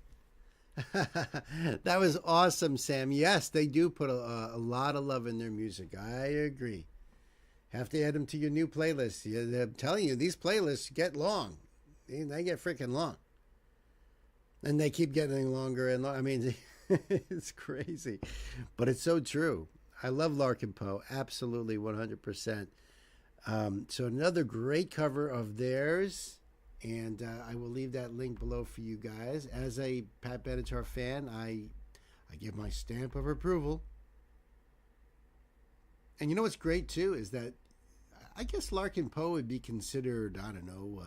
That was awesome, Sam. Yes, they do put a lot of love in their music. I agree. Have to add them to your new playlist. Yeah, I'm telling you, these playlists get long. They get freaking long. And they keep getting longer and longer. I mean, it's crazy. But it's so true. I love Larkin Poe. Absolutely, 100%. So another great cover of theirs. And I will leave that link below for you guys. As a Pat Benatar fan, I give my stamp of approval. And you know what's great, too, is that I guess Larkin Poe would be considered, I don't know,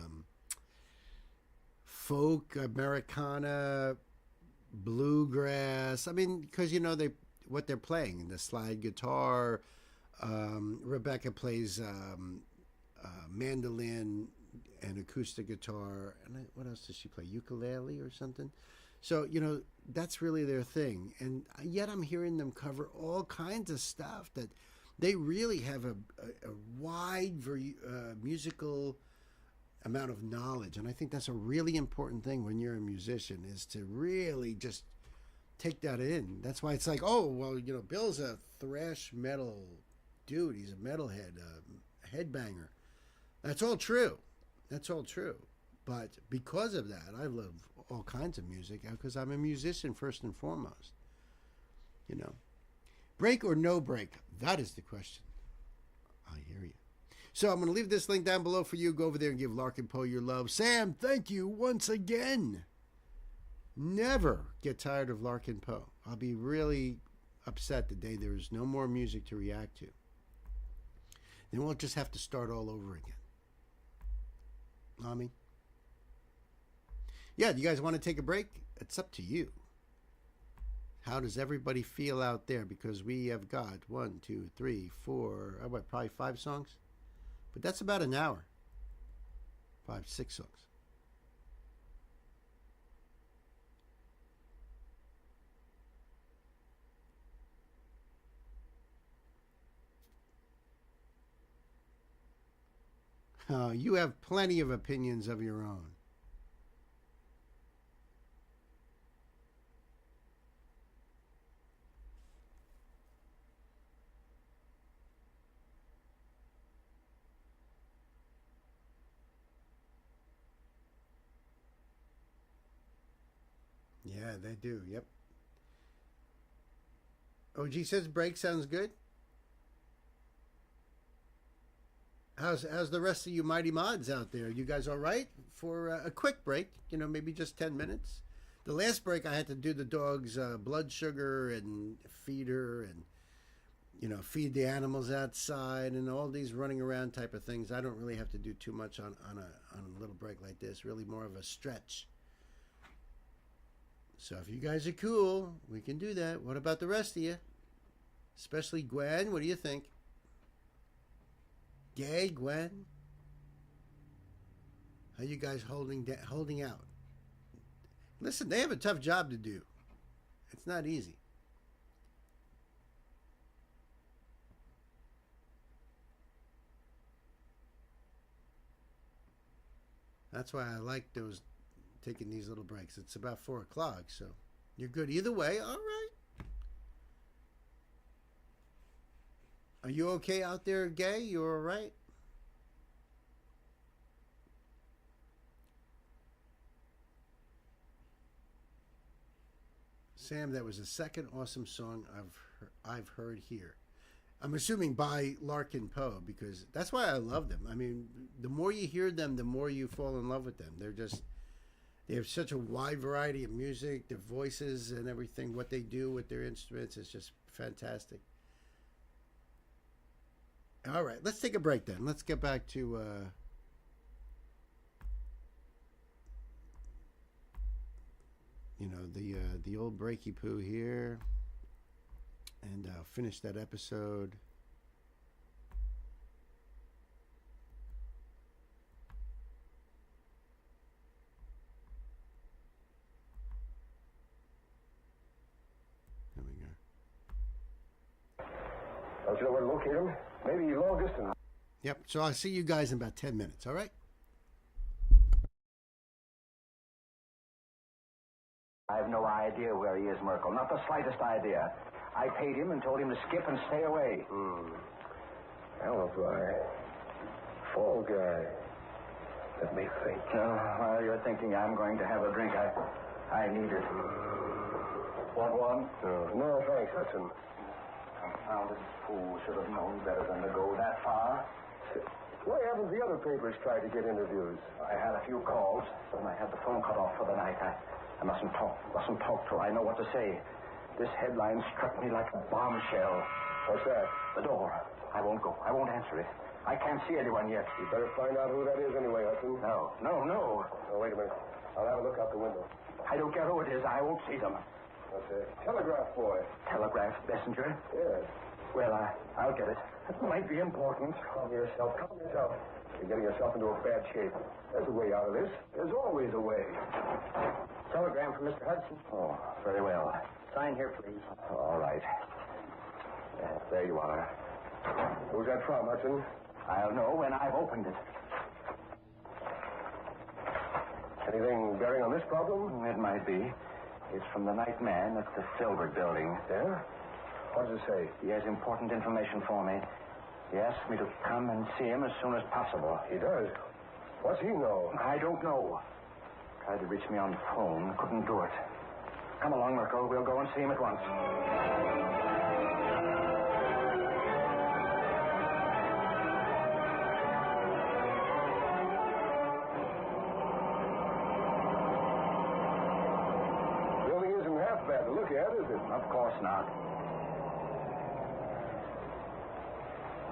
folk, Americana, bluegrass. I mean, because, you know, what they're playing, the slide guitar. Rebecca plays mandolin and acoustic guitar, and what else does she play? Ukulele or something? So, you know, that's really their thing. And yet I'm hearing them cover all kinds of stuff that they really have a wide musical amount of knowledge. And I think that's a really important thing when you're a musician, is to really just take that in. That's why it's like, oh, well, you know, Bill's a thrash metal dude. He's a metalhead, a headbanger. That's all true. That's all true. But because of that, I love all kinds of music because I'm a musician first and foremost. You know, break or no break? That is the question. I hear you. So I'm going to leave this link down below for you. Go over there and give Larkin Poe your love. Sam, thank you once again. Never get tired of Larkin Poe. I'll be really upset the day there is no more music to react to. Then we'll just have to start all over again. Nami? Yeah, do you guys want to take a break? It's up to you. How does everybody feel out there? Because we have got 1, 2, 3, 4, probably 5 songs? But that's about an hour. 5, 6 songs. You have plenty of opinions of your own. Yeah, they do. Yep. OG says break sounds good. How's the rest of you mighty mods out there? You guys all right for a quick break? You know, maybe just 10 minutes. The last break I had to do the dog's blood sugar and feed her and, you know, feed the animals outside and all these running around type of things. I don't really have to do too much on a little break like this. Really more of a stretch. So if you guys are cool, we can do that. What about the rest of you? Especially Gwen, what do you think? Gay, Gwen? How you guys holding out? Listen, they have a tough job to do. It's not easy. That's why I like those taking these little breaks. It's about 4 o'clock, so you're good either way. All right. Are you okay out there, Gay? You all right? Sam, that was the second awesome song I've heard here. I'm assuming by Larkin Poe, because that's why I love them. I mean, the more you hear them, the more you fall in love with them. They have such a wide variety of music, their voices and everything, what they do with their instruments is just fantastic. All right, let's take a break then. Let's get back to you know, the old breaky poo here, and finish that episode. There we go. Don't you know where to locate him? Maybe long distance. Yep. So I'll see you guys in about 10 minutes. All right. I have no idea where he is, Merkel. Not the slightest idea. I paid him and told him to skip and stay away. Alibi. Fall guy. Let me think. While you're thinking I'm going to have a drink, I need it. Want one? No, thanks, Hudson. Confounded fool should have known better than to go that far. Why haven't the other papers tried to get interviews? I had a few calls, and I had the phone cut off for the night. I mustn't talk to her. I know what to say. This headline struck me like a bombshell. What's that? The door. I won't go. I won't answer it. I can't see anyone yet. You better find out who that is anyway, Hudson. No. Oh, wait a minute. I'll have a look out the window. I don't care who it is. I won't see them. That's a telegraph boy. Telegraph messenger? Yes. Well, I'll get it. It might be important. Calm yourself. You're getting yourself into a bad shape. There's a way out of this. There's always a way. Telegram from Mr. Hudson. Oh, very well. Sign here, please. All right. There you are. Who's that from, Hudson? I'll know when I've opened it. Anything bearing on this problem? It might be. It's from the night man at the Filbert building. Yeah? What does it say? He has important information for me. He asked me to come and see him as soon as possible. He does? What's he know? I don't know. Tried to reach me on the phone. Couldn't do it. Come along, Merkel. We'll go and see him at once. scared, is it? Of course not.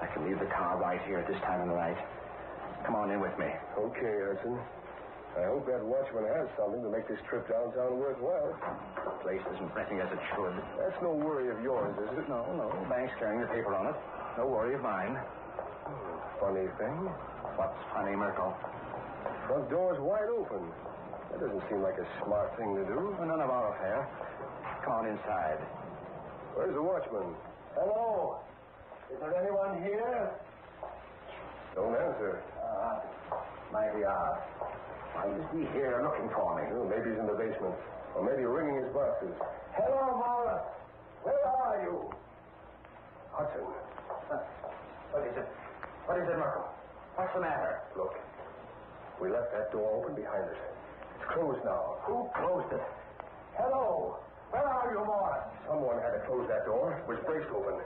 I can leave the car right here at this time of the night. Come on in with me. Okay, Hudson. I hope that watchman has something to make this trip downtown worthwhile. The place isn't renting as it should. That's no worry of yours, is it? No. Bank's carrying the paper on it. No worry of mine. Funny thing. What's funny, Merkel? Front door's wide open. That doesn't seem like a smart thing to do. None of our affair. Come on inside. Where's the watchman? Hello? Is there anyone here? Don't answer. Mighty odd. Why is he here looking for me? Well, maybe he's in the basement. Or maybe ringing his boxes. Hello, Morris. Where are you? Hudson. What is it? What is it, Merkel? What's the matter? Look. We left that door open behind us. It's closed now. Who closed it? Hello. Where are you, Morris? Someone had to close that door. It was braced open.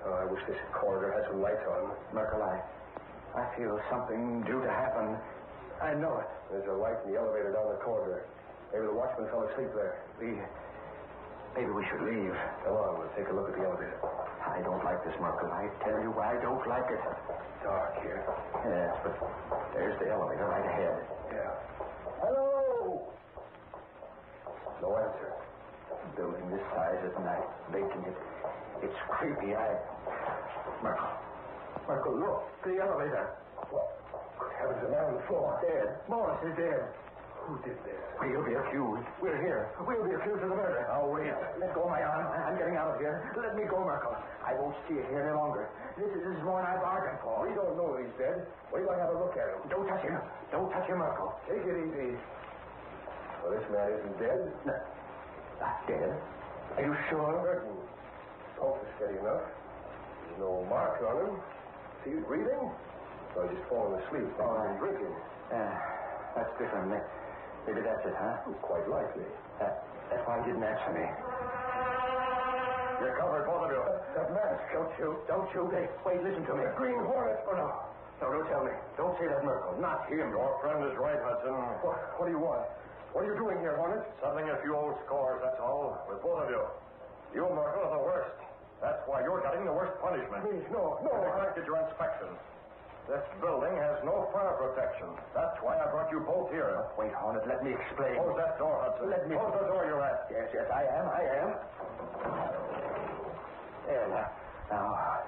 I wish this corridor had some lights on. Merkel, I feel something due to happen. I know it. There's a light in the elevator down the corridor. Maybe the watchman fell asleep there. Maybe we should leave. Come on, we'll take a look at the elevator. I don't like this, Merkel. I tell you, I don't like it. Dark here. Yes, but there's the elevator right ahead. Yeah. Hello! No answer. A building this size at night, vacant. It's creepy. Merkel, look. The elevator. What? Good heavens, a man on the floor. Dead. Morris is dead. Who did this? We'll be accused. We're here. We'll be accused of the murder. Now, wait. Let go of my arm. I'm getting out of here. Let me go, Merkel. I won't see you here any longer. This is more than I bargained for. We don't know that he's dead. We're going to have a look at him. Don't touch him. Don't touch him, Merkel. Take it easy. Well, this man isn't dead. No. Not dead? Are you sure? Certain. Pulse is steady enough. There's no marks on him. See you breathing? So he's just fallen asleep. Right. Drinking. That's different. Maybe that's it, huh? Quite likely. That's why he didn't answer me. You're covered, both of you. That mask. Don't shoot. Don't shoot. Hey, wait, listen to me. Green Hornet. Oh, no. No, don't tell me. Don't say that, Merkel. Not him. Your friend is right, Hudson. What do you want? What are you doing here, Hornet? Settling a few old scores, that's all. With both of you. You, Merkel, are the worst. That's why you're getting the worst punishment. Please, no. You neglected your inspection. This building has no fire protection. That's why I brought you both here. Wait, Hornet, let me explain. Close that door, Hudson. Let me... Close the door you're at. Yes, I am. There, now,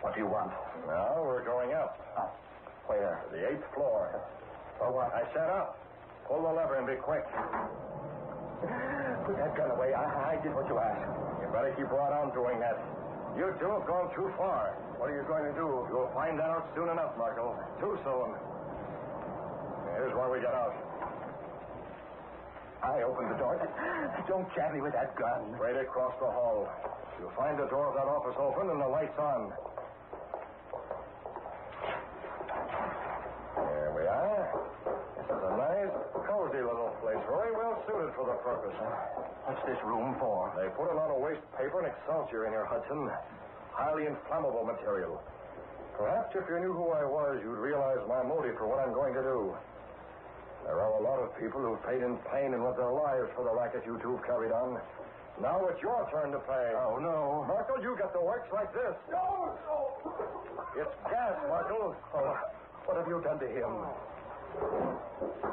what do you want? Now, we're going up. Up? Where? To the 8th floor. For what? I said up. Pull the lever and be quick. Put that gun away. I did what you asked. You better keep right on doing that. You two have gone too far. What are you going to do? You'll find out soon enough, Markel. Too soon. Here's where we get out. I opened the door. Don't jab me with that gun. Straight across the hall. You'll find the door of that office open and the lights on. There we are. This is a nice, cozy little place. Very well suited for the purpose. What's this room for? They put a lot of waste paper and excelsior in here, Hudson. Highly inflammable material. Perhaps if you knew who I was, you'd realize my motive for what I'm going to do. There are a lot of people who've paid in pain and with their lives for the racket you two have carried on. Now it's your turn to pay. Oh, no. Merkel, you get the works like this. No. It's gas, Merkel. Oh, what have you done to him?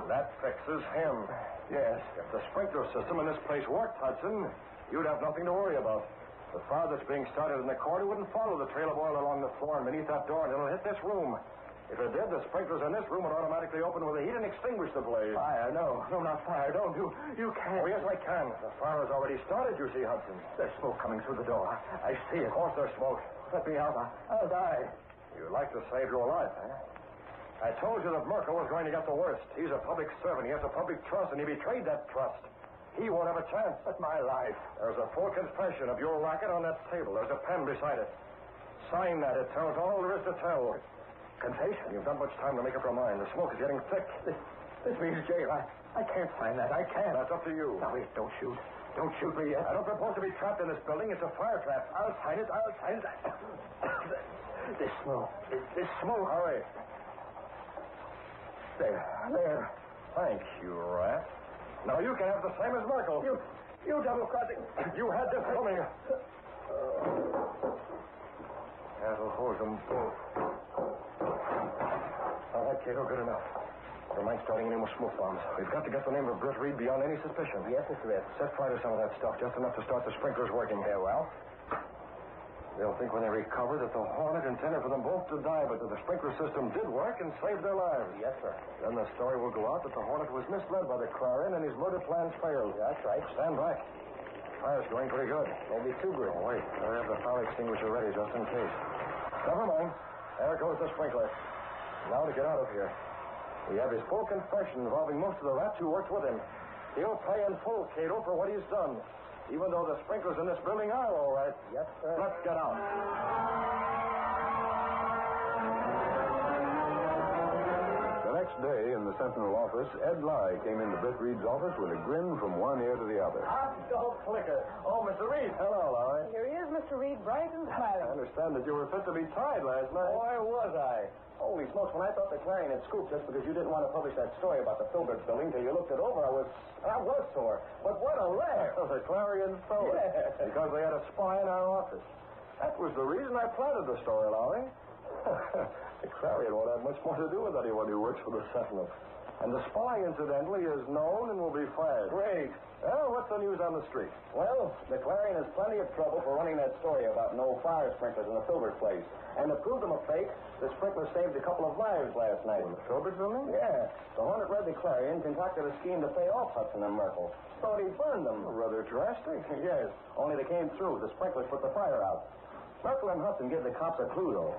That fixes him. Yes. If the sprinkler system in this place worked, Hudson, you'd have nothing to worry about. The fire that's being started in the corridor wouldn't follow the trail of oil along the floor and beneath that door, and it'll hit this room. If it did, the sprinklers in this room would automatically open with the heat and extinguish the blaze. Fire? No, not fire. Don't. You can't. Oh, yes, I can. The fire has already started, you see, Hudson. There's smoke coming through the door. I see it. Of course there's smoke. Let me out. I'll die. You'd like to save your life, eh? I told you that Merkel was going to get the worst. He's a public servant. He has a public trust, and he betrayed that trust. He won't have a chance. But my life. There's a full confession of your racket on that table. There's a pen beside it. Sign that. It tells all there is to tell. Confession? You've not much time to make up your mind. The smoke is getting thick. This means jail. I can't sign that. I can't. That's up to you. Now, wait. Don't shoot. Don't shoot me yet. I don't propose to be trapped in this building. It's a fire trap. I'll sign it. This smoke. This smoke. Hurry. There. Thank you, Rat. Now you can have the same as Merkel. You double-crossing. You had this coming. That'll hold them both. All right, Cato, good enough. Never mind starting any more smoke bombs. We've got to get the name of Britt Reed beyond any suspicion. Yes, Mr. Ed. Set fire to some of that stuff, just enough to start the sprinklers working. Yeah, well? They'll think when they recover that the Hornet intended for them both to die, but that the sprinkler system did work and saved their lives. Yes, sir. Then the story will go out that the Hornet was misled by the Clarion and his murder plans failed. That's right. Stand back. Fire's going pretty good. Maybe too good. Oh, wait. I have the fire extinguisher ready just in case. Never mind. There goes the sprinkler. Now to get out of here. We have his full confession involving most of the rats who worked with him. He'll pay in full, Cato, for what he's done. Even though the sprinklers in this building are all right. Yes, sir. Let's get out. The next day, in the Sentinel office, Ed Lai came into Britt Reed's office with a grin from one ear to the other. Hot dog clicker. Oh, Mr. Reed. Hello, Larry. Here he is, Mr. Reed, bright and smiling. I understand that you were fit to be tied last night. Boy, was I. Holy smokes, when I thought the Clarion had scooped just because you didn't want to publish that story about the Filbert building till you looked it over, I was sore. But what a laugh. The Clarion stole it. Yes. Because they had a spy in our office. That was the reason I planted the story, Larry. The Clarion won't have much more to do with anyone who works for the Sentinel. And the spy, incidentally, is known and will be fired. Great. Well, what's the news on the street? Well, the Clarion has plenty of trouble for running that story about no fire sprinklers in the Filbert place. And to prove them a fake, the sprinkler saved a couple of lives last night. In the Filbert building? Yeah. The Hornet read the Clarion, concocted a scheme to pay off Hudson and Merkel. Thought he burned them. Rather drastic. Yes. Only they came through. The sprinklers put the fire out. Merkel and Hudson gave the cops a clue, though.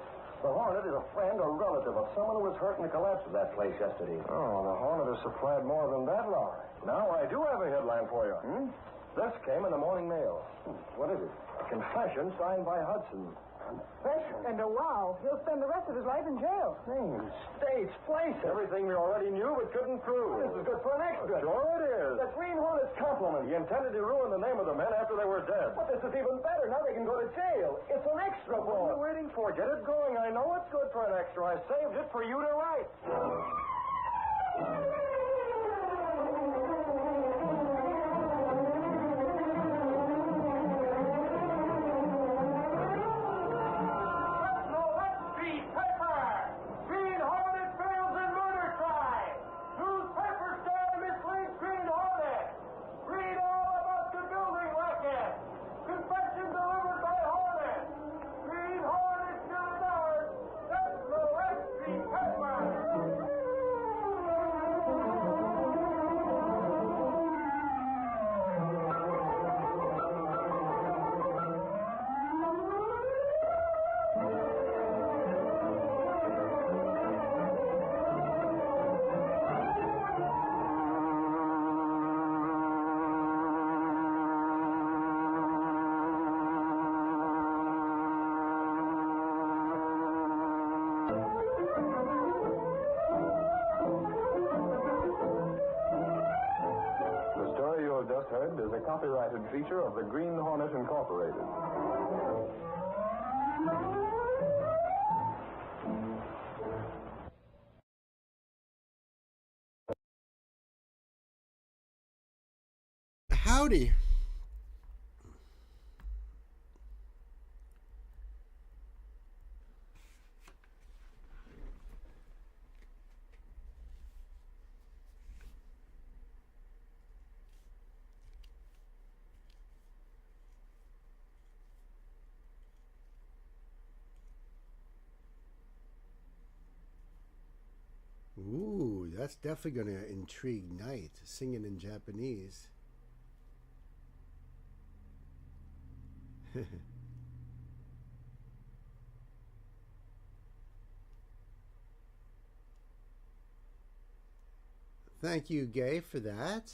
The Hornet is a friend or relative of someone who was hurt in the collapse of that place yesterday. Oh, the Hornet has supplied more than that, Larry. Now I do have a headline for you. This came in the morning mail. What is it? A confession signed by Hudson. Confession? And wow, he'll spend the rest of his life in jail. Names, states, places. Everything we already knew but couldn't prove. This is good for an extra. Sure it is. The Green Hornet's compliment. He intended to ruin the name of the men after they were dead. But this is even better. Now they can go to jail. It's an extra What are you waiting for? Get it going. I know it's good for an extra. I saved it for you to write. Is a copyrighted feature of the Green Hornet Incorporated. Howdy. Ooh, that's definitely going to intrigue Knight, singing in Japanese. Thank you, Gay, for that.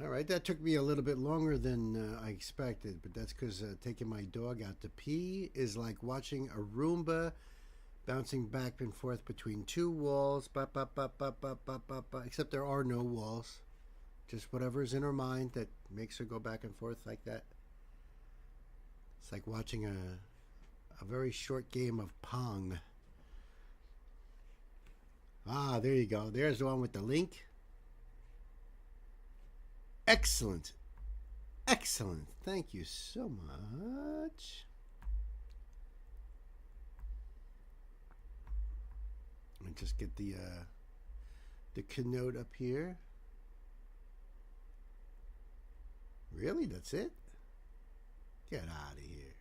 All right, that took me a little bit longer than I expected, but that's because taking my dog out to pee is like watching a Roomba bouncing back and forth between two walls, except there are no walls. Just whatever's in her mind that makes her go back and forth like that. It's like watching a very short game of Pong. Ah, there you go. There's the one with the link. Excellent. Excellent. Thank you so much. Let me just get the keynote up here. Really? That's it? Get out of here.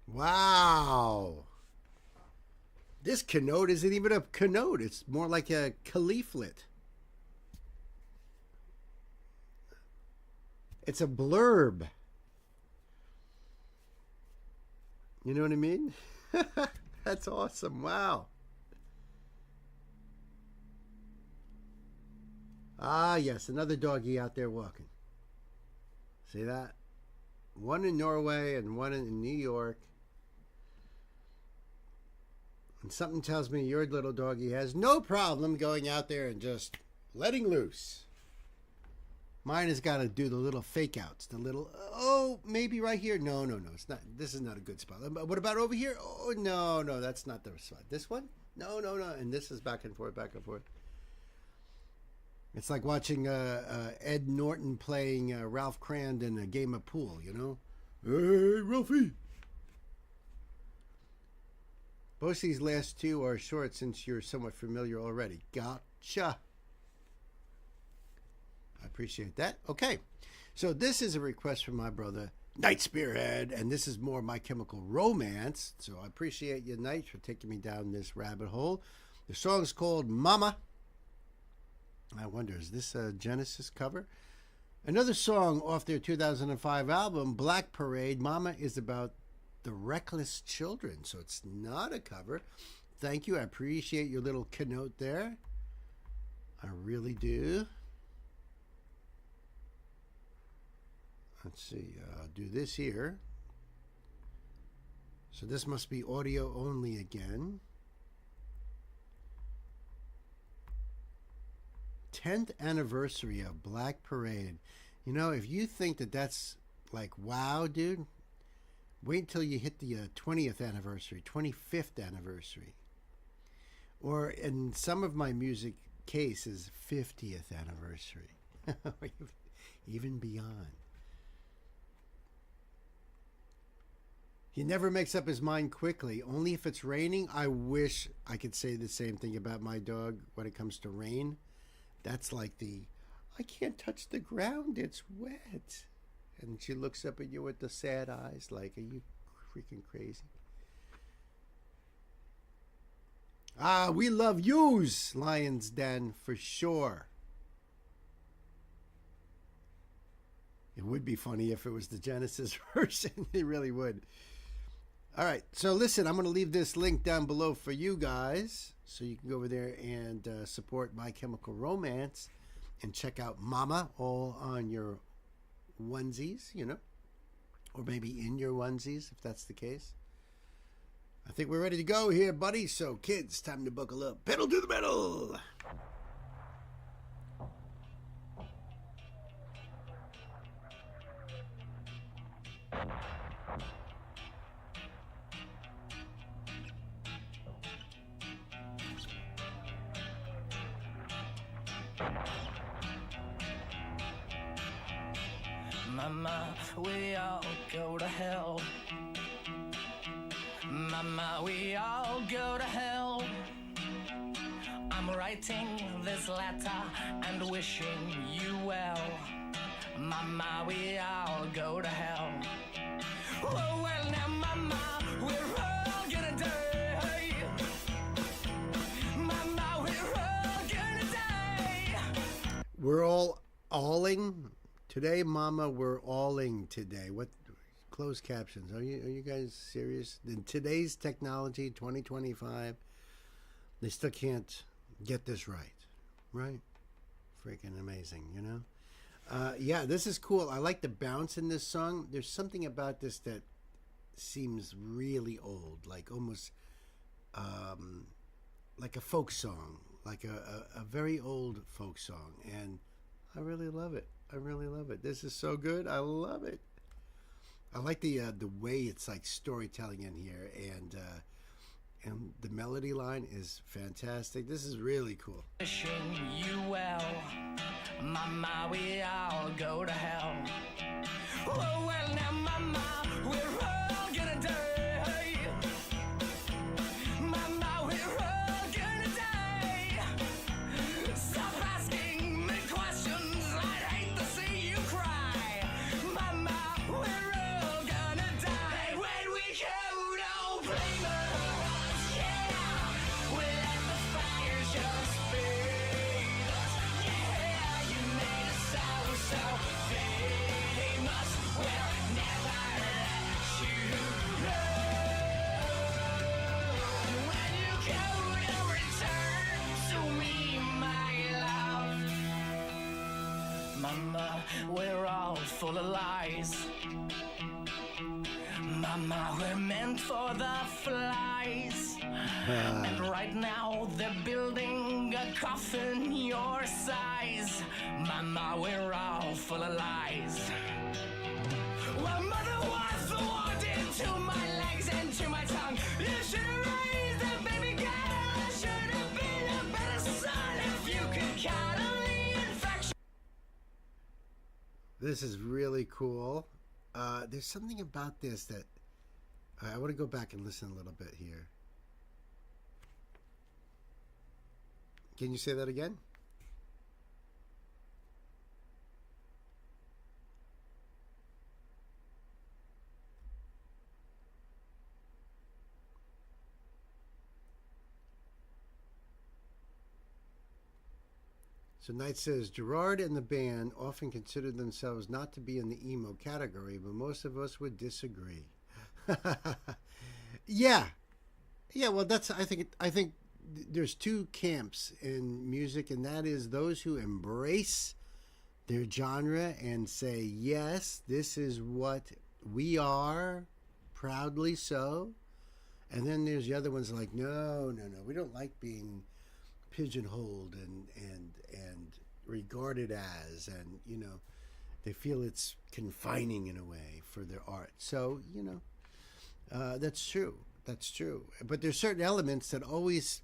Wow. This keynote isn't even a keynote. It's more like a leaflet. It's a blurb. You know what I mean? That's awesome. Wow. Ah, yes, another doggy out there walking. See that? One in Norway and one in New York. And something tells me your little doggy has no problem going out there and just letting loose. Mine has got to do the little fake outs, the little, oh, maybe right here. No, it's not. This is not a good spot. What about over here? Oh, no, that's not the spot. This one? No. And this is back and forth, back and forth. It's like watching Ed Norton playing Ralph Crand in a game of pool, you know? Hey, Ralphie! Both these last two are short since you're somewhat familiar already. Gotcha. I appreciate that. Okay, so this is a request from my brother, Night Spearhead, and this is more My Chemical Romance. So I appreciate you, Night, for taking me down this rabbit hole. The song's called Mama. I wonder, is this a Genesis cover? Another song off their 2005 album, Black Parade. Mama is about the reckless children, so it's not a cover. Thank you. I appreciate your little keynote there. I really do. Let's see. I'll do this here. So this must be audio only again. 10th anniversary of Black Parade. You know, if you think that that's like, wow, dude, wait until you hit the 20th anniversary, 25th anniversary. Or in some of my music cases, 50th anniversary. Even beyond. He never makes up his mind quickly, only if it's raining. I wish I could say the same thing about my dog when it comes to rain. That's like I can't touch the ground, it's wet. And she looks up at you with the sad eyes like, are you freaking crazy? Ah, we love yous, Lion's Den, for sure. It would be funny if it was the Genesis version. It really would. All right, so listen, I'm going to leave this link down below for you guys so you can go over there and support My Chemical Romance and check out Mama all on your onesies, you know, or maybe in your onesies if that's the case. I think we're ready to go here, buddy. So, kids, time to buckle up. Pedal to the metal. Mama, we all go to hell. Mama, we all go to hell. I'm writing this letter and wishing you well. Mama, we all go to hell. Oh, well, now, Mama, we're all gonna die. Mama, we're all gonna die. We're all alling today, Mama. We're alling today. What closed captions? Are you guys serious? In today's technology, 2025, they still can't get this right? Freaking amazing, you know. Yeah, this is cool. I like the bounce in this song. There's something about this that seems really old, like almost like a folk song, like a very old folk song, and I really love it. I really love it. This is so good. I love it. I like the way it's like storytelling in here, and the melody line is fantastic. This is really cool. Wishing you well, Mama, we all go to hell. Oh, well, now, Mama, we're all gonna die. Mama, we're all gonna die. Stop asking me questions. I'd hate to see you cry. Mama, we're all gonna die. And when we go, don't blame us. Yeah, we let the fire just feed us. Yeah, you made us so famous. We'll never let you go. When you go to return to me, my love. Mama, we're all full of lies. Mama, we're meant for the flies. And right now they're building a coffin your size. Mama, we're all full of lies. Well, Mother was the one into my legs and to my tongue. You should have raised that baby girl. I should have been a better son if you could count on the infection. This is really cool. There's something about this that I want to go back and listen a little bit here. Can you say that again? So Knight says, Gerard and the band often considered themselves not to be in the emo category, but most of us would disagree. Yeah. Well, I think there's two camps in music, and that is those who embrace their genre and say, yes, this is what we are, proudly so. And then there's the other ones like, no, we don't like being pigeonholed and regarded as, and they feel it's confining in a way for their art. So that's true. But there's certain elements that always,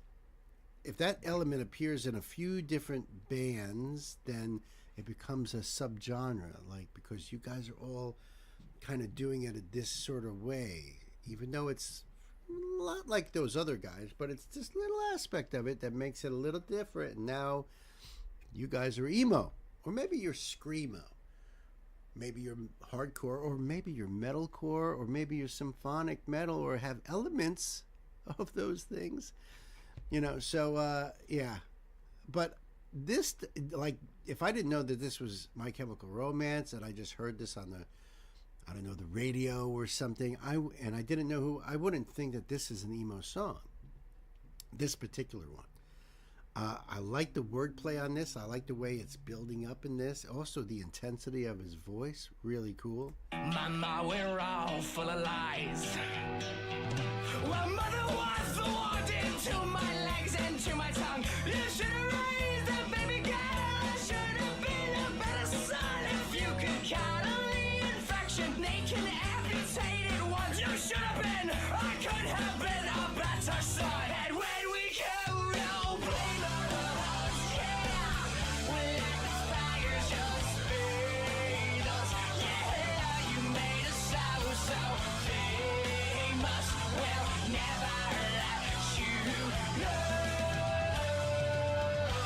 if that element appears in a few different bands, then it becomes a subgenre. Like, because you guys are all kind of doing it this sort of way, even though it's a lot like those other guys, but it's this little aspect of it that makes it a little different. And now you guys are emo, or maybe you're screamo, maybe you're hardcore, or maybe you're metalcore, or maybe you're symphonic metal, or have elements of those things, so yeah. But this, like, if I didn't know that this was My Chemical Romance, and I just heard this on the radio or something, and I didn't know who, I wouldn't think that this is an emo song, this particular one. I like the wordplay on this. I like the way it's building up in this. Also, the intensity of his voice, really cool. Mama, we're all full of lies. Well, Mother was the one into my legs and to my tongue. You should have raised that baby girl. I should have been a better son if you could count on the infection. They can amputate it once. You should have been. I could have been a better son. And when we go, no blame us. Yeah, we let the fire just feed us. Yeah, you made us so famous. We'll never let you go.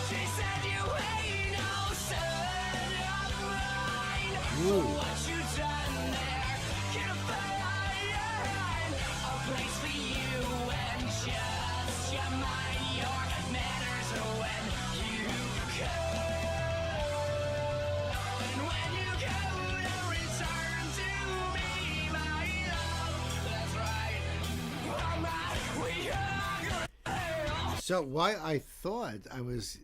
She said you ain't no son of mine. Ooh. What you done there? Get a fire, a place for you and just your mind. Your manners are when you go. And when you go to return to me, my love. That's right. Mama, we are. So why I thought I was,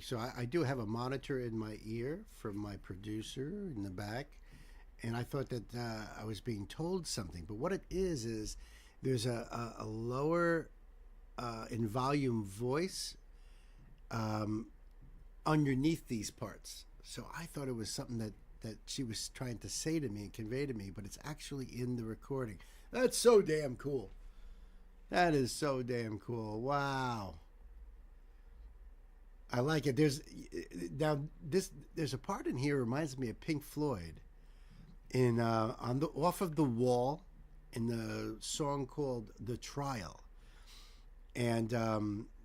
so I do have a monitor in my ear from my producer in the back, and I thought that I was being told something. But what it is there's a lower in volume voice underneath these parts. So I thought it was something that that she was trying to say to me and convey to me, but it's actually in the recording. That's so damn cool. That is so damn cool. Wow. I like it. There's a part in here reminds me of Pink Floyd in off of The Wall in the song called The Trial. And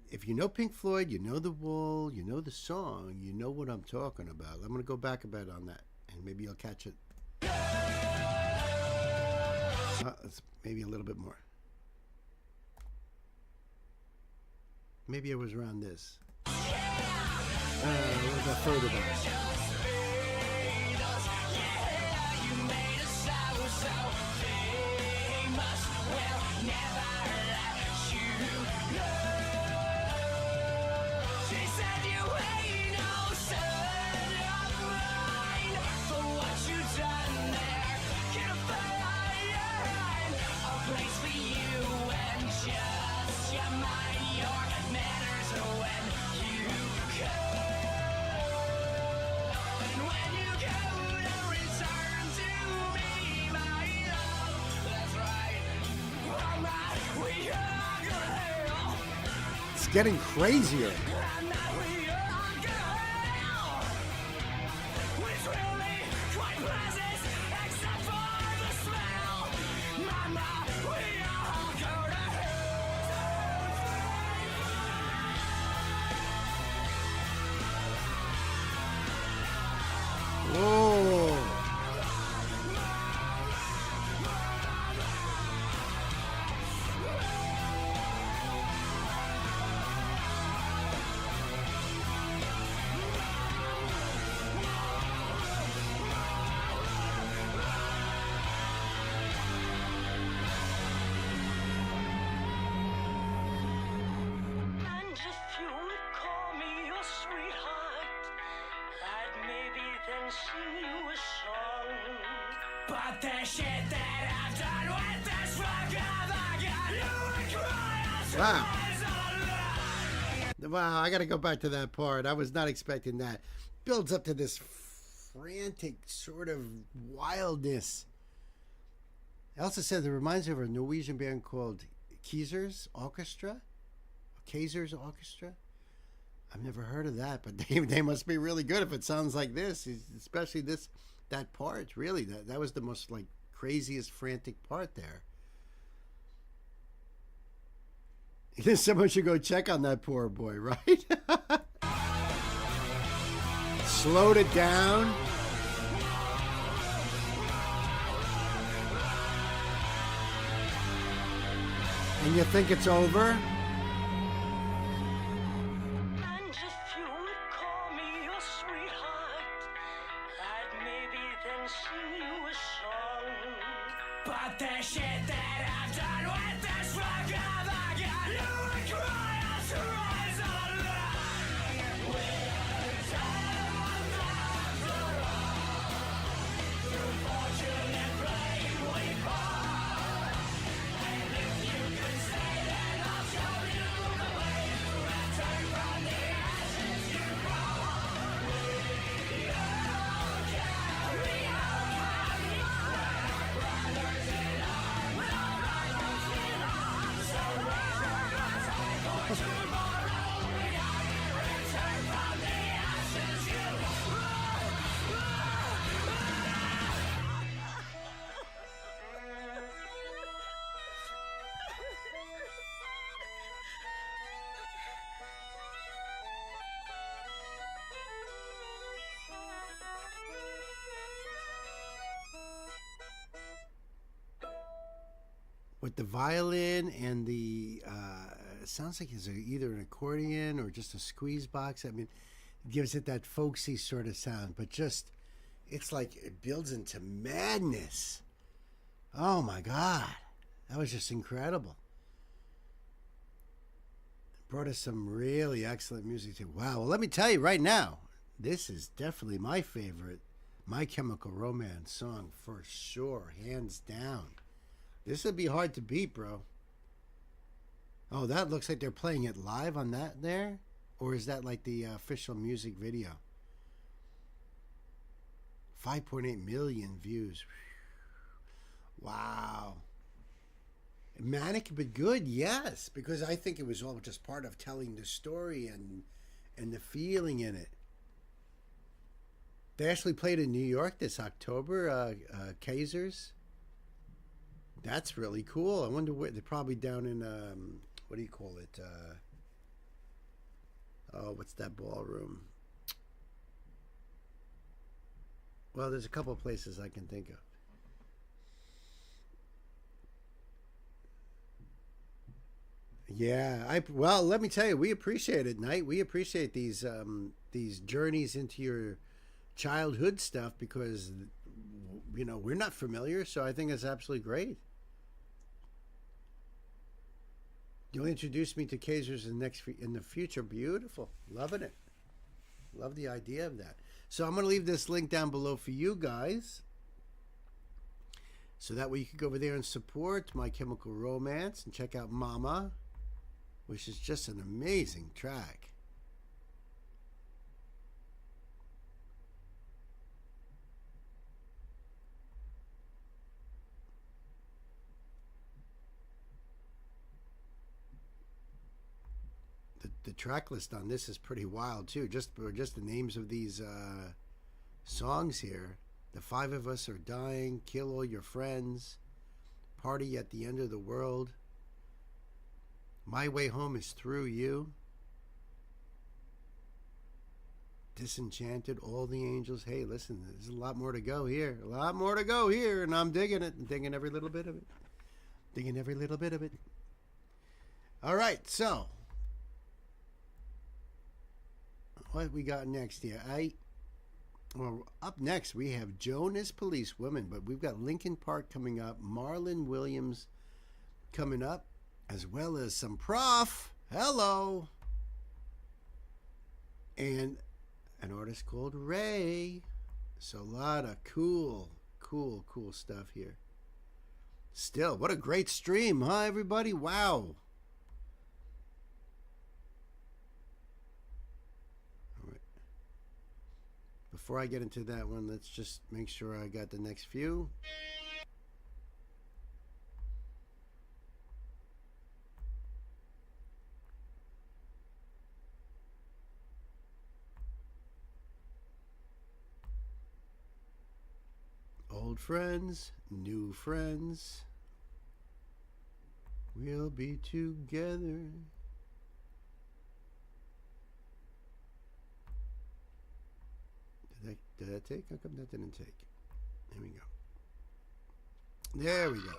if you know Pink Floyd, you know The Wall, you know the song, you know what I'm talking about. I'm going to go back a bit on that, and maybe you'll catch it. Maybe a little bit more. Maybe it was around this. A little bit further back. It's getting crazier. Whoa. And if you would call me your sweetheart, I'd maybe then sing you a song. But the shit that I've done with this rock of you would cry out to Wow. rise on. Wow, I got to go back to that part. I was not expecting that. Builds up to this frantic sort of wildness. I also said it reminds me of a Norwegian band called Keezer's Orchestra. Kaiser's Orchestra. I've never heard of that, but they must be really good if it sounds like this, especially that part. Really, that was the most like craziest frantic part there. Someone should go check on that poor boy, right? Slowed it down. And you think it's over? And if you would call me your sweetheart, I'd maybe then sing you a song. But the shit that I've done with this rock of you would cry out to rise on. We're tired of the road. Through fortune and blame we fall. And if you could say that, I'll show you the way to return from the ashes you crawl. We all carry our brothers in arms, so raise your glass for tomorrow. We all return from the ashes you With the violin and the it sounds like it's either an accordion or just a squeeze box. I mean, it gives it that folksy sort of sound, but just it's like it builds into madness. Oh my God, that was just incredible. Brought us some really excellent music too. Wow. Well, let me tell you right now, this is definitely my favorite My Chemical Romance song for sure, hands down. This would be hard to beat, bro. Oh, that looks like they're playing it live on that there? Or is that like the official music video? 5.8 million views. Wow. Manic but good, yes, because I think it was all just part of telling the story and the feeling in it. They actually played in New York this October, Kaiser's. That's really cool. I wonder where they're probably down in what do you call it? What's that ballroom? Well, there's a couple of places I can think of. Yeah, well, let me tell you, we appreciate it, Knight. We appreciate these journeys into your childhood stuff because, you know, we're not familiar, so I think it's absolutely great. You'll introduce me to Kaiser's in the future. Beautiful. Loving it. Love the idea of that. So I'm going to leave this link down below for you guys. So that way you can go over there and support My Chemical Romance and check out Mama, which is just an amazing track. The track list on this is pretty wild too. Just the names of these songs here. The Five of Us Are Dying, Kill All Your Friends, Party at the End of the World, My Way Home Is Through You, Disenchanted, All the Angels. Hey, listen, there's a lot more to go here. A lot more to go here, and I'm digging it. I'm digging every little bit of it. Digging every little bit of it. All right, so what we got next here? Well, up next we have Jonas Policewoman, but we've got Linkin Park coming up, Marlon Williams coming up, as well as some Prof. Hello. And an artist called Ray. So a lot of cool stuff here. Still, what a great stream, huh, everybody? Wow. Before I get into that one, let's just make sure I got the next few. Old friends, new friends, we'll be together. Did that take? How come that didn't take? There we go. There we go.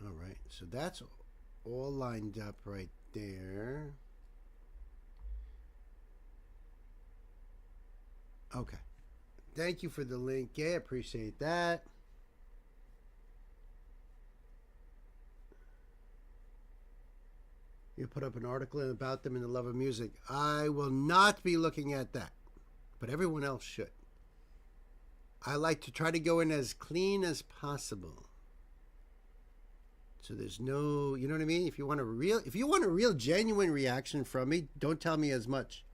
All right. So that's all lined up right there. Okay. Thank you for the link. Yeah, appreciate that. You put up an article about them in the love of music. I will not be looking at that, but everyone else should. I like to try to go in as clean as possible. So there's no, you know what I mean? If you want a real genuine reaction from me, don't tell me as much.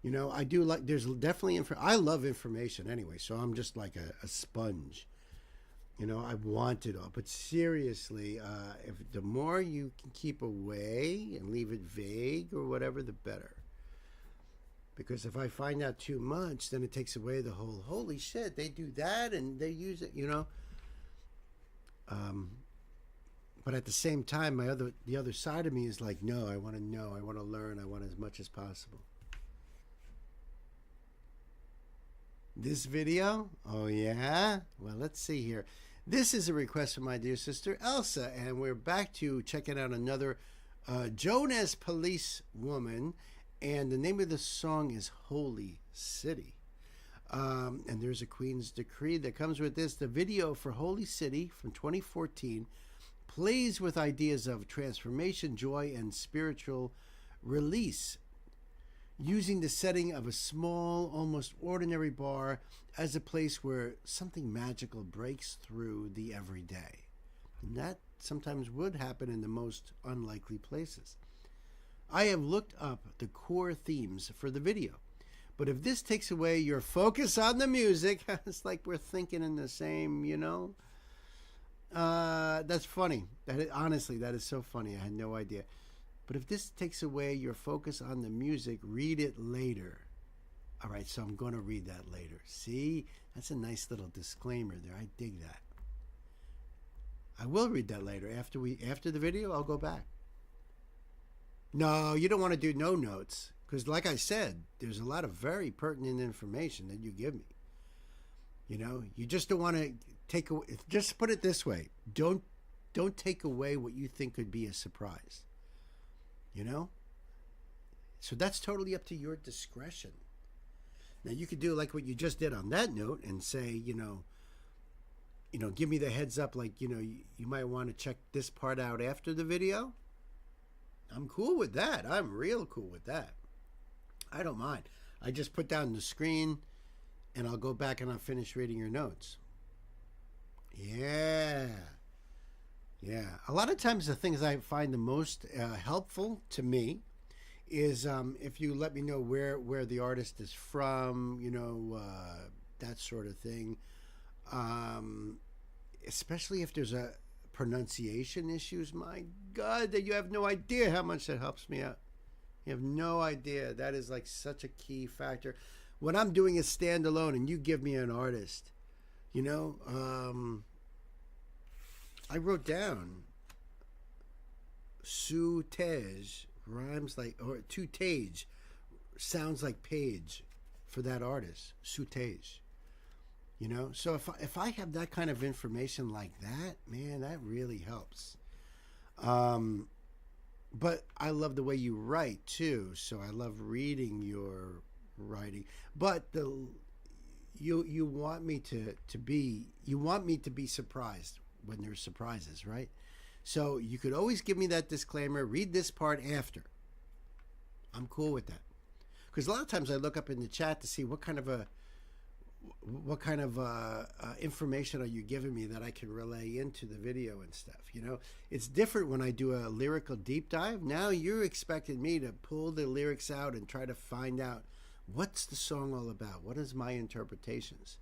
You know, I do like, there's definitely, I love information anyway, so I'm just like a sponge. You know, I want it all. But seriously, if the more you can keep away and leave it vague or whatever, the better. Because if I find out too much, then it takes away the whole, holy shit, they do that and they use it, you know. But at the same time, the other side of me is like, no, I want to know, I want to learn, I want as much as possible. This video? Oh, yeah? Well, let's see here. This is a request from my dear sister, Elsa, and we're back to checking out another Jonas Policewoman, and the name of the song is Holy City. And there's a Queen's Decree that comes with this. The video for Holy City from 2014 plays with ideas of transformation, joy, and spiritual release, using the setting of a small, almost ordinary bar as a place where something magical breaks through the everyday. And that sometimes would happen in the most unlikely places. I have looked up the core themes for the video, but if this takes away your focus on the music, it's like we're thinking in the same, that's funny. Honestly, that is so funny. I had no idea. But if this takes away your focus on the music, read it later. All right, so I'm going to read that later. See, that's a nice little disclaimer there. I dig that. I will read that later. After the video, I'll go back. No, you don't want to do no notes, because like I said, there's a lot of very pertinent information that you give me. You just don't want to take away. Just put it this way: don't take away what you think could be a surprise. So that's totally up to your discretion. Now you could do like what you just did on that note and say, give me the heads up, like, you might want to check this part out after the video. I'm cool with that. I'm real cool with that. I don't mind. I just put down the screen and I'll go back and I'll finish reading your notes. Yeah. A lot of times the things I find the most helpful to me is if you let me know where the artist is from, that sort of thing. Especially if there's a pronunciation issues. My God, that you have no idea how much that helps me out. You have no idea. That is like such a key factor. When I'm doing a standalone and you give me an artist, I wrote down Sutej rhymes like, or Tutage sounds like page for that artist, Sutej. So if I have that kind of information like that, man, that really helps. But I love the way you write too, so I love reading your writing. But you want me to be surprised when there's surprises, right? So you could always give me that disclaimer, read this part after. I'm cool with that. Because a lot of times I look up in the chat to see what kind of information are you giving me that I can relay into the video and stuff. It's different when I do a lyrical deep dive. Now you're expecting me to pull the lyrics out and try to find out what's the song all about. What is my interpretations?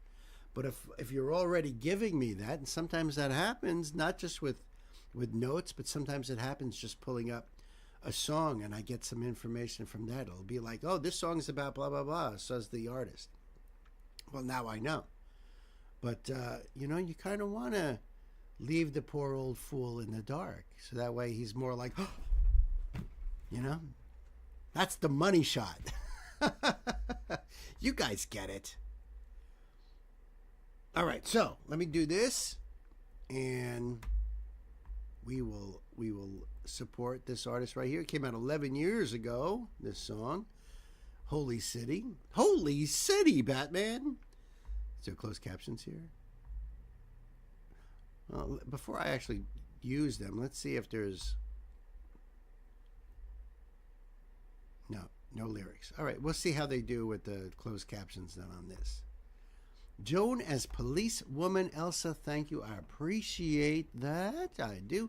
But if you're already giving me that, and sometimes that happens, not just with notes, but sometimes it happens just pulling up a song and I get some information from that. It'll be like, oh, this song is about blah, blah, blah, says the artist. Well, now I know. But, you kind of want to leave the poor old fool in the dark. So that way he's more like, that's the money shot. You guys get it. All right, so let me do this, and we will support this artist right here. It came out 11 years ago, this song, Holy City. Holy City, Batman. Is there closed captions here? Well, before I actually use them, let's see if there's... No lyrics. All right, we'll see how they do with the closed captions then on this. Joan as police woman Elsa, thank you. I appreciate that. I do.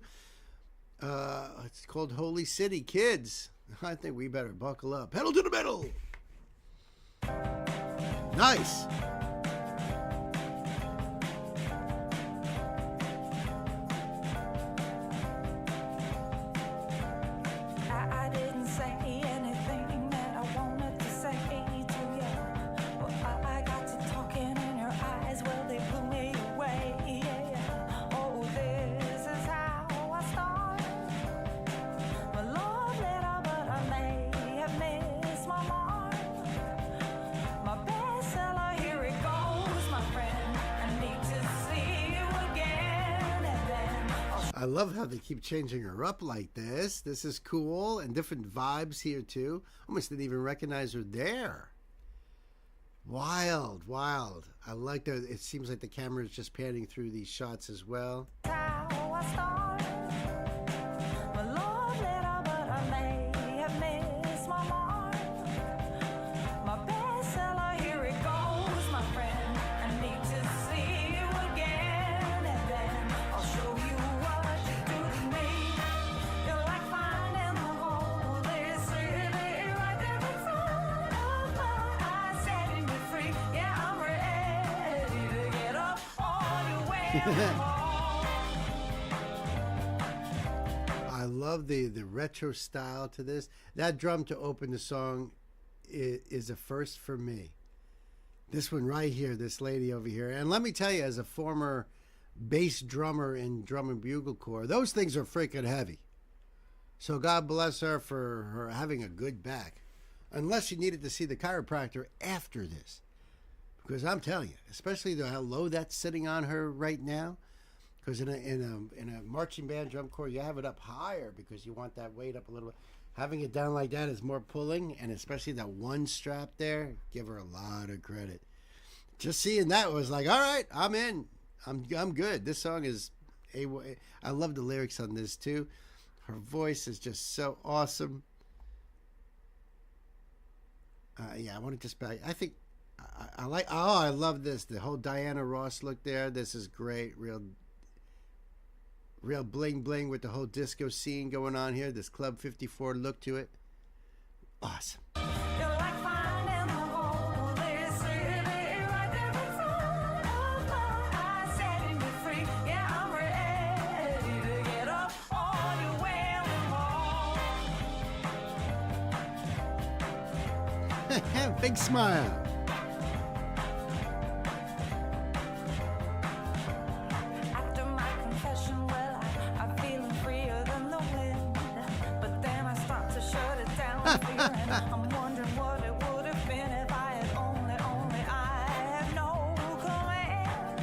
It's called Holy City, kids. I think we better buckle up. Pedal to the metal. Nice. I didn't say anything that I wanted to say to you, but I got to talking in your eyes. Well, they blew me away. Yeah. Oh, this is how I start my love letter, but I may have missed my mark. My bestseller, here it goes, my friend. I need to see you again, and then I love how they keep changing her up like this. This is cool, and different vibes here too. Almost didn't even recognize her there. Wild, wild. I like that. It seems like the camera is just panning through these shots as well. how I start my love letter, but I may have missed my mark. My bestseller, here it goes, my friend. I need to see you again, and then I'll show you what to do I love the retro style to this. That drum to open the song is a first for me. This one right here, this lady over here. And let me tell you, as a former bass drummer in drum and bugle corps, those things are freaking heavy. So God bless her for her having a good back. Unless you needed to see the chiropractor after this. Because I'm telling you, especially how low that's sitting on her right now. Because in a marching band drum corps, you have it up higher because you want that weight up a little bit. Having it down like that is more pulling, and especially that one strap there, give her a lot of credit. Just seeing that was like, all right, I'm in. I'm good. This song is I love the lyrics on this too. Her voice is just so awesome. Yeah, I want to just back. I think I like. Oh, I love this. The whole Diana Ross look there. This is great. Real bling bling with the whole disco scene going on here. This Club 54 look to it. Awesome. Big smile. After my confession, well, I'm feeling freer than the wind. But then I start to shut it down, fearing I'm wondering what it would have been if I had only I had no command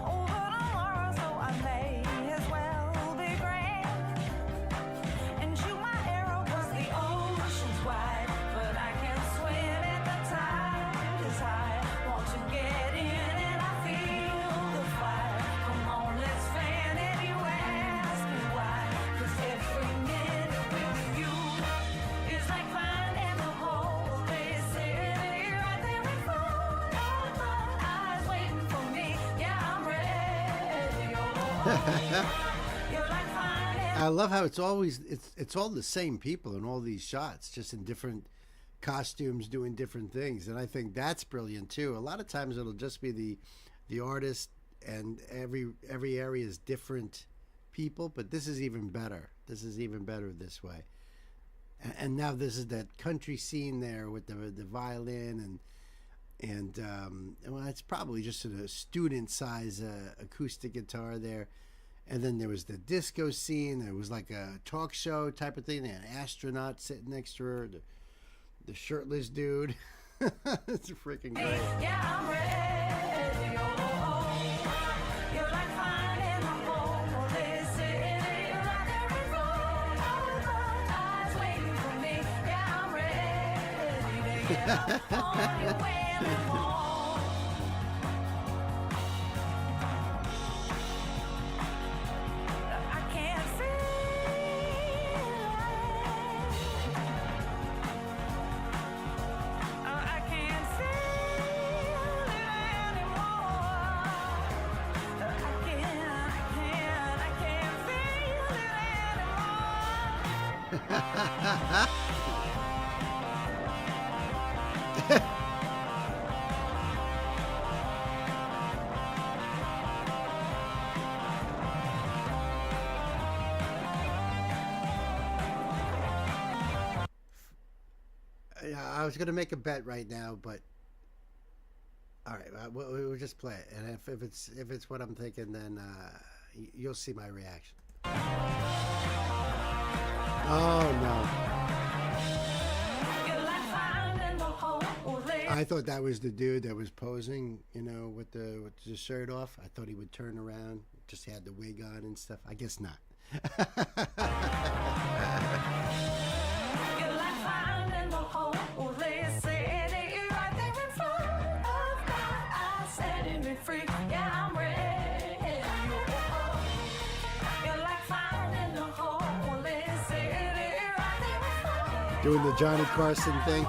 over tomorrow, so I may as well be grand and shoot my arrow 'cause the ocean's wide, but I can't swim it. The tide is high. Want to get in and I feel the fire. Come on, let's fan it. You ask me why? 'Cause every minute with you is like finding the Holy City right there in front of my eyes, waiting for me. Yeah, I'm ready. You're like finding. I love how it's always it's all the same people in all these shots, just in different costumes doing different things, and I think that's brilliant too. A lot of times it'll just be the artist, and every area is different people, but this is even better. This is even better this way. And now this is that country scene there with the violin and well, it's probably just a student size acoustic guitar there. And then there was the disco scene. There was like a talk show type of thing. They had an astronaut sitting next to her. The shirtless dude. It's freaking great. Yeah, I'm ready. You're like finding the Holy City right there in front of my eyes, waiting for me. Yeah, I'm ready to get up on your wailing wall. I can't I can't feel it anymore. I can't feel it anymore. I was going to make a bet right now, but all right, we'll just play it, and if it's what I'm thinking, then you'll see my reaction. Oh no! I thought that was the dude that was posing, you know, with the shirt off. I thought he would turn around, just had the wig on and stuff. I guess not. Doing the Johnny Carson thing.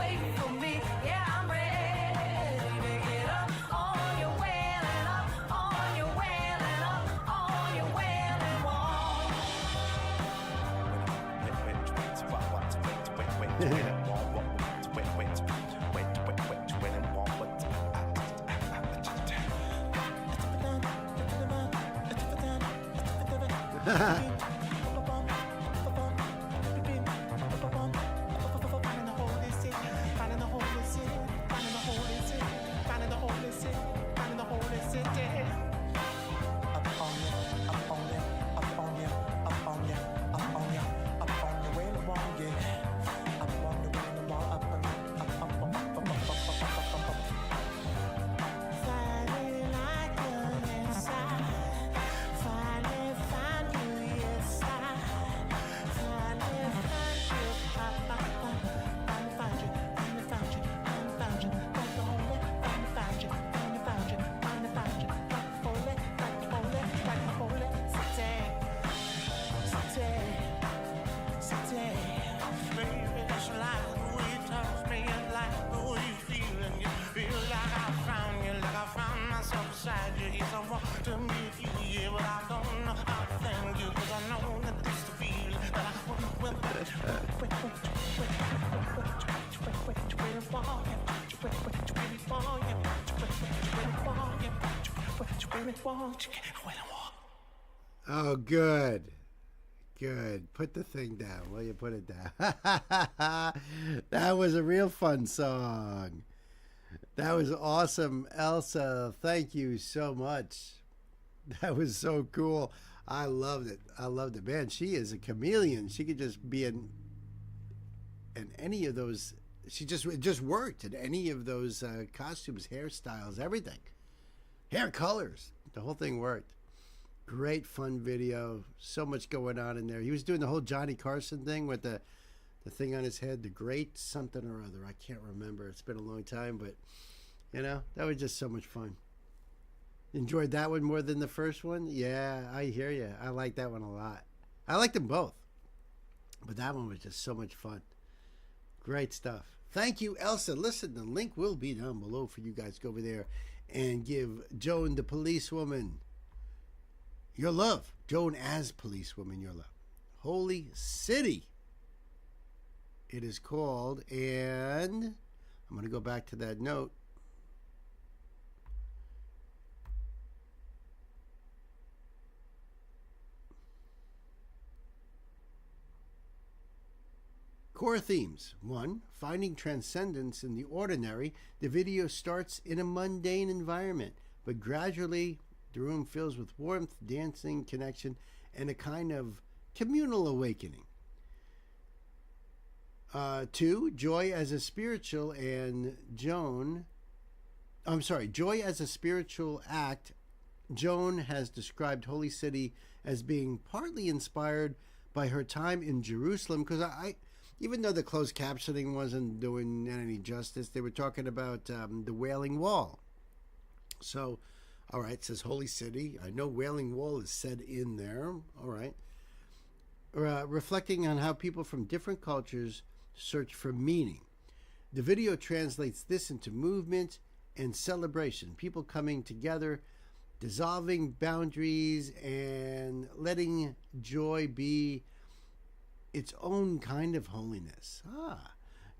Oh, good. Good. Put the thing down. Will you put it down? That was a real fun song. That was awesome, Elsa. Thank you so much. That was so cool. I loved it. I loved it. Man, she is a chameleon. She could just be in any of those. It just worked in any of those costumes, hairstyles, everything. Hair colors. The whole thing worked. Great fun video. So much going on in there. He was doing the whole Johnny Carson thing with the thing on his head, the great something or other. I can't remember. It's been a long time, but you know, that was just so much fun. Enjoyed that one more than the first one? Yeah, I hear you. I like that one a lot. I like them both. But that one was just so much fun. Great stuff. Thank you, Elsa. Listen, the link will be down below for you guys to go over there and give Joan the policewoman your love. Joan as policewoman your love. Holy City it is called. And I'm going to go back to that note. Core themes. 1. Finding transcendence in the ordinary. The video starts in a mundane environment, but gradually the room fills with warmth, dancing, connection, and a kind of communal awakening. 2. Joy as a spiritual Joy as a spiritual act. Joan has described Holy City as being partly inspired by her time in Jerusalem, because even though the closed captioning wasn't doing any justice, they were talking about the Wailing Wall. So, all right, it says Holy City. I know Wailing Wall is said in there. All right. Reflecting on how people from different cultures search for meaning. The video translates this into movement and celebration. People coming together, dissolving boundaries, and letting joy be its own kind of holiness.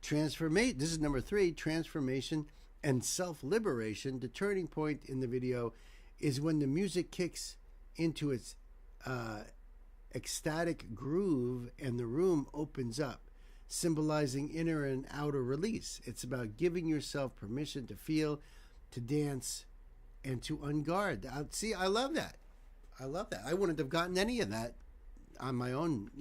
Transformation. This is number 3, transformation and self-liberation. The turning point in the video is when the music kicks into its ecstatic groove and the room opens up, symbolizing inner and outer release. It's about giving yourself permission to feel, to dance, and to unguard. See, I love that. I love that. I wouldn't have gotten any of that on my own,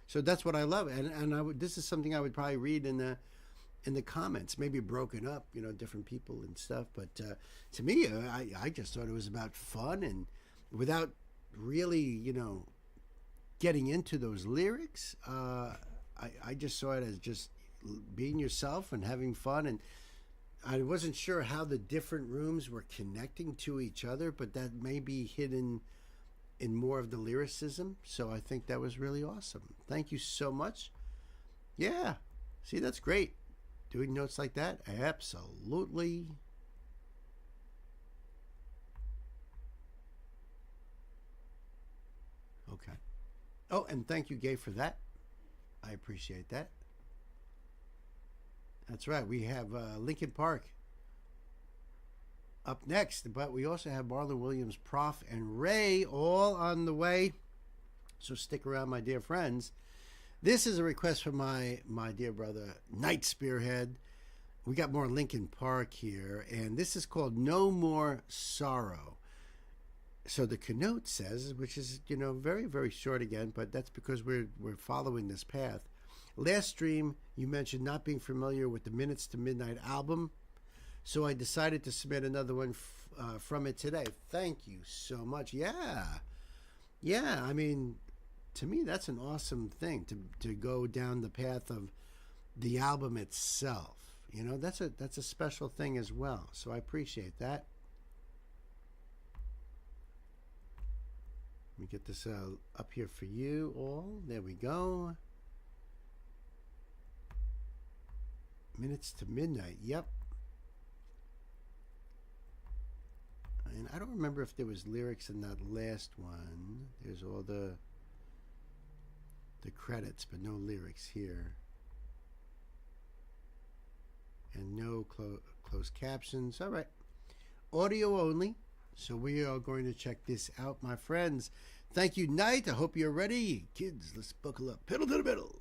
so that's what I love, and this is something I would probably read in the comments, maybe broken up, different people and stuff. But to me, I just thought it was about fun, and without really, getting into those lyrics, I just saw it as just being yourself and having fun. And I wasn't sure how the different rooms were connecting to each other, but that may be hidden in more of the lyricism. So I think that was really awesome. Thank you so much. Yeah. See, that's great. Doing notes like that. Absolutely. Okay. Oh, and thank you, Gay, for that. I appreciate that. That's right. We have Lincoln Park up next. But we also have Marlon Williams, Prof, and Ray all on the way. So stick around, my dear friends. This is a request from my dear brother, Night Spearhead. We got more Linkin Park here, and this is called No More Sorrow. So the connote says, which is, very, very short again, but that's because we're following this path. Last stream, you mentioned not being familiar with the Minutes to Midnight album, so I decided to submit another one from it today. Thank you so much. Yeah, I mean, to me, that's an awesome thing, to go down the path of the album itself. That's a special thing as well, so I appreciate that. Let me get this up here for you all. There we go. Minutes to Midnight. Yep. And I don't remember if there was lyrics in that last one. There's all the credits, but no lyrics here. And no closed captions. All right. Audio only. So we are going to check this out, my friends. Thank you, Night. I hope you're ready. Kids, let's buckle up. Pedal to the metal.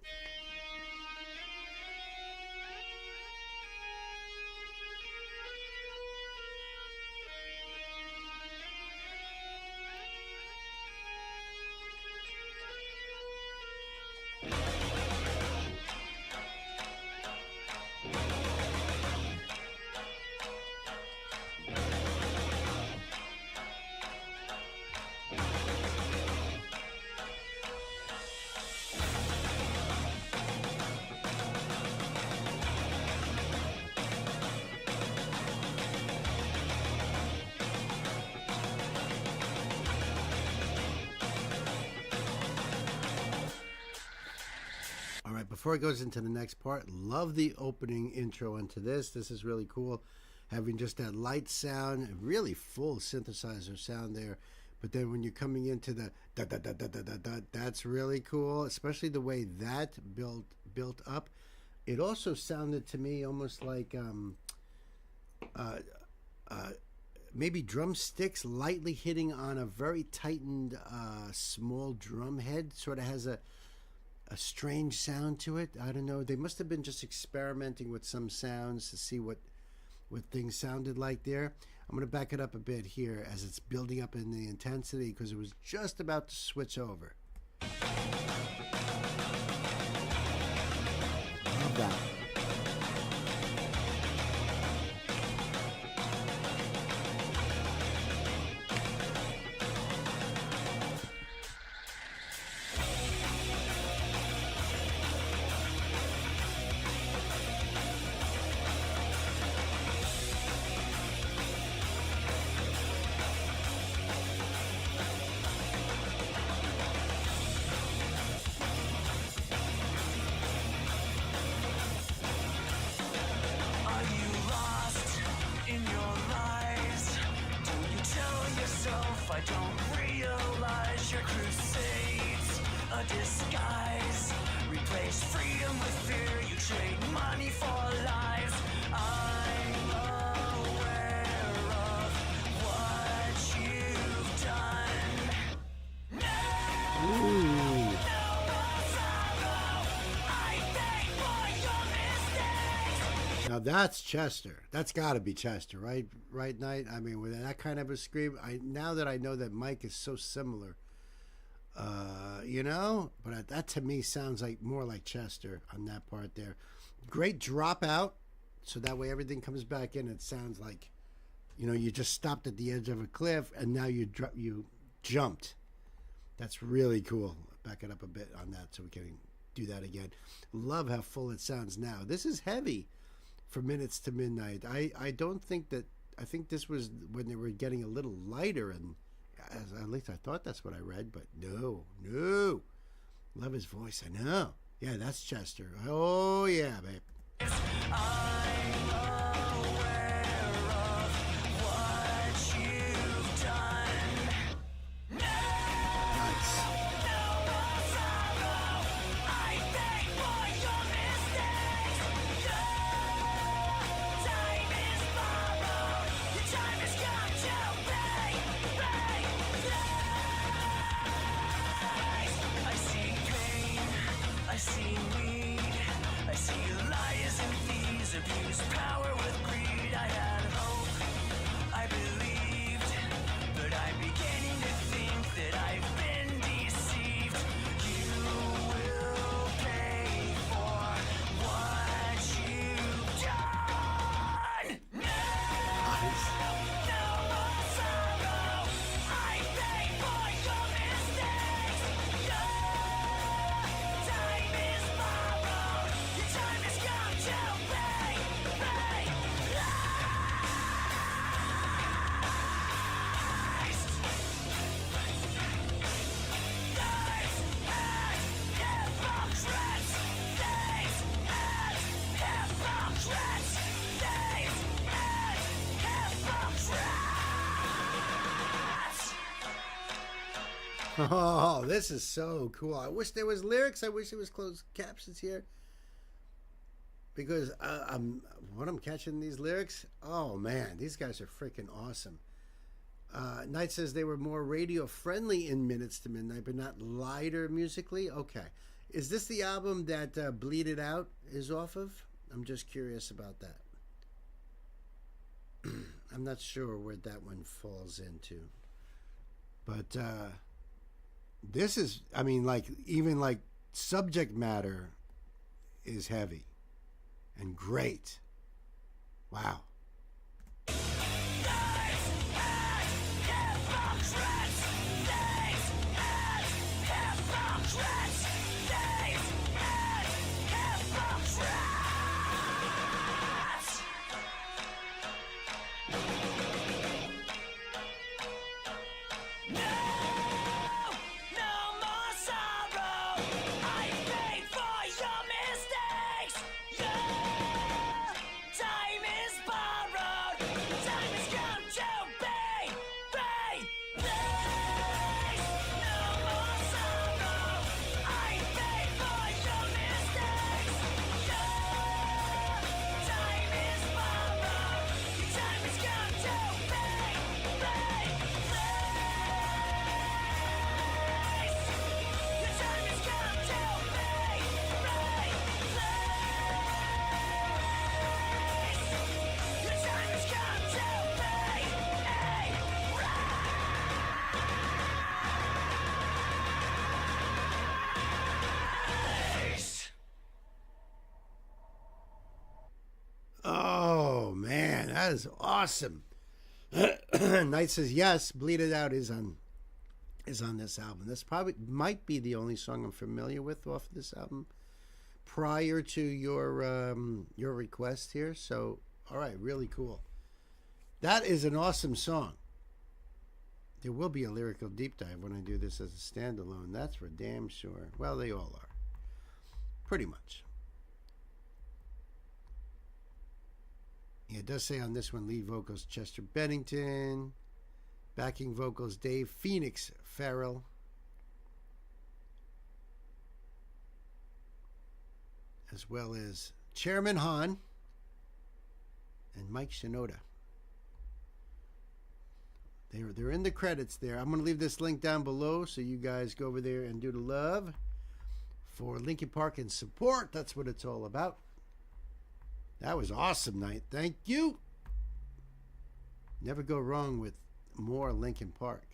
Before it goes into the next part, love the opening intro into this. This is really cool. Having just that light sound, really full synthesizer sound there. But then when you're coming into the da-da-da-da-da-da, that's really cool, especially the way that built up. It also sounded to me almost like maybe drumsticks lightly hitting on a very tightened small drum head. Sort of has a strange sound to it. I don't know. They must have been just experimenting with some sounds to see what things sounded like there. I'm going to back it up a bit here as it's building up in the intensity because it was just about to switch over. Love that. Now that's Chester. That's got to be Chester, right? Right, Night. I mean, with that kind of a scream. Now that I know that Mike is so similar, but that to me sounds like more like Chester on that part there. Great drop out, so that way everything comes back in. It sounds like, you just stopped at the edge of a cliff and now you jumped. That's really cool. Back it up a bit on that so we can do that again. Love how full it sounds now. This is heavy for Minutes to Midnight. I don't think that, I think this was when they were getting a little lighter, and at least I thought that's what I read, but no. Love his voice, I know. Yeah, that's Chester. Oh yeah, babe. Time is I see weed. I see liars and thieves abuse power with greed. I had hope, I believed, but I'm beginning to think that I've been deceived. You will pay for what you've done. No, no more sorrow. I pay for your mistakes. Your time is borrowed. Your time has come to pay, pay. Oh, this is so cool. I wish there was lyrics. I wish there was closed captions here. Because when I'm catching these lyrics, oh man, these guys are freaking awesome. Knight says they were more radio friendly in Minutes to Midnight, but not lighter musically. Okay. Is this the album that Bleed It Out is off of? I'm just curious about that. I'm not sure where that one falls into. But this is, I mean, like, even like subject matter is heavy and great. Wow. Oh man, that is awesome. Knight says yes, Bleed It Out is on this album. This probably might be the only song I'm familiar with off of this album prior to your request here. So, all right, really cool. That is an awesome song. There will be a lyrical deep dive when I do this as a standalone. That's for damn sure. Well, they all are. Pretty much. Yeah, it does say on this one, lead vocals Chester Bennington, backing vocals Dave Phoenix Farrell, as well as Chairman Hahn and Mike Shinoda. They're in the credits there. I'm going to leave this link down below so you guys go over there and do the love for Linkin Park and support. That's what it's all about. That was awesome, Knight. Thank you. Never go wrong with more Linkin Park.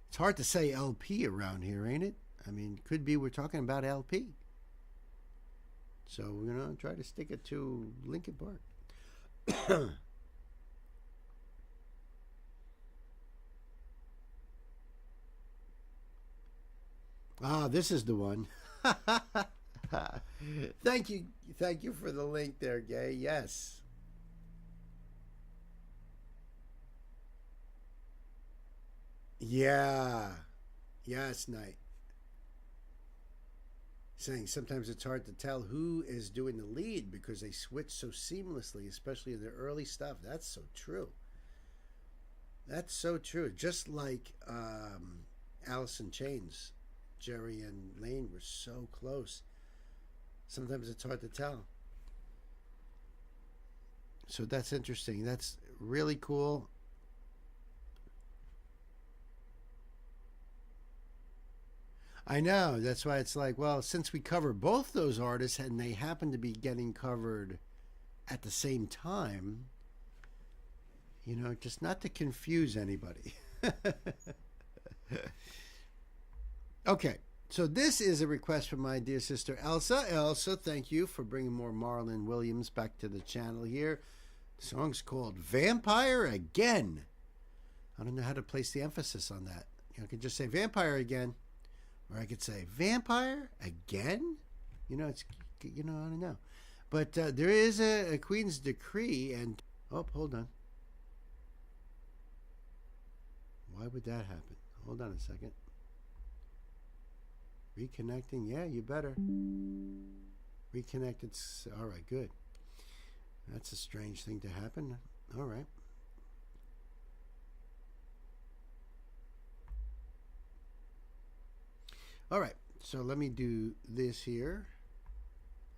It's hard to say LP around here, ain't it? I mean, could be we're talking about LP. So we're going to try to stick it to Linkin Park. Ah, this is the one. Thank you for the link there, Gay. Yes. Yeah. Yes, Knight. Saying sometimes it's hard to tell who is doing the lead because they switch so seamlessly, especially in the early stuff. That's so true. That's so true. Just like Alice in Chains. Jerry and Lane were so close. Sometimes it's hard to tell. So that's interesting. That's really cool. I know. That's why it's like, well, since we cover both those artists and they happen to be getting covered at the same time, you know, just not to confuse anybody. Okay, so this is a request from my dear sister Elsa. Elsa, thank you for bringing more Marlon Williams back to the channel here. The song's called Vampire Again. I don't know how to place the emphasis on that. You know, I could just say Vampire Again, or I could say Vampire Again. You know, it's, you know, I don't know. But there is a Queen's Decree, and, oh, hold on. Why would that happen? Hold on a second. Reconnecting, yeah, you better. Reconnected, all right, good. That's a strange thing to happen. All right. All right, so let me do this here.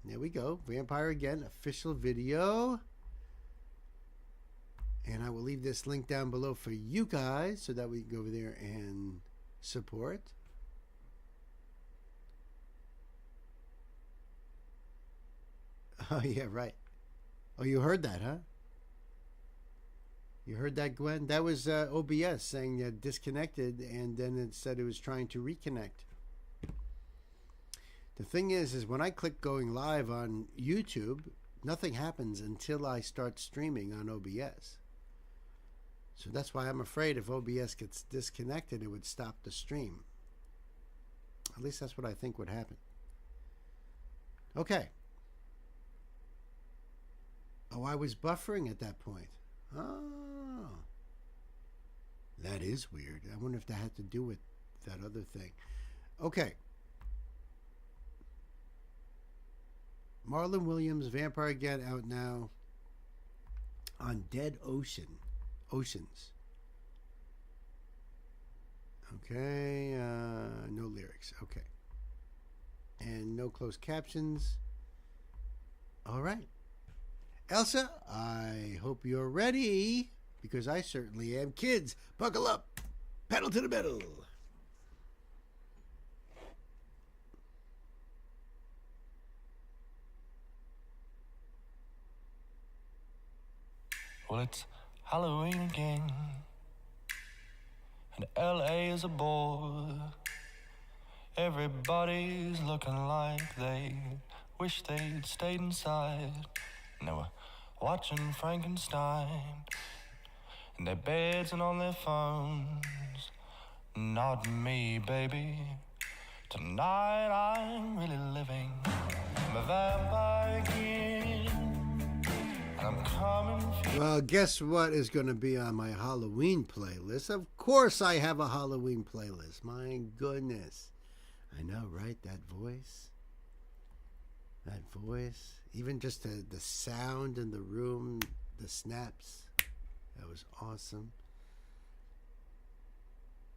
There we go. Vampire Again, official video. And I will leave this link down below for you guys so that we can go over there and support. Oh, yeah, right. Oh, you heard that, huh? You heard that, Gwen? That was OBS saying disconnected, and then it said it was trying to reconnect. The thing is when I click going live on YouTube, nothing happens until I start streaming on OBS. So that's why I'm afraid if OBS gets disconnected, it would stop the stream. At least that's what I think would happen. Okay. Oh, I was buffering at that point. Oh. That is weird. I wonder if that had to do with that other thing. Okay. Marlon Williams, Vampire Again, out now on Dead Oceans. Okay. No lyrics. Okay. And no closed captions. All right. Elsa, I hope you're ready, because I certainly am. Kids, buckle up. Pedal to the metal. Well, it's Halloween again, and LA is a bore. Everybody's looking like they wish they'd stayed inside. And they were watching Frankenstein in their beds and on their phones. Not me, baby. Tonight I'm really living. I'm a vampire again, and I'm coming for you. Well, guess what is going to be on my Halloween playlist? Of course I have a Halloween playlist. My goodness. I know, right? That voice. That voice. Even just the sound in the room, the snaps. That was awesome.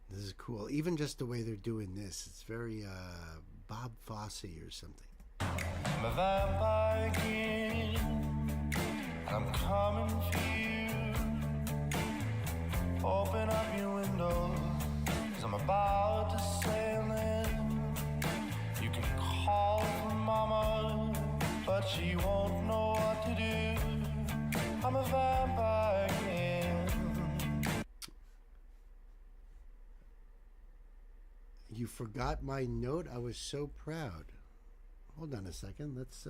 This is cool. Even just the way they're doing this. It's very Bob Fosse or something. I'm a vampire again, and I'm coming for you. Open up your window, 'cause I'm about to sail in. You can call for mama, but she won't know what to do. I'm a vampire again. You forgot my note? I was so proud. Hold on a second. Let's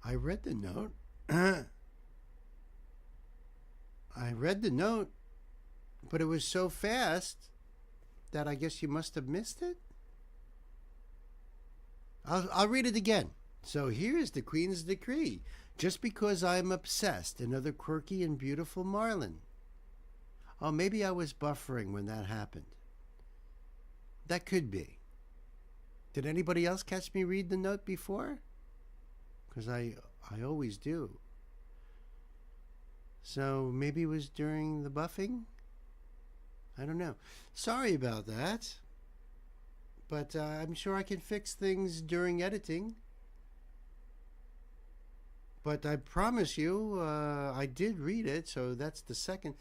I read the note. I read the note, but it was so fast that I guess you must have missed it. I'll read it again. So here's the Queen's Decree. Just because I'm obsessed, another quirky and beautiful Marlon. Oh, maybe I was buffering when that happened. That could be. Did anybody else catch me read the note before? Because I always do. So maybe it was during the buffing? I don't know. Sorry about that. But I'm sure I can fix things during editing. But I promise you, I did read it, so that's the second.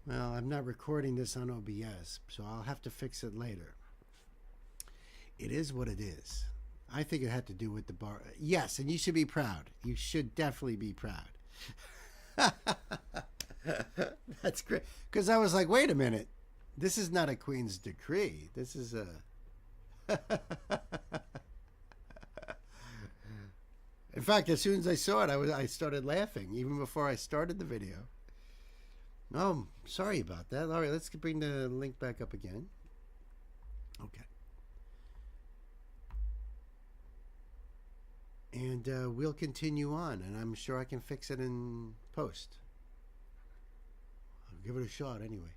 Well, I'm not recording this on OBS, so I'll have to fix it later. It is what it is. I think it had to do with the bar. Yes, and you should be proud. You should definitely be proud. That's great. Because I was like, wait a minute. This is not a Queen's decree. This is a... In fact, as soon as I saw it, I started laughing, even before I started the video. Oh, sorry about that. All right, let's bring the link back up again. Okay. And we'll continue on, and I'm sure I can fix it in post. I'll give it a shot anyway.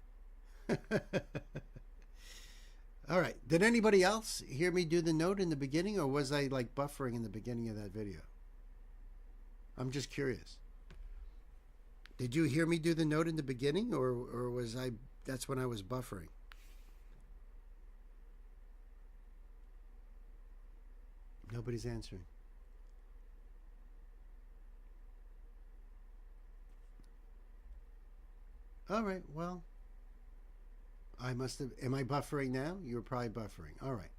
All right. Did anybody else hear me do the note in the beginning, or was I like buffering in the beginning of that video? I'm just curious. Did you hear me do the note in the beginning, or was I... That's when I was buffering. Nobody's answering. All right, well, I must have... Am I buffering now? You're probably buffering. All right.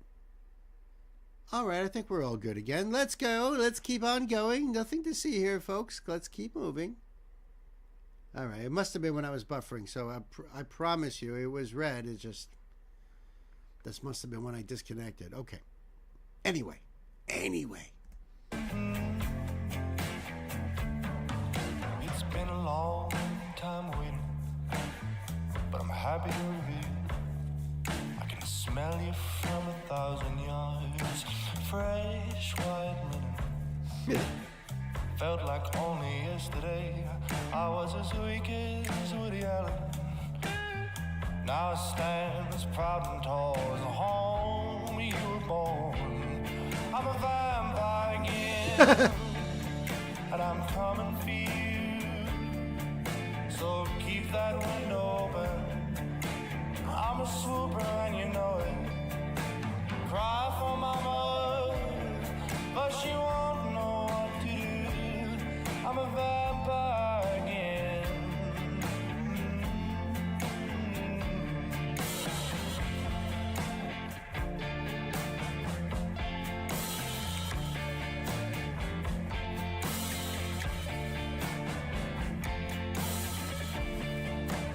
All right, I think we're all good again. Let's go. Let's keep on going. Nothing to see here, folks. Let's keep moving. All right, it must have been when I was buffering, so I promise you it was red. It just... This must have been when I disconnected. Okay. Anyway. It's been a long time waiting, but I'm happy to reveal I can smell you from 1,000 yards. Fresh white linen. Felt like only yesterday I was as weak as Woody Allen. Now I stand as proud and tall as the home you were born. I'm a vampire again, and I'm coming for you. So keep that window open. I'm a swooper and you know it. Cry for mama, but she won't know what to do. I'm a vampire again.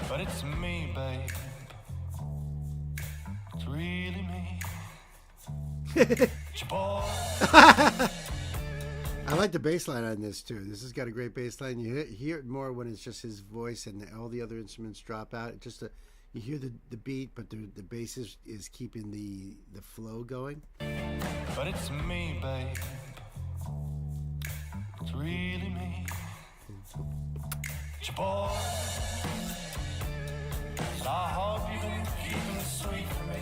But it's me, babe. It's really me. I like the bass line on this too. This has got a great bass line. You hear it more when it's just his voice and all the other instruments drop out. You hear the beat, but the bass is keeping the flow going. But it's me, babe. It's really me. Boy. I hope you can keep it sweet for me.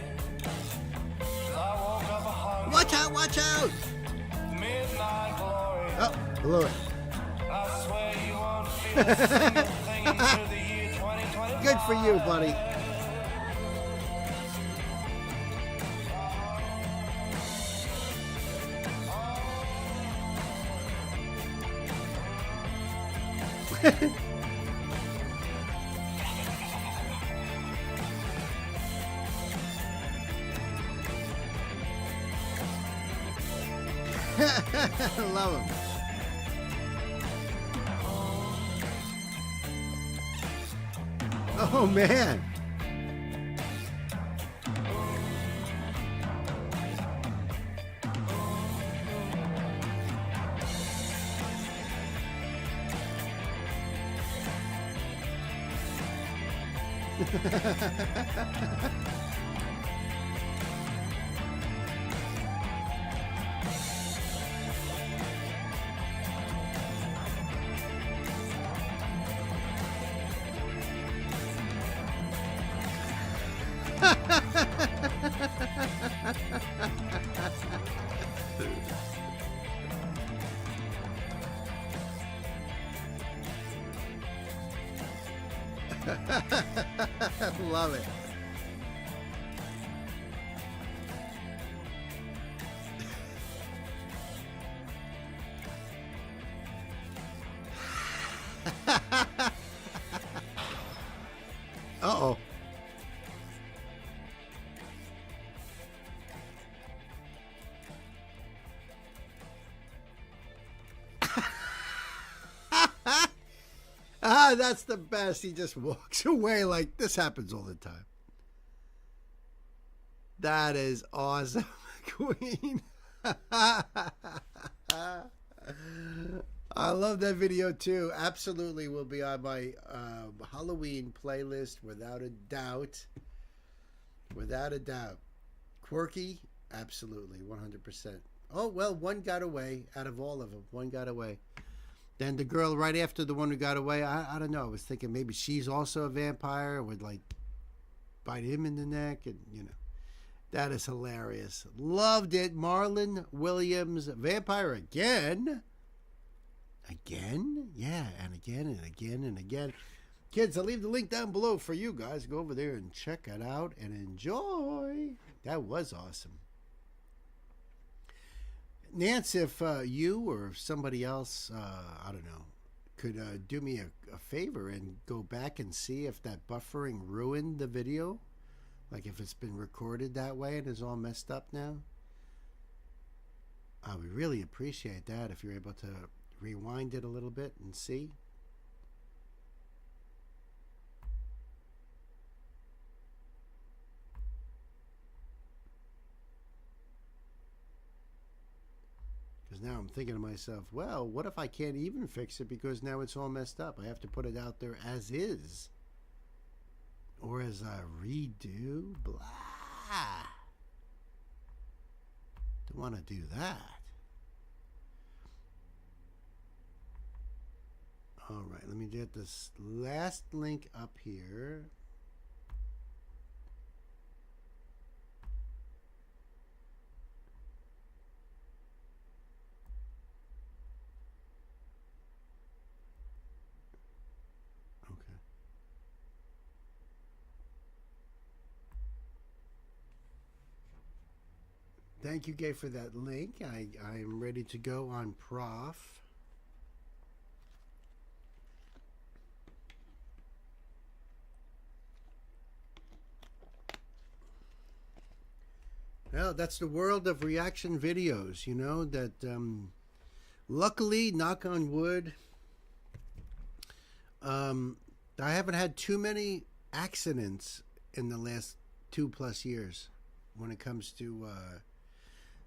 I woke up hungry. Watch out, watch out! Midnight glory. Oh, blew it. I swear you won't feel a single thing until the year 2025. Good for you, buddy. Love him. Oh man. Love it. That's the best. He just walks away like this happens all the time. That is awesome, Queen. I love that video too. Absolutely will be on my Halloween playlist without a doubt. Without a doubt. Quirky? Absolutely, 100%. Oh, well, one got away out of all of them. One got away. Then the girl right after the one who got away, I don't know. I was thinking maybe she's also a vampire, would like bite him in the neck, and you know. That is hilarious. Loved it. Marlon Williams, vampire again. Again? Yeah, and again and again and again. Kids, I'll leave the link down below for you guys. Go over there and check it out and enjoy. That was awesome. Nance, if you or if somebody else, I don't know, could do me a favor and go back and see if that buffering ruined the video. Like if it's been recorded that way and is all messed up now. I would really appreciate that if you're able to rewind it a little bit and see. Because now I'm thinking to myself, well, what if I can't even fix it because now it's all messed up? I have to put it out there as is. Or as a redo? Blah. Don't want to do that. All right, let me get this last link up here. Thank you, Gay, for that link. I'm ready to go on Prof. Well, that's the world of reaction videos, you know, that luckily, knock on wood, I haven't had too many accidents in the last 2+ years when it comes to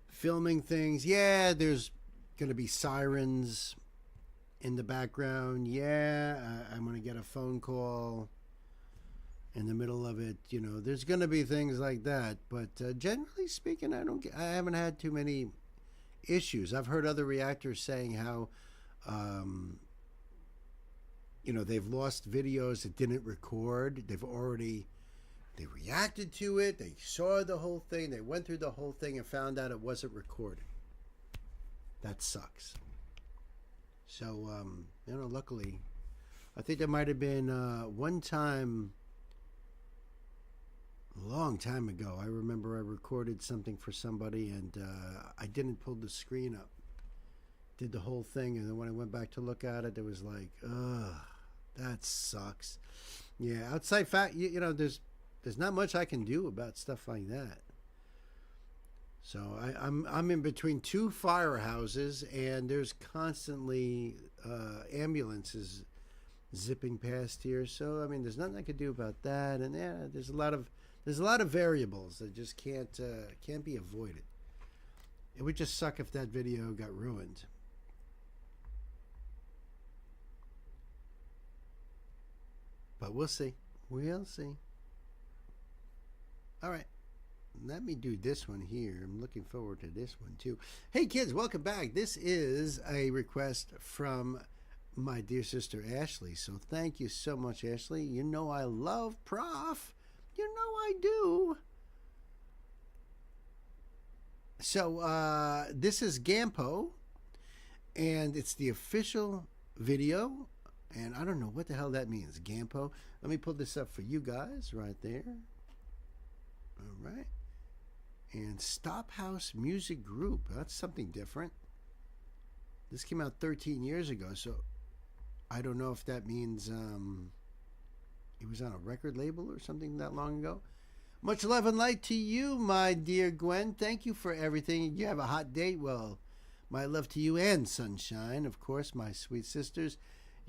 filming things. Yeah, there's going to be sirens in the background. Yeah, I'm going to get a phone call in the middle of it. You know, there's going to be things like that. But generally speaking, I haven't had too many issues. I've heard other reactors saying how, you know, they've lost videos that didn't record. They reacted to it. They saw the whole thing. They went through the whole thing and found out it wasn't recorded. That sucks. So, you know, luckily, I think there might have been one time, a long time ago, I remember I recorded something for somebody and I didn't pull the screen up. Did the whole thing, and then when I went back to look at it, it was like, ugh, that sucks. Yeah, outside fact, you know, there's not much I can do about stuff like that. So I'm in between two firehouses, and there's constantly ambulances zipping past here. So I mean, there's nothing I could do about that. And yeah, there's a lot of variables that just can't be avoided. It would just suck if that video got ruined. But we'll see. We'll see. All right, let me do this one here. I'm looking forward to this one too. Hey kids, welcome back. This is a request from my dear sister Ashley. So thank you so much, Ashley. You know I love Prof. You know I do. So this is Gampo, and it's the official video. And I don't know what the hell that means, Gampo. Let me pull this up for you guys right there. All right. And Stop House Music Group. That's something different. This came out 13 years ago, so I don't know if that means it was on a record label or something that long ago. Much love and light to you, my dear Gwen. Thank you for everything. You have a hot date? Well, my love to you and Sunshine, of course, my sweet sisters.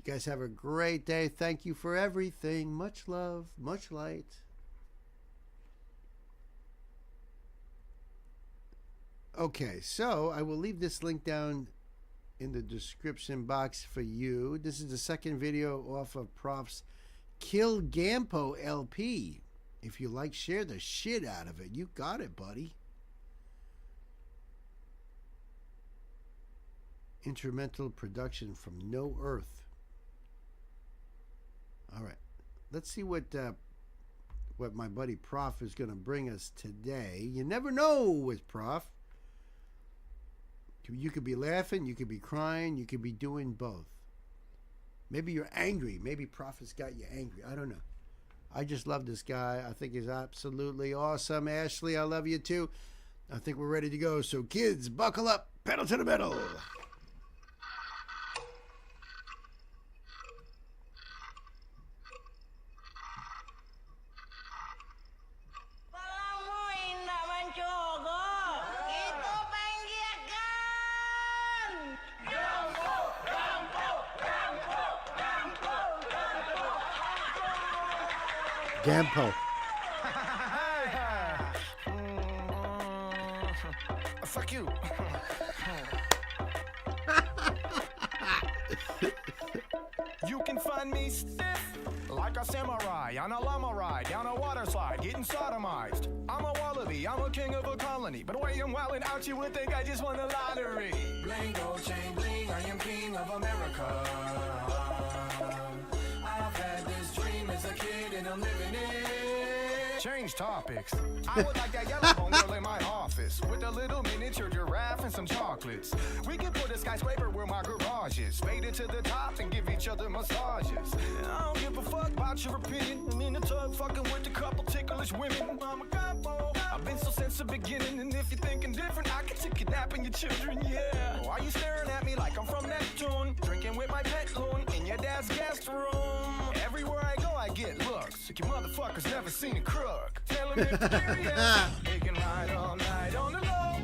You guys have a great day. Thank you for everything. Much love, much light. Okay, so I will leave this link down in the description box for you. This is the second video off of Prof's Kill Gampo LP. If you like, share the shit out of it. You got it, buddy. Instrumental production from No Earth. All right, let's see what my buddy Prof is going to bring us today. You never know with Prof. You could be laughing, you could be crying, you could be doing both. Maybe you're angry. Maybe Prof has got you angry. I don't know. I just love this guy. I think he's absolutely awesome. Ashley, I love you too. I think we're ready to go. So kids, buckle up. Pedal to the metal. Gampo. Fuck you. You can find me stiff like a samurai on a llama ride down a water slide getting sodomized. I'm a wallaby, I'm a king of a colony, but why I'm wildin' out you would think I just won the lottery. Bling gold chain bling, I am king of America. I've had this dream as a kid and I'm living it. Change topics. I would like that yellow bone girl in my office with a little miniature giraffe and some chocolates. We can put a skyscraper where my garage is, fade it to the top and give each other massages. I don't give a fuck about your opinion. I'm in the tub fucking with a couple ticklish women. I'm a capo. I've been so since the beginning, and if you're thinking different, I can take kidnapping your children, yeah. Why you staring at me like I'm from Neptune? Drinking with my pet loon in your dad's guest room. Everywhere I go, I get looks. Like you motherfuckers never seen a crook. Tell them if you're curious, they can ride all night on the low,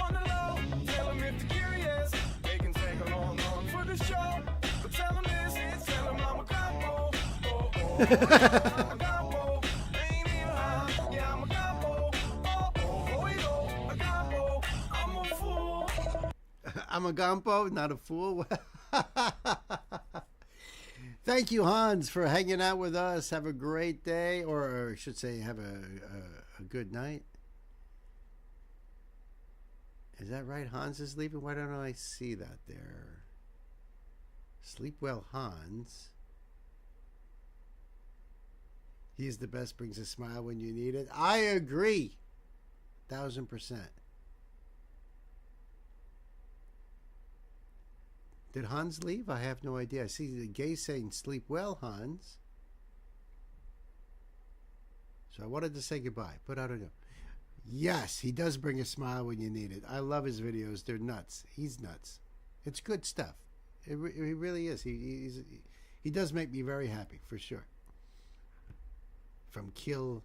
on the low. Tell them if they're curious, they can take a long run for the show. But tell them this, tell them I'm a capo. Oh, oh, I'm a capo. Ain't even high, yeah, I'm a capo. Oh, oh, a capo. I'm a fool. I'm a gampo, not a fool. Thank you, Hans, for hanging out with us. Have a great day, or I should say have a good night. Is that right? Hans is leaving? Why don't I see that there? Sleep well, Hans. He's the best, brings a smile when you need it. I agree. 1000%. Did Hans leave? I have no idea. I see the gay saying sleep well, Hans. So I wanted to say goodbye, but I don't know. Yes, he does bring a smile when you need it. I love his videos. They're nuts. He's nuts. It's good stuff. He really is. He does make me very happy, for sure. From Kill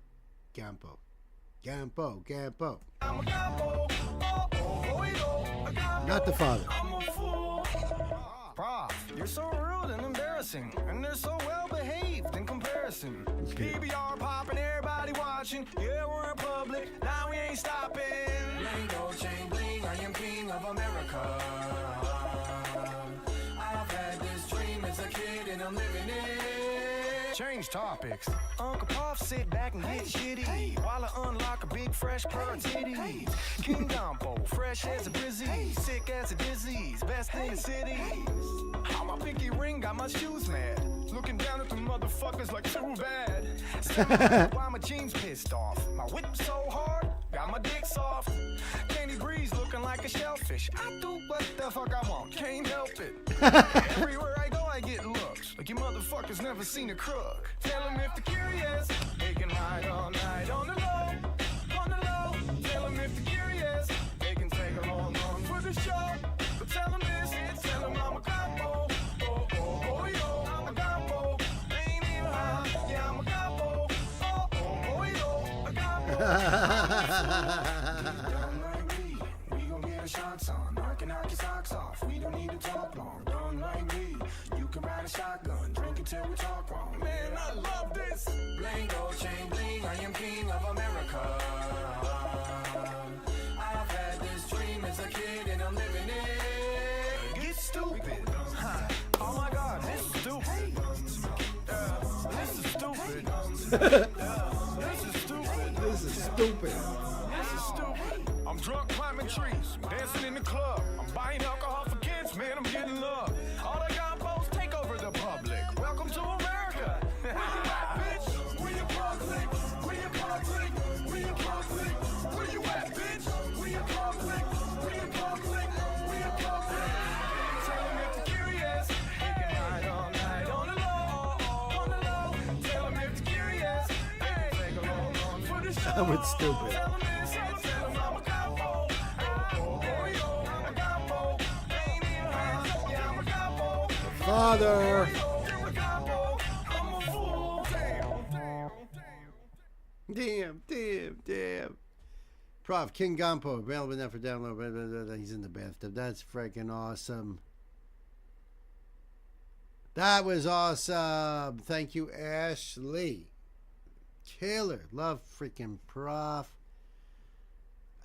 Gampo. Gampo, Gampo. Not the father. Prof, you're so rude and embarrassing, and they're so well behaved in comparison. PBR popping, everybody watching. Yeah, we're in public, now we ain't stopping. Bling gold chain bling, I am king of America. I've had this dream as a kid and I'm living it. Change topics. Uncle Puff sit back and get shitty while I unlock a big fresh pair of titties. King Gumbo, fresh as a brizzy, sick as a disease, best in the city. On my pinky ring, got my shoes mad. Looking down at the motherfuckers like too bad. Why my jeans pissed off? My whip so hard, got my dick soft. Candy Breeze looking like a shellfish. I do what the fuck I want, can't help it. Everywhere I go, I get looks like you motherfuckers never seen a crook. Tell them if they're curious, they can ride all night on the low, on the low. Tell them if they're curious, they can take a long run for the show. But tell them this, tell them I'm a capo. Oh, oh, oh, yo, I'm a capo. Ain't even high, yeah, I'm a capo. Oh, oh, oh, yo, a capo. We gon' get our shots on, can knock your socks off. We don't need to talk long. Don't like me. You can ride a shotgun, drink until we talk wrong. Man, I love this. Bling, gold chain, bling. I am king of America. I've had this dream as a kid and I'm living it. Get stupid. Huh. Oh my God, this is stupid. This is stupid. This is stupid. This is stupid. This is stupid. I'm drunk climbing trees, I'm dancing in the club. I'm buying alcohol for kids, man, I'm getting love. All the gompos take over the public. Welcome to America. Where you at, bitch? Where you public? Where you public? Where you public? Where you at, bitch? Where you public? Where you public? Where you public? Tell them if they're curious, they can ride all night on the low, on the low. Tell them if they're curious, they can take along for the show. That was stupid. Tell them this, tell them I'm a capo. Father. Damn. Prof, King Gampo, available now for download. Blah, blah, blah, blah. He's in the bathtub. That's freaking awesome. That was awesome. Thank you, Ashley. Killer. Love freaking Prof.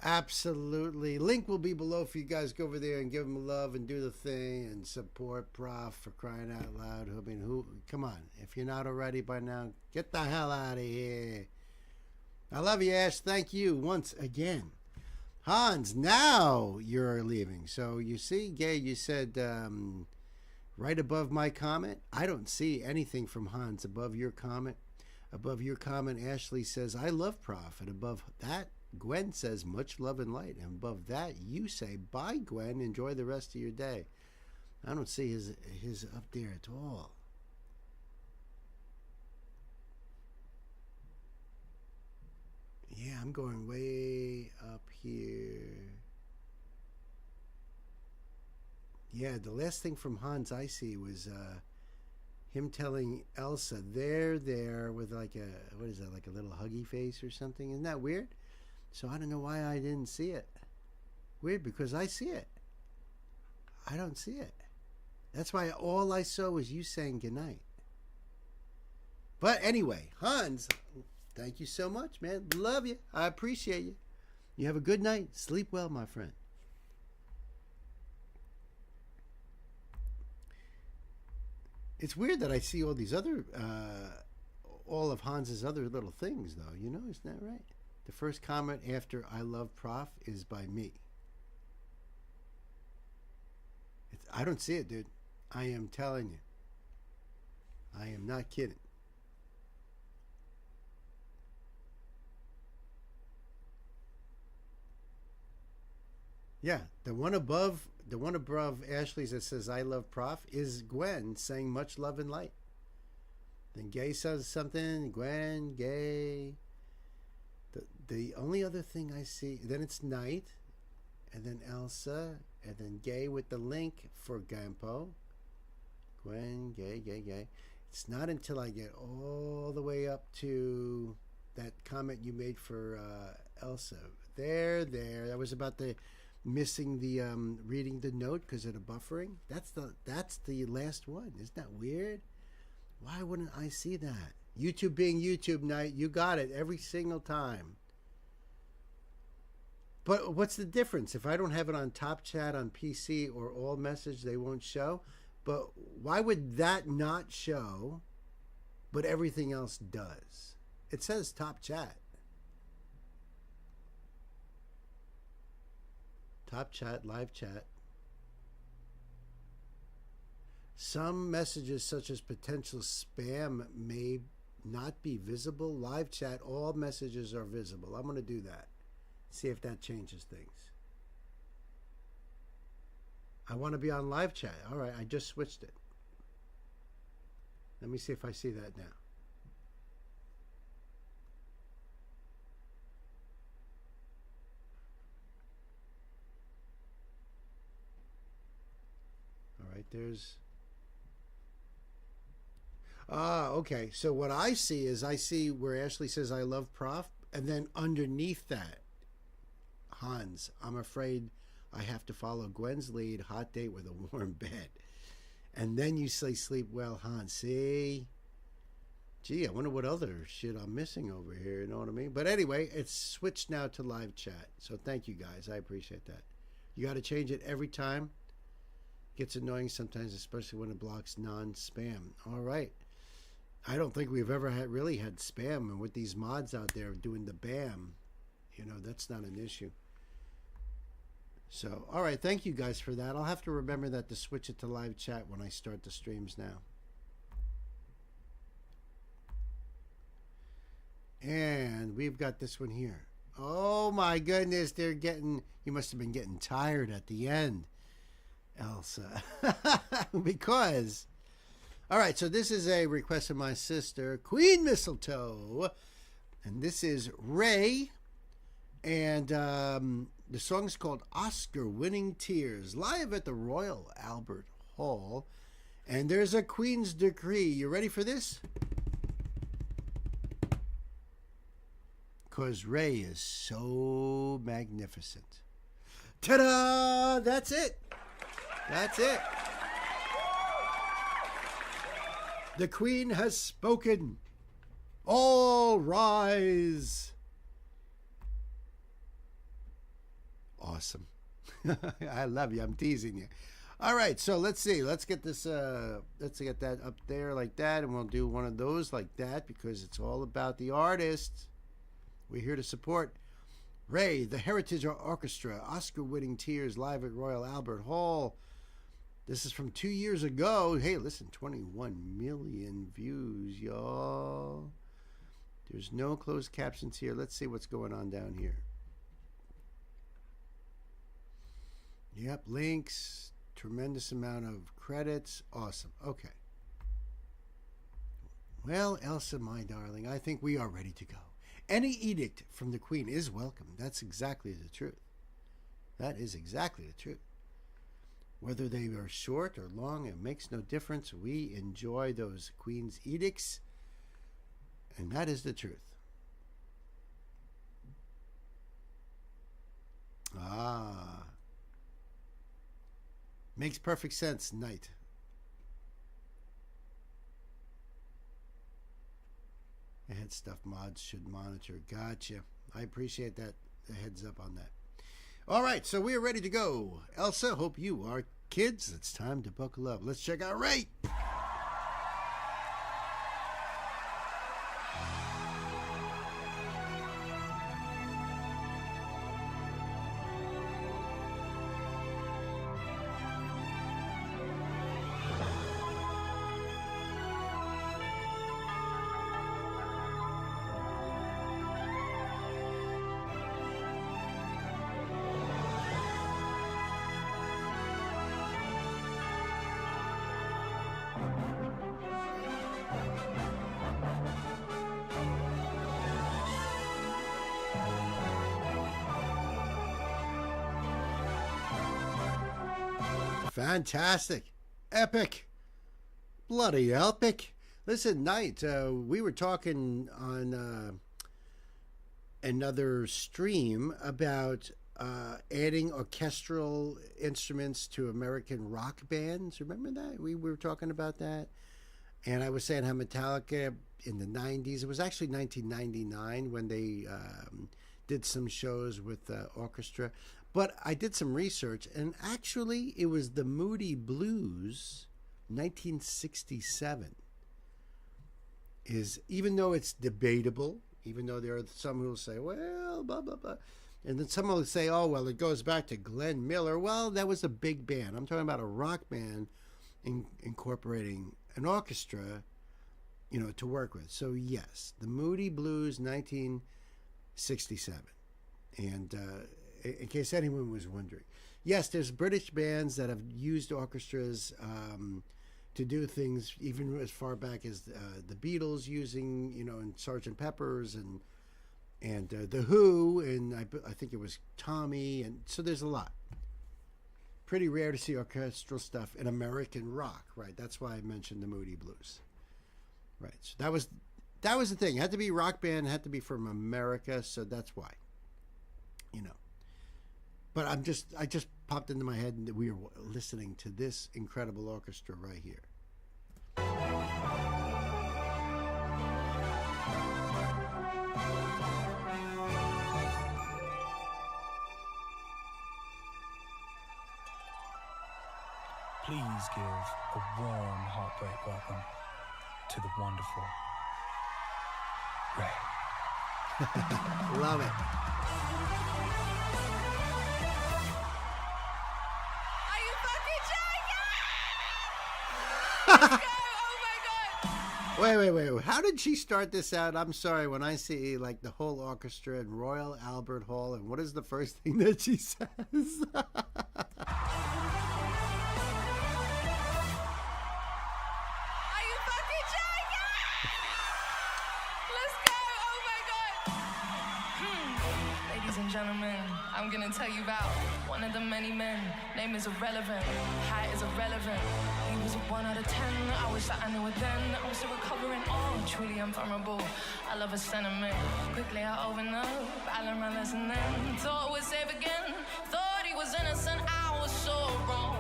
Absolutely. Link will be below for you guys. Go over there and give him love and do the thing and support Prof for crying out loud. I mean, who? Come on. If you're not already by now, get the hell out of here. I love you, Ash. Thank you once again. Hans, now you're leaving. So you see, Gay, you said right above my comment. I don't see anything from Hans above your comment. Above your comment, Ashley says, I love Prof. And above that, Gwen says, much love and light. And above that, you say, bye, Gwen. Enjoy the rest of your day. I don't see his up there at all. Yeah, I'm going way up here. Yeah, the last thing from Hans I see was him telling Elsa, there, with like a, what is that, like a little huggy face or something. Isn't that weird? So I don't know why I didn't see it. Weird, because I see it. I don't see it. That's why all I saw was you saying goodnight. But anyway, Hans, thank you so much, man. Love you. I appreciate you. You have a good night. Sleep well, my friend. It's weird that I see all these other, all of Hans's other little things, though. You know, isn't that right? The first comment after I love Prof is by me. I don't see it, dude. I am telling you. I am not kidding. Yeah, the one above Ashley's that says I love Prof is Gwen saying much love and light. Then Gay says something, Gwen, Gay. The only other thing I see, then it's Night, and then Elsa, and then Gay with the link for Gampo. Gwen, Gay. It's not until I get all the way up to that comment you made for Elsa. There. That was about the missing the reading the note because of the buffering. That's the last one. Isn't that weird? Why wouldn't I see that? YouTube being YouTube night, you got it every single time. But what's the difference? If I don't have it on Top Chat on PC or all message, they won't show. But why would that not show, but everything else does? It says Top Chat. Top Chat, live chat. Some messages such as potential spam may not be visible. Live chat, all messages are visible. I'm going to do that. See if that changes things. I want to be on live chat. All right, I just switched it. Let me see if I see that now. All right, there's... okay. So what I see is I see where Ashley says I love Prof, and then underneath that, Hans, I'm afraid I have to follow Gwen's lead, hot date with a warm bed. And then you say sleep well, Hans. See? Gee, I wonder what other shit I'm missing over here, you know what I mean? But anyway, it's switched now to live chat. So thank you guys. I appreciate that. You got to change it every time. Gets annoying sometimes, especially when it blocks non-spam. All right. I don't think we've ever really had spam, and with these mods out there doing the BAM, you know, that's not an issue. So, all right, thank you guys for that. I'll have to remember that to switch it to live chat when I start the streams now. And we've got this one here. Oh my goodness, they're getting, you must have been getting tired at the end, Elsa. Because, all right, so this is a request of my sister, Queen Mistletoe. And this is Ray. And the song's called Oscar Winning Tears, live at the Royal Albert Hall. And there's a Queen's Decree. You ready for this? Because Ray is so magnificent. Ta-da! That's it. That's it. The Queen has spoken. All rise. Awesome. I love you. I'm teasing you. All right, so let's see. Let's get this. Let's get that up there like that, and we'll do one of those like that because it's all about the artist. We're here to support Ray, the Heritage Orchestra, Oscar-winning Tears, live at Royal Albert Hall. This is from 2 years ago. Hey, listen, 21 million views, y'all. There's no closed captions here. Let's see what's going on down here. Yep, links, tremendous amount of credits. Awesome. Okay. Well, Elsa, my darling, I think we are ready to go. Any edict from the Queen is welcome. That's exactly the truth. That is exactly the truth. Whether they are short or long, it makes no difference. We enjoy those Queen's edicts, and that is the truth. Ah. Makes perfect sense, Knight. Head stuff mods should monitor. Gotcha. I appreciate that. The heads up on that. All right, so we are ready to go. Elsa, hope you are. Kids, it's time to buckle up. Let's check out Ray. Fantastic. Epic. Bloody epic. Listen, Knight, we were talking on another stream about adding orchestral instruments to American rock bands. Remember that? We were talking about that. And I was saying how Metallica in the 90s, it was actually 1999 when they did some shows with orchestra. But I did some research, and actually it was the Moody Blues, 1967. Even though it's debatable, even though there are some who will say, well, blah, blah, blah. And then some will say, oh, well, it goes back to Glenn Miller. Well, that was a big band. I'm talking about a rock band incorporating an orchestra, you know, to work with. So, yes, the Moody Blues, 1967. And in case anyone was wondering, yes, there's British bands that have used orchestras to do things even as far back as the Beatles using, you know, and Sgt. Pepper's and The Who, and I think it was Tommy, and so there's a lot. Pretty rare to see orchestral stuff in American rock, right? That's why I mentioned the Moody Blues. Right, so that was the thing. It had to be rock band, it had to be from America, so that's why, you know. But I just popped into my head that we were listening to this incredible orchestra right here. Please give a warm heartbreak welcome to the wonderful Ray. Love it. Are you fucking joking? Wait. How did she start this out? I'm sorry, when I see like the whole orchestra in Royal Albert Hall, and what is the first thing that she says? Ladies and gentlemen, I'm gonna tell you about one of the many men. Name is irrelevant, height is irrelevant. He was a 1 out of 10. I wish that I knew it then. I'm still recovering, oh, truly invulnerable. I love a sentiment. Quickly I opened up, I learned my lesson then. Thought it was safe again, thought he was innocent. I was so wrong.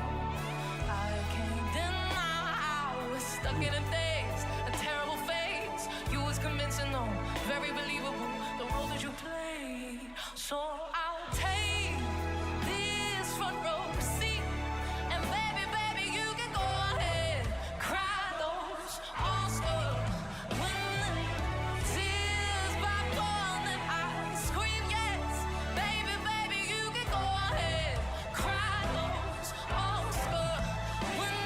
I can't deny I was stuck in a daze, a terrible phase. You was convincing though, very believable, the role that you played. So I'll take this front row seat, and baby, you can go ahead, cry those Oscars. When the tears pop on, then I scream yes, baby, you can go ahead, cry those Oscars. When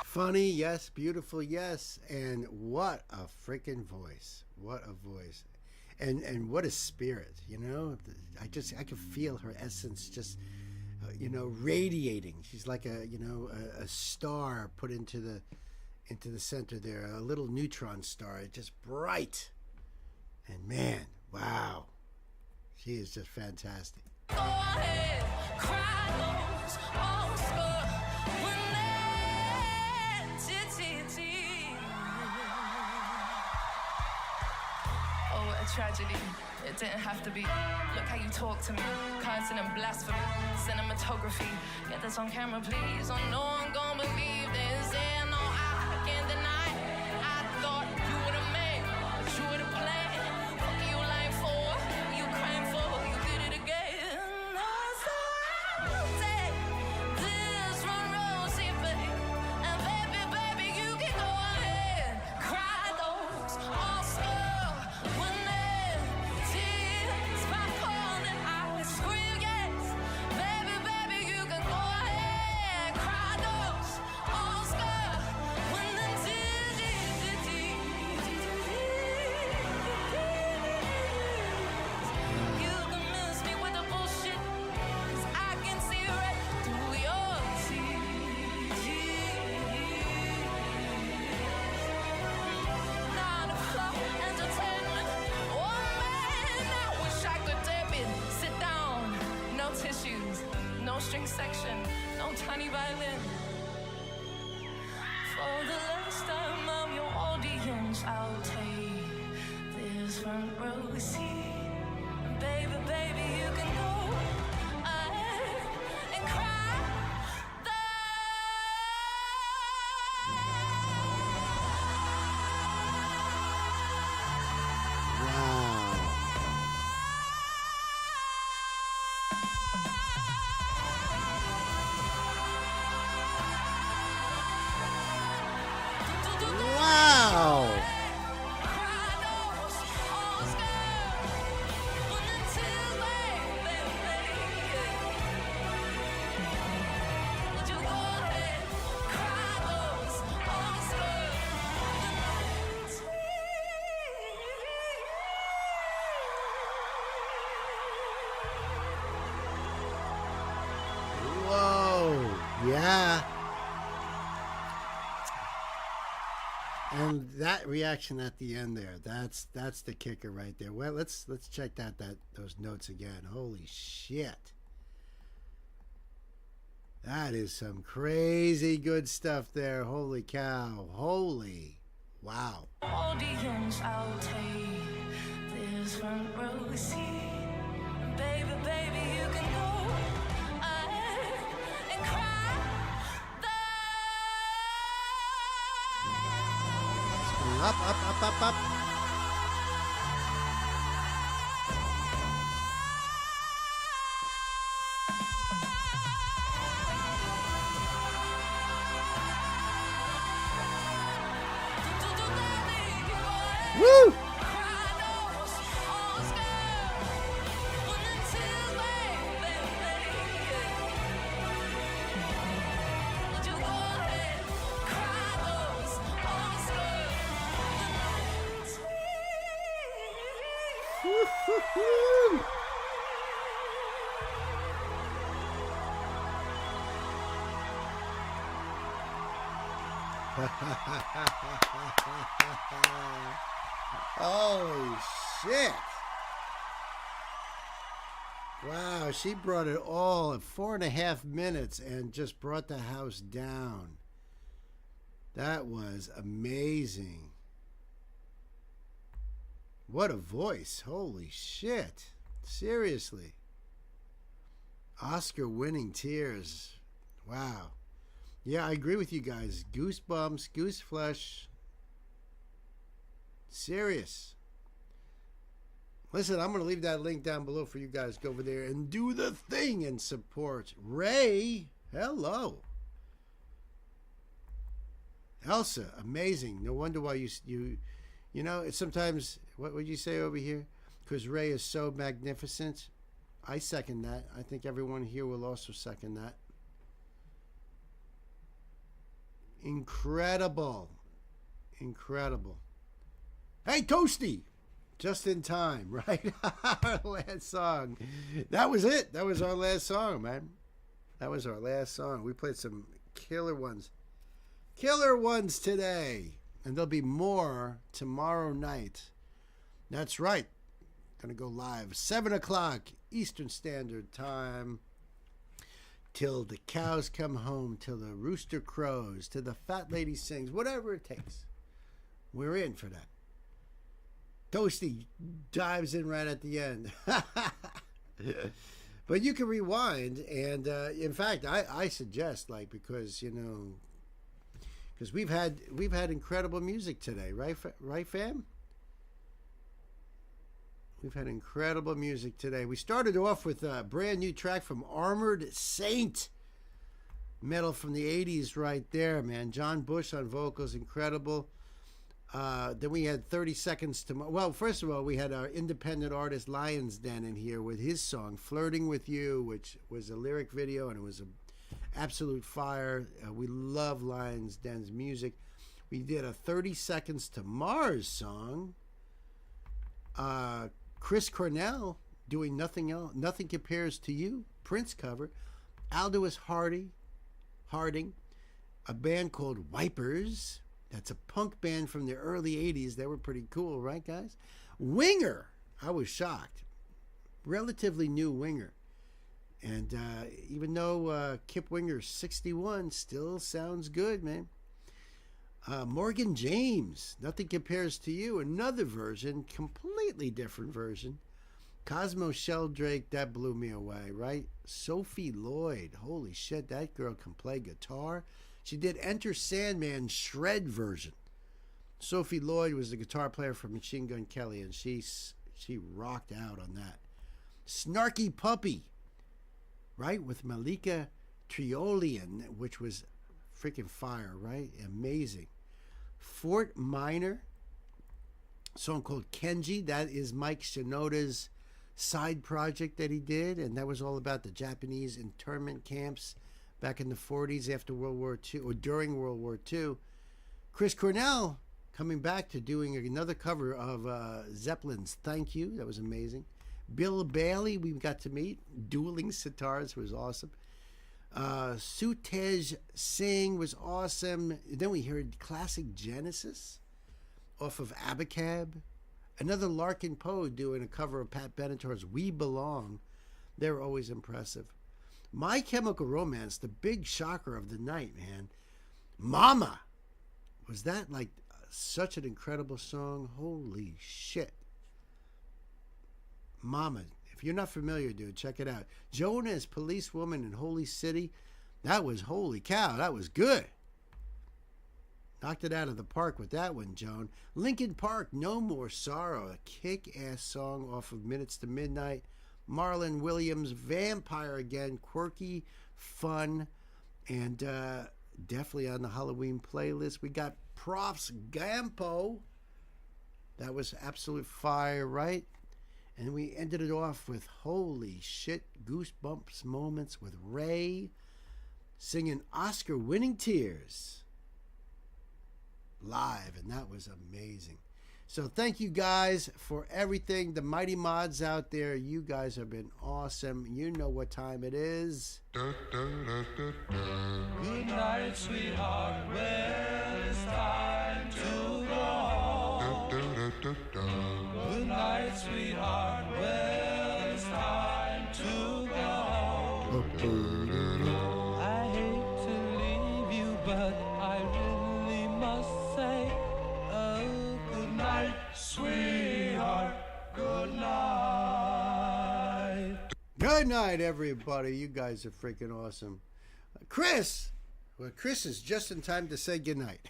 Funny, yes. Beautiful, yes. And what a freaking voice. What a voice. And what a spirit, you know? I can feel her essence just, radiating. She's like a star put into the center there, a little neutron star, just bright. And man, wow. She is just fantastic. go ahead, cry those Oscars. When oh, what a tragedy. It didn't have to be. Look how you talk to me. Cursing and blasphemy. Cinematography. Get this on camera, please. Oh, no one gonna believe this. Yeah, no, I can't deny it. I thought you were the man, but you were the plan. What are you lying for? What are you crying for? You did it again. So I'll take this front row seat, baby. And baby, you can go ahead. Cry those Oscars. When tears popcorn and I scream yes. Baby, you can go ahead. Cry those Oscars. When the you can miss me with the bullshit, 'cause I can see right through your tears. 9 o'clock entertainment. Oh man, I wish I could tape it. Sit down, no tissues, no string section, no tiny violin. For the last time I'm your audience, I'll take this front row seat. Baby, you can go ahead and cry. Wow. Whoa. Yeah. And that reaction at the end there, that's the kicker right there. Well, let's check those notes again. Holy shit. That is some crazy good stuff there. Holy cow. Holy wow. Audience, I'll take front row seat. Baby, baby, you can go ahead and cry. Up. Woo! Woo-hoo-hoo! Holy shit. Wow, she brought it all at 4.5 minutes and just brought the house down. That was amazing. What a voice. Holy shit. Seriously. Oscar-winning tears. Wow. Yeah, I agree with you guys. Goosebumps, gooseflesh. Serious. Listen, I'm going to leave that link down below for you guys. Go over there and do the thing and support Ray. Hello. Elsa, amazing. No wonder why you know, it's sometimes, what would you say over here? Because Ray is so magnificent. I second that. I think everyone here will also second that. Incredible. Incredible. Hey, Toasty. Just in time, right? Our last song. That was it. That was our last song, man. That was our last song. We played some killer ones. Killer ones today. And there'll be more tomorrow night. That's right. Gonna go live 7 o'clock Eastern Standard Time. Till the cows come home, till the rooster crows, till the fat lady sings, whatever it takes. We're in for that. Toasty dives in right at the end. But you can rewind, and in fact, I suggest, like, because, you know, because we've had incredible music today, right, fam? We've had incredible music today. We started off with a brand new track from Armored Saint. Metal from the 80s right there, man. John Bush on vocals, incredible. Then we had 30 Seconds to... Well, first of all, we had our independent artist Lions Den in here with his song, Flirting With You, which was a lyric video, and it was an absolute fire. We love Lions Den's music. We did a 30 Seconds to Mars song. Chris Cornell doing Nothing Else, Nothing Compares to You, Prince cover. Aldous Harding, a band called Wipers. That's a punk band from the early 80s. They were pretty cool, right, guys? Winger, I was shocked. Relatively new Winger. And even though Kip Winger's 61, still sounds good, man. Morgan James, Nothing Compares to You, another version, completely different version. Cosmo Sheldrake, that blew me away, right? Sophie Lloyd, holy shit, that girl can play guitar. She did Enter Sandman shred version. Sophie Lloyd was the guitar player for Machine Gun Kelly, and she rocked out on that. Snarky Puppy, right, with Malika Triolian, which was freaking fire, right? Amazing. Fort Minor, song called Kenji. That is Mike Shinoda's side project that he did, and that was all about the Japanese internment camps back in the 40s after World War II, or during World War II. Chris Cornell coming back to doing another cover of Zeppelin's Thank You. That was amazing. Bill Bailey, we got to meet. Dueling Sitars was awesome. Sutej Singh was awesome. Then we heard classic Genesis off of Abacab. Another Larkin Poe doing a cover of Pat Benatar's We Belong. They're always impressive. My Chemical Romance, the big shocker of the night, man. Mama. Was that like such an incredible song? Holy shit. Mama. If you're not familiar, dude, check it out. Jonah as policewoman in Holy City. That was, holy cow, that was good. Knocked it out of the park with that one, Joan. Linkin Park, No More Sorrow, a kick-ass song off of Minutes to Midnight. Marlon Williams, Vampire again, quirky, fun, and definitely on the Halloween playlist. We got Prof's Gampo. That was absolute fire, right? And we ended it off with holy shit, goosebumps moments with Ray singing Oscar-winning Tears live, and that was amazing. So thank you guys for everything. The mighty mods out there, you guys have been awesome. You know what time it is. Good night, sweetheart. Well, it's time to go home. Good night, sweetheart. Well, it's time to go home. I hate to leave you, but I really must say, oh, good night, sweetheart. Good night. Good night, everybody. You guys are freaking awesome. Chris. Well, Chris is just in time to say goodnight.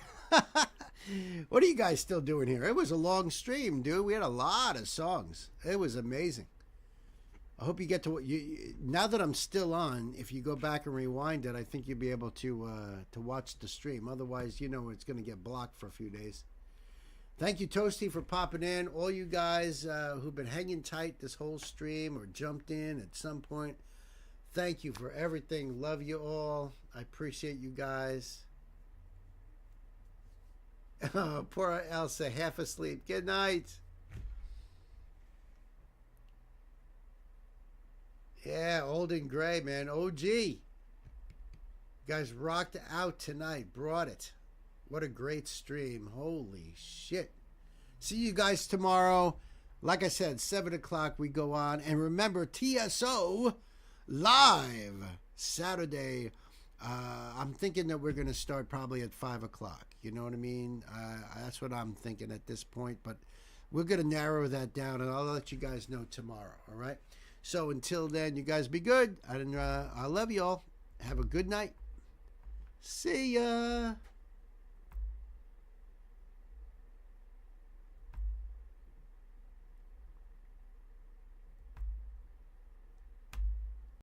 What are you guys still doing here? It was a long stream, dude. We had a lot of songs. It was amazing. I hope you get to now that I'm still on. If you go back and rewind it, I think you'll be able to watch the stream. Otherwise, you know it's going to get blocked for a few days. Thank you, Toasty, for popping in. All you guys who've been hanging tight this whole stream or jumped in at some point, thank you for everything. Love you all. I appreciate you guys. Oh, poor Elsa, half asleep. Good night. Yeah, old and gray, man. OG. You guys rocked out tonight. Brought it. What a great stream. Holy shit. See you guys tomorrow. Like I said, 7 o'clock we go on. And remember, TSO live Saturday. I'm thinking that we're going to start probably at 5 o'clock. You know what I mean? That's what I'm thinking at this point. But we're going to narrow that down, and I'll let you guys know tomorrow. All right? So until then, you guys be good. I love you all. Have a good night. See ya.